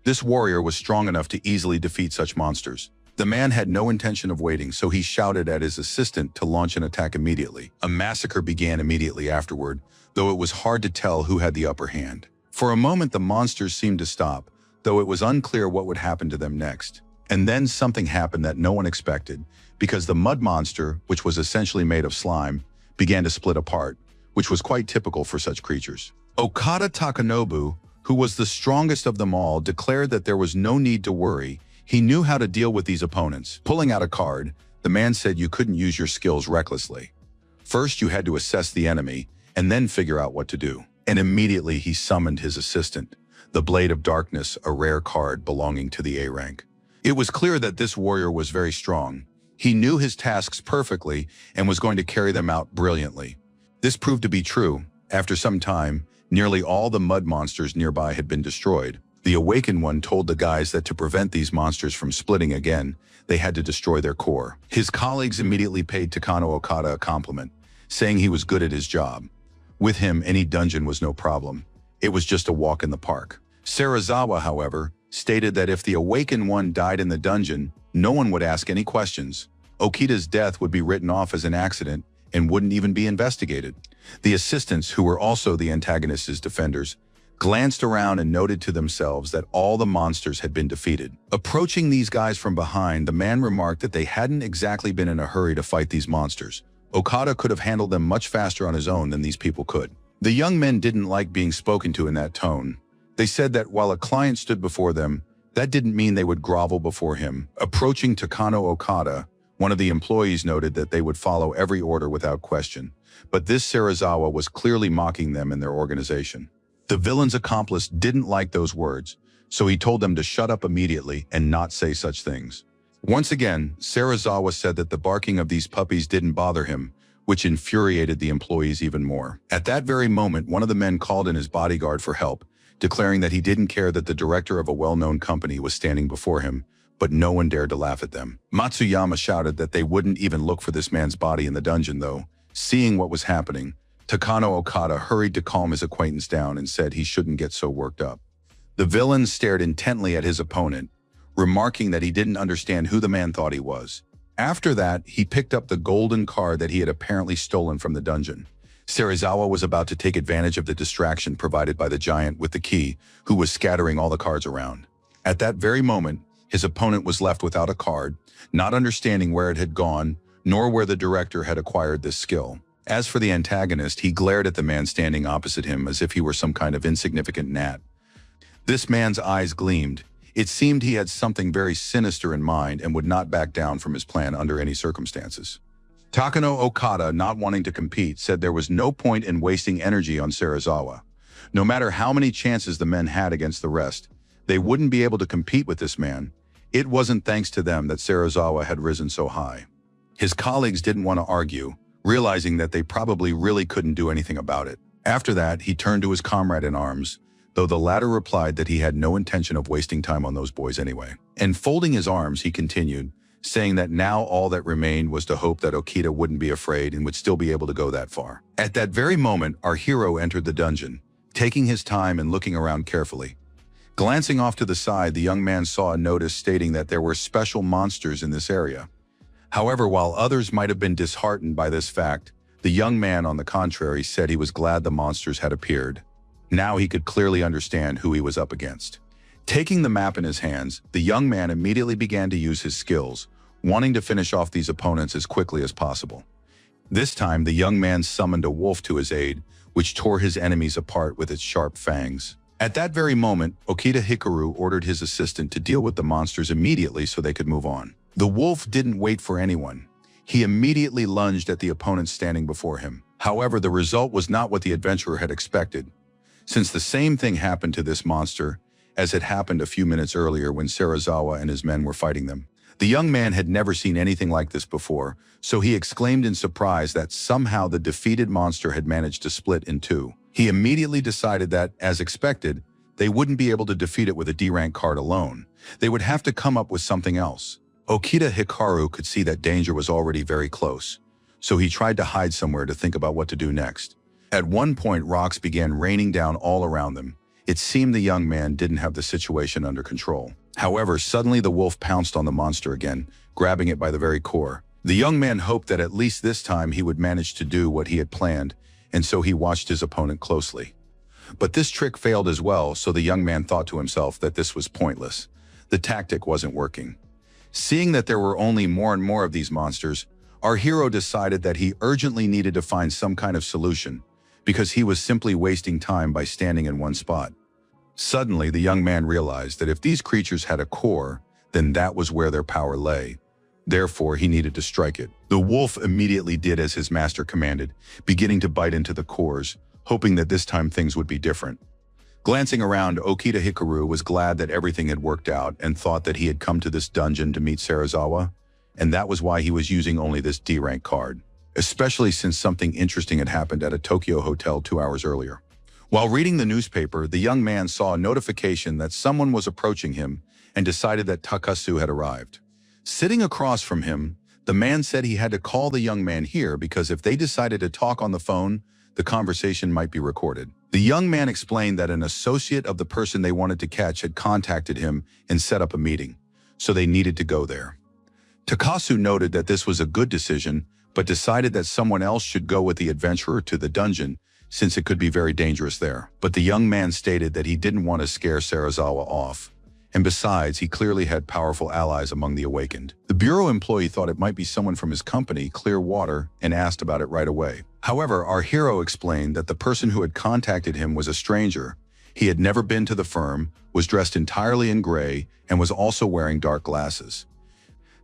This warrior was strong enough to easily defeat such monsters. The man had no intention of waiting, so he shouted at his assistant to launch an attack immediately. A massacre began immediately afterward, though it was hard to tell who had the upper hand. For a moment, the monsters seemed to stop, though it was unclear what would happen to them next. And then something happened that no one expected, because the mud monster, which was essentially made of slime, began to split apart, which was quite typical for such creatures. Okada Takanobu, who was the strongest of them all, declared that there was no need to worry. He knew how to deal with these opponents. Pulling out a card, the man said you couldn't use your skills recklessly. First, you had to assess the enemy, and then figure out what to do. And immediately he summoned his assistant, the Blade of Darkness, a rare card belonging to the A rank. It was clear that this warrior was very strong. He knew his tasks perfectly and was going to carry them out brilliantly. This proved to be true. After some time, nearly all the mud monsters nearby had been destroyed. The Awakened One told the guys that to prevent these monsters from splitting again, they had to destroy their core. His colleagues immediately paid Takano Okada a compliment, saying he was good at his job. With him, any dungeon was no problem. It was just a walk in the park. Serizawa, however, stated that if the Awakened One died in the dungeon, no one would ask any questions. Okida's death would be written off as an accident and wouldn't even be investigated. The assistants, who were also the antagonist's defenders, glanced around and noted to themselves that all the monsters had been defeated. Approaching these guys from behind, the man remarked that they hadn't exactly been in a hurry to fight these monsters. Okada could have handled them much faster on his own than these people could. The young men didn't like being spoken to in that tone. They said that while a client stood before them, that didn't mean they would grovel before him. Approaching Takano Okada, one of the employees noted that they would follow every order without question, but this Serizawa was clearly mocking them and their organization. The villain's accomplice didn't like those words, so he told them to shut up immediately and not say such things. Once again, Serizawa said that the barking of these puppies didn't bother him, which infuriated the employees even more. At that very moment, one of the men called in his bodyguard for help, declaring that he didn't care that the director of a well-known company was standing before him, but no one dared to laugh at them. Matsuyama shouted that they wouldn't even look for this man's body in the dungeon, though. Seeing what was happening, Takano Okada hurried to calm his acquaintance down and said he shouldn't get so worked up. The villain stared intently at his opponent, remarking that he didn't understand who the man thought he was. After that, he picked up the golden card that he had apparently stolen from the dungeon. Serizawa was about to take advantage of the distraction provided by the giant with the key, who was scattering all the cards around. At that very moment, his opponent was left without a card, not understanding where it had gone, nor where the director had acquired this skill. As for the antagonist, he glared at the man standing opposite him as if he were some kind of insignificant gnat. This man's eyes gleamed. It seemed he had something very sinister in mind and would not back down from his plan under any circumstances. Takano Okada, not wanting to compete, said there was no point in wasting energy on Serizawa. No matter how many chances the men had against the rest, they wouldn't be able to compete with this man. It wasn't thanks to them that Serizawa had risen so high. His colleagues didn't want to argue, realizing that they probably really couldn't do anything about it. After that, he turned to his comrade in arms, though the latter replied that he had no intention of wasting time on those boys anyway. And folding his arms, he continued, saying that now all that remained was to hope that Okita wouldn't be afraid and would still be able to go that far. At that very moment, our hero entered the dungeon, taking his time and looking around carefully. Glancing off to the side, the young man saw a notice stating that there were special monsters in this area. However, while others might have been disheartened by this fact, the young man, on the contrary, said he was glad the monsters had appeared. Now he could clearly understand who he was up against. Taking the map in his hands, the young man immediately began to use his skills, wanting to finish off these opponents as quickly as possible. This time, the young man summoned a wolf to his aid, which tore his enemies apart with its sharp fangs. At that very moment, Okita Hikaru ordered his assistant to deal with the monsters immediately so they could move on. The wolf didn't wait for anyone. He immediately lunged at the opponent standing before him. However, the result was not what the adventurer had expected, since the same thing happened to this monster as had happened a few minutes earlier when Serizawa and his men were fighting them. The young man had never seen anything like this before, so he exclaimed in surprise that somehow the defeated monster had managed to split in two. He immediately decided that, as expected, they wouldn't be able to defeat it with a D-rank card alone. They would have to come up with something else. Okita Hikaru could see that danger was already very close, so he tried to hide somewhere to think about what to do next. At one point, rocks began raining down all around them. It seemed the young man didn't have the situation under control. However, suddenly the wolf pounced on the monster again, grabbing it by the very core. The young man hoped that at least this time he would manage to do what he had planned, and so he watched his opponent closely. But this trick failed as well, so the young man thought to himself that this was pointless. The tactic wasn't working. Seeing that there were only more and more of these monsters, our hero decided that he urgently needed to find some kind of solution, because he was simply wasting time by standing in one spot. Suddenly, the young man realized that if these creatures had a core, then that was where their power lay. Therefore, he needed to strike it. The wolf immediately did as his master commanded, beginning to bite into the cores, hoping that this time things would be different. Glancing around, Okita Hikaru was glad that everything had worked out and thought that he had come to this dungeon to meet Serizawa, and that was why he was using only this D-rank card, especially since something interesting had happened at a Tokyo hotel 2 hours earlier. While reading the newspaper, the young man saw a notification that someone was approaching him and decided that Takasu had arrived. Sitting across from him, the man said he had to call the young man here because if they decided to talk on the phone, the conversation might be recorded. The young man explained that an associate of the person they wanted to catch had contacted him and set up a meeting, so they needed to go there. Takasu noted that this was a good decision, but decided that someone else should go with the adventurer to the dungeon since it could be very dangerous there. But the young man stated that he didn't want to scare Serizawa off, and besides, he clearly had powerful allies among the awakened. The bureau employee thought it might be someone from his company, Clearwater, and asked about it right away. However, our hero explained that the person who had contacted him was a stranger. He had never been to the firm, was dressed entirely in gray, and was also wearing dark glasses.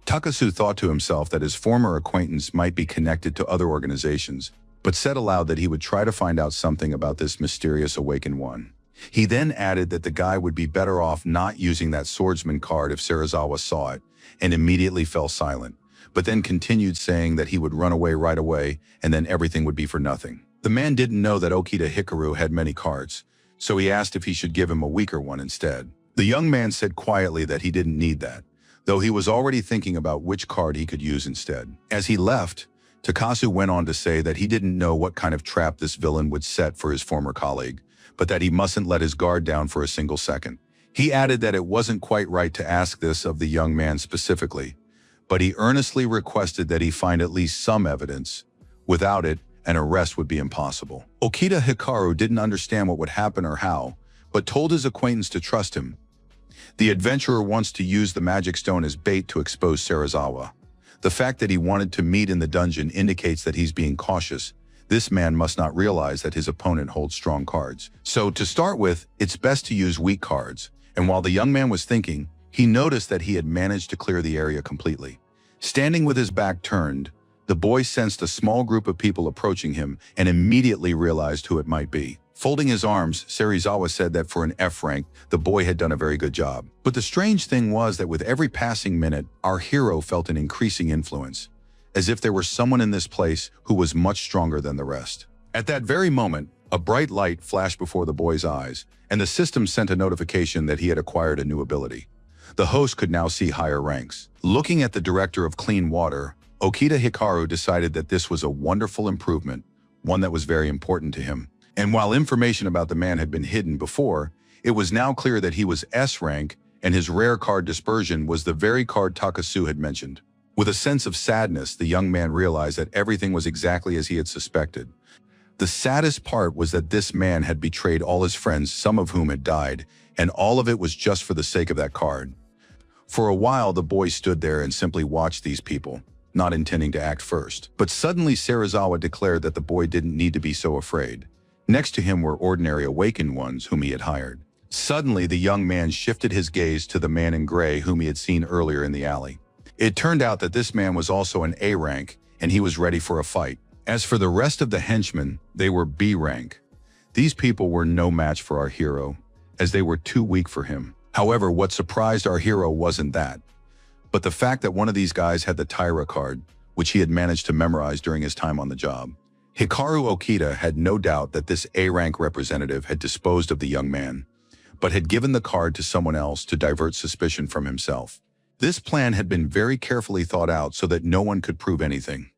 Takasu thought to himself that his former acquaintance might be connected to other organizations, but said aloud that he would try to find out something about this mysterious awakened one. He then added that the guy would be better off not using that swordsman card if Serizawa saw it, and immediately fell silent, but then continued saying that he would run away right away and then everything would be for nothing. The man didn't know that Okita Hikaru had many cards, so he asked if he should give him a weaker one instead. The young man said quietly that he didn't need that, though he was already thinking about which card he could use instead. As he left, Takasu went on to say that he didn't know what kind of trap this villain would set for his former colleague, but that he mustn't let his guard down for a single second. He added that it wasn't quite right to ask this of the young man specifically, but he earnestly requested that he find at least some evidence. Without it, an arrest would be impossible. Okita Hikaru didn't understand what would happen or how, but told his acquaintance to trust him. The adventurer wants to use the magic stone as bait to expose Serizawa. The fact that he wanted to meet in the dungeon indicates that he's being cautious. This man must not realize that his opponent holds strong cards. So to start with, it's best to use weak cards. And while the young man was thinking, he noticed that he had managed to clear the area completely. Standing with his back turned, the boy sensed a small group of people approaching him and immediately realized who it might be. Folding his arms, Serizawa said that for an F rank, the boy had done a very good job. But the strange thing was that with every passing minute, our hero felt an increasing influence, as if there were someone in this place who was much stronger than the rest. At that very moment, A bright light flashed before the boy's eyes, and the system sent a notification that he had acquired a new ability. The host could now see higher ranks. Looking at the director of clean water, Okita Hikaru decided that this was a wonderful improvement, one that was very important to him. And while information about the man had been hidden before, it was now clear that he was S rank, and his rare card dispersion was the very card Takasu had mentioned. With a sense of sadness, the young man realized that everything was exactly as he had suspected. The saddest part was that this man had betrayed all his friends, some of whom had died, and all of it was just for the sake of that card. For a while, the boy stood there and simply watched these people, not intending to act first. But suddenly Serizawa declared that the boy didn't need to be so afraid. Next to him were ordinary awakened ones whom he had hired. Suddenly, the young man shifted his gaze to the man in gray whom he had seen earlier in the alley. It turned out that this man was also an A rank, and he was ready for a fight. As for the rest of the henchmen, they were B rank. These people were no match for our hero, as they were too weak for him. However, what surprised our hero wasn't that, but the fact that one of these guys had the Taira card, which he had managed to memorize during his time on the job. Hikaru Okita had no doubt that this A-rank representative had disposed of the young man, but had given the card to someone else to divert suspicion from himself. This plan had been very carefully thought out so that no one could prove anything.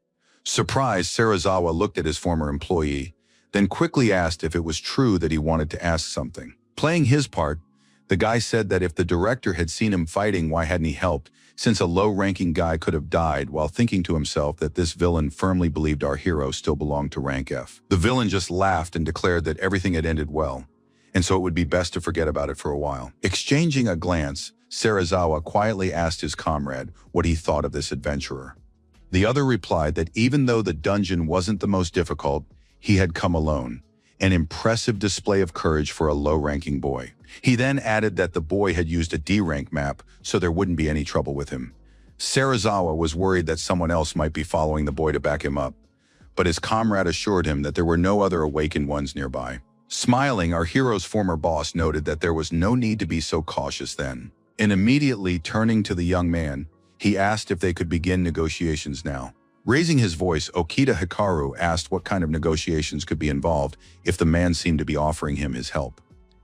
Surprised, Serizawa looked at his former employee, then quickly asked if it was true that he wanted to ask something. Playing his part, the guy said that if the director had seen him fighting, why hadn't he helped, since a low-ranking guy could have died, while thinking to himself that this villain firmly believed our hero still belonged to rank F. The villain just laughed and declared that everything had ended well, and so it would be best to forget about it for a while. Exchanging a glance, Serizawa quietly asked his comrade what he thought of this adventurer. The other replied that even though the dungeon wasn't the most difficult, he had come alone, an impressive display of courage for a low-ranking boy. He then added that the boy had used a D-rank map, so there wouldn't be any trouble with him. Serizawa was worried that someone else might be following the boy to back him up, but his comrade assured him that there were no other awakened ones nearby. Smiling, our hero's former boss noted that there was no need to be so cautious then. And immediately turning to the young man, he asked if they could begin negotiations now. Raising his voice, Okita Hikaru asked what kind of negotiations could be involved if the man seemed to be offering him his help.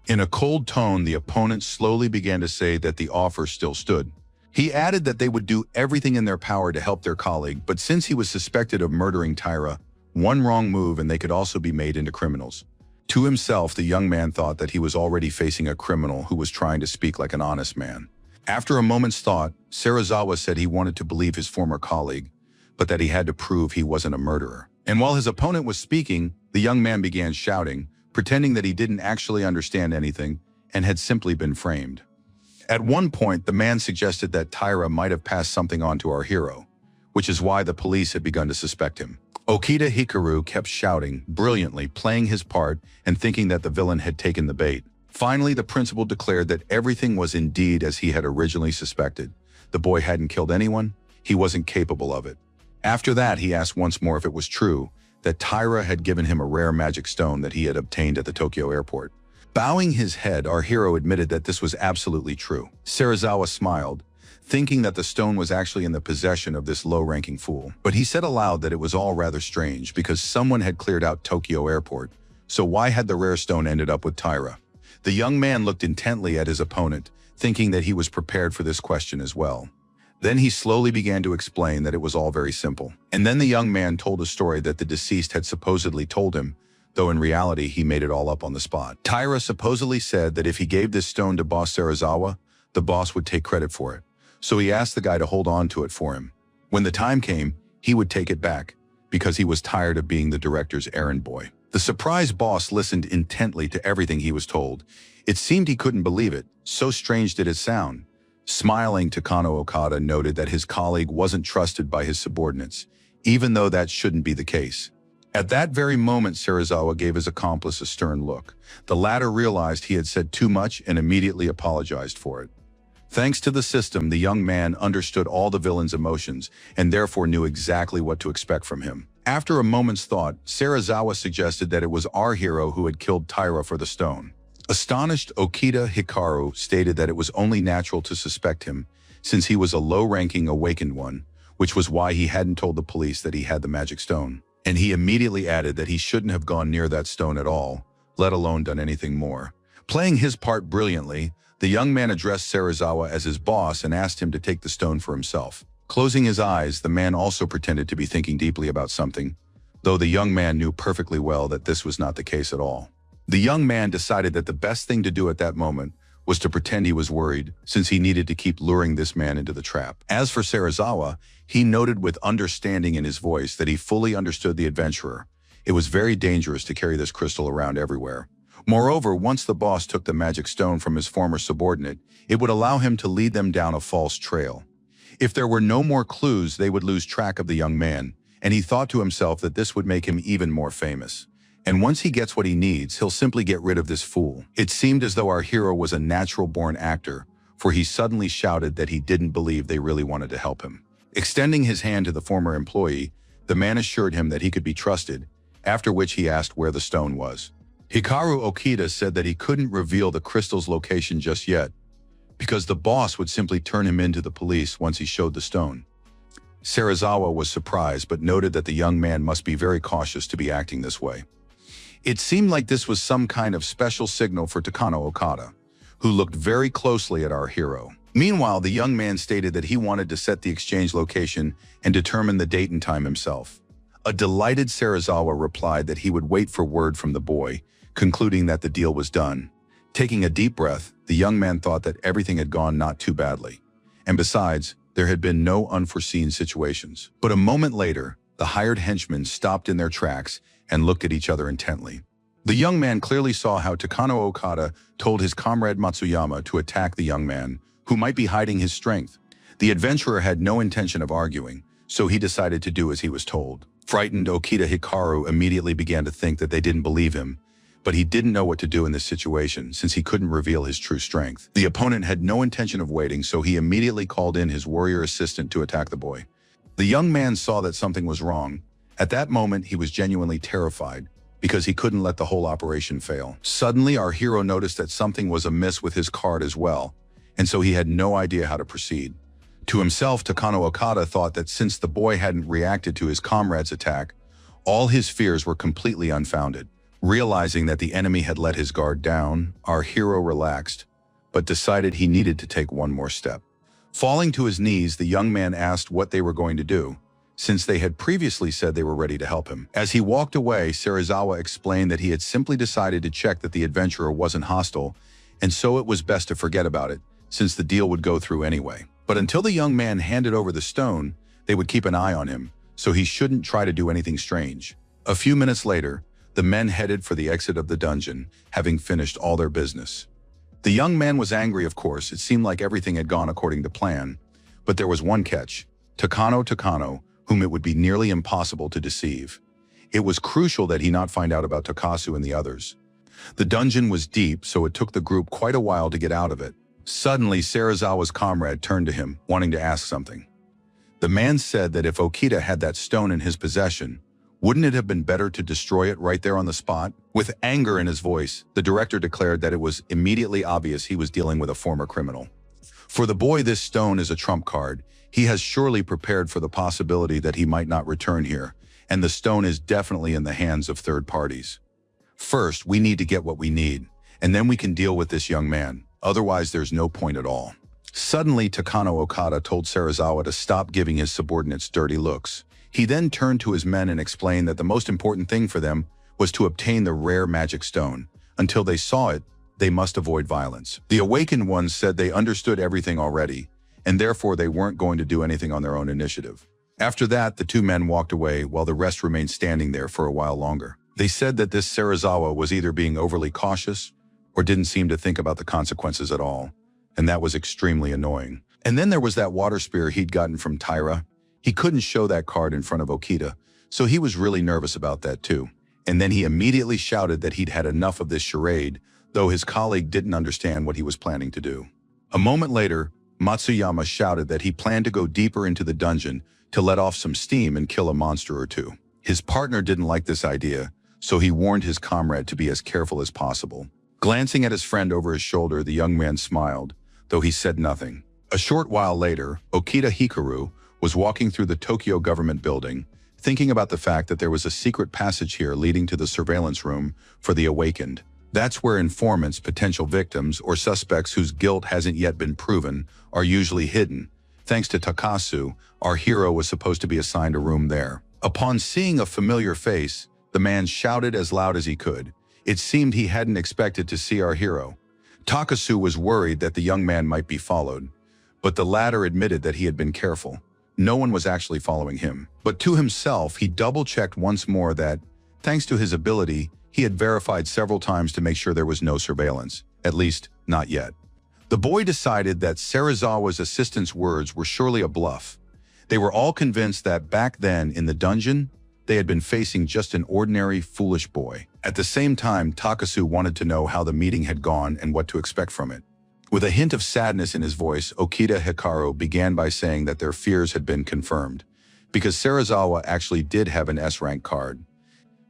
In a cold tone, the opponent slowly began to say that the offer still stood. He added that they would do everything in their power to help their colleague, but since he was suspected of murdering Taira, one wrong move and they could also be made into criminals. To himself, the young man thought that he was already facing a criminal who was trying to speak like an honest man. After a moment's thought, Serizawa said he wanted to believe his former colleague, but that he had to prove he wasn't a murderer. And while his opponent was speaking, the young man began shouting, pretending that he didn't actually understand anything and had simply been framed. At one point, the man suggested that Taira might have passed something on to our hero, which is why the police had begun to suspect him. Okita Hikaru kept shouting, brilliantly playing his part and thinking that the villain had taken the bait. Finally, the principal declared that everything was indeed as he had originally suspected. The boy hadn't killed anyone, he wasn't capable of it. After that, he asked once more if it was true that Taira had given him a rare magic stone that he had obtained at the Tokyo airport. Bowing his head, our hero admitted that this was absolutely true. Serizawa smiled, thinking that the stone was actually in the possession of this low-ranking fool. But he said aloud that it was all rather strange because someone had cleared out Tokyo airport, so why had the rare stone ended up with Taira? The young man looked intently at his opponent, thinking that he was prepared for this question as well. Then he slowly began to explain that it was all very simple. And then the young man told a story that the deceased had supposedly told him, though in reality he made it all up on the spot. Taira supposedly said that if he gave this stone to boss Serizawa, the boss would take credit for it. So he asked the guy to hold on to it for him. When the time came, he would take it back, because he was tired of being the director's errand boy. The surprised boss listened intently to everything he was told. It seemed he couldn't believe it, so strange did it sound. Smiling, Takano Okada noted that his colleague wasn't trusted by his subordinates, even though that shouldn't be the case. At that very moment, Serizawa gave his accomplice a stern look. The latter realized he had said too much and immediately apologized for it. Thanks to the system, the young man understood all the villain's emotions and therefore knew exactly what to expect from him. After a moment's thought, Serizawa suggested that it was our hero who had killed Taira for the stone. Astonished, Okita Hikaru stated that it was only natural to suspect him, since he was a low-ranking awakened one, which was why he hadn't told the police that he had the magic stone. And he immediately added that he shouldn't have gone near that stone at all, let alone done anything more. Playing his part brilliantly, the young man addressed Serizawa as his boss and asked him to take the stone for himself. Closing his eyes, the man also pretended to be thinking deeply about something, though the young man knew perfectly well that this was not the case at all. The young man decided that the best thing to do at that moment was to pretend he was worried, since he needed to keep luring this man into the trap. As for Serizawa, he noted with understanding in his voice that he fully understood the adventurer. It was very dangerous to carry this crystal around everywhere. Moreover, once the boss took the magic stone from his former subordinate, it would allow him to lead them down a false trail. If there were no more clues, they would lose track of the young man, and he thought to himself that this would make him even more famous. And once he gets what he needs, he'll simply get rid of this fool. It seemed as though our hero was a natural-born actor, for he suddenly shouted that he didn't believe they really wanted to help him. Extending his hand to the former employee, the man assured him that he could be trusted, after which he asked where the stone was. Hikaru Okita said that he couldn't reveal the crystal's location just yet, because the boss would simply turn him into the police once he showed the stone. Serizawa was surprised but noted that the young man must be very cautious to be acting this way. It seemed like this was some kind of special signal for Takano Okada, who looked very closely at our hero. Meanwhile, the young man stated that he wanted to set the exchange location and determine the date and time himself. A delighted Serizawa replied that he would wait for word from the boy, concluding that the deal was done. Taking a deep breath, the young man thought that everything had gone not too badly. And besides, there had been no unforeseen situations. But a moment later, the hired henchmen stopped in their tracks and looked at each other intently. The young man clearly saw how Takano Okada told his comrade Matsuyama to attack the young man, who might be hiding his strength. The adventurer had no intention of arguing, so he decided to do as he was told. Frightened, Okita Hikaru immediately began to think that they didn't believe him, but he didn't know what to do in this situation since he couldn't reveal his true strength. The opponent had no intention of waiting, so he immediately called in his warrior assistant to attack the boy. The young man saw that something was wrong. At that moment, he was genuinely terrified because he couldn't let the whole operation fail. Suddenly, our hero noticed that something was amiss with his card as well, and so he had no idea how to proceed. To himself, Takano Okada thought that since the boy hadn't reacted to his comrade's attack, all his fears were completely unfounded. Realizing that the enemy had let his guard down, our hero relaxed, but decided he needed to take one more step. Falling to his knees, the young man asked what they were going to do, since they had previously said they were ready to help him. As he walked away, Serizawa explained that he had simply decided to check that the adventurer wasn't hostile, and so it was best to forget about it, since the deal would go through anyway. But until the young man handed over the stone, they would keep an eye on him, so he shouldn't try to do anything strange. A few minutes later, the men headed for the exit of the dungeon, having finished all their business. The young man was angry, of course. It seemed like everything had gone according to plan. But there was one catch: Takano, whom it would be nearly impossible to deceive. It was crucial that he not find out about Takasu and the others. The dungeon was deep, so it took the group quite a while to get out of it. Suddenly, Serizawa's comrade turned to him, wanting to ask something. The man said that if Okita had that stone in his possession, wouldn't it have been better to destroy it right there on the spot? With anger in his voice, the director declared that it was immediately obvious he was dealing with a former criminal. For the boy, this stone is a trump card. He has surely prepared for the possibility that he might not return here, and the stone is definitely in the hands of third parties. First, we need to get what we need, and then we can deal with this young man. Otherwise, there's no point at all. Suddenly, Takano Okada told Serizawa to stop giving his subordinates dirty looks. He then turned to his men and explained that the most important thing for them was to obtain the rare magic stone. Until they saw it, they must avoid violence. The awakened ones said they understood everything already, and therefore they weren't going to do anything on their own initiative. After that, the two men walked away while the rest remained standing there for a while longer. They said that this Serizawa was either being overly cautious or didn't seem to think about the consequences at all, and that was extremely annoying. And then there was that water spear he'd gotten from Taira. He couldn't show that card in front of Okita, so he was really nervous about that too. And then he immediately shouted that he'd had enough of this charade, though his colleague didn't understand what he was planning to do. A moment later, Matsuyama shouted that he planned to go deeper into the dungeon to let off some steam and kill a monster or two. His partner didn't like this idea, so he warned his comrade to be as careful as possible. Glancing at his friend over his shoulder, the young man smiled, though he said nothing. A short while later, Okita Hikaru was walking through the Tokyo government building, thinking about the fact that there was a secret passage here leading to the surveillance room for the awakened. That's where informants, potential victims, or suspects whose guilt hasn't yet been proven are usually hidden. Thanks to Takasu, our hero was supposed to be assigned a room there. Upon seeing a familiar face, the man shouted as loud as he could. It seemed he hadn't expected to see our hero. Takasu was worried that the young man might be followed, but the latter admitted that he had been careful. No one was actually following him. But to himself, he double-checked once more that, thanks to his ability, he had verified several times to make sure there was no surveillance. At least, not yet. The boy decided that Serizawa's assistant's words were surely a bluff. They were all convinced that back then, in the dungeon, they had been facing just an ordinary, foolish boy. At the same time, Takasu wanted to know how the meeting had gone and what to expect from it. With a hint of sadness in his voice, Okita Hikaru began by saying that their fears had been confirmed, because Serizawa actually did have an S-rank card.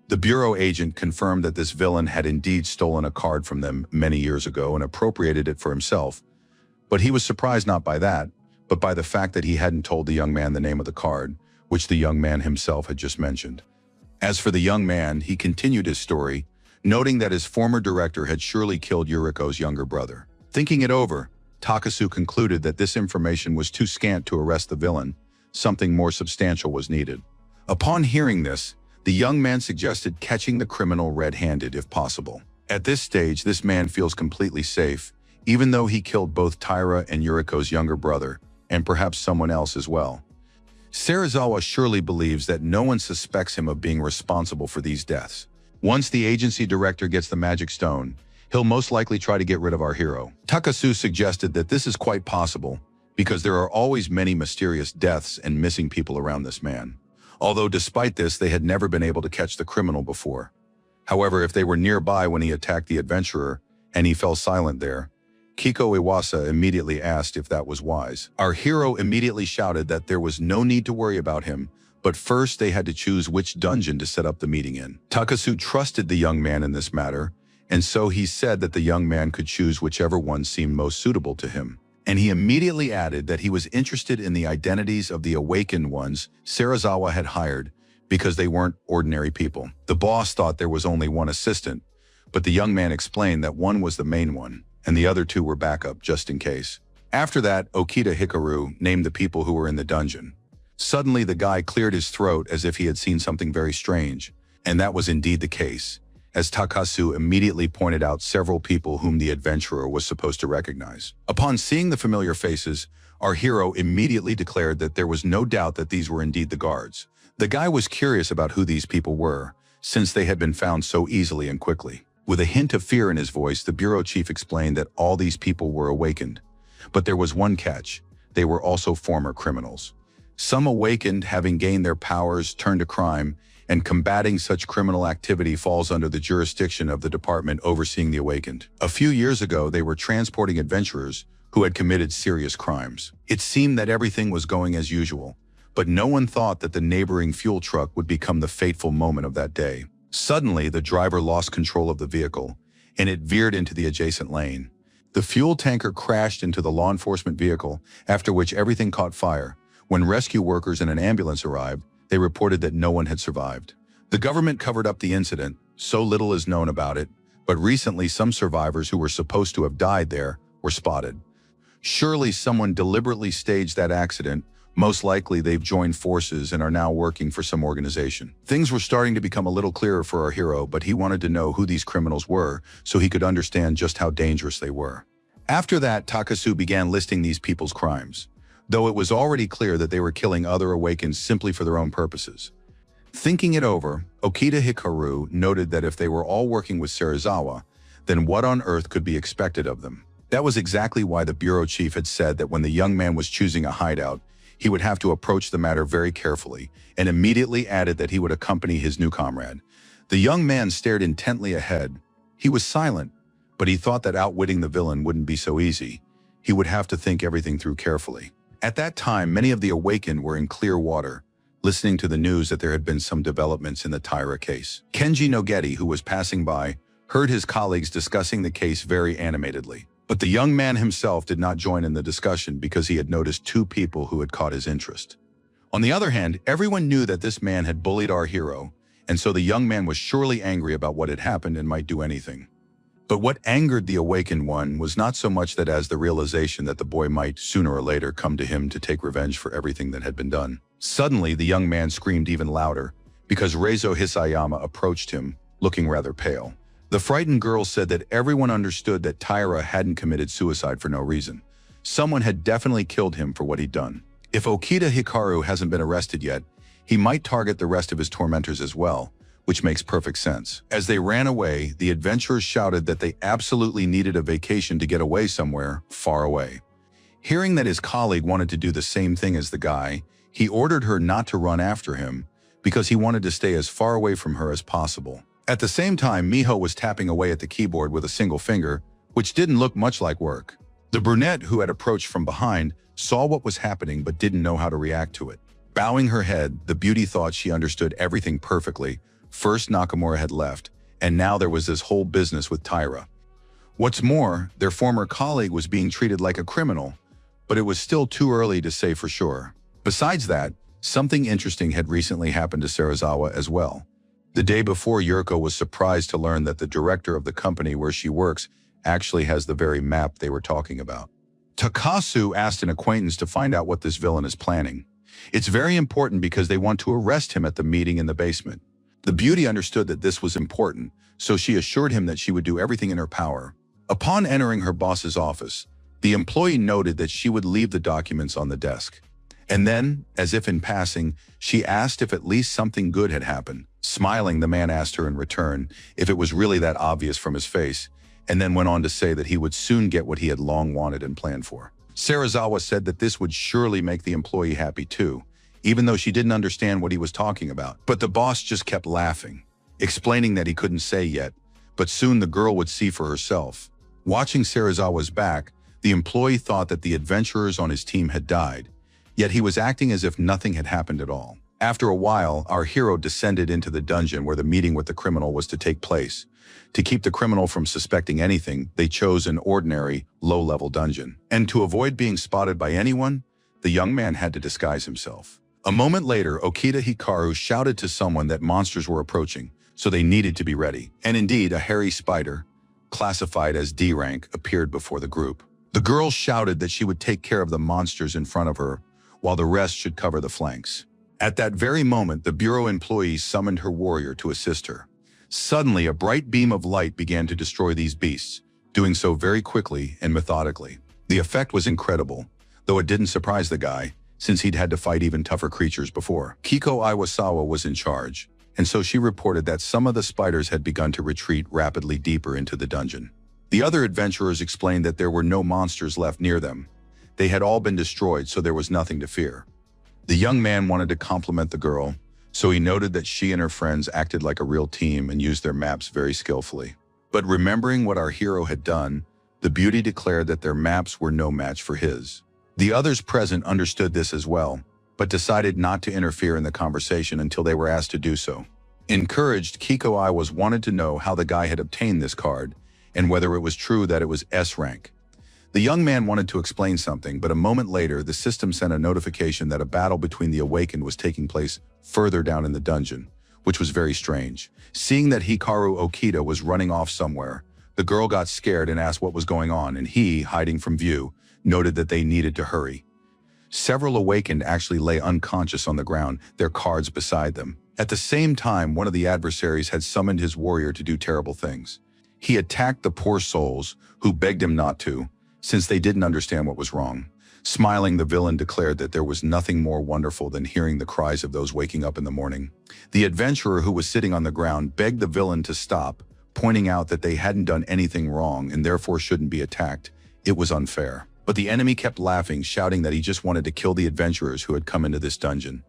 The bureau agent confirmed that this villain had indeed stolen a card from them many years ago and appropriated it for himself, but he was surprised not by that, but by the fact that he hadn't told the young man the name of the card, which the young man himself had just mentioned. As for the young man, he continued his story, noting that his former director had surely killed Yuriko's younger brother. Thinking it over, Takasu concluded that this information was too scant to arrest the villain. Something more substantial was needed. Upon hearing this, the young man suggested catching the criminal red-handed if possible. At this stage, this man feels completely safe, even though he killed both Taira and Yuriko's younger brother, and perhaps someone else as well. Serizawa surely believes that no one suspects him of being responsible for these deaths. Once the agency director gets the magic stone, he'll most likely try to get rid of our hero. Takasu suggested that this is quite possible, because there are always many mysterious deaths and missing people around this man. Although despite this, they had never been able to catch the criminal before. However, if they were nearby when he attacked the adventurer, and he fell silent there, Kiko Iwasa immediately asked if that was wise. Our hero immediately shouted that there was no need to worry about him, but first they had to choose which dungeon to set up the meeting in. Takasu trusted the young man in this matter, and so he said that the young man could choose whichever one seemed most suitable to him. And he immediately added that he was interested in the identities of the awakened ones Serizawa had hired, because they weren't ordinary people. The boss thought there was only one assistant, but the young man explained that one was the main one, and the other two were backup just in case. After that, Okita Hikaru named the people who were in the dungeon. Suddenly, the guy cleared his throat as if he had seen something very strange, and that was indeed the case, as Takasu immediately pointed out several people whom the adventurer was supposed to recognize. Upon seeing the familiar faces, our hero immediately declared that there was no doubt that these were indeed the guards. The guy was curious about who these people were, since they had been found so easily and quickly. With a hint of fear in his voice, the bureau chief explained that all these people were awakened. But there was one catch: they were also former criminals. Some awakened, having gained their powers, turned to crime, and combating such criminal activity falls under the jurisdiction of the department overseeing the awakened. A few years ago, they were transporting adventurers who had committed serious crimes. It seemed that everything was going as usual, but no one thought that the neighboring fuel truck would become the fateful moment of that day. Suddenly, the driver lost control of the vehicle, and it veered into the adjacent lane. The fuel tanker crashed into the law enforcement vehicle, after which everything caught fire. When rescue workers and an ambulance arrived, they reported that no one had survived. The government covered up the incident, so little is known about it, but recently some survivors who were supposed to have died there were spotted. Surely someone deliberately staged that accident. Most likely they've joined forces and are now working for some organization. Things were starting to become a little clearer for our hero, but he wanted to know who these criminals were so he could understand just how dangerous they were. After that, Takasu began listing these people's crimes, though it was already clear that they were killing other awakens simply for their own purposes. Thinking it over, Okita Hikaru noted that if they were all working with Serizawa, then what on earth could be expected of them? That was exactly why the bureau chief had said that when the young man was choosing a hideout, he would have to approach the matter very carefully, and immediately added that he would accompany his new comrade. The young man stared intently ahead. He was silent, but he thought that outwitting the villain wouldn't be so easy. He would have to think everything through carefully. At that time, many of the awakened were in clear water, listening to the news that there had been some developments in the Taira case. Kenji Nogeti, who was passing by, heard his colleagues discussing the case very animatedly. But the young man himself did not join in the discussion because he had noticed two people who had caught his interest. On the other hand, everyone knew that this man had bullied our hero, and so the young man was surely angry about what had happened and might do anything. But what angered the awakened one was not so much that as the realization that the boy might, sooner or later, come to him to take revenge for everything that had been done. Suddenly, the young man screamed even louder, because Reizo Hisayama approached him, looking rather pale. The frightened girl said that everyone understood that Taira hadn't committed suicide for no reason. Someone had definitely killed him for what he'd done. If Okita Hikaru hasn't been arrested yet, he might target the rest of his tormentors as well, which makes perfect sense. As they ran away, the adventurers shouted that they absolutely needed a vacation to get away somewhere far away. Hearing that his colleague wanted to do the same thing as the guy, he ordered her not to run after him because he wanted to stay as far away from her as possible. At the same time, Miho was tapping away at the keyboard with a single finger, which didn't look much like work. The brunette, who had approached from behind, saw what was happening but didn't know how to react to it. Bowing her head, the beauty thought she understood everything perfectly. First Nakamura had left, and now there was this whole business with Taira. What's more, their former colleague was being treated like a criminal, but it was still too early to say for sure. Besides that, something interesting had recently happened to Serizawa as well. The day before, Yuriko was surprised to learn that the director of the company where she works actually has the very map they were talking about. Takasu asked an acquaintance to find out what this villain is planning. It's very important because they want to arrest him at the meeting in the basement. The beauty understood that this was important, so she assured him that she would do everything in her power. Upon entering her boss's office, the employee noted that she would leave the documents on the desk. And then, as if in passing, she asked if at least something good had happened. Smiling, the man asked her in return if it was really that obvious from his face, and then went on to say that he would soon get what he had long wanted and planned for. Serizawa said that this would surely make the employee happy too, even though she didn't understand what he was talking about. But the boss just kept laughing, explaining that he couldn't say yet, but soon the girl would see for herself. Watching Serizawa's back, the employee thought that the adventurers on his team had died, yet he was acting as if nothing had happened at all. After a while, our hero descended into the dungeon where the meeting with the criminal was to take place. To keep the criminal from suspecting anything, they chose an ordinary, low-level dungeon. And to avoid being spotted by anyone, the young man had to disguise himself. A moment later, Okita Hikaru shouted to someone that monsters were approaching, so they needed to be ready. And indeed, a hairy spider, classified as D rank, appeared before the group. The girl shouted that she would take care of the monsters in front of her, while the rest should cover the flanks. At that very moment, the bureau employee summoned her warrior to assist her. Suddenly, a bright beam of light began to destroy these beasts, doing so very quickly and methodically. The effect was incredible, though it didn't surprise the guy, since he'd had to fight even tougher creatures before. Kiko Iwasawa was in charge, and so she reported that some of the spiders had begun to retreat rapidly deeper into the dungeon. The other adventurers explained that there were no monsters left near them. They had all been destroyed, so there was nothing to fear. The young man wanted to compliment the girl, so he noted that she and her friends acted like a real team and used their maps very skillfully. But remembering what our hero had done, the beauty declared that their maps were no match for his. The others present understood this as well, but decided not to interfere in the conversation until they were asked to do so. Encouraged, Kiko Iwas wanted to know how the guy had obtained this card, and whether it was true that it was S rank. The young man wanted to explain something, but a moment later, the system sent a notification that a battle between the awakened was taking place further down in the dungeon, which was very strange. Seeing that Hikaru Okita was running off somewhere, the girl got scared and asked what was going on, and he, hiding from view, noted that they needed to hurry. Several awakened actually lay unconscious on the ground, their cards beside them. At the same time, one of the adversaries had summoned his warrior to do terrible things. He attacked the poor souls, who begged him not to, since they didn't understand what was wrong. Smiling, the villain declared that there was nothing more wonderful than hearing the cries of those waking up in the morning. The adventurer who was sitting on the ground begged the villain to stop, pointing out that they hadn't done anything wrong and therefore shouldn't be attacked. It was unfair. But the enemy kept laughing, shouting that he just wanted to kill the adventurers who had come into this dungeon.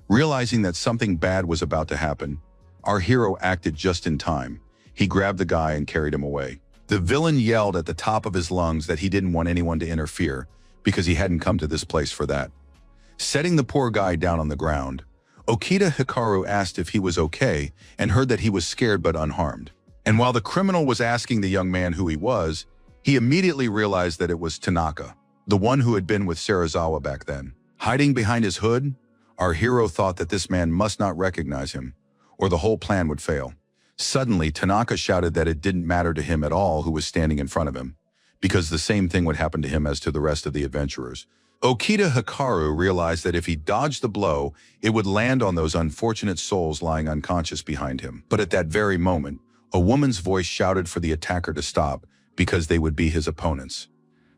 Realizing that something bad was about to happen, our hero acted just in time. He grabbed the guy and carried him away. The villain yelled at the top of his lungs that he didn't want anyone to interfere because he hadn't come to this place for that. Setting the poor guy down on the ground, Okita Hikaru asked if he was okay and heard that he was scared but unharmed. And while the criminal was asking the young man who he was, he immediately realized that it was Tanaka, the one who had been with Serizawa back then. Hiding behind his hood, Our hero thought that this man must not recognize him, or the whole plan would fail. Suddenly, Tanaka shouted that it didn't matter to him at all who was standing in front of him, because the same thing would happen to him as to the rest of the adventurers. Okita Hikaru realized that if he dodged the blow, it would land on those unfortunate souls lying unconscious behind him. But at that very moment, a woman's voice shouted for the attacker to stop because they would be his opponents.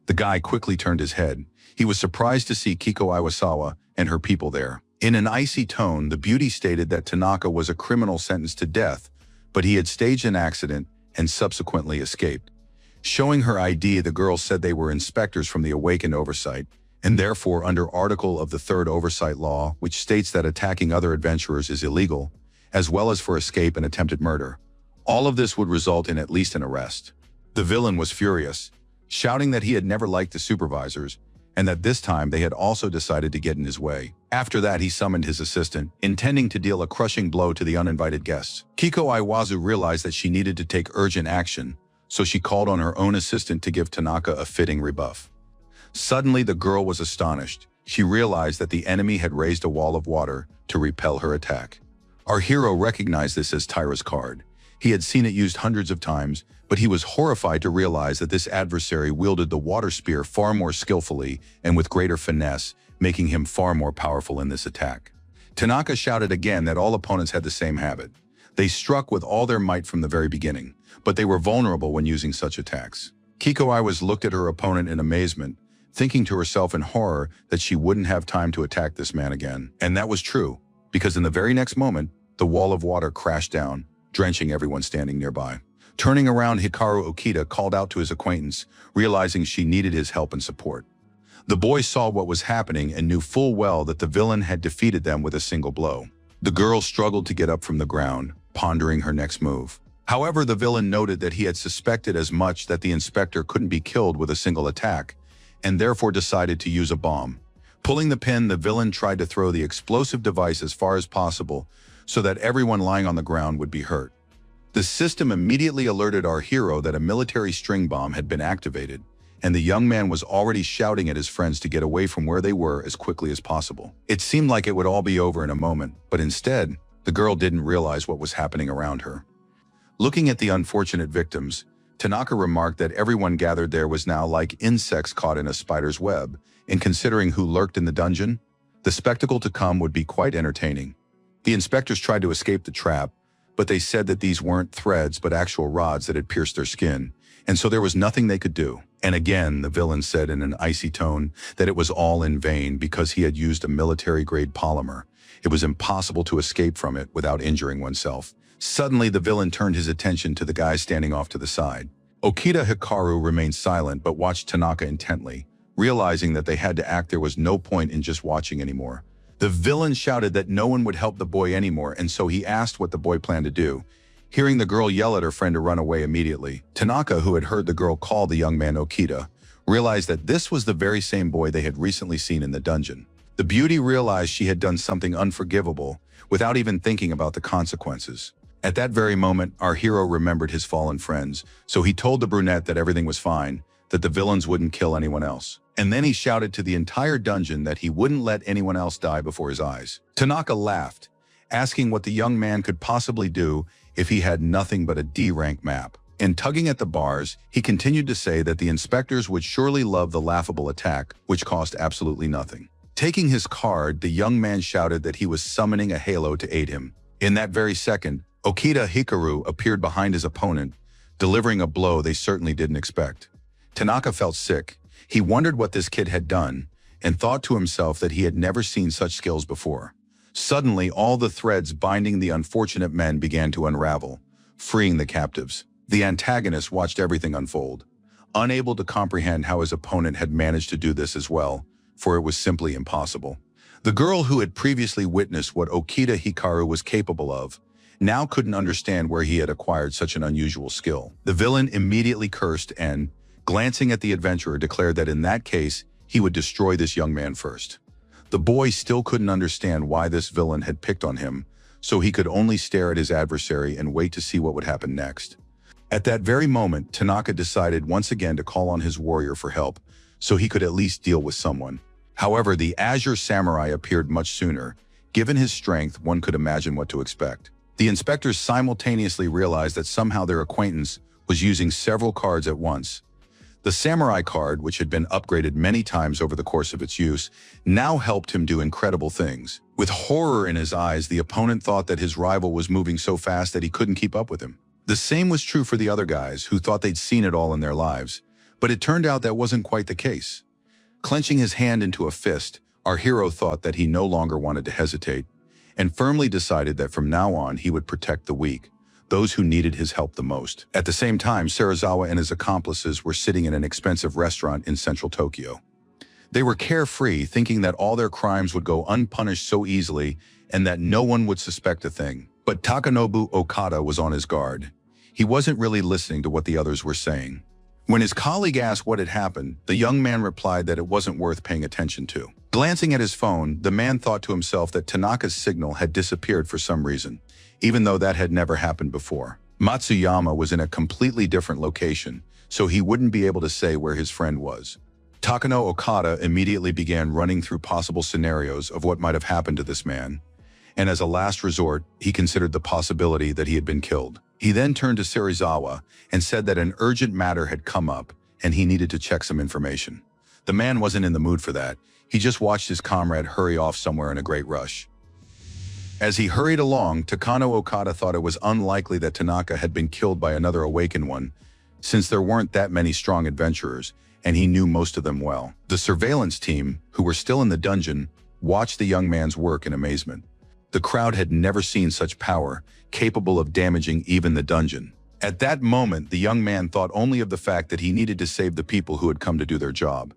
The guy quickly turned his head. He was surprised to see Kiko Iwasawa and her people there. In an icy tone, the beauty stated that Tanaka was a criminal sentenced to death, but he had staged an accident and subsequently escaped. Showing her ID, the girl said they were inspectors from the Awakened Oversight, and therefore under Article of the 3rd Oversight Law, which states that attacking other adventurers is illegal, as well as for escape and attempted murder. All of this would result in at least an arrest. The villain was furious, shouting that he had never liked the supervisors, and that this time they had also decided to get in his way. After that, he summoned his assistant, intending to deal a crushing blow to the uninvited guests. Kiko Iwazu realized that she needed to take urgent action, so she called on her own assistant to give Tanaka a fitting rebuff. Suddenly, the girl was astonished. She realized that the enemy had raised a wall of water to repel her attack. Our hero recognized this as Tyra's card. He had seen it used hundreds of times, but he was horrified to realize that this adversary wielded the water spear far more skillfully and with greater finesse, making him far more powerful in this attack. Tanaka shouted again that all opponents had the same habit. They struck with all their might from the very beginning, but they were vulnerable when using such attacks. Kiko Iwas looked at her opponent in amazement, thinking to herself in horror that she wouldn't have time to attack this man again. And that was true, because in the very next moment, the wall of water crashed down, drenching everyone standing nearby. Turning around, Hikaru Okita called out to his acquaintance, realizing she needed his help and support. The boy saw what was happening and knew full well that the villain had defeated them with a single blow. The girl struggled to get up from the ground, pondering her next move. However, the villain noted that he had suspected as much that the inspector couldn't be killed with a single attack, and therefore decided to use a bomb. Pulling the pin, the villain tried to throw the explosive device as far as possible so that everyone lying on the ground would be hurt. The system immediately alerted our hero that a military string bomb had been activated, and the young man was already shouting at his friends to get away from where they were as quickly as possible. It seemed like it would all be over in a moment, but instead, the girl didn't realize what was happening around her. Looking at the unfortunate victims, Tanaka remarked that everyone gathered there was now like insects caught in a spider's web, and considering who lurked in the dungeon, the spectacle to come would be quite entertaining. The inspectors tried to escape the trap, but they said that these weren't threads but actual rods that had pierced their skin, and so there was nothing they could do. And again, the villain said in an icy tone that it was all in vain because he had used a military-grade polymer. It was impossible to escape from it without injuring oneself. Suddenly, the villain turned his attention to the guy standing off to the side. Okita Hikaru remained silent but watched Tanaka intently, realizing that they had to act. There was no point in just watching anymore. The villain shouted that no one would help the boy anymore, and so he asked what the boy planned to do. Hearing the girl yell at her friend to run away immediately, Tanaka, who had heard the girl call the young man Okita, realized that this was the very same boy they had recently seen in the dungeon. The beauty realized she had done something unforgivable without even thinking about the consequences. At that very moment, our hero remembered his fallen friends, so he told the brunette that everything was fine, that the villains wouldn't kill anyone else. And then he shouted to the entire dungeon that he wouldn't let anyone else die before his eyes. Tanaka laughed, asking what the young man could possibly do if he had nothing but a D-rank map. And tugging at the bars, he continued to say that the inspectors would surely love the laughable attack, which cost absolutely nothing. Taking his card, the young man shouted that he was summoning a halo to aid him. In that very second, Okita Hikaru appeared behind his opponent, delivering a blow they certainly didn't expect. Tanaka felt sick. He wondered what this kid had done, and thought to himself that he had never seen such skills before. Suddenly, all the threads binding the unfortunate men began to unravel, freeing the captives. The antagonist watched everything unfold, unable to comprehend how his opponent had managed to do this as well, for it was simply impossible. The girl who had previously witnessed what Okita Hikaru was capable of now couldn't understand where he had acquired such an unusual skill. The villain immediately cursed and, glancing at the adventurer, declared that in that case, he would destroy this young man first. The boy still couldn't understand why this villain had picked on him, so he could only stare at his adversary and wait to see what would happen next. At that very moment, Tanaka decided once again to call on his warrior for help, so he could at least deal with someone. However, the Azure Samurai appeared much sooner, Given his strength, one could imagine what to expect. The inspectors simultaneously realized that somehow their acquaintance was using several cards at once. The samurai card, which had been upgraded many times over the course of its use, now helped him do incredible things. With horror in his eyes, the opponent thought that his rival was moving so fast that he couldn't keep up with him. The same was true for the other guys, who thought they'd seen it all in their lives. But it turned out that wasn't quite the case. Clenching his hand into a fist, our hero thought that he no longer wanted to hesitate, and firmly decided that from now on he would protect the weak, those who needed his help the most. At the same time, Serizawa and his accomplices were sitting in an expensive restaurant in central Tokyo. They were carefree, thinking that all their crimes would go unpunished so easily and that no one would suspect a thing. But Takanobu Okada was on his guard. He wasn't really listening to what the others were saying. When his colleague asked what had happened, the young man replied that it wasn't worth paying attention to. Glancing at his phone, the man thought to himself that Tanaka's signal had disappeared for some reason, even though that had never happened before. Matsuyama was in a completely different location, so he wouldn't be able to say where his friend was. Takano Okada immediately began running through possible scenarios of what might have happened to this man, and as a last resort, he considered the possibility that he had been killed. He then turned to Serizawa and said that an urgent matter had come up and he needed to check some information. The man wasn't in the mood for that. He just watched his comrade hurry off somewhere in a great rush. As he hurried along, Takano Okada thought it was unlikely that Tanaka had been killed by another awakened one, since there weren't that many strong adventurers, and he knew most of them well. The surveillance team, who were still in the dungeon, watched the young man's work in amazement. The crowd had never seen such power, capable of damaging even the dungeon. At that moment, the young man thought only of the fact that he needed to save the people who had come to do their job,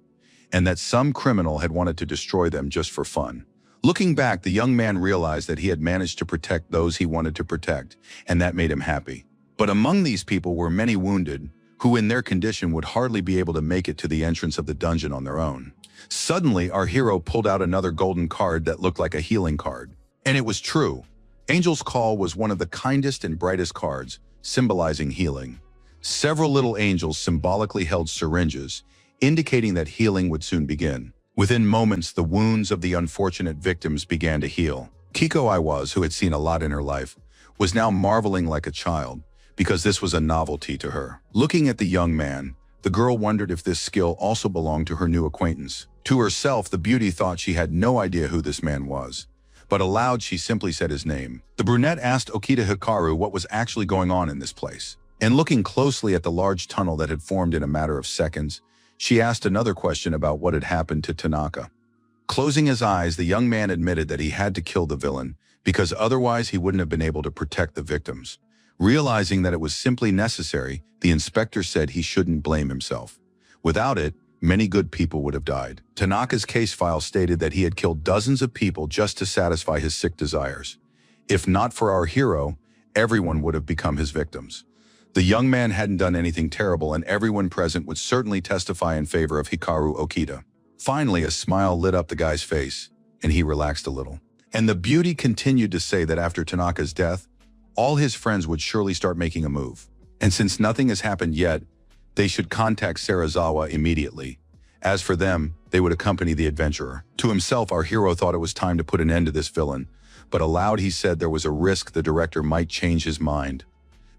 and that some criminal had wanted to destroy them just for fun. Looking back, the young man realized that he had managed to protect those he wanted to protect, and that made him happy. But among these people were many wounded, who in their condition would hardly be able to make it to the entrance of the dungeon on their own. Suddenly, our hero pulled out another golden card that looked like a healing card. And it was true. Angel's Call was one of the kindest and brightest cards, symbolizing healing. Several little angels symbolically held syringes, indicating that healing would soon begin. Within moments, the wounds of the unfortunate victims began to heal. Kiko Iwaz, who had seen a lot in her life, was now marveling like a child, because this was a novelty to her. Looking at the young man, the girl wondered if this skill also belonged to her new acquaintance. To herself, the beauty thought she had no idea who this man was, but aloud she simply said his name. The brunette asked Okita Hikaru what was actually going on in this place. And looking closely at the large tunnel that had formed in a matter of seconds, she asked another question about what had happened to Tanaka. Closing his eyes, the young man admitted that he had to kill the villain, because otherwise he wouldn't have been able to protect the victims. Realizing that it was simply necessary, the inspector said he shouldn't blame himself. Without it, many good people would have died. Tanaka's case file stated that he had killed dozens of people just to satisfy his sick desires. If not for our hero, everyone would have become his victims. The young man hadn't done anything terrible, and everyone present would certainly testify in favor of Hikaru Okita. Finally, a smile lit up the guy's face, and he relaxed a little. And the beauty continued to say that after Tanaka's death, all his friends would surely start making a move. And since nothing has happened yet, they should contact Serizawa immediately. As for them, they would accompany the adventurer. To himself, our hero thought it was time to put an end to this villain, but aloud he said there was a risk the director might change his mind.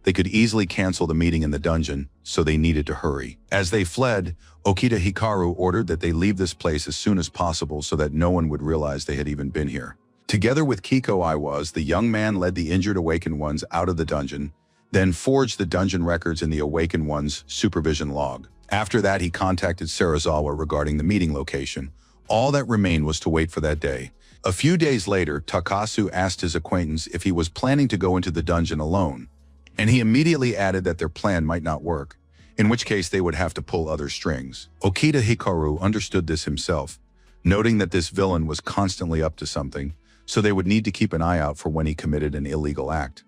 They could easily cancel the meeting in the dungeon, so they needed to hurry. As they fled, Okita Hikaru ordered that they leave this place as soon as possible so that no one would realize they had even been here. Together with Kiko Iwaz, the young man led the injured Awakened Ones out of the dungeon, then forged the dungeon records in the Awakened One's supervision log. After that, he contacted Serizawa regarding the meeting location. All that remained was to wait for that day. A few days later, Takasu asked his acquaintance if he was planning to go into the dungeon alone, and he immediately added that their plan might not work, in which case they would have to pull other strings. Okita Hikaru understood this himself, noting that this villain was constantly up to something, so they would need to keep an eye out for when he committed an illegal act.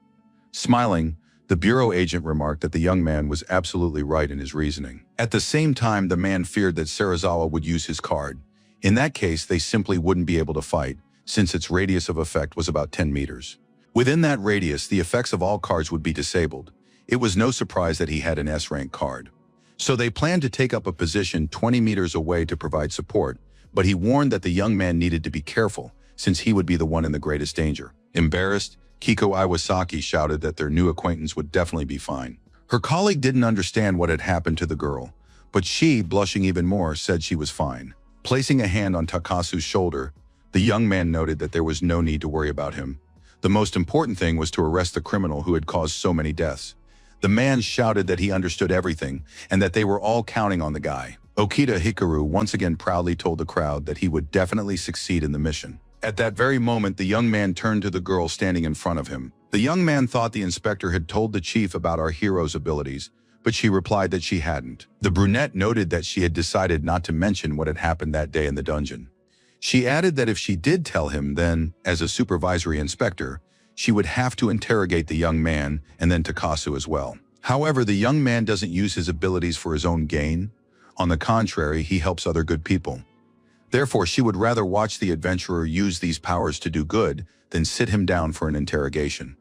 Smiling, the bureau agent remarked that the young man was absolutely right in his reasoning. At the same time, the man feared that Serizawa would use his card. In that case, they simply wouldn't be able to fight, since its radius of effect was about 10 meters. Within that radius, the effects of all cards would be disabled. It was no surprise that he had an S-rank card. So they planned to take up a position 20 meters away to provide support, but he warned that the young man needed to be careful, since he would be the one in the greatest danger. Embarrassed, Kiko Iwasaki shouted that their new acquaintance would definitely be fine. Her colleague didn't understand what had happened to the girl, but she, blushing even more, said she was fine. Placing a hand on Takasu's shoulder, the young man noted that there was no need to worry about him. The most important thing was to arrest the criminal who had caused so many deaths. The man shouted that he understood everything and that they were all counting on the guy. Okita Hikaru once again proudly told the crowd that he would definitely succeed in the mission. At that very moment, the young man turned to the girl standing in front of him. The young man thought the inspector had told the chief about our hero's abilities, but she replied that she hadn't. The brunette noted that she had decided not to mention what had happened that day in the dungeon. She added that if she did tell him, then, as a supervisory inspector, she would have to interrogate the young man and then Takasu as well. However, the young man doesn't use his abilities for his own gain. On the contrary, he helps other good people. Therefore, she would rather watch the adventurer use these powers to do good than sit him down for an interrogation.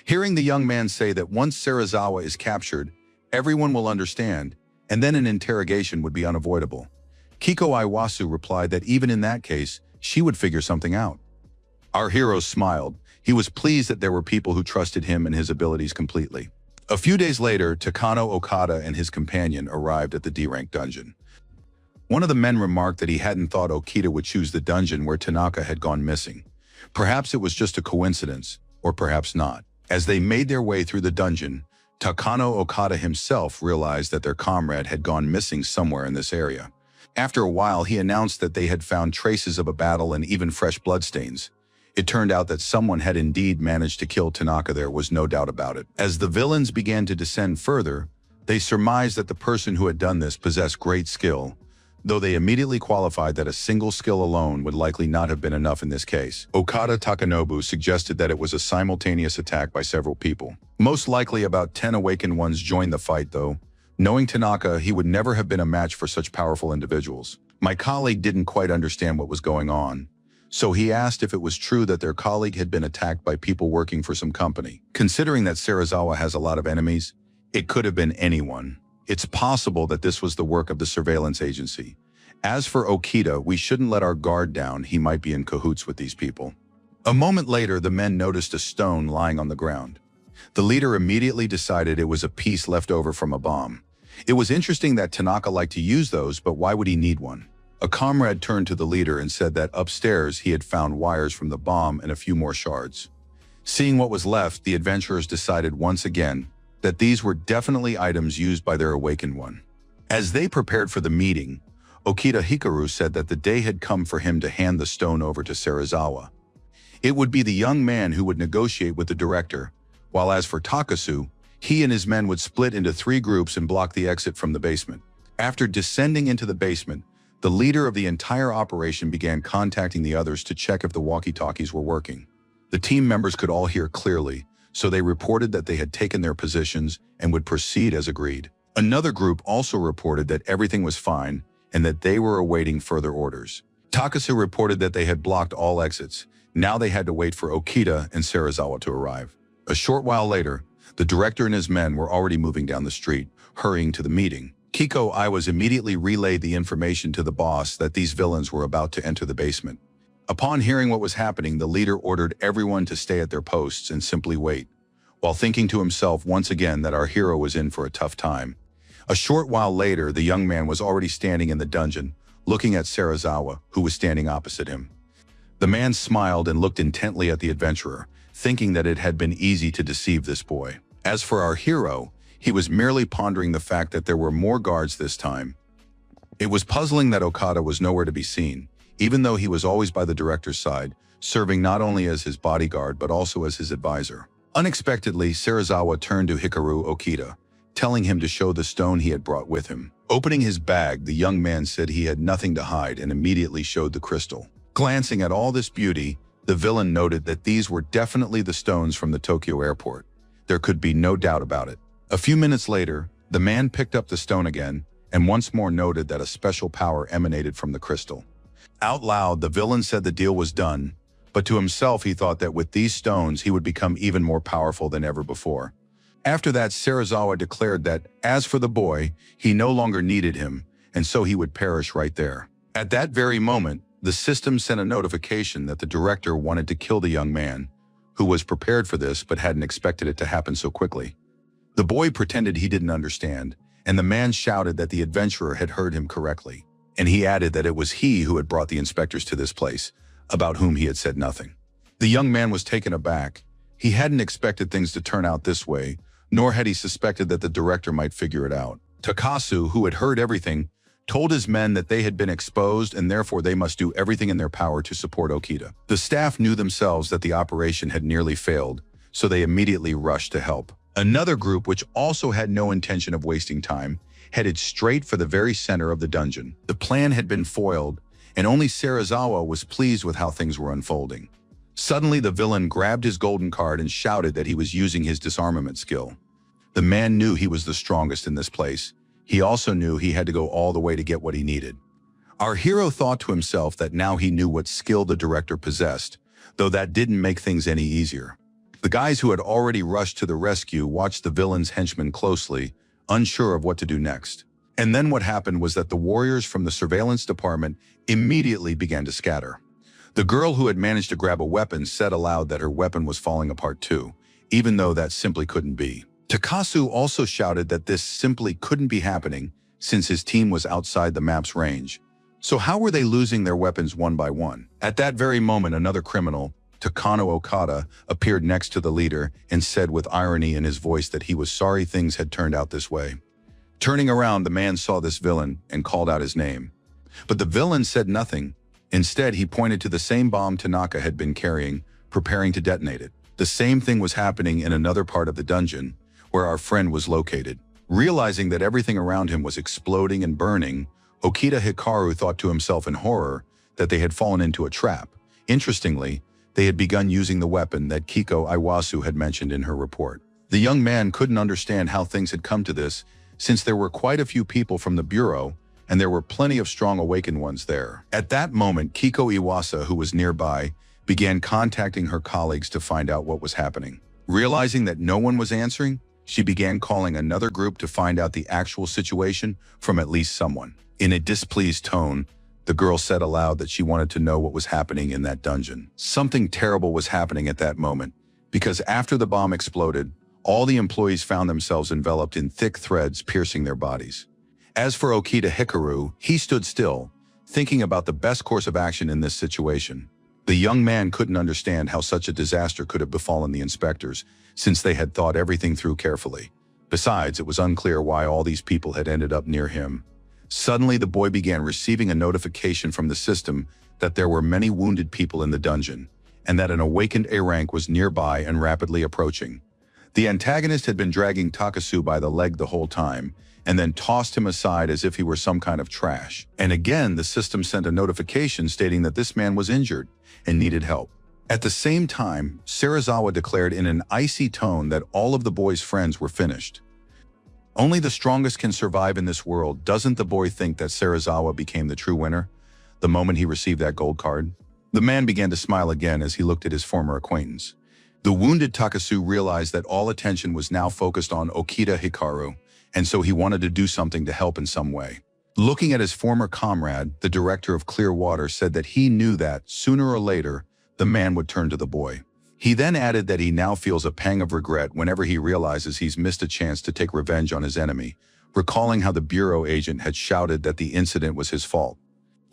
Hearing the young man say that once Serizawa is captured, everyone will understand, and then an interrogation would be unavoidable. Kiko Iwasu replied that even in that case, she would figure something out. Our hero smiled. He was pleased that there were people who trusted him and his abilities completely. A few days later, Takano Okada and his companion arrived at the D-rank dungeon. One of the men remarked that he hadn't thought Okita would choose the dungeon where Tanaka had gone missing. Perhaps it was just a coincidence, or perhaps not. As they made their way through the dungeon, Takano Okada himself realized that their comrade had gone missing somewhere in this area. After a while, he announced that they had found traces of a battle and even fresh bloodstains. It turned out that someone had indeed managed to kill Tanaka, there was no doubt about it. As the villains began to descend further, they surmised that the person who had done this possessed great skill, though they immediately qualified that a single skill alone would likely not have been enough in this case. Okada Takanobu suggested that it was a simultaneous attack by several people. Most likely about 10 awakened ones joined the fight, though. Knowing Tanaka, he would never have been a match for such powerful individuals. My colleague didn't quite understand what was going on, so he asked if it was true that their colleague had been attacked by people working for some company. Considering that Serizawa has a lot of enemies, it could have been anyone. It's possible that this was the work of the surveillance agency. As for Okita, we shouldn't let our guard down. He might be in cahoots with these people. A moment later, the men noticed a stone lying on the ground. The leader immediately decided it was a piece left over from a bomb. It was interesting that Tanaka liked to use those, but why would he need one? A comrade turned to the leader and said that upstairs he had found wires from the bomb and a few more shards. Seeing what was left, the adventurers decided once again that these were definitely items used by their awakened one. As they prepared for the meeting, Okita Hikaru said that the day had come for him to hand the stone over to Serizawa. It would be the young man who would negotiate with the director, while as for Takasu, he and his men would split into 3 groups and block the exit from the basement. After descending into the basement, the leader of the entire operation began contacting the others to check if the walkie-talkies were working. The team members could all hear clearly, so they reported that they had taken their positions and would proceed as agreed. Another group also reported that everything was fine and that they were awaiting further orders. Takasu reported that they had blocked all exits. Now they had to wait for Okita and Serizawa to arrive. A short while later, the director and his men were already moving down the street, hurrying to the meeting. Kiko Iwas immediately relayed the information to the boss that these villains were about to enter the basement. Upon hearing what was happening, the leader ordered everyone to stay at their posts and simply wait, while thinking to himself once again that our hero was in for a tough time. A short while later, the young man was already standing in the dungeon, looking at Serizawa, who was standing opposite him. The man smiled and looked intently at the adventurer, thinking that it had been easy to deceive this boy. As for our hero, he was merely pondering the fact that there were more guards this time. It was puzzling that Okada was nowhere to be seen, even though he was always by the director's side, serving not only as his bodyguard but also as his advisor. Unexpectedly, Serizawa turned to Hikaru Okita, telling him to show the stone he had brought with him. Opening his bag, the young man said he had nothing to hide and immediately showed the crystal. Glancing at all this beauty, the villain noted that these were definitely the stones from the Tokyo airport. There could be no doubt about it. A few minutes later, the man picked up the stone again and once more noted that a special power emanated from the crystal. Out loud, the villain said the deal was done, but to himself he thought that with these stones he would become even more powerful than ever before. After that, Serizawa declared that, as for the boy, he no longer needed him, and so he would perish right there. At that very moment, The system sent a notification that the director wanted to kill the young man, who was prepared for this but hadn't expected it to happen so quickly. The boy pretended he didn't understand, and the man shouted that the adventurer had heard him correctly, and he added that it was he who had brought the inspectors to this place, about whom he had said nothing. The young man was taken aback. He hadn't expected things to turn out this way, nor had he suspected that the director might figure it out. Takasu, who had heard everything, told his men that they had been exposed and therefore they must do everything in their power to support Okita. The staff knew themselves that the operation had nearly failed, so they immediately rushed to help. Another group, which also had no intention of wasting time, headed straight for the very center of the dungeon. The plan had been foiled, and only Serizawa was pleased with how things were unfolding. Suddenly, the villain grabbed his golden card and shouted that he was using his disarmament skill. The man knew he was the strongest in this place. He also knew he had to go all the way to get what he needed. Our hero thought to himself that now he knew what skill the director possessed, though that didn't make things any easier. The guys who had already rushed to the rescue watched the villain's henchmen closely, unsure of what to do next. And then what happened was that the warriors from the surveillance department immediately began to scatter. The girl who had managed to grab a weapon said aloud that her weapon was falling apart too, even though that simply couldn't be. Takasu also shouted that this simply couldn't be happening since his team was outside the map's range. So how were they losing their weapons one by one? At that very moment, another criminal, Takano Okada, appeared next to the leader and said with irony in his voice that he was sorry things had turned out this way. Turning around, the man saw this villain and called out his name. But the villain said nothing. Instead, he pointed to the same bomb Tanaka had been carrying, preparing to detonate it. The same thing was happening in another part of the dungeon, where our friend was located. Realizing that everything around him was exploding and burning, Okita Hikaru thought to himself in horror that they had fallen into a trap. Interestingly, they had begun using the weapon that Kiko Iwasu had mentioned in her report. The young man couldn't understand how things had come to this, since there were quite a few people from the bureau, and there were plenty of strong awakened ones there. At that moment, Kiko Iwasa, who was nearby, began contacting her colleagues to find out what was happening. Realizing that no one was answering, she began calling another group to find out the actual situation from at least someone. In a displeased tone, the girl said aloud that she wanted to know what was happening in that dungeon. Something terrible was happening at that moment, because after the bomb exploded, all the employees found themselves enveloped in thick threads piercing their bodies. As for Okita Hikaru, he stood still, thinking about the best course of action in this situation. The young man couldn't understand how such a disaster could have befallen the inspectors, since they had thought everything through carefully. Besides, it was unclear why all these people had ended up near him. Suddenly, the boy began receiving a notification from the system that there were many wounded people in the dungeon, and that an awakened A-rank was nearby and rapidly approaching. The antagonist had been dragging Takasu by the leg the whole time, and then tossed him aside as if he were some kind of trash. And again, the system sent a notification stating that this man was injured and needed help. At the same time, Serizawa declared in an icy tone that all of the boy's friends were finished. Only the strongest can survive in this world. Doesn't the boy think that Serizawa became the true winner the moment he received that gold card? The man began to smile again as he looked at his former acquaintance. The wounded Takasu realized that all attention was now focused on Okita Hikaru, and so he wanted to do something to help in some way. Looking at his former comrade, the director of Clearwater said that he knew that, sooner or later, the man would turn to the boy. He then added that he now feels a pang of regret whenever he realizes he's missed a chance to take revenge on his enemy, recalling how the bureau agent had shouted that the incident was his fault.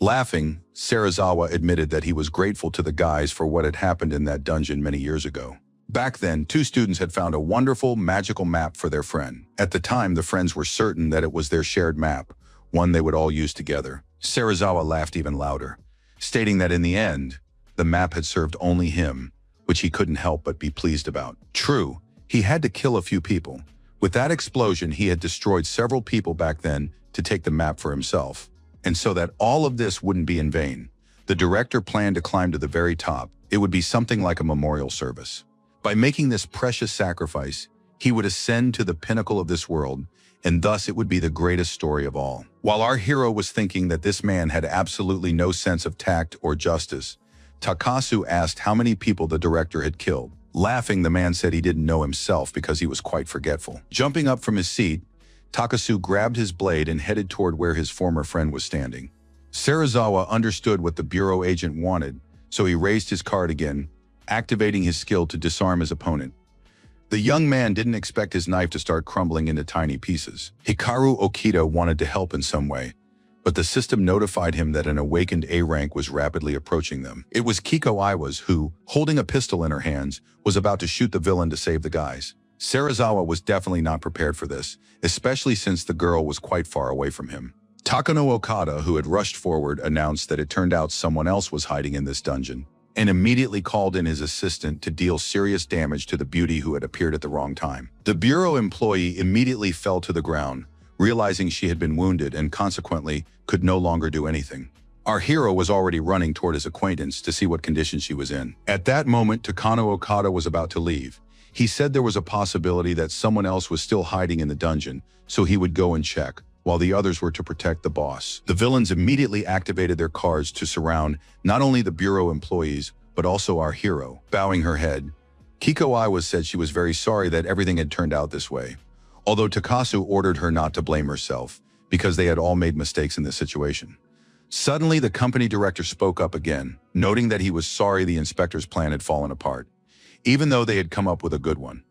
Laughing, Serizawa admitted that he was grateful to the guys for what had happened in that dungeon many years ago. Back then, two students had found a wonderful, magical map for their friend. At the time, the friends were certain that it was their shared map, one they would all use together. Serizawa laughed even louder, stating that in the end, the map had served only him, which he couldn't help but be pleased about. True, he had to kill a few people. With that explosion, he had destroyed several people back then to take the map for himself. And so that all of this wouldn't be in vain, the director planned to climb to the very top. It would be something like a memorial service. By making this precious sacrifice, he would ascend to the pinnacle of this world, and thus it would be the greatest story of all. While our hero was thinking that this man had absolutely no sense of tact or justice, Takasu asked how many people the director had killed. Laughing, the man said he didn't know himself because he was quite forgetful. Jumping up from his seat, Takasu grabbed his blade and headed toward where his former friend was standing. Serizawa understood what the bureau agent wanted, so he raised his card again, activating his skill to disarm his opponent. The young man didn't expect his knife to start crumbling into tiny pieces. Hikaru Okita wanted to help in some way, but the system notified him that an awakened A rank was rapidly approaching them. It was Kiko Iwas who, holding a pistol in her hands, was about to shoot the villain to save the guys. Serizawa was definitely not prepared for this, especially since the girl was quite far away from him. Takano Okada, who had rushed forward, announced that it turned out someone else was hiding in this dungeon, and immediately called in his assistant to deal serious damage to the beauty who had appeared at the wrong time. The bureau employee immediately fell to the ground, realizing she had been wounded and consequently could no longer do anything. Our hero was already running toward his acquaintance to see what condition she was in. At that moment, Takano Okada was about to leave. He said there was a possibility that someone else was still hiding in the dungeon, so he would go and check, while the others were to protect the boss. The villains immediately activated their cards to surround not only the bureau employees, but also our hero. Bowing her head, Kiko Iwas said she was very sorry that everything had turned out this way, although Takasu ordered her not to blame herself, because they had all made mistakes in this situation. Suddenly, the company director spoke up again, noting that he was sorry the inspector's plan had fallen apart, even though they had come up with a good one.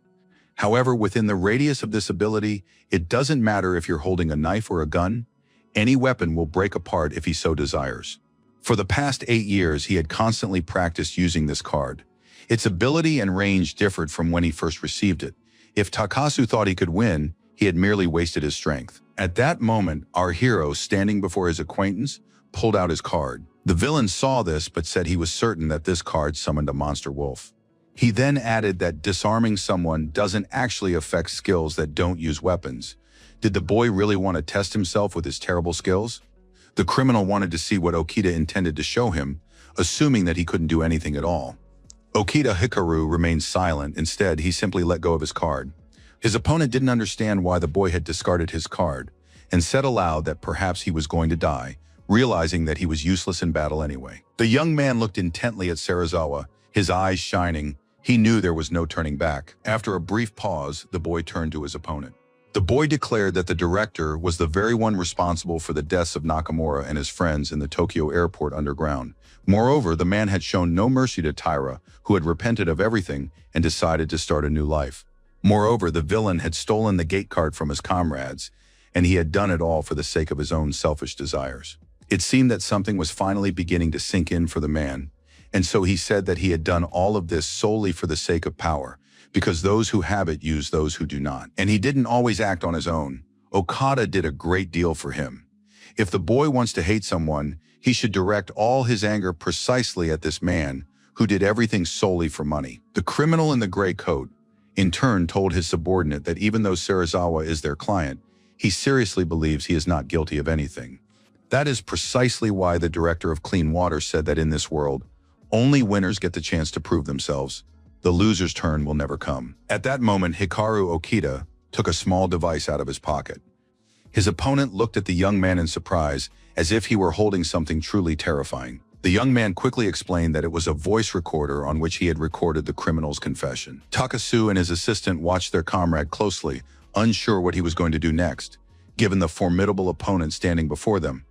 However, within the radius of this ability, it doesn't matter if you're holding a knife or a gun, any weapon will break apart if he so desires. For the past 8 years, he had constantly practiced using this card. Its ability and range differed from when he first received it. If Takasu thought he could win, he had merely wasted his strength. At that moment, our hero, standing before his acquaintance, pulled out his card. The villain saw this but said he was certain that this card summoned a monster wolf. He then added that disarming someone doesn't actually affect skills that don't use weapons. Did the boy really want to test himself with his terrible skills? The criminal wanted to see what Okita intended to show him, assuming that he couldn't do anything at all. Okita Hikaru remained silent. Instead, he simply let go of his card. His opponent didn't understand why the boy had discarded his card, and said aloud that perhaps he was going to die, realizing that he was useless in battle anyway. The young man looked intently at Serizawa, his eyes shining. He knew there was no turning back. After a brief pause, the boy turned to his opponent. The boy declared that the director was the very one responsible for the deaths of Nakamura and his friends in the Tokyo airport underground. Moreover, the man had shown no mercy to Taira, who had repented of everything and decided to start a new life. Moreover, the villain had stolen the gate card from his comrades, and he had done it all for the sake of his own selfish desires. It seemed that something was finally beginning to sink in for the man, and so he said that he had done all of this solely for the sake of power, because those who have it use those who do not. And he didn't always act on his own. Okada did a great deal for him. If the boy wants to hate someone, he should direct all his anger precisely at this man, who did everything solely for money. The criminal in the gray coat, in turn, told his subordinate that even though Serizawa is their client, he seriously believes he is not guilty of anything. That is precisely why the director of Clean Water said that in this world, only winners get the chance to prove themselves. The loser's turn will never come. At that moment, Hikaru Okita took a small device out of his pocket. His opponent looked at the young man in surprise, as if he were holding something truly terrifying. The young man quickly explained that it was a voice recorder on which he had recorded the criminal's confession. Takasu and his assistant watched their comrade closely, unsure what he was going to do next, given the formidable opponent standing before them.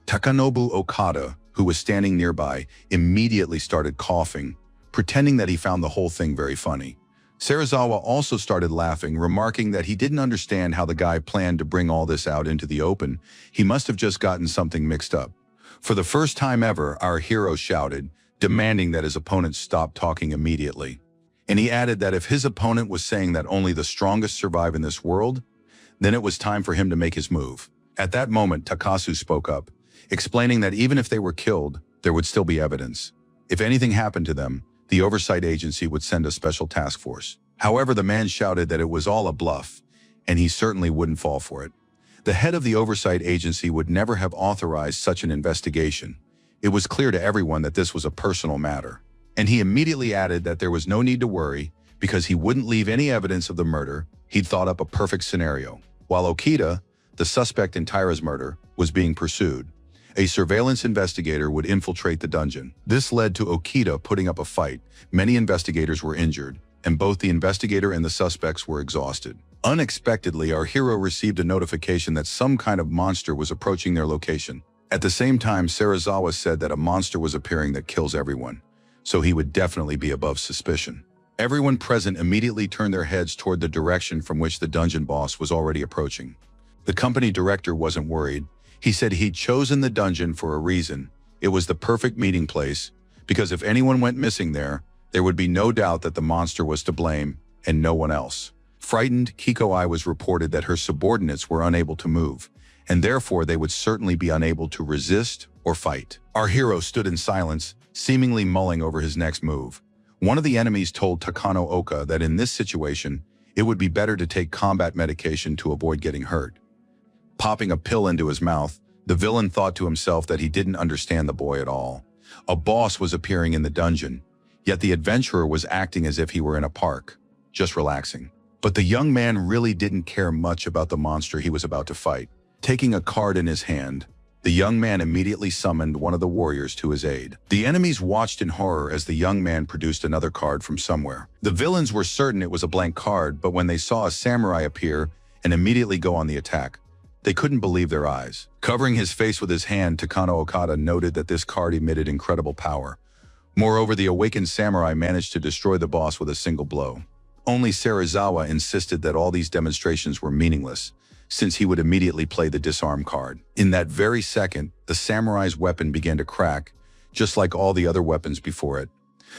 Takanobu Okada, who was standing nearby, immediately started coughing, pretending that he found the whole thing very funny. Serizawa also started laughing, remarking that he didn't understand how the guy planned to bring all this out into the open. He must have just gotten something mixed up. For the first time ever, our hero shouted, demanding that his opponent stop talking immediately. And he added that if his opponent was saying that only the strongest survive in this world, then it was time for him to make his move. At that moment, Takasu spoke up, explaining that even if they were killed, there would still be evidence. If anything happened to them, the oversight agency would send a special task force. However, the man shouted that it was all a bluff, and he certainly wouldn't fall for it. The head of the oversight agency would never have authorized such an investigation. It was clear to everyone that this was a personal matter. And he immediately added that there was no need to worry, because he wouldn't leave any evidence of the murder. He'd thought up a perfect scenario. While Okita, the suspect in Taira's murder, was being pursued, a surveillance investigator would infiltrate the dungeon. This led to Okita putting up a fight. Many investigators were injured, and both the investigator and the suspects were exhausted. Unexpectedly, our hero received a notification that some kind of monster was approaching their location. At the same time, Serizawa said that a monster was appearing that kills everyone, so he would definitely be above suspicion. Everyone present immediately turned their heads toward the direction from which the dungeon boss was already approaching. The company director wasn't worried. He said he'd chosen the dungeon for a reason. It was the perfect meeting place, because if anyone went missing there would be no doubt that the monster was to blame and no one else. Frightened, Kiko-ai was reported that her subordinates were unable to move, and therefore they would certainly be unable to resist or fight. Our hero stood in silence, seemingly mulling over his next move. One of the enemies told Takano Oka that in this situation, it would be better to take combat medication to avoid getting hurt. Popping a pill into his mouth, the villain thought to himself that he didn't understand the boy at all. A boss was appearing in the dungeon, yet the adventurer was acting as if he were in a park, just relaxing. But the young man really didn't care much about the monster he was about to fight. Taking a card in his hand, the young man immediately summoned one of the warriors to his aid. The enemies watched in horror as the young man produced another card from somewhere. The villains were certain it was a blank card, but when they saw a samurai appear and immediately go on the attack, they couldn't believe their eyes. Covering his face with his hand, Takano Okada noted that this card emitted incredible power. Moreover, the awakened samurai managed to destroy the boss with a single blow. Only Serizawa insisted that all these demonstrations were meaningless, since he would immediately play the disarm card. In that very second, the samurai's weapon began to crack, just like all the other weapons before it.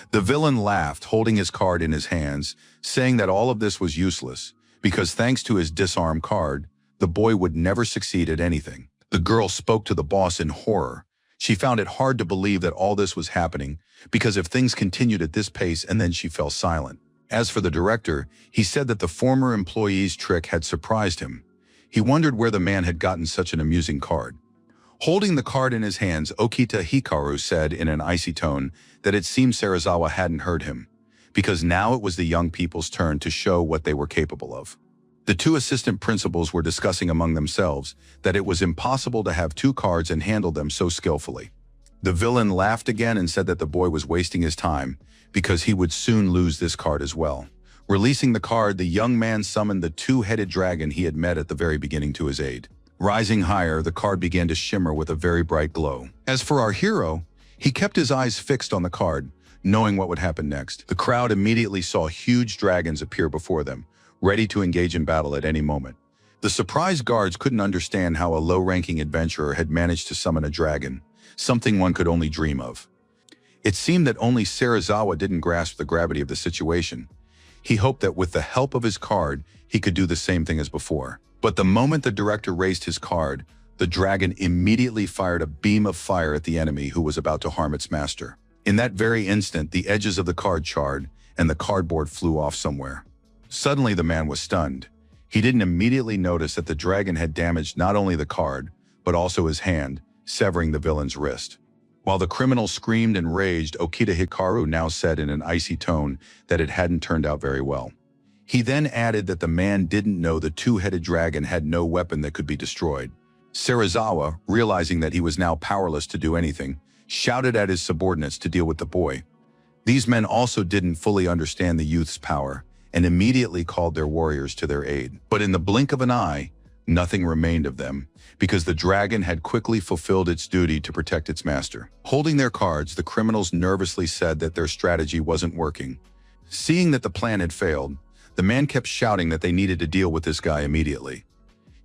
The villain laughed, holding his card in his hands, saying that all of this was useless, because thanks to his disarm card, the boy would never succeed at anything. The girl spoke to the boss in horror. She found it hard to believe that all this was happening, because if things continued at this pace, and then she fell silent. As for the director, he said that the former employee's trick had surprised him. He wondered where the man had gotten such an amusing card. Holding the card in his hands, Okita Hikaru said in an icy tone that it seemed Serizawa hadn't heard him, because now it was the young people's turn to show what they were capable of. The two assistant principals were discussing among themselves that it was impossible to have two cards and handle them so skillfully. The villain laughed again and said that the boy was wasting his time because he would soon lose this card as well. Releasing the card, the young man summoned the two-headed dragon he had met at the very beginning to his aid. Rising higher, the card began to shimmer with a very bright glow. As for our hero, he kept his eyes fixed on the card, knowing what would happen next. The crowd immediately saw huge dragons appear before them, ready to engage in battle at any moment. The surprised guards couldn't understand how a low-ranking adventurer had managed to summon a dragon, something one could only dream of. It seemed that only Serizawa didn't grasp the gravity of the situation. He hoped that with the help of his card, he could do the same thing as before. But the moment the director raised his card, the dragon immediately fired a beam of fire at the enemy who was about to harm its master. In that very instant, the edges of the card charred, and the cardboard flew off somewhere. Suddenly, the man was stunned. He didn't immediately notice that the dragon had damaged not only the card, but also his hand, severing the villain's wrist. While the criminal screamed and raged, Okita Hikaru now said in an icy tone that it hadn't turned out very well. He then added that the man didn't know the two-headed dragon had no weapon that could be destroyed. Serizawa, realizing that he was now powerless to do anything, shouted at his subordinates to deal with the boy. These men also didn't fully understand the youth's power, and immediately called their warriors to their aid. But in the blink of an eye, nothing remained of them, because the dragon had quickly fulfilled its duty to protect its master. Holding their cards, the criminals nervously said that their strategy wasn't working. Seeing that the plan had failed, the man kept shouting that they needed to deal with this guy immediately.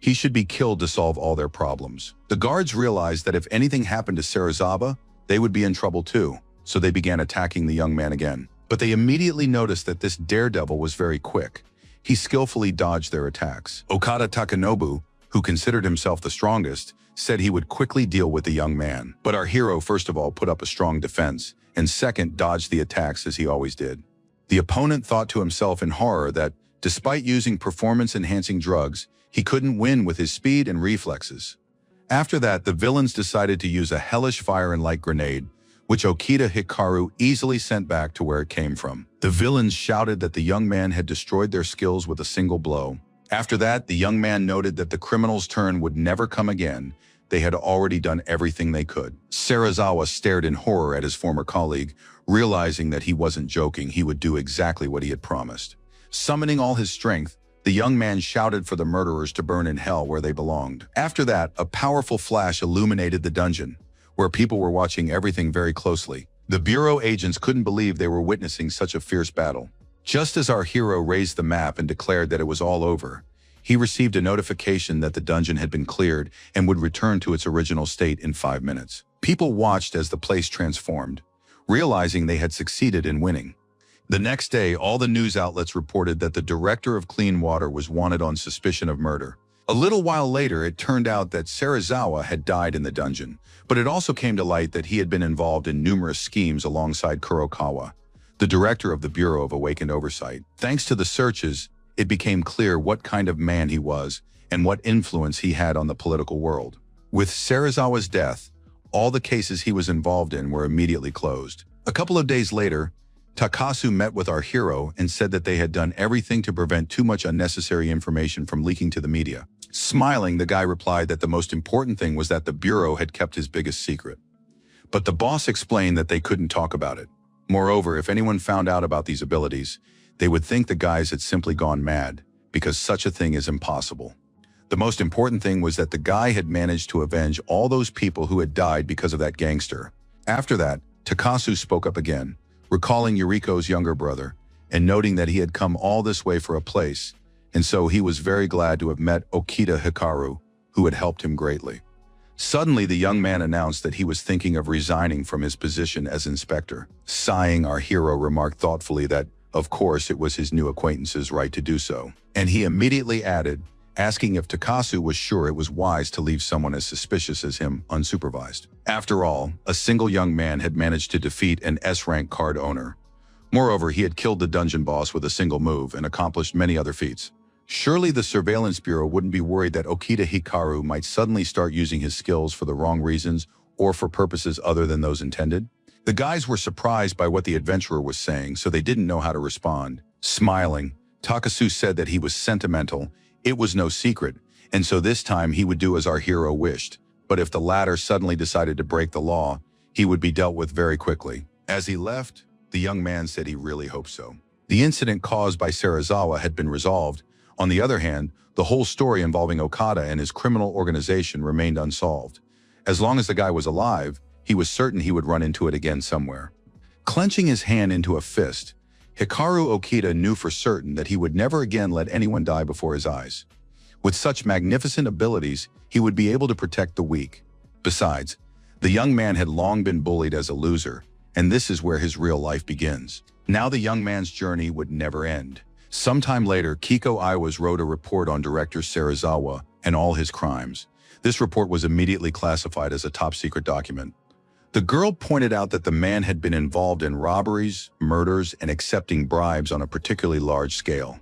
He should be killed to solve all their problems. The guards realized that if anything happened to Serizawa, they would be in trouble too, so they began attacking the young man again. But they immediately noticed that this daredevil was very quick. He skillfully dodged their attacks. Okada Takanobu, who considered himself the strongest, said he would quickly deal with the young man. But our hero first of all put up a strong defense, and second dodged the attacks as he always did. The opponent thought to himself in horror that, despite using performance-enhancing drugs, he couldn't win with his speed and reflexes. After that, the villains decided to use a hellish fire and light grenade, which Okita Hikaru easily sent back to where it came from. The villains shouted that the young man had destroyed their skills with a single blow. After that, the young man noted that the criminal's turn would never come again. They had already done everything they could. Serizawa stared in horror at his former colleague, realizing that he wasn't joking, he would do exactly what he had promised. Summoning all his strength, The young man shouted for the murderers to burn in hell where they belonged. After that, a powerful flash illuminated the dungeon, where people were watching everything very closely. The Bureau agents couldn't believe they were witnessing such a fierce battle. Just as our hero raised the map and declared that it was all over, he received a notification that the dungeon had been cleared and would return to its original state in 5 minutes. People watched as the place transformed, realizing they had succeeded in winning. The next day, all the news outlets reported that the director of clean water was wanted on suspicion of murder. A little while later, it turned out that Serizawa had died in the dungeon, but it also came to light that he had been involved in numerous schemes alongside Kurokawa, the director of the Bureau of Awakened Oversight. Thanks to the searches, it became clear what kind of man he was and what influence he had on the political world. With Serizawa's death, all the cases he was involved in were immediately closed. A couple of days later, Takasu met with our hero and said that they had done everything to prevent too much unnecessary information from leaking to the media. Smiling, the guy replied that the most important thing was that the Bureau had kept his biggest secret. But the boss explained that they couldn't talk about it. Moreover, if anyone found out about these abilities, they would think the guys had simply gone mad, because such a thing is impossible. The most important thing was that the guy had managed to avenge all those people who had died because of that gangster. After that, Takasu spoke up again, recalling Yuriko's younger brother, and noting that he had come all this way for a place, and so he was very glad to have met Okita Hikaru, who had helped him greatly. Suddenly, the young man announced that he was thinking of resigning from his position as inspector. Sighing, our hero remarked thoughtfully that, of course, it was his new acquaintance's right to do so. And he immediately added, asking if Takasu was sure it was wise to leave someone as suspicious as him unsupervised. After all, a single young man had managed to defeat an S-rank card owner. Moreover, he had killed the dungeon boss with a single move and accomplished many other feats. Surely the Surveillance Bureau wouldn't be worried that Okita Hikaru might suddenly start using his skills for the wrong reasons or for purposes other than those intended? The guys were surprised by what the adventurer was saying, so they didn't know how to respond. Smiling, Takasu said that he was sentimental. It was no secret, and so this time he would do as our hero wished. But if the latter suddenly decided to break the law, he would be dealt with very quickly. As he left, the young man said he really hoped so. The incident caused by Serizawa had been resolved. On the other hand, the whole story involving Okada and his criminal organization remained unsolved. As long as the guy was alive, he was certain he would run into it again somewhere. Clenching his hand into a fist, Hikaru Okita knew for certain that he would never again let anyone die before his eyes. With such magnificent abilities, he would be able to protect the weak. Besides, the young man had long been bullied as a loser, and this is where his real life begins. Now the young man's journey would never end. Sometime later, Kiko Iwas wrote a report on Director Serizawa and all his crimes. This report was immediately classified as a top-secret document. The girl pointed out that the man had been involved in robberies, murders, and accepting bribes on a particularly large scale.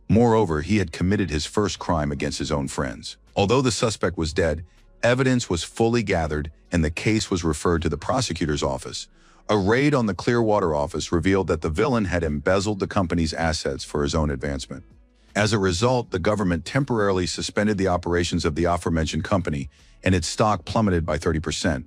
Moreover, he had committed his first crime against his own friends. Although the suspect was dead, evidence was fully gathered and the case was referred to the prosecutor's office. A raid on the Clearwater office revealed that the villain had embezzled the company's assets for his own advancement. As a result, the government temporarily suspended the operations of the aforementioned company, and its stock plummeted by 30%.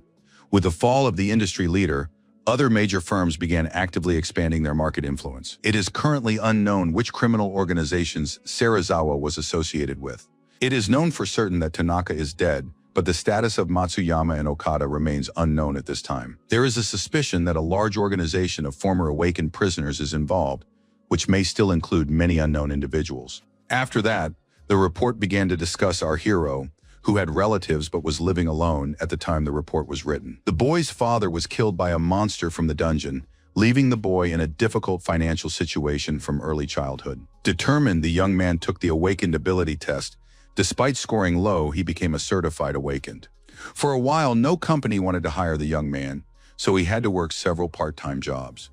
With the fall of the industry leader, other major firms began actively expanding their market influence. It is currently unknown which criminal organizations Serizawa was associated with. It is known for certain that Tanaka is dead, but the status of Matsuyama and Okada remains unknown at this time. There is a suspicion that a large organization of former awakened prisoners is involved, which may still include many unknown individuals. After that, the report began to discuss our hero, who had relatives but was living alone at the time the report was written. The boy's father was killed by a monster from the dungeon, leaving the boy in a difficult financial situation from early childhood. Determined, the young man took the awakened ability test. Despite scoring low, he became a certified awakened. For a while, no company wanted to hire the young man, so he had to work several part-time jobs.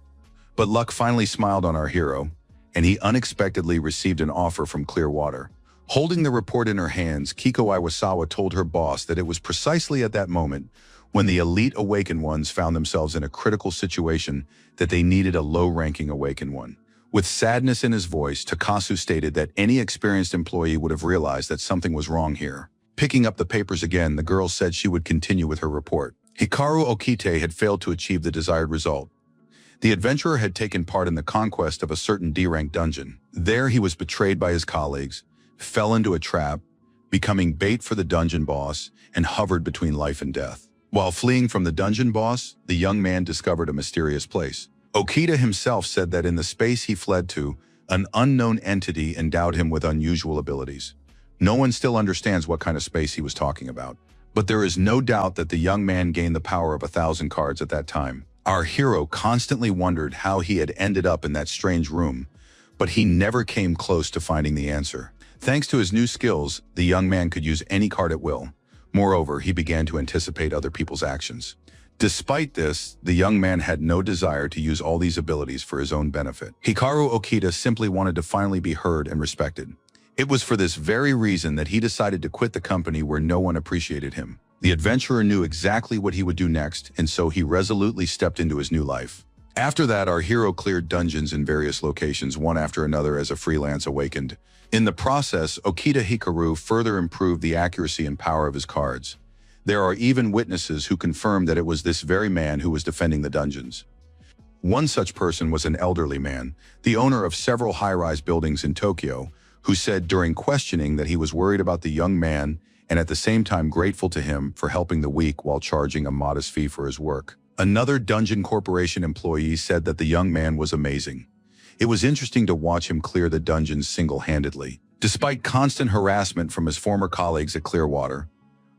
But luck finally smiled on our hero, and he unexpectedly received an offer from Clearwater. Holding the report in her hands, Kiko Iwasawa told her boss that it was precisely at that moment, when the elite awakened ones found themselves in a critical situation, that they needed a low-ranking awakened one. With sadness in his voice, Takasu stated that any experienced employee would have realized that something was wrong here. Picking up the papers again, the girl said she would continue with her report. Hikaru Okita had failed to achieve the desired result. The adventurer had taken part in the conquest of a certain D-rank dungeon. There he was betrayed by his colleagues, fell into a trap, becoming bait for the dungeon boss, and hovered between life and death. While fleeing from the dungeon boss, the young man discovered a mysterious place. Okita himself said that in the space he fled to, an unknown entity endowed him with unusual abilities. No one still understands what kind of space he was talking about, but there is no doubt that the young man gained the power of 1,000 cards at that time. Our hero constantly wondered how he had ended up in that strange room, but he never came close to finding the answer. Thanks to his new skills, the young man could use any card at will. Moreover, he began to anticipate other people's actions. Despite this, the young man had no desire to use all these abilities for his own benefit. Hikaru Okita simply wanted to finally be heard and respected. It was for this very reason that he decided to quit the company where no one appreciated him. The adventurer knew exactly what he would do next, and so he resolutely stepped into his new life. After that, our hero cleared dungeons in various locations one after another as a freelance awakened. In the process, Okita Hikaru further improved the accuracy and power of his cards. There are even witnesses who confirm that it was this very man who was defending the dungeons. One such person was an elderly man, the owner of several high-rise buildings in Tokyo, who said during questioning that he was worried about the young man and at the same time grateful to him for helping the weak while charging a modest fee for his work. Another Dungeon Corporation employee said that the young man was amazing. It was interesting to watch him clear the dungeons single-handedly. Despite constant harassment from his former colleagues at Clearwater,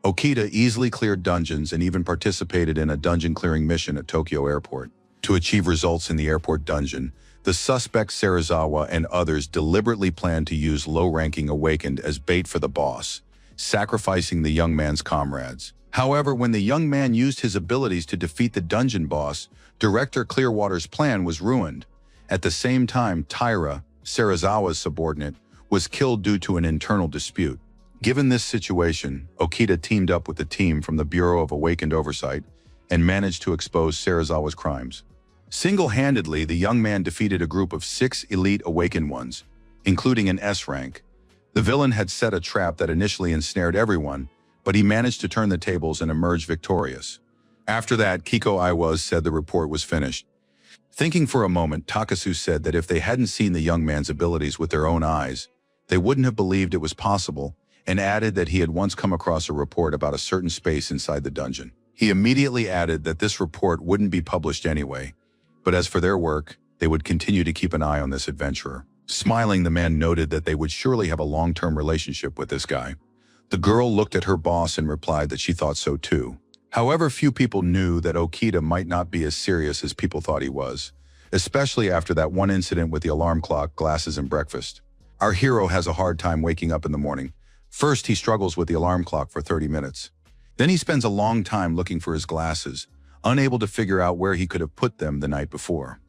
Okita easily cleared dungeons and even participated in a dungeon-clearing mission at Tokyo Airport. To achieve results in the airport dungeon, the suspect Serizawa and others deliberately planned to use low-ranking Awakened as bait for the boss, sacrificing the young man's comrades. However, when the young man used his abilities to defeat the dungeon boss, Director Clearwater's plan was ruined. At the same time, Taira, Serizawa's subordinate, was killed due to an internal dispute. Given this situation, Okita teamed up with the team from the Bureau of Awakened Oversight and managed to expose Serizawa's crimes. Single-handedly, the young man defeated a group of 6 elite Awakened ones, including an S rank. The villain had set a trap that initially ensnared everyone, but he managed to turn the tables and emerge victorious. After that, Kiko Iwaz said the report was finished. Thinking for a moment, Takasu said that if they hadn't seen the young man's abilities with their own eyes, they wouldn't have believed it was possible, and added that he had once come across a report about a certain space inside the dungeon. He immediately added that this report wouldn't be published anyway, but as for their work, they would continue to keep an eye on this adventurer. Smiling, the man noted that they would surely have a long-term relationship with this guy. The girl looked at her boss and replied that she thought so too. However, few people knew that Okita might not be as serious as people thought he was, especially after that one incident with the alarm clock, glasses, and breakfast. Our hero has a hard time waking up in the morning. First, he struggles with the alarm clock for 30 minutes. Then he spends a long time looking for his glasses, unable to figure out where he could have put them the night before.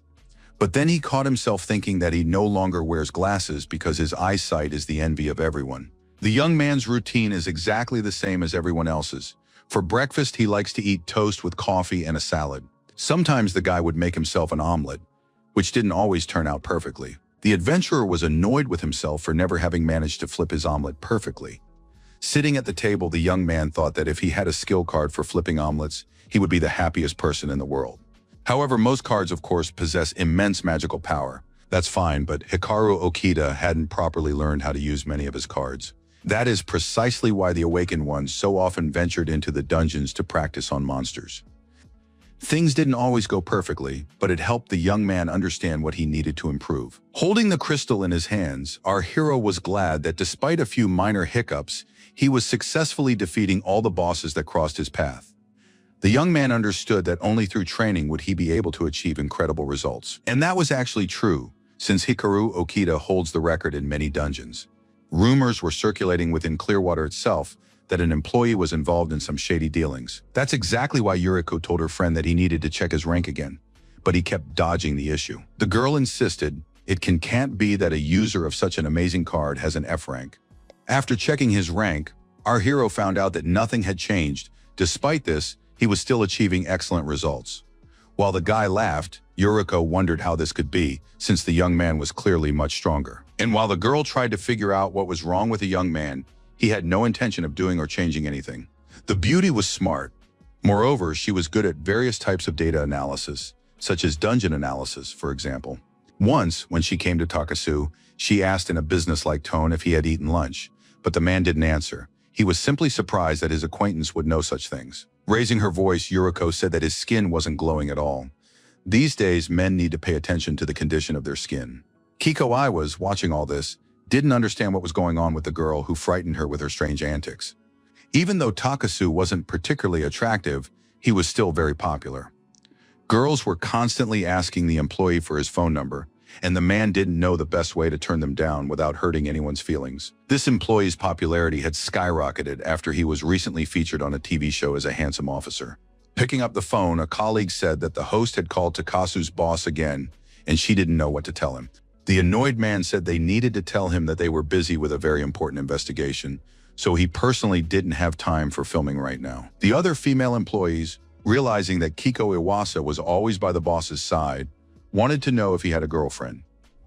But then he caught himself thinking that he no longer wears glasses because his eyesight is the envy of everyone. The young man's routine is exactly the same as everyone else's. For breakfast, he likes to eat toast with coffee and a salad. Sometimes the guy would make himself an omelet, which didn't always turn out perfectly. The adventurer was annoyed with himself for never having managed to flip his omelet perfectly. Sitting at the table, the young man thought that if he had a skill card for flipping omelets, he would be the happiest person in the world. However, most cards, of course, possess immense magical power. That's fine, but Hikaru Okita hadn't properly learned how to use many of his cards. That is precisely why the Awakened ones so often ventured into the dungeons to practice on monsters. Things didn't always go perfectly, but it helped the young man understand what he needed to improve. Holding the crystal in his hands, our hero was glad that despite a few minor hiccups, he was successfully defeating all the bosses that crossed his path. The young man understood that only through training would he be able to achieve incredible results. And that was actually true, since Hikaru Okita holds the record in many dungeons. Rumors were circulating within Clearwater itself that an employee was involved in some shady dealings. That's exactly why Yuriko told her friend that he needed to check his rank again, but he kept dodging the issue. The girl insisted it can't be that a user of such an amazing card has an F rank. After checking his rank, our hero found out that nothing had changed. Despite this, he was still achieving excellent results. While the guy laughed, Yuriko wondered how this could be, since the young man was clearly much stronger. And while the girl tried to figure out what was wrong with the young man, he had no intention of doing or changing anything. The beauty was smart. Moreover, she was good at various types of data analysis, such as dungeon analysis, for example. Once, when she came to Takasu, she asked in a businesslike tone if he had eaten lunch, but the man didn't answer. He was simply surprised that his acquaintance would know such things. Raising her voice, Yuriko said that his skin wasn't glowing at all. These days, men need to pay attention to the condition of their skin. Kiko I was, watching all this, didn't understand what was going on with the girl who frightened her with her strange antics. Even though Takasu wasn't particularly attractive, he was still very popular. Girls were constantly asking the employee for his phone number, and the man didn't know the best way to turn them down without hurting anyone's feelings. This employee's popularity had skyrocketed after he was recently featured on a TV show as a handsome officer. Picking up the phone, a colleague said that the host had called Takasu's boss again, and she didn't know what to tell him. The annoyed man said they needed to tell him that they were busy with a very important investigation, so he personally didn't have time for filming right now. The other female employees, realizing that Kiko Iwasa was always by the boss's side, wanted to know if he had a girlfriend.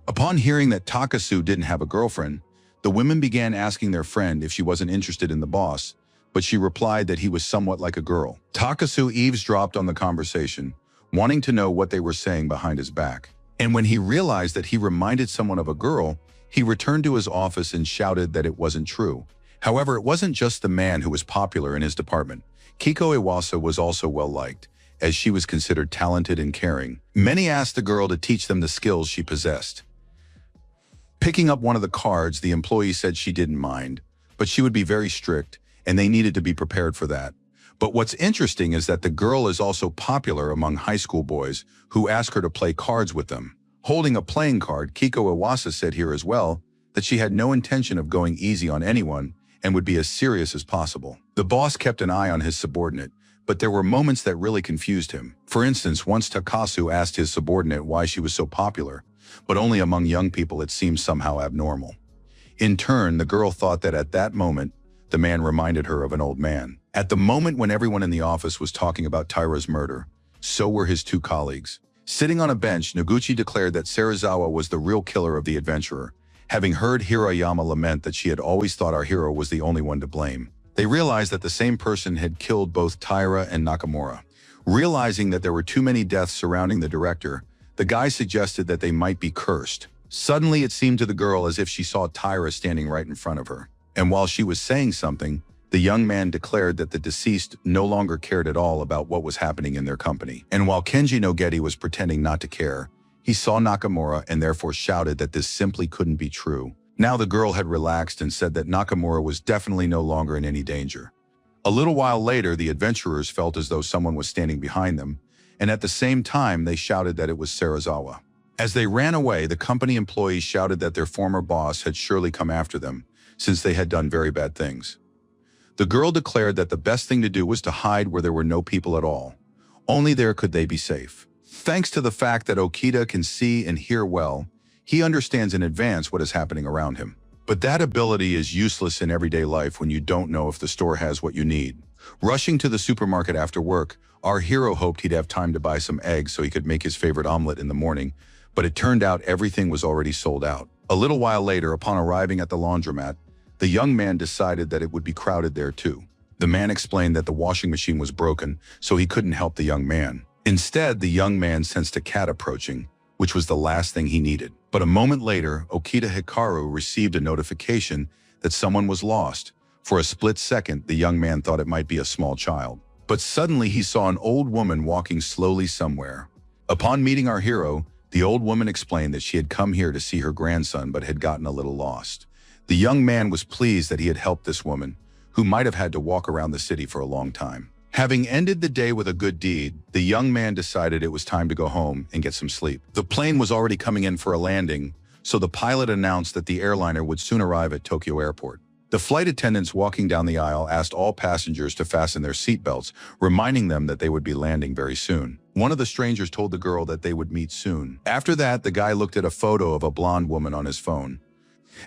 Upon hearing that Takasu didn't have a girlfriend, the women began asking their friend if she wasn't interested in the boss, but she replied that he was somewhat like a girl. Takasu eavesdropped on the conversation, wanting to know what they were saying behind his back. And when he realized that he reminded someone of a girl, he returned to his office and shouted that it wasn't true. However, it wasn't just the man who was popular in his department. Kiko Iwasa was also well-liked, as she was considered talented and caring. Many asked the girl to teach them the skills she possessed. Picking up one of the cards, the employee said she didn't mind, but she would be very strict, and they needed to be prepared for that. But what's interesting is that the girl is also popular among high school boys who ask her to play cards with them. Holding a playing card, Kiko Iwasa said here as well that she had no intention of going easy on anyone and would be as serious as possible. The boss kept an eye on his subordinate, but there were moments that really confused him. For instance, once Takasu asked his subordinate why she was so popular, but only among young people it seemed somehow abnormal. In turn, the girl thought that at that moment, the man reminded her of an old man. At the moment when everyone in the office was talking about Taira's murder, so were his two colleagues. Sitting on a bench, Noguchi declared that Serizawa was the real killer of the adventurer, having heard Hirayama lament that she had always thought our hero was the only one to blame. They realized that the same person had killed both Taira and Nakamura. Realizing that there were too many deaths surrounding the director, the guy suggested that they might be cursed. Suddenly, it seemed to the girl as if she saw Taira standing right in front of her. And while she was saying something, the young man declared that the deceased no longer cared at all about what was happening in their company. And while Kenji Nogeti was pretending not to care, he saw Nakamura and therefore shouted that this simply couldn't be true. Now the girl had relaxed and said that Nakamura was definitely no longer in any danger. A little while later, the adventurers felt as though someone was standing behind them, and at the same time they shouted that it was Serizawa. As they ran away, the company employees shouted that their former boss had surely come after them, since they had done very bad things. The girl declared that the best thing to do was to hide where there were no people at all. Only there could they be safe. Thanks to the fact that Okita can see and hear well, he understands in advance what is happening around him. But that ability is useless in everyday life when you don't know if the store has what you need. Rushing to the supermarket after work, our hero hoped he'd have time to buy some eggs so he could make his favorite omelet in the morning, but it turned out everything was already sold out. A little while later, upon arriving at the laundromat, the young man decided that it would be crowded there too. The man explained that the washing machine was broken, so he couldn't help the young man. Instead, the young man sensed a cat approaching, which was the last thing he needed. But a moment later, Okita Hikaru received a notification that someone was lost. For a split second, the young man thought it might be a small child. But suddenly he saw an old woman walking slowly somewhere. Upon meeting our hero, the old woman explained that she had come here to see her grandson but had gotten a little lost. The young man was pleased that he had helped this woman, who might have had to walk around the city for a long time. Having ended the day with a good deed, the young man decided it was time to go home and get some sleep. The plane was already coming in for a landing, so the pilot announced that the airliner would soon arrive at Tokyo Airport. The flight attendants walking down the aisle asked all passengers to fasten their seatbelts, reminding them that they would be landing very soon. One of the strangers told the girl that they would meet soon. After that, the guy looked at a photo of a blonde woman on his phone.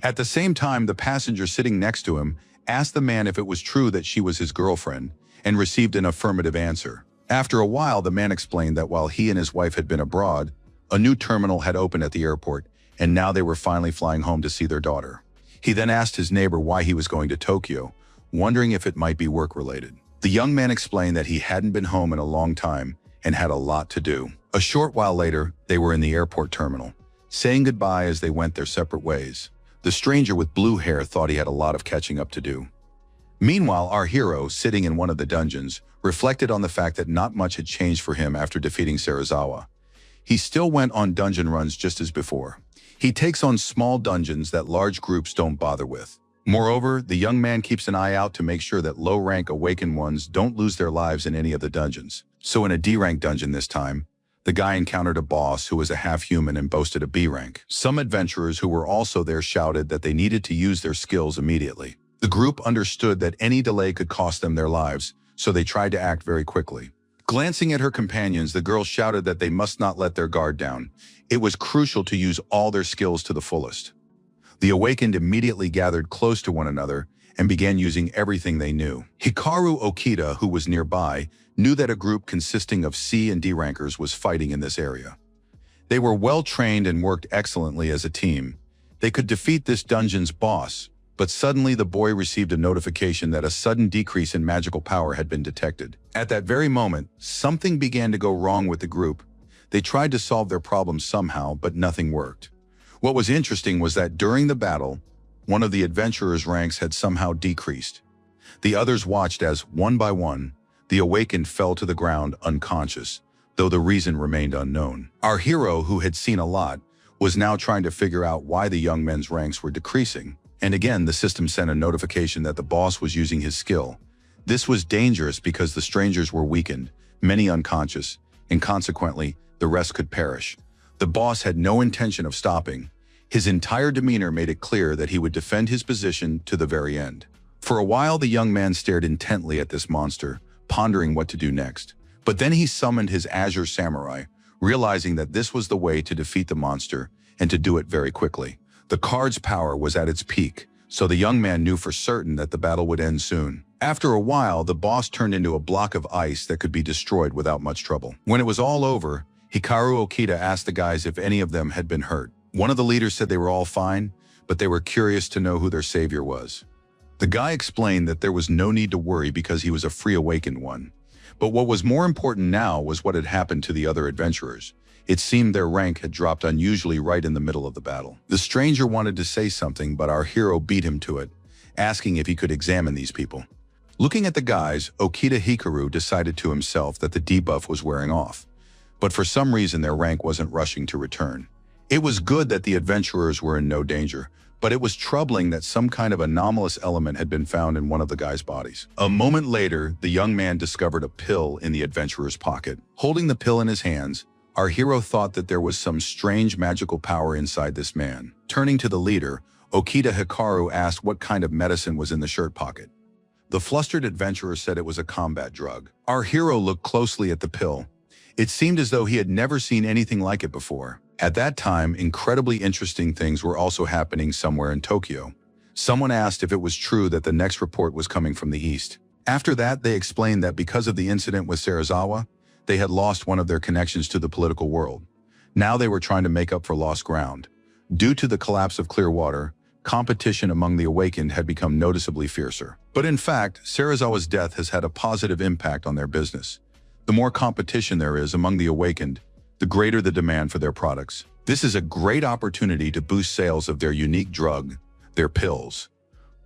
At the same time, the passenger sitting next to him asked the man if it was true that she was his girlfriend, and received an affirmative answer. After a while, the man explained that while he and his wife had been abroad, a new terminal had opened at the airport, and now they were finally flying home to see their daughter. He then asked his neighbor why he was going to Tokyo, wondering if it might be work-related. The young man explained that he hadn't been home in a long time and had a lot to do. A short while later, they were in the airport terminal. saying goodbye as they went their separate ways. The stranger with blue hair thought he had a lot of catching up to do. Meanwhile, our hero, sitting in one of the dungeons, reflected on the fact that not much had changed for him after defeating Serizawa. He still went on dungeon runs just as before. He takes on small dungeons that large groups don't bother with. Moreover, the young man keeps an eye out to make sure that low-rank awakened ones don't lose their lives in any of the dungeons. So in a D-rank dungeon this time, the guy encountered a boss who was a half-human and boasted a B rank. Some adventurers who were also there shouted that they needed to use their skills immediately. The group understood that any delay could cost them their lives, so they tried to act very quickly. Glancing at her companions, the girl shouted that they must not let their guard down. It was crucial to use all their skills to the fullest. The awakened immediately gathered close to one another and began using everything they knew. Hikaru Okita, who was nearby, knew that a group consisting of C and D rankers was fighting in this area. They were well-trained and worked excellently as a team. They could defeat this dungeon's boss, but suddenly the boy received a notification that a sudden decrease in magical power had been detected. At that very moment, something began to go wrong with the group. They tried to solve their problems somehow, but nothing worked. What was interesting was that during the battle, one of the adventurers' ranks had somehow decreased. The others watched as, one by one, the awakened fell to the ground unconscious, though the reason remained unknown. Our hero, who had seen a lot, was now trying to figure out why the young men's ranks were decreasing. And again, the system sent a notification that the boss was using his skill. This was dangerous because the strangers were weakened, many unconscious, and consequently, the rest could perish. The boss had no intention of stopping. His entire demeanor made it clear that he would defend his position to the very end. For a while, the young man stared intently at this monster, pondering what to do next. But then he summoned his Azure Samurai, realizing that this was the way to defeat the monster and to do it very quickly. The card's power was at its peak, so the young man knew for certain that the battle would end soon. After a while, the boss turned into a block of ice that could be destroyed without much trouble. When it was all over, Hikaru Okita asked the guys if any of them had been hurt. One of the leaders said they were all fine, but they were curious to know who their savior was. The guy explained that there was no need to worry because he was a free awakened one. But what was more important now was what had happened to the other adventurers. It seemed their rank had dropped unusually right in the middle of the battle. The stranger wanted to say something, but our hero beat him to it, asking if he could examine these people. Looking at the guys, Okita Hikaru decided to himself that the debuff was wearing off. But for some reason, their rank wasn't rushing to return. It was good that the adventurers were in no danger, but it was troubling that some kind of anomalous element had been found in one of the guys' bodies. A moment later, the young man discovered a pill in the adventurer's pocket. Holding the pill in his hands, our hero thought that there was some strange magical power inside this man. Turning to the leader, Okita Hikaru asked what kind of medicine was in the shirt pocket. The flustered adventurer said it was a combat drug. Our hero looked closely at the pill. It seemed as though he had never seen anything like it before. At that time, incredibly interesting things were also happening somewhere in Tokyo. Someone asked if it was true that the next report was coming from the east. After that, they explained that because of the incident with Serizawa, they had lost one of their connections to the political world. Now they were trying to make up for lost ground. Due to the collapse of Clearwater, competition among the awakened had become noticeably fiercer. But in fact, Serizawa's death has had a positive impact on their business. The more competition there is among the awakened, the greater the demand for their products. This is a great opportunity to boost sales of their unique drug, their pills.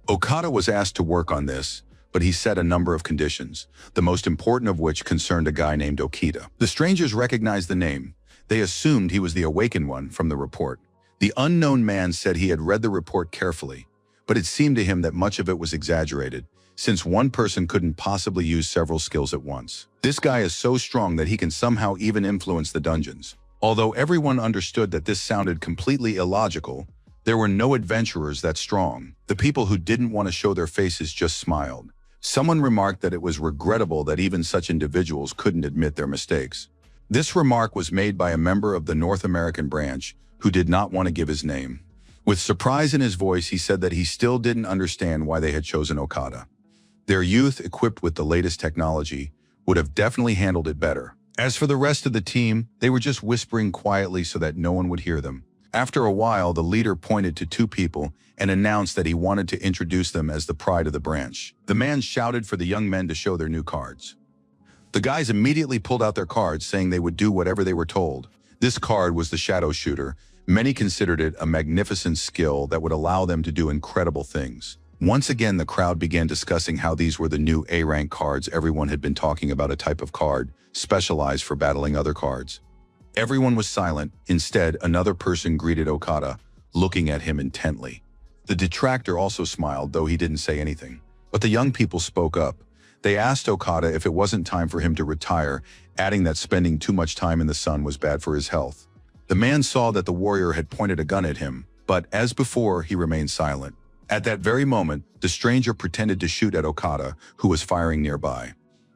Okada was asked to work on this, but he set a number of conditions, the most important of which concerned a guy named Okita. The strangers recognized the name. They assumed he was the awakened one from the report. The unknown man said he had read the report carefully, but it seemed to him that much of it was exaggerated, since one person couldn't possibly use several skills at once. This guy is so strong that he can somehow even influence the dungeons. Although everyone understood that this sounded completely illogical, there were no adventurers that strong. The people who didn't want to show their faces just smiled. Someone remarked that it was regrettable that even such individuals couldn't admit their mistakes. This remark was made by a member of the North American branch who did not want to give his name. With surprise in his voice, he said that he still didn't understand why they had chosen Okada. Their youth, equipped with the latest technology, would have definitely handled it better. As for the rest of the team, they were just whispering quietly so that no one would hear them. After a while, the leader pointed to two people and announced that he wanted to introduce them as the pride of the branch. The man shouted for the young men to show their new cards. The guys immediately pulled out their cards, saying they would do whatever they were told. This card was the Shadow Shooter, Many considered it a magnificent skill that would allow them to do incredible things. Once again, the crowd began discussing how these were the new A-rank cards. Everyone had been talking about a type of card specialized for battling other cards. Everyone was silent. Instead, another person greeted Okada, looking at him intently. The detractor also smiled, though he didn't say anything. But the young people spoke up. They asked Okada if it wasn't time for him to retire, adding that spending too much time in the sun was bad for his health. The man saw that the warrior had pointed a gun at him, but as before, he remained silent. At that very moment, the stranger pretended to shoot at Okada, who was firing nearby.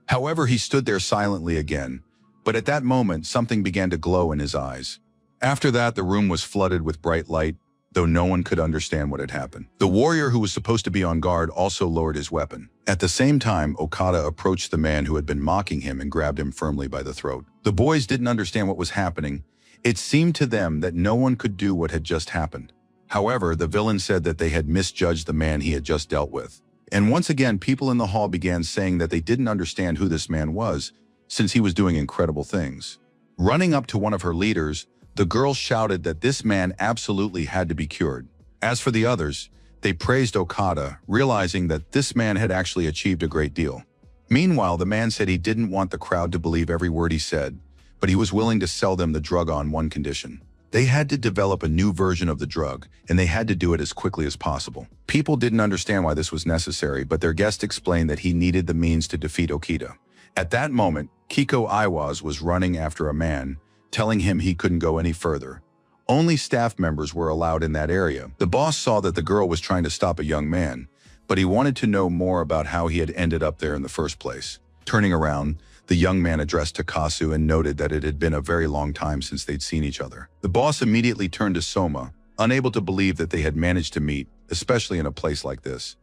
However, he stood there silently again, but at that moment, something began to glow in his eyes. After that, the room was flooded with bright light, though no one could understand what had happened. The warrior who was supposed to be on guard also lowered his weapon. At the same time, Okada approached the man who had been mocking him and grabbed him firmly by the throat. The boys didn't understand what was happening. It seemed to them that no one could do what had just happened. However, the villain said that they had misjudged the man he had just dealt with. And once again, people in the hall began saying that they didn't understand who this man was, since he was doing incredible things. Running up to one of her leaders, the girl shouted that this man absolutely had to be cured. As for the others, they praised Okada, realizing that this man had actually achieved a great deal. Meanwhile, the man said he didn't want the crowd to believe every word he said, but he was willing to sell them the drug on one condition. They had to develop a new version of the drug, and they had to do it as quickly as possible. People didn't understand why this was necessary, but their guest explained that he needed the means to defeat Okada. At that moment, Kiko Iwaz was running after a man, telling him he couldn't go any further. Only staff members were allowed in that area. The boss saw that the girl was trying to stop a young man, but he wanted to know more about how he had ended up there in the first place. Turning around, the young man addressed Takasu and noted that it had been a very long time since they'd seen each other. The boss immediately turned to Soma, unable to believe that they had managed to meet, especially in a place like this.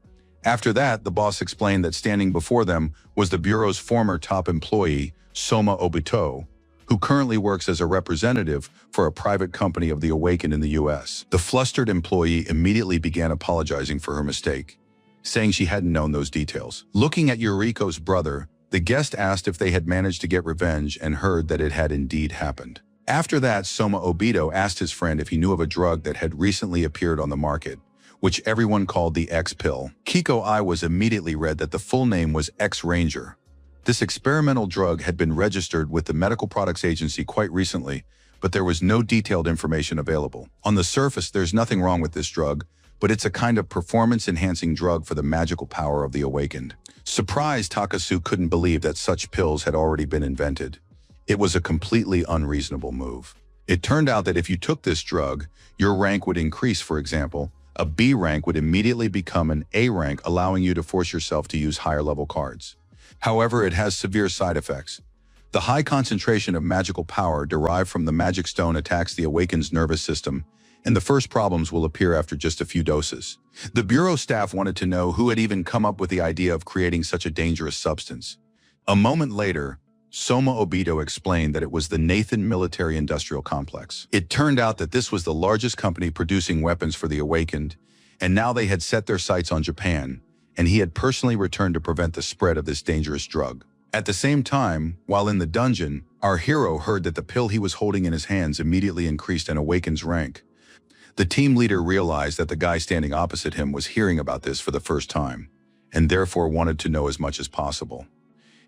After that, the boss explained that standing before them was the bureau's former top employee, Soma Obito, who currently works as a representative for a private company of the Awakened in the US. The flustered employee immediately began apologizing for her mistake, saying she hadn't known those details. Looking at Yuriko's brother, the guest asked if they had managed to get revenge and heard that it had indeed happened. After that, Soma Obito asked his friend if he knew of a drug that had recently appeared on the market, which everyone called the X-pill. Kiko Iwaz immediately read that the full name was X-Ranger. This experimental drug had been registered with the Medical Products Agency quite recently, but there was no detailed information available. On the surface, there's nothing wrong with this drug, but it's a kind of performance-enhancing drug for the magical power of the Awakened. Surprised, Takasu couldn't believe that such pills had already been invented. It was a completely unreasonable move. It turned out that if you took this drug, your rank would increase. For example, a B rank would immediately become an A rank, allowing you to force yourself to use higher-level cards. However, it has severe side effects. The high concentration of magical power derived from the magic stone attacks the Awakened's nervous system, and the first problems will appear after just a few doses. The bureau staff wanted to know who had even come up with the idea of creating such a dangerous substance. A moment later, Soma Obito explained that it was the Nathan Military Industrial Complex. It turned out that this was the largest company producing weapons for the Awakened, and now they had set their sights on Japan, and he had personally returned to prevent the spread of this dangerous drug. At the same time, while in the dungeon, our hero heard that the pill he was holding in his hands immediately increased an Awakened's rank. The team leader realized that the guy standing opposite him was hearing about this for the first time, and therefore wanted to know as much as possible.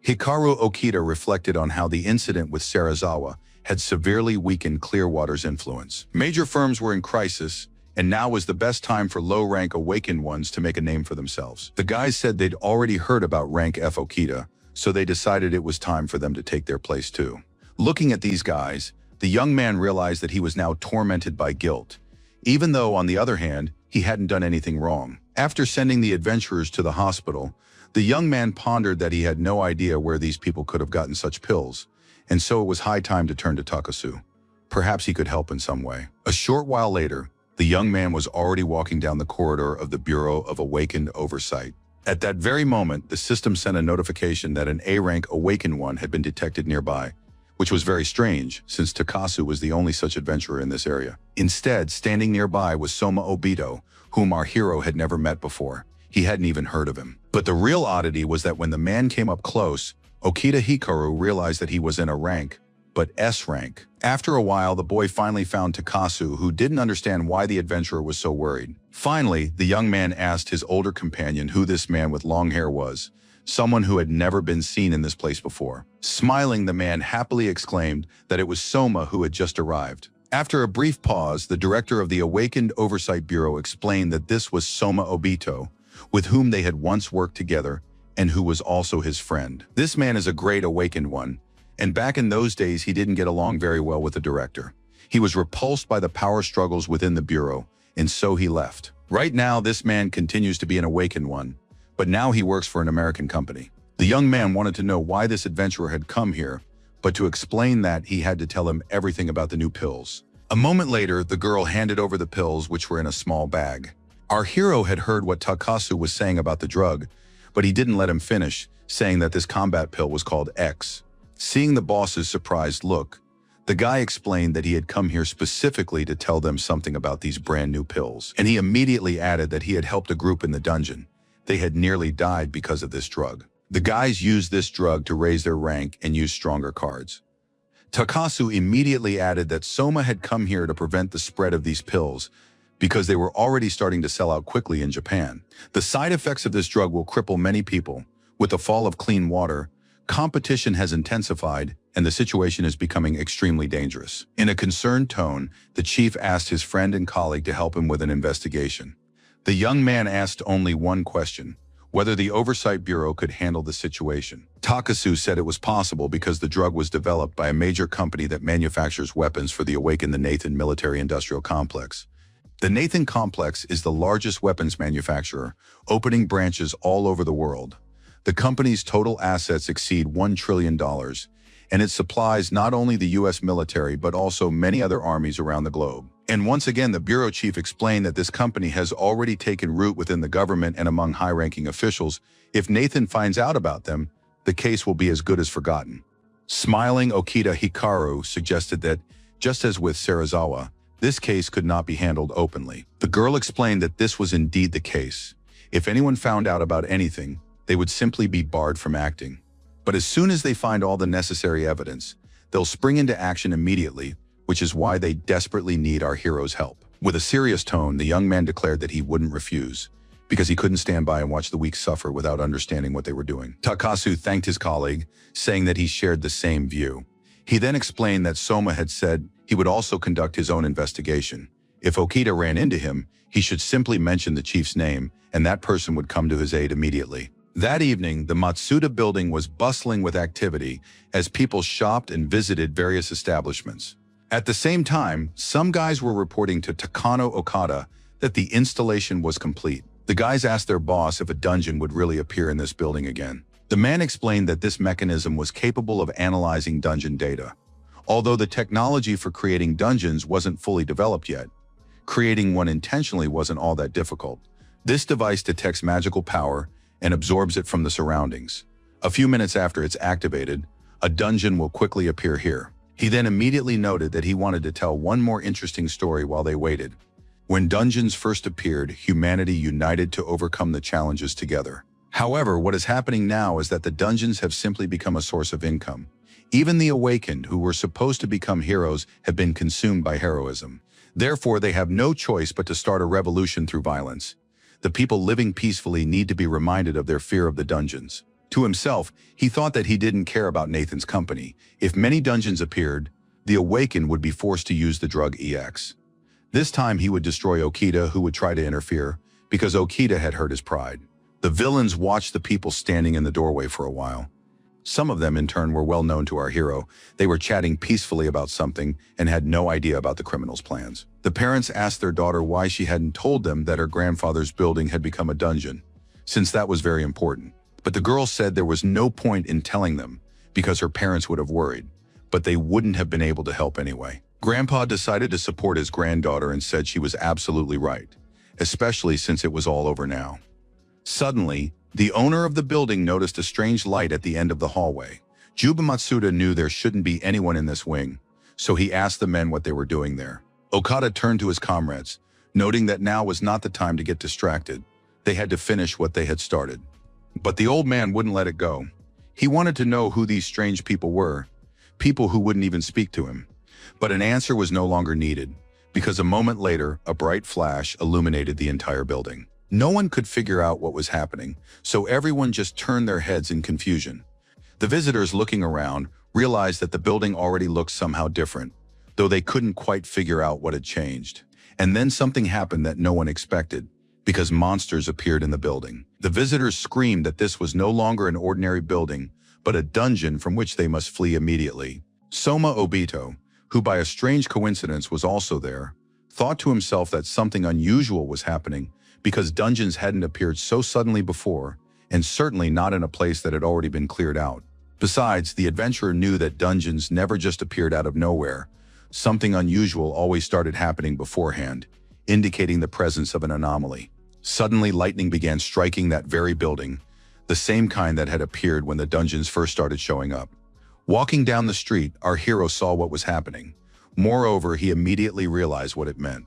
Hikaru Okita reflected on how the incident with Sarazawa had severely weakened Clearwater's influence. Major firms were in crisis, and now was the best time for low-rank Awakened ones to make a name for themselves. The guys said they'd already heard about Rank F Okita, so they decided it was time for them to take their place too. Looking at these guys, the young man realized that he was now tormented by guilt, even though, on the other hand, he hadn't done anything wrong. After sending the adventurers to the hospital, the young man pondered that he had no idea where these people could have gotten such pills, and so it was high time to turn to Takasu. Perhaps he could help in some way. A short while later, the young man was already walking down the corridor of the Bureau of Awakened Oversight. At that very moment, the system sent a notification that an A-rank Awakened one had been detected nearby, which was very strange, since Takasu was the only such adventurer in this area. Instead, standing nearby was Soma Obito, whom our hero had never met before. He hadn't even heard of him. But the real oddity was that when the man came up close, Okita Hikaru realized that he was in a rank but S rank. After a while, the boy finally found Takasu, who didn't understand why the adventurer was so worried. Finally, the young man asked his older companion who this man with long hair was, someone who had never been seen in this place before. Smiling, the man happily exclaimed that it was Soma who had just arrived. After a brief pause, the director of the Awakened Oversight Bureau explained that this was Soma Obito, with whom they had once worked together and who was also his friend. This man is a great awakened one, and back in those days he didn't get along very well with the director. He was repulsed by the power struggles within the Bureau, and so he left. Right now, this man continues to be an awakened one, but now he works for an American company. The young man wanted to know why this adventurer had come here, but to explain that, he had to tell him everything about the new pills. A moment later, the girl handed over the pills, which were in a small bag. Our hero had heard what Takasu was saying about the drug, but he didn't let him finish, saying that this combat pill was called X. Seeing the boss's surprised look, the guy explained that he had come here specifically to tell them something about these brand new pills, and he immediately added that he had helped a group in the dungeon. They had nearly died because of this drug. The guys used this drug to raise their rank and use stronger cards. Takasu immediately added that Soma had come here to prevent the spread of these pills because they were already starting to sell out quickly in Japan. The side effects of this drug will cripple many people. With the fall of clean water, competition has intensified and the situation is becoming extremely dangerous. In a concerned tone, the chief asked his friend and colleague to help him with an investigation. The young man asked only one question: whether the Oversight Bureau could handle the situation. Takasu said it was possible because the drug was developed by a major company that manufactures weapons for the Awakened the Nathan Military-Industrial Complex. The Nathan Complex is the largest weapons manufacturer, opening branches all over the world. The company's total assets exceed $1 trillion, and it supplies not only the U.S. military but also many other armies around the globe. And once again, the bureau chief explained that this company has already taken root within the government and among high-ranking officials. If Nathan finds out about them, the case will be as good as forgotten. Smiling, Okita Hikaru suggested that, just as with Sarazawa, this case could not be handled openly. The girl explained that this was indeed the case. If anyone found out about anything, they would simply be barred from acting. But as soon as they find all the necessary evidence, they'll spring into action immediately, which is why they desperately need our hero's help. With a serious tone, the young man declared that he wouldn't refuse, because he couldn't stand by and watch the weak suffer without understanding what they were doing. Takasu thanked his colleague, saying that he shared the same view. He then explained that Soma had said he would also conduct his own investigation. If Okita ran into him, he should simply mention the chief's name, and that person would come to his aid immediately. That evening, the Matsuda building was bustling with activity as people shopped and visited various establishments. At the same time, some guys were reporting to Takano Okada that the installation was complete. The guys asked their boss if a dungeon would really appear in this building again. The man explained that this mechanism was capable of analyzing dungeon data. Although the technology for creating dungeons wasn't fully developed yet, creating one intentionally wasn't all that difficult. This device detects magical power and absorbs it from the surroundings. A few minutes after it's activated, a dungeon will quickly appear here. He then immediately noted that he wanted to tell one more interesting story while they waited. When dungeons first appeared, humanity united to overcome the challenges together. However, what is happening now is that the dungeons have simply become a source of income. Even the awakened, who were supposed to become heroes, have been consumed by heroism. Therefore, they have no choice but to start a revolution through violence. The people living peacefully need to be reminded of their fear of the dungeons. To himself, he thought that he didn't care about Nathan's company. If many dungeons appeared, the awakened would be forced to use the drug EX. This time he would destroy Okita, who would try to interfere, because Okita had hurt his pride. The villains watched the people standing in the doorway for a while. Some of them, in turn, were well known to our hero. They were chatting peacefully about something and had no idea about the criminals' plans. The parents asked their daughter why she hadn't told them that her grandfather's building had become a dungeon, since that was very important. But the girl said there was no point in telling them, because her parents would have worried, but they wouldn't have been able to help anyway. Grandpa decided to support his granddaughter and said she was absolutely right, especially since it was all over now. Suddenly, the owner of the building noticed a strange light at the end of the hallway. Juba Matsuda knew there shouldn't be anyone in this wing, so he asked the men what they were doing there. Okada turned to his comrades, noting that now was not the time to get distracted. They had to finish what they had started. But the old man wouldn't let it go. He wanted to know who these strange people were, people who wouldn't even speak to him. But an answer was no longer needed, because a moment later, a bright flash illuminated the entire building. No one could figure out what was happening, so everyone just turned their heads in confusion. The visitors looking around realized that the building already looked somehow different, though they couldn't quite figure out what had changed. And then something happened that no one expected, because monsters appeared in the building. The visitors screamed that this was no longer an ordinary building, but a dungeon from which they must flee immediately. Soma Obito, who by a strange coincidence was also there, thought to himself that something unusual was happening because dungeons hadn't appeared so suddenly before, and certainly not in a place that had already been cleared out. Besides, the adventurer knew that dungeons never just appeared out of nowhere. Something unusual always started happening beforehand, indicating the presence of an anomaly. Suddenly, lightning began striking that very building, the same kind that had appeared when the dungeons first started showing up. Walking down the street, our hero saw what was happening. Moreover, he immediately realized what it meant.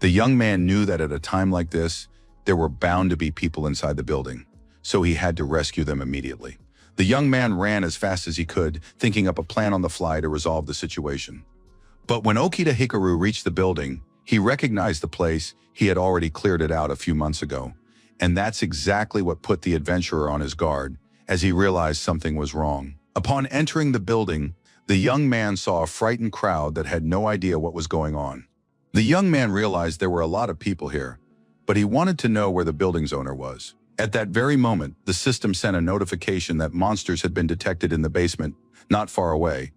The young man knew that at a time like this, there were bound to be people inside the building, so he had to rescue them immediately. The young man ran as fast as he could, thinking up a plan on the fly to resolve the situation. But when Okita Hikaru reached the building, he recognized the place. He had already cleared it out a few months ago. And that's exactly what put the adventurer on his guard, as he realized something was wrong. Upon entering the building, the young man saw a frightened crowd that had no idea what was going on. The young man realized there were a lot of people here, but he wanted to know where the building's owner was. At that very moment, the system sent a notification that monsters had been detected in the basement, not far away.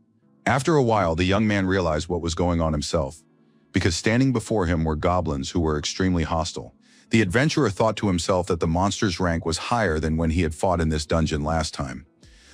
After a while, the young man realized what was going on himself, because standing before him were goblins who were extremely hostile. The adventurer thought to himself that the monster's rank was higher than when he had fought in this dungeon last time.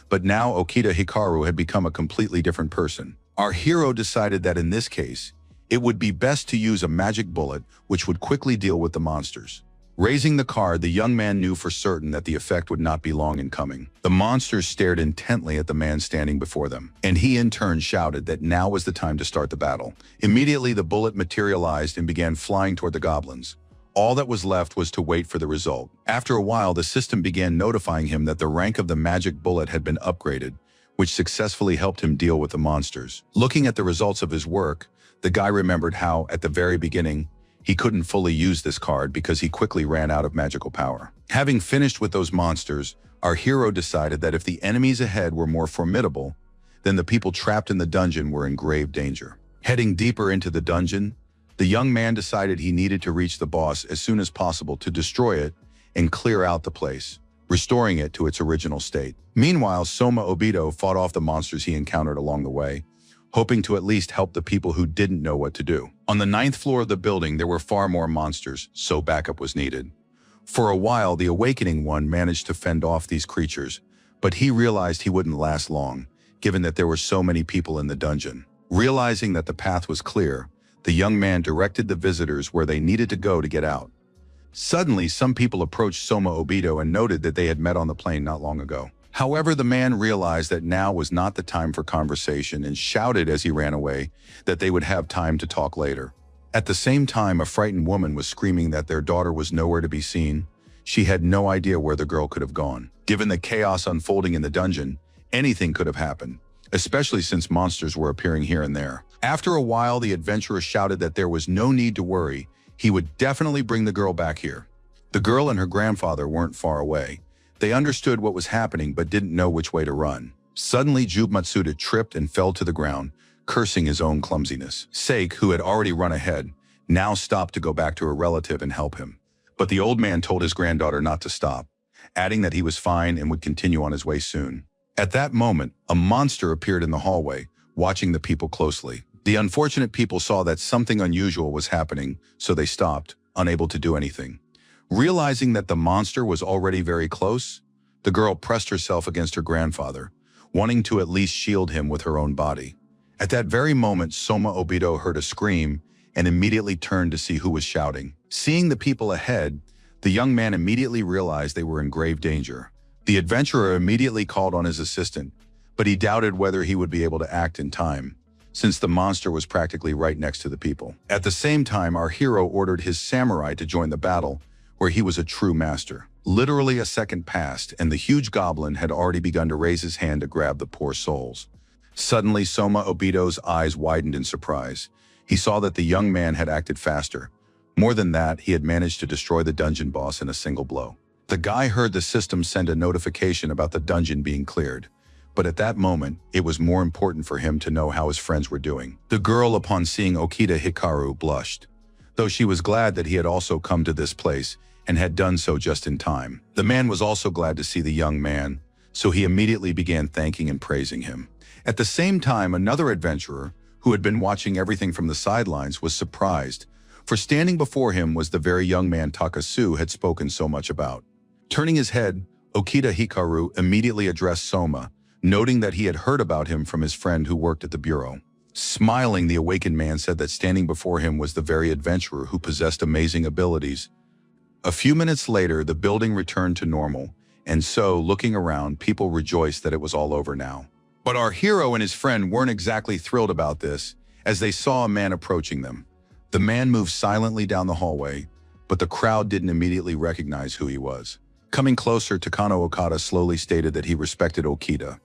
But now Okita Hikaru had become a completely different person. Our hero decided that in this case, it would be best to use a magic bullet which would quickly deal with the monsters. Raising the card, the young man knew for certain that the effect would not be long in coming. The monsters stared intently at the man standing before them, and he in turn shouted that now was the time to start the battle. Immediately, the bullet materialized and began flying toward the goblins. All that was left was to wait for the result. After a while, the system began notifying him that the rank of the magic bullet had been upgraded, which successfully helped him deal with the monsters. Looking at the results of his work, the guy remembered how, at the very beginning, he couldn't fully use this card because he quickly ran out of magical power. Having finished with those monsters, our hero decided that if the enemies ahead were more formidable, then the people trapped in the dungeon were in grave danger. Heading deeper into the dungeon, the young man decided he needed to reach the boss as soon as possible to destroy it and clear out the place, restoring it to its original state. Meanwhile, Soma Obito fought off the monsters he encountered along the way, hoping to at least help the people who didn't know what to do. On the 9th floor of the building, there were far more monsters, so backup was needed. For a while, the Awakening One managed to fend off these creatures, but he realized he wouldn't last long, given that there were so many people in the dungeon. Realizing that the path was clear, the young man directed the visitors where they needed to go to get out. Suddenly, some people approached Soma Obito and noted that they had met on the plane not long ago. However, the man realized that now was not the time for conversation and shouted as he ran away that they would have time to talk later. At the same time, a frightened woman was screaming that their daughter was nowhere to be seen. She had no idea where the girl could have gone. Given the chaos unfolding in the dungeon, anything could have happened, especially since monsters were appearing here and there. After a while, the adventurer shouted that there was no need to worry. He would definitely bring the girl back here. The girl and her grandfather weren't far away. They understood what was happening but didn't know which way to run. Suddenly, Jube Matsuda tripped and fell to the ground, cursing his own clumsiness. Seik, who had already run ahead, now stopped to go back to her relative and help him. But the old man told his granddaughter not to stop, adding that he was fine and would continue on his way soon. At that moment, a monster appeared in the hallway, watching the people closely. The unfortunate people saw that something unusual was happening, so they stopped, unable to do anything. Realizing that the monster was already very close, the girl pressed herself against her grandfather, wanting to at least shield him with her own body. At that very moment, Soma Obito heard a scream and immediately turned to see who was shouting. Seeing the people ahead, the young man immediately realized they were in grave danger. The adventurer immediately called on his assistant, but he doubted whether he would be able to act in time, since the monster was practically right next to the people. At the same time, our hero ordered his samurai to join the battle, where he was a true master. Literally a second passed, and the huge goblin had already begun to raise his hand to grab the poor souls. Suddenly, Soma Obito's eyes widened in surprise. He saw that the young man had acted faster. More than that, he had managed to destroy the dungeon boss in a single blow. The guy heard the system send a notification about the dungeon being cleared. But at that moment, it was more important for him to know how his friends were doing. The girl, upon seeing Okita Hikaru, blushed, though she was glad that he had also come to this place and had done so just in time. The man was also glad to see the young man, so he immediately began thanking and praising him. At the same time, another adventurer, who had been watching everything from the sidelines, was surprised, for standing before him was the very young man Takasu had spoken so much about. Turning his head, Okita Hikaru immediately addressed Soma, noting that he had heard about him from his friend who worked at the bureau. Smiling, the awakened man said that standing before him was the very adventurer who possessed amazing abilities. A few minutes later, the building returned to normal, and so, looking around, people rejoiced that it was all over now. But our hero and his friend weren't exactly thrilled about this, as they saw a man approaching them. The man moved silently down the hallway, but the crowd didn't immediately recognize who he was. Coming closer, Takano Okada slowly stated that he respected Okita.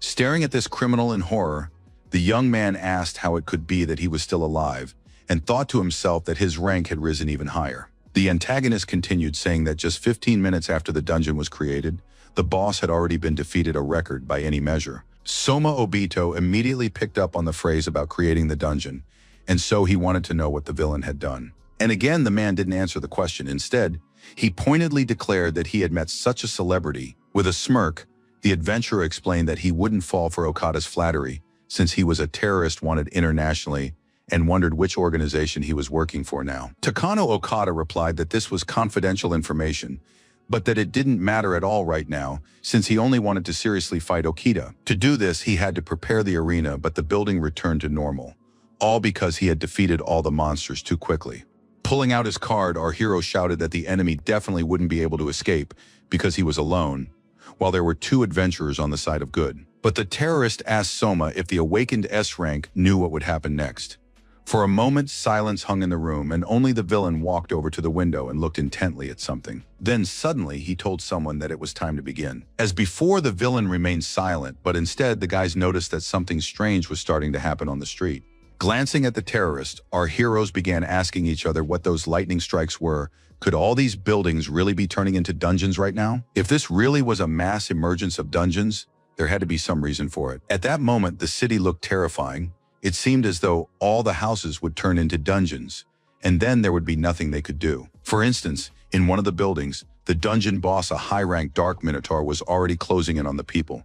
Staring at this criminal in horror, the young man asked how it could be that he was still alive, and thought to himself that his rank had risen even higher. The antagonist continued, saying that just 15 minutes after the dungeon was created, the boss had already been defeated, a record by any measure. Soma Obito immediately picked up on the phrase about creating the dungeon, and so he wanted to know what the villain had done. And again, the man didn't answer the question. Instead, he pointedly declared that he had met such a celebrity. With a smirk, the adventurer explained that he wouldn't fall for Okada's flattery, since he was a terrorist wanted internationally, and wondered which organization he was working for now. Takano Okada replied that this was confidential information, but that it didn't matter at all right now, since he only wanted to seriously fight Okita. To do this, he had to prepare the arena, but the building returned to normal, all because he had defeated all the monsters too quickly. Pulling out his card, our hero shouted that the enemy definitely wouldn't be able to escape because he was alone, while there were two adventurers on the side of good. But the terrorist asked Soma if the awakened S-rank knew what would happen next. For a moment, silence hung in the room, and only the villain walked over to the window and looked intently at something. Then suddenly, he told someone that it was time to begin. As before, the villain remained silent, but instead the guys noticed that something strange was starting to happen on the street. Glancing at the terrorist, our heroes began asking each other what those lightning strikes were. Could all these buildings really be turning into dungeons right now? If this really was a mass emergence of dungeons, there had to be some reason for it. At that moment, the city looked terrifying. It seemed as though all the houses would turn into dungeons, and then there would be nothing they could do. For instance, in one of the buildings, the dungeon boss, a high-ranked dark minotaur, was already closing in on the people.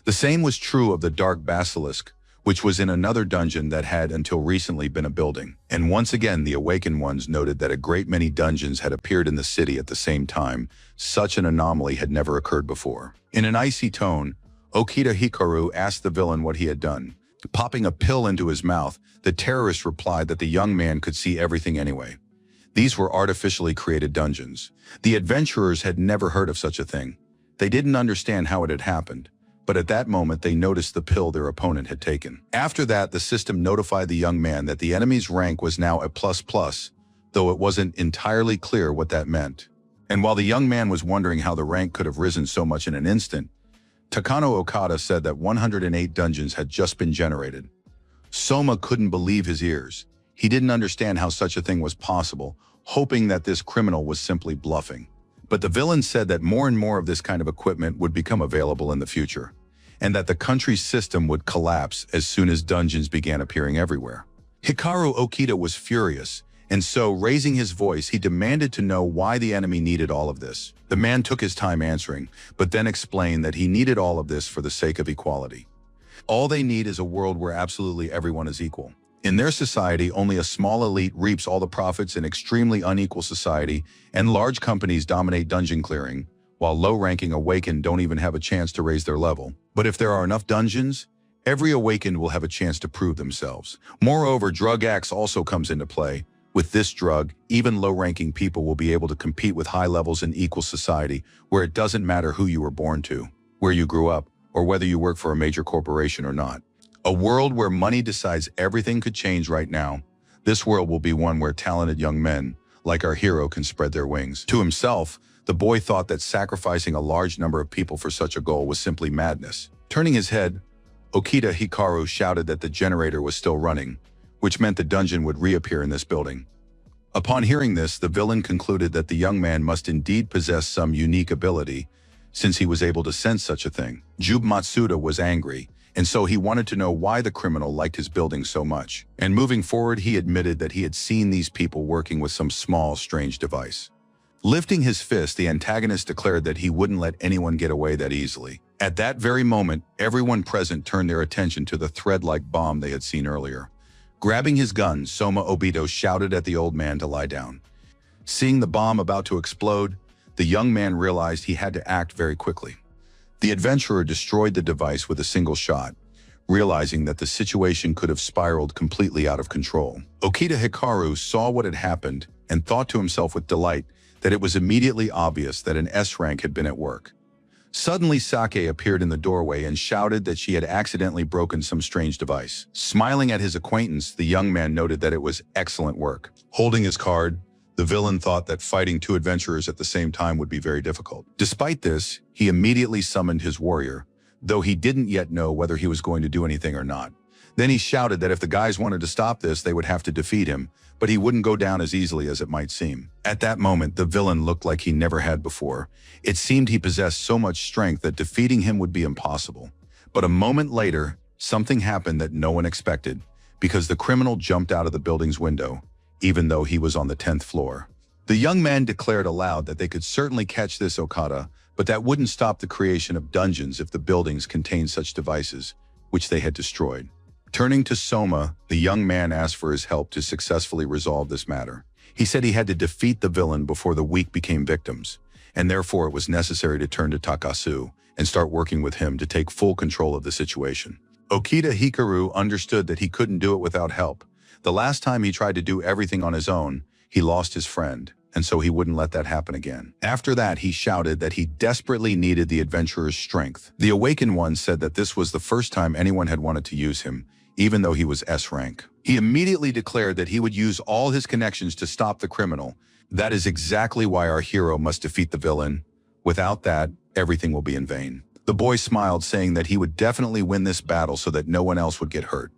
The same was true of the dark basilisk, which was in another dungeon that had until recently been a building. And once again, the awakened ones noted that a great many dungeons had appeared in the city at the same time. Such an anomaly had never occurred before. In an icy tone, Okita Hikaru asked the villain what he had done. Popping a pill into his mouth, the terrorist replied that the young man could see everything anyway. These were artificially created dungeons. The adventurers had never heard of such a thing. They didn't understand how it had happened, but at that moment they noticed the pill their opponent had taken. After that, the system notified the young man that the enemy's rank was now a ++, though it wasn't entirely clear what that meant. And while the young man was wondering how the rank could have risen so much in an instant, Takano Okada said that 108 dungeons had just been generated. Soma couldn't believe his ears. He didn't understand how such a thing was possible, hoping that this criminal was simply bluffing. But the villain said that more and more of this kind of equipment would become available in the future, and that the country's system would collapse as soon as dungeons began appearing everywhere. Hikaru Okita was furious, and so, raising his voice, he demanded to know why the enemy needed all of this. The man took his time answering, but then explained that he needed all of this for the sake of equality. All they need is a world where absolutely everyone is equal. In their society, only a small elite reaps all the profits in extremely unequal society, and large companies dominate dungeon clearing, while low-ranking awakened don't even have a chance to raise their level. But if there are enough dungeons, every awakened will have a chance to prove themselves. Moreover, drug X also comes into play. With this drug, even low-ranking people will be able to compete with high levels in equal society, where it doesn't matter who you were born to, where you grew up, or whether you work for a major corporation or not. A world where money decides everything could change right now. This world will be one where talented young men, like our hero, can spread their wings. To himself, the boy thought that sacrificing a large number of people for such a goal was simply madness. Turning his head, Okita Hikaru shouted that the generator was still running, which meant the dungeon would reappear in this building. Upon hearing this, the villain concluded that the young man must indeed possess some unique ability, since he was able to sense such a thing. Jube Matsuda was angry, and so he wanted to know why the criminal liked his building so much. And moving forward, he admitted that he had seen these people working with some small, strange device. Lifting his fist, the antagonist declared that he wouldn't let anyone get away that easily. At that very moment, everyone present turned their attention to the thread-like bomb they had seen earlier. Grabbing his gun, Soma Obito shouted at the old man to lie down. Seeing the bomb about to explode, the young man realized he had to act very quickly. The adventurer destroyed the device with a single shot, realizing that the situation could have spiraled completely out of control. Okita Hikaru saw what had happened and thought to himself with delight that it was immediately obvious that an S rank had been at work. Suddenly, Sake appeared in the doorway and shouted that she had accidentally broken some strange device. Smiling at his acquaintance, the young man noted that it was excellent work. Holding his card, the villain thought that fighting two adventurers at the same time would be very difficult. Despite this, he immediately summoned his warrior, though he didn't yet know whether he was going to do anything or not. Then he shouted that if the guys wanted to stop this, they would have to defeat him, but he wouldn't go down as easily as it might seem. At that moment, the villain looked like he never had before. It seemed he possessed so much strength that defeating him would be impossible. But a moment later, something happened that no one expected, because the criminal jumped out of the building's window, even though he was on the 10th floor. The young man declared aloud that they could certainly catch this Okada, but that wouldn't stop the creation of dungeons if the buildings contained such devices, which they had destroyed. Turning to Soma, the young man asked for his help to successfully resolve this matter. He said he had to defeat the villain before the weak became victims, and therefore it was necessary to turn to Takasu and start working with him to take full control of the situation. Okita Hikaru understood that he couldn't do it without help. The last time he tried to do everything on his own, he lost his friend, and so he wouldn't let that happen again. After that, he shouted that he desperately needed the adventurer's strength. The Awakened One said that this was the first time anyone had wanted to use him, even though he was S rank. He immediately declared that he would use all his connections to stop the criminal. That is exactly why our hero must defeat the villain. Without that, everything will be in vain. The boy smiled, saying that he would definitely win this battle so that no one else would get hurt.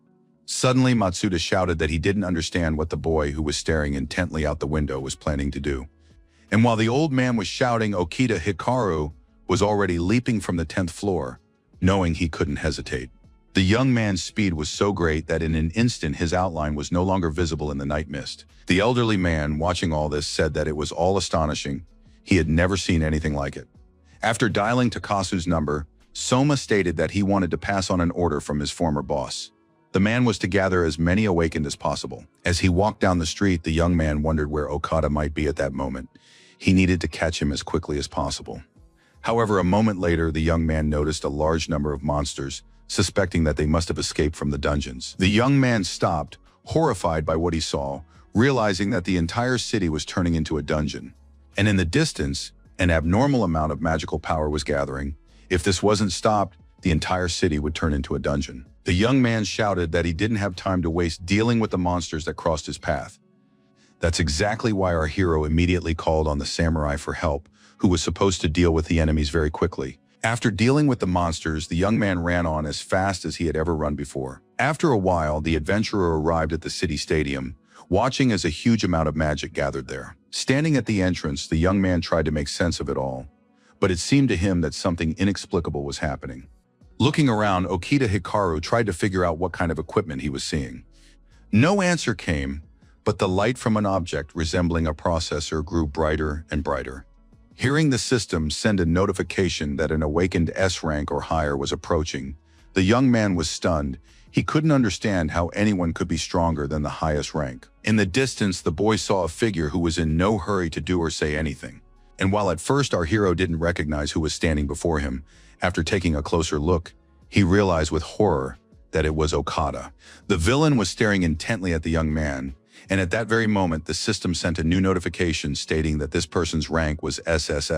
Suddenly, Matsuda shouted that he didn't understand what the boy, who was staring intently out the window, was planning to do. And while the old man was shouting, Okita Hikaru was already leaping from the 10th floor, knowing he couldn't hesitate. The young man's speed was so great that in an instant his outline was no longer visible in the night mist. The elderly man, watching all this, said that it was all astonishing. He had never seen anything like it. After dialing Takasu's number, Soma stated that he wanted to pass on an order from his former boss. The man was to gather as many awakened as possible. As he walked down the street, the young man wondered where Okada might be at that moment. He needed to catch him as quickly as possible. However, a moment later, the young man noticed a large number of monsters, suspecting that they must have escaped from the dungeons. The young man stopped, horrified by what he saw, realizing that the entire city was turning into a dungeon. And in the distance, an abnormal amount of magical power was gathering. If this wasn't stopped, the entire city would turn into a dungeon. The young man shouted that he didn't have time to waste dealing with the monsters that crossed his path. That's exactly why our hero immediately called on the samurai for help, who was supposed to deal with the enemies very quickly. After dealing with the monsters, the young man ran on as fast as he had ever run before. After a while, the adventurer arrived at the city stadium, watching as a huge amount of magic gathered there. Standing at the entrance, the young man tried to make sense of it all, but it seemed to him that something inexplicable was happening. Looking around, Okita Hikaru tried to figure out what kind of equipment he was seeing. No answer came, but the light from an object resembling a processor grew brighter and brighter. Hearing the system send a notification that an awakened S rank or higher was approaching, the young man was stunned. He couldn't understand how anyone could be stronger than the highest rank. In the distance, the boy saw a figure who was in no hurry to do or say anything. And while at first our hero didn't recognize who was standing before him, after taking a closer look, he realized with horror that it was Okada. The villain was staring intently at the young man, and at that very moment, the system sent a new notification stating that this person's rank was SSS.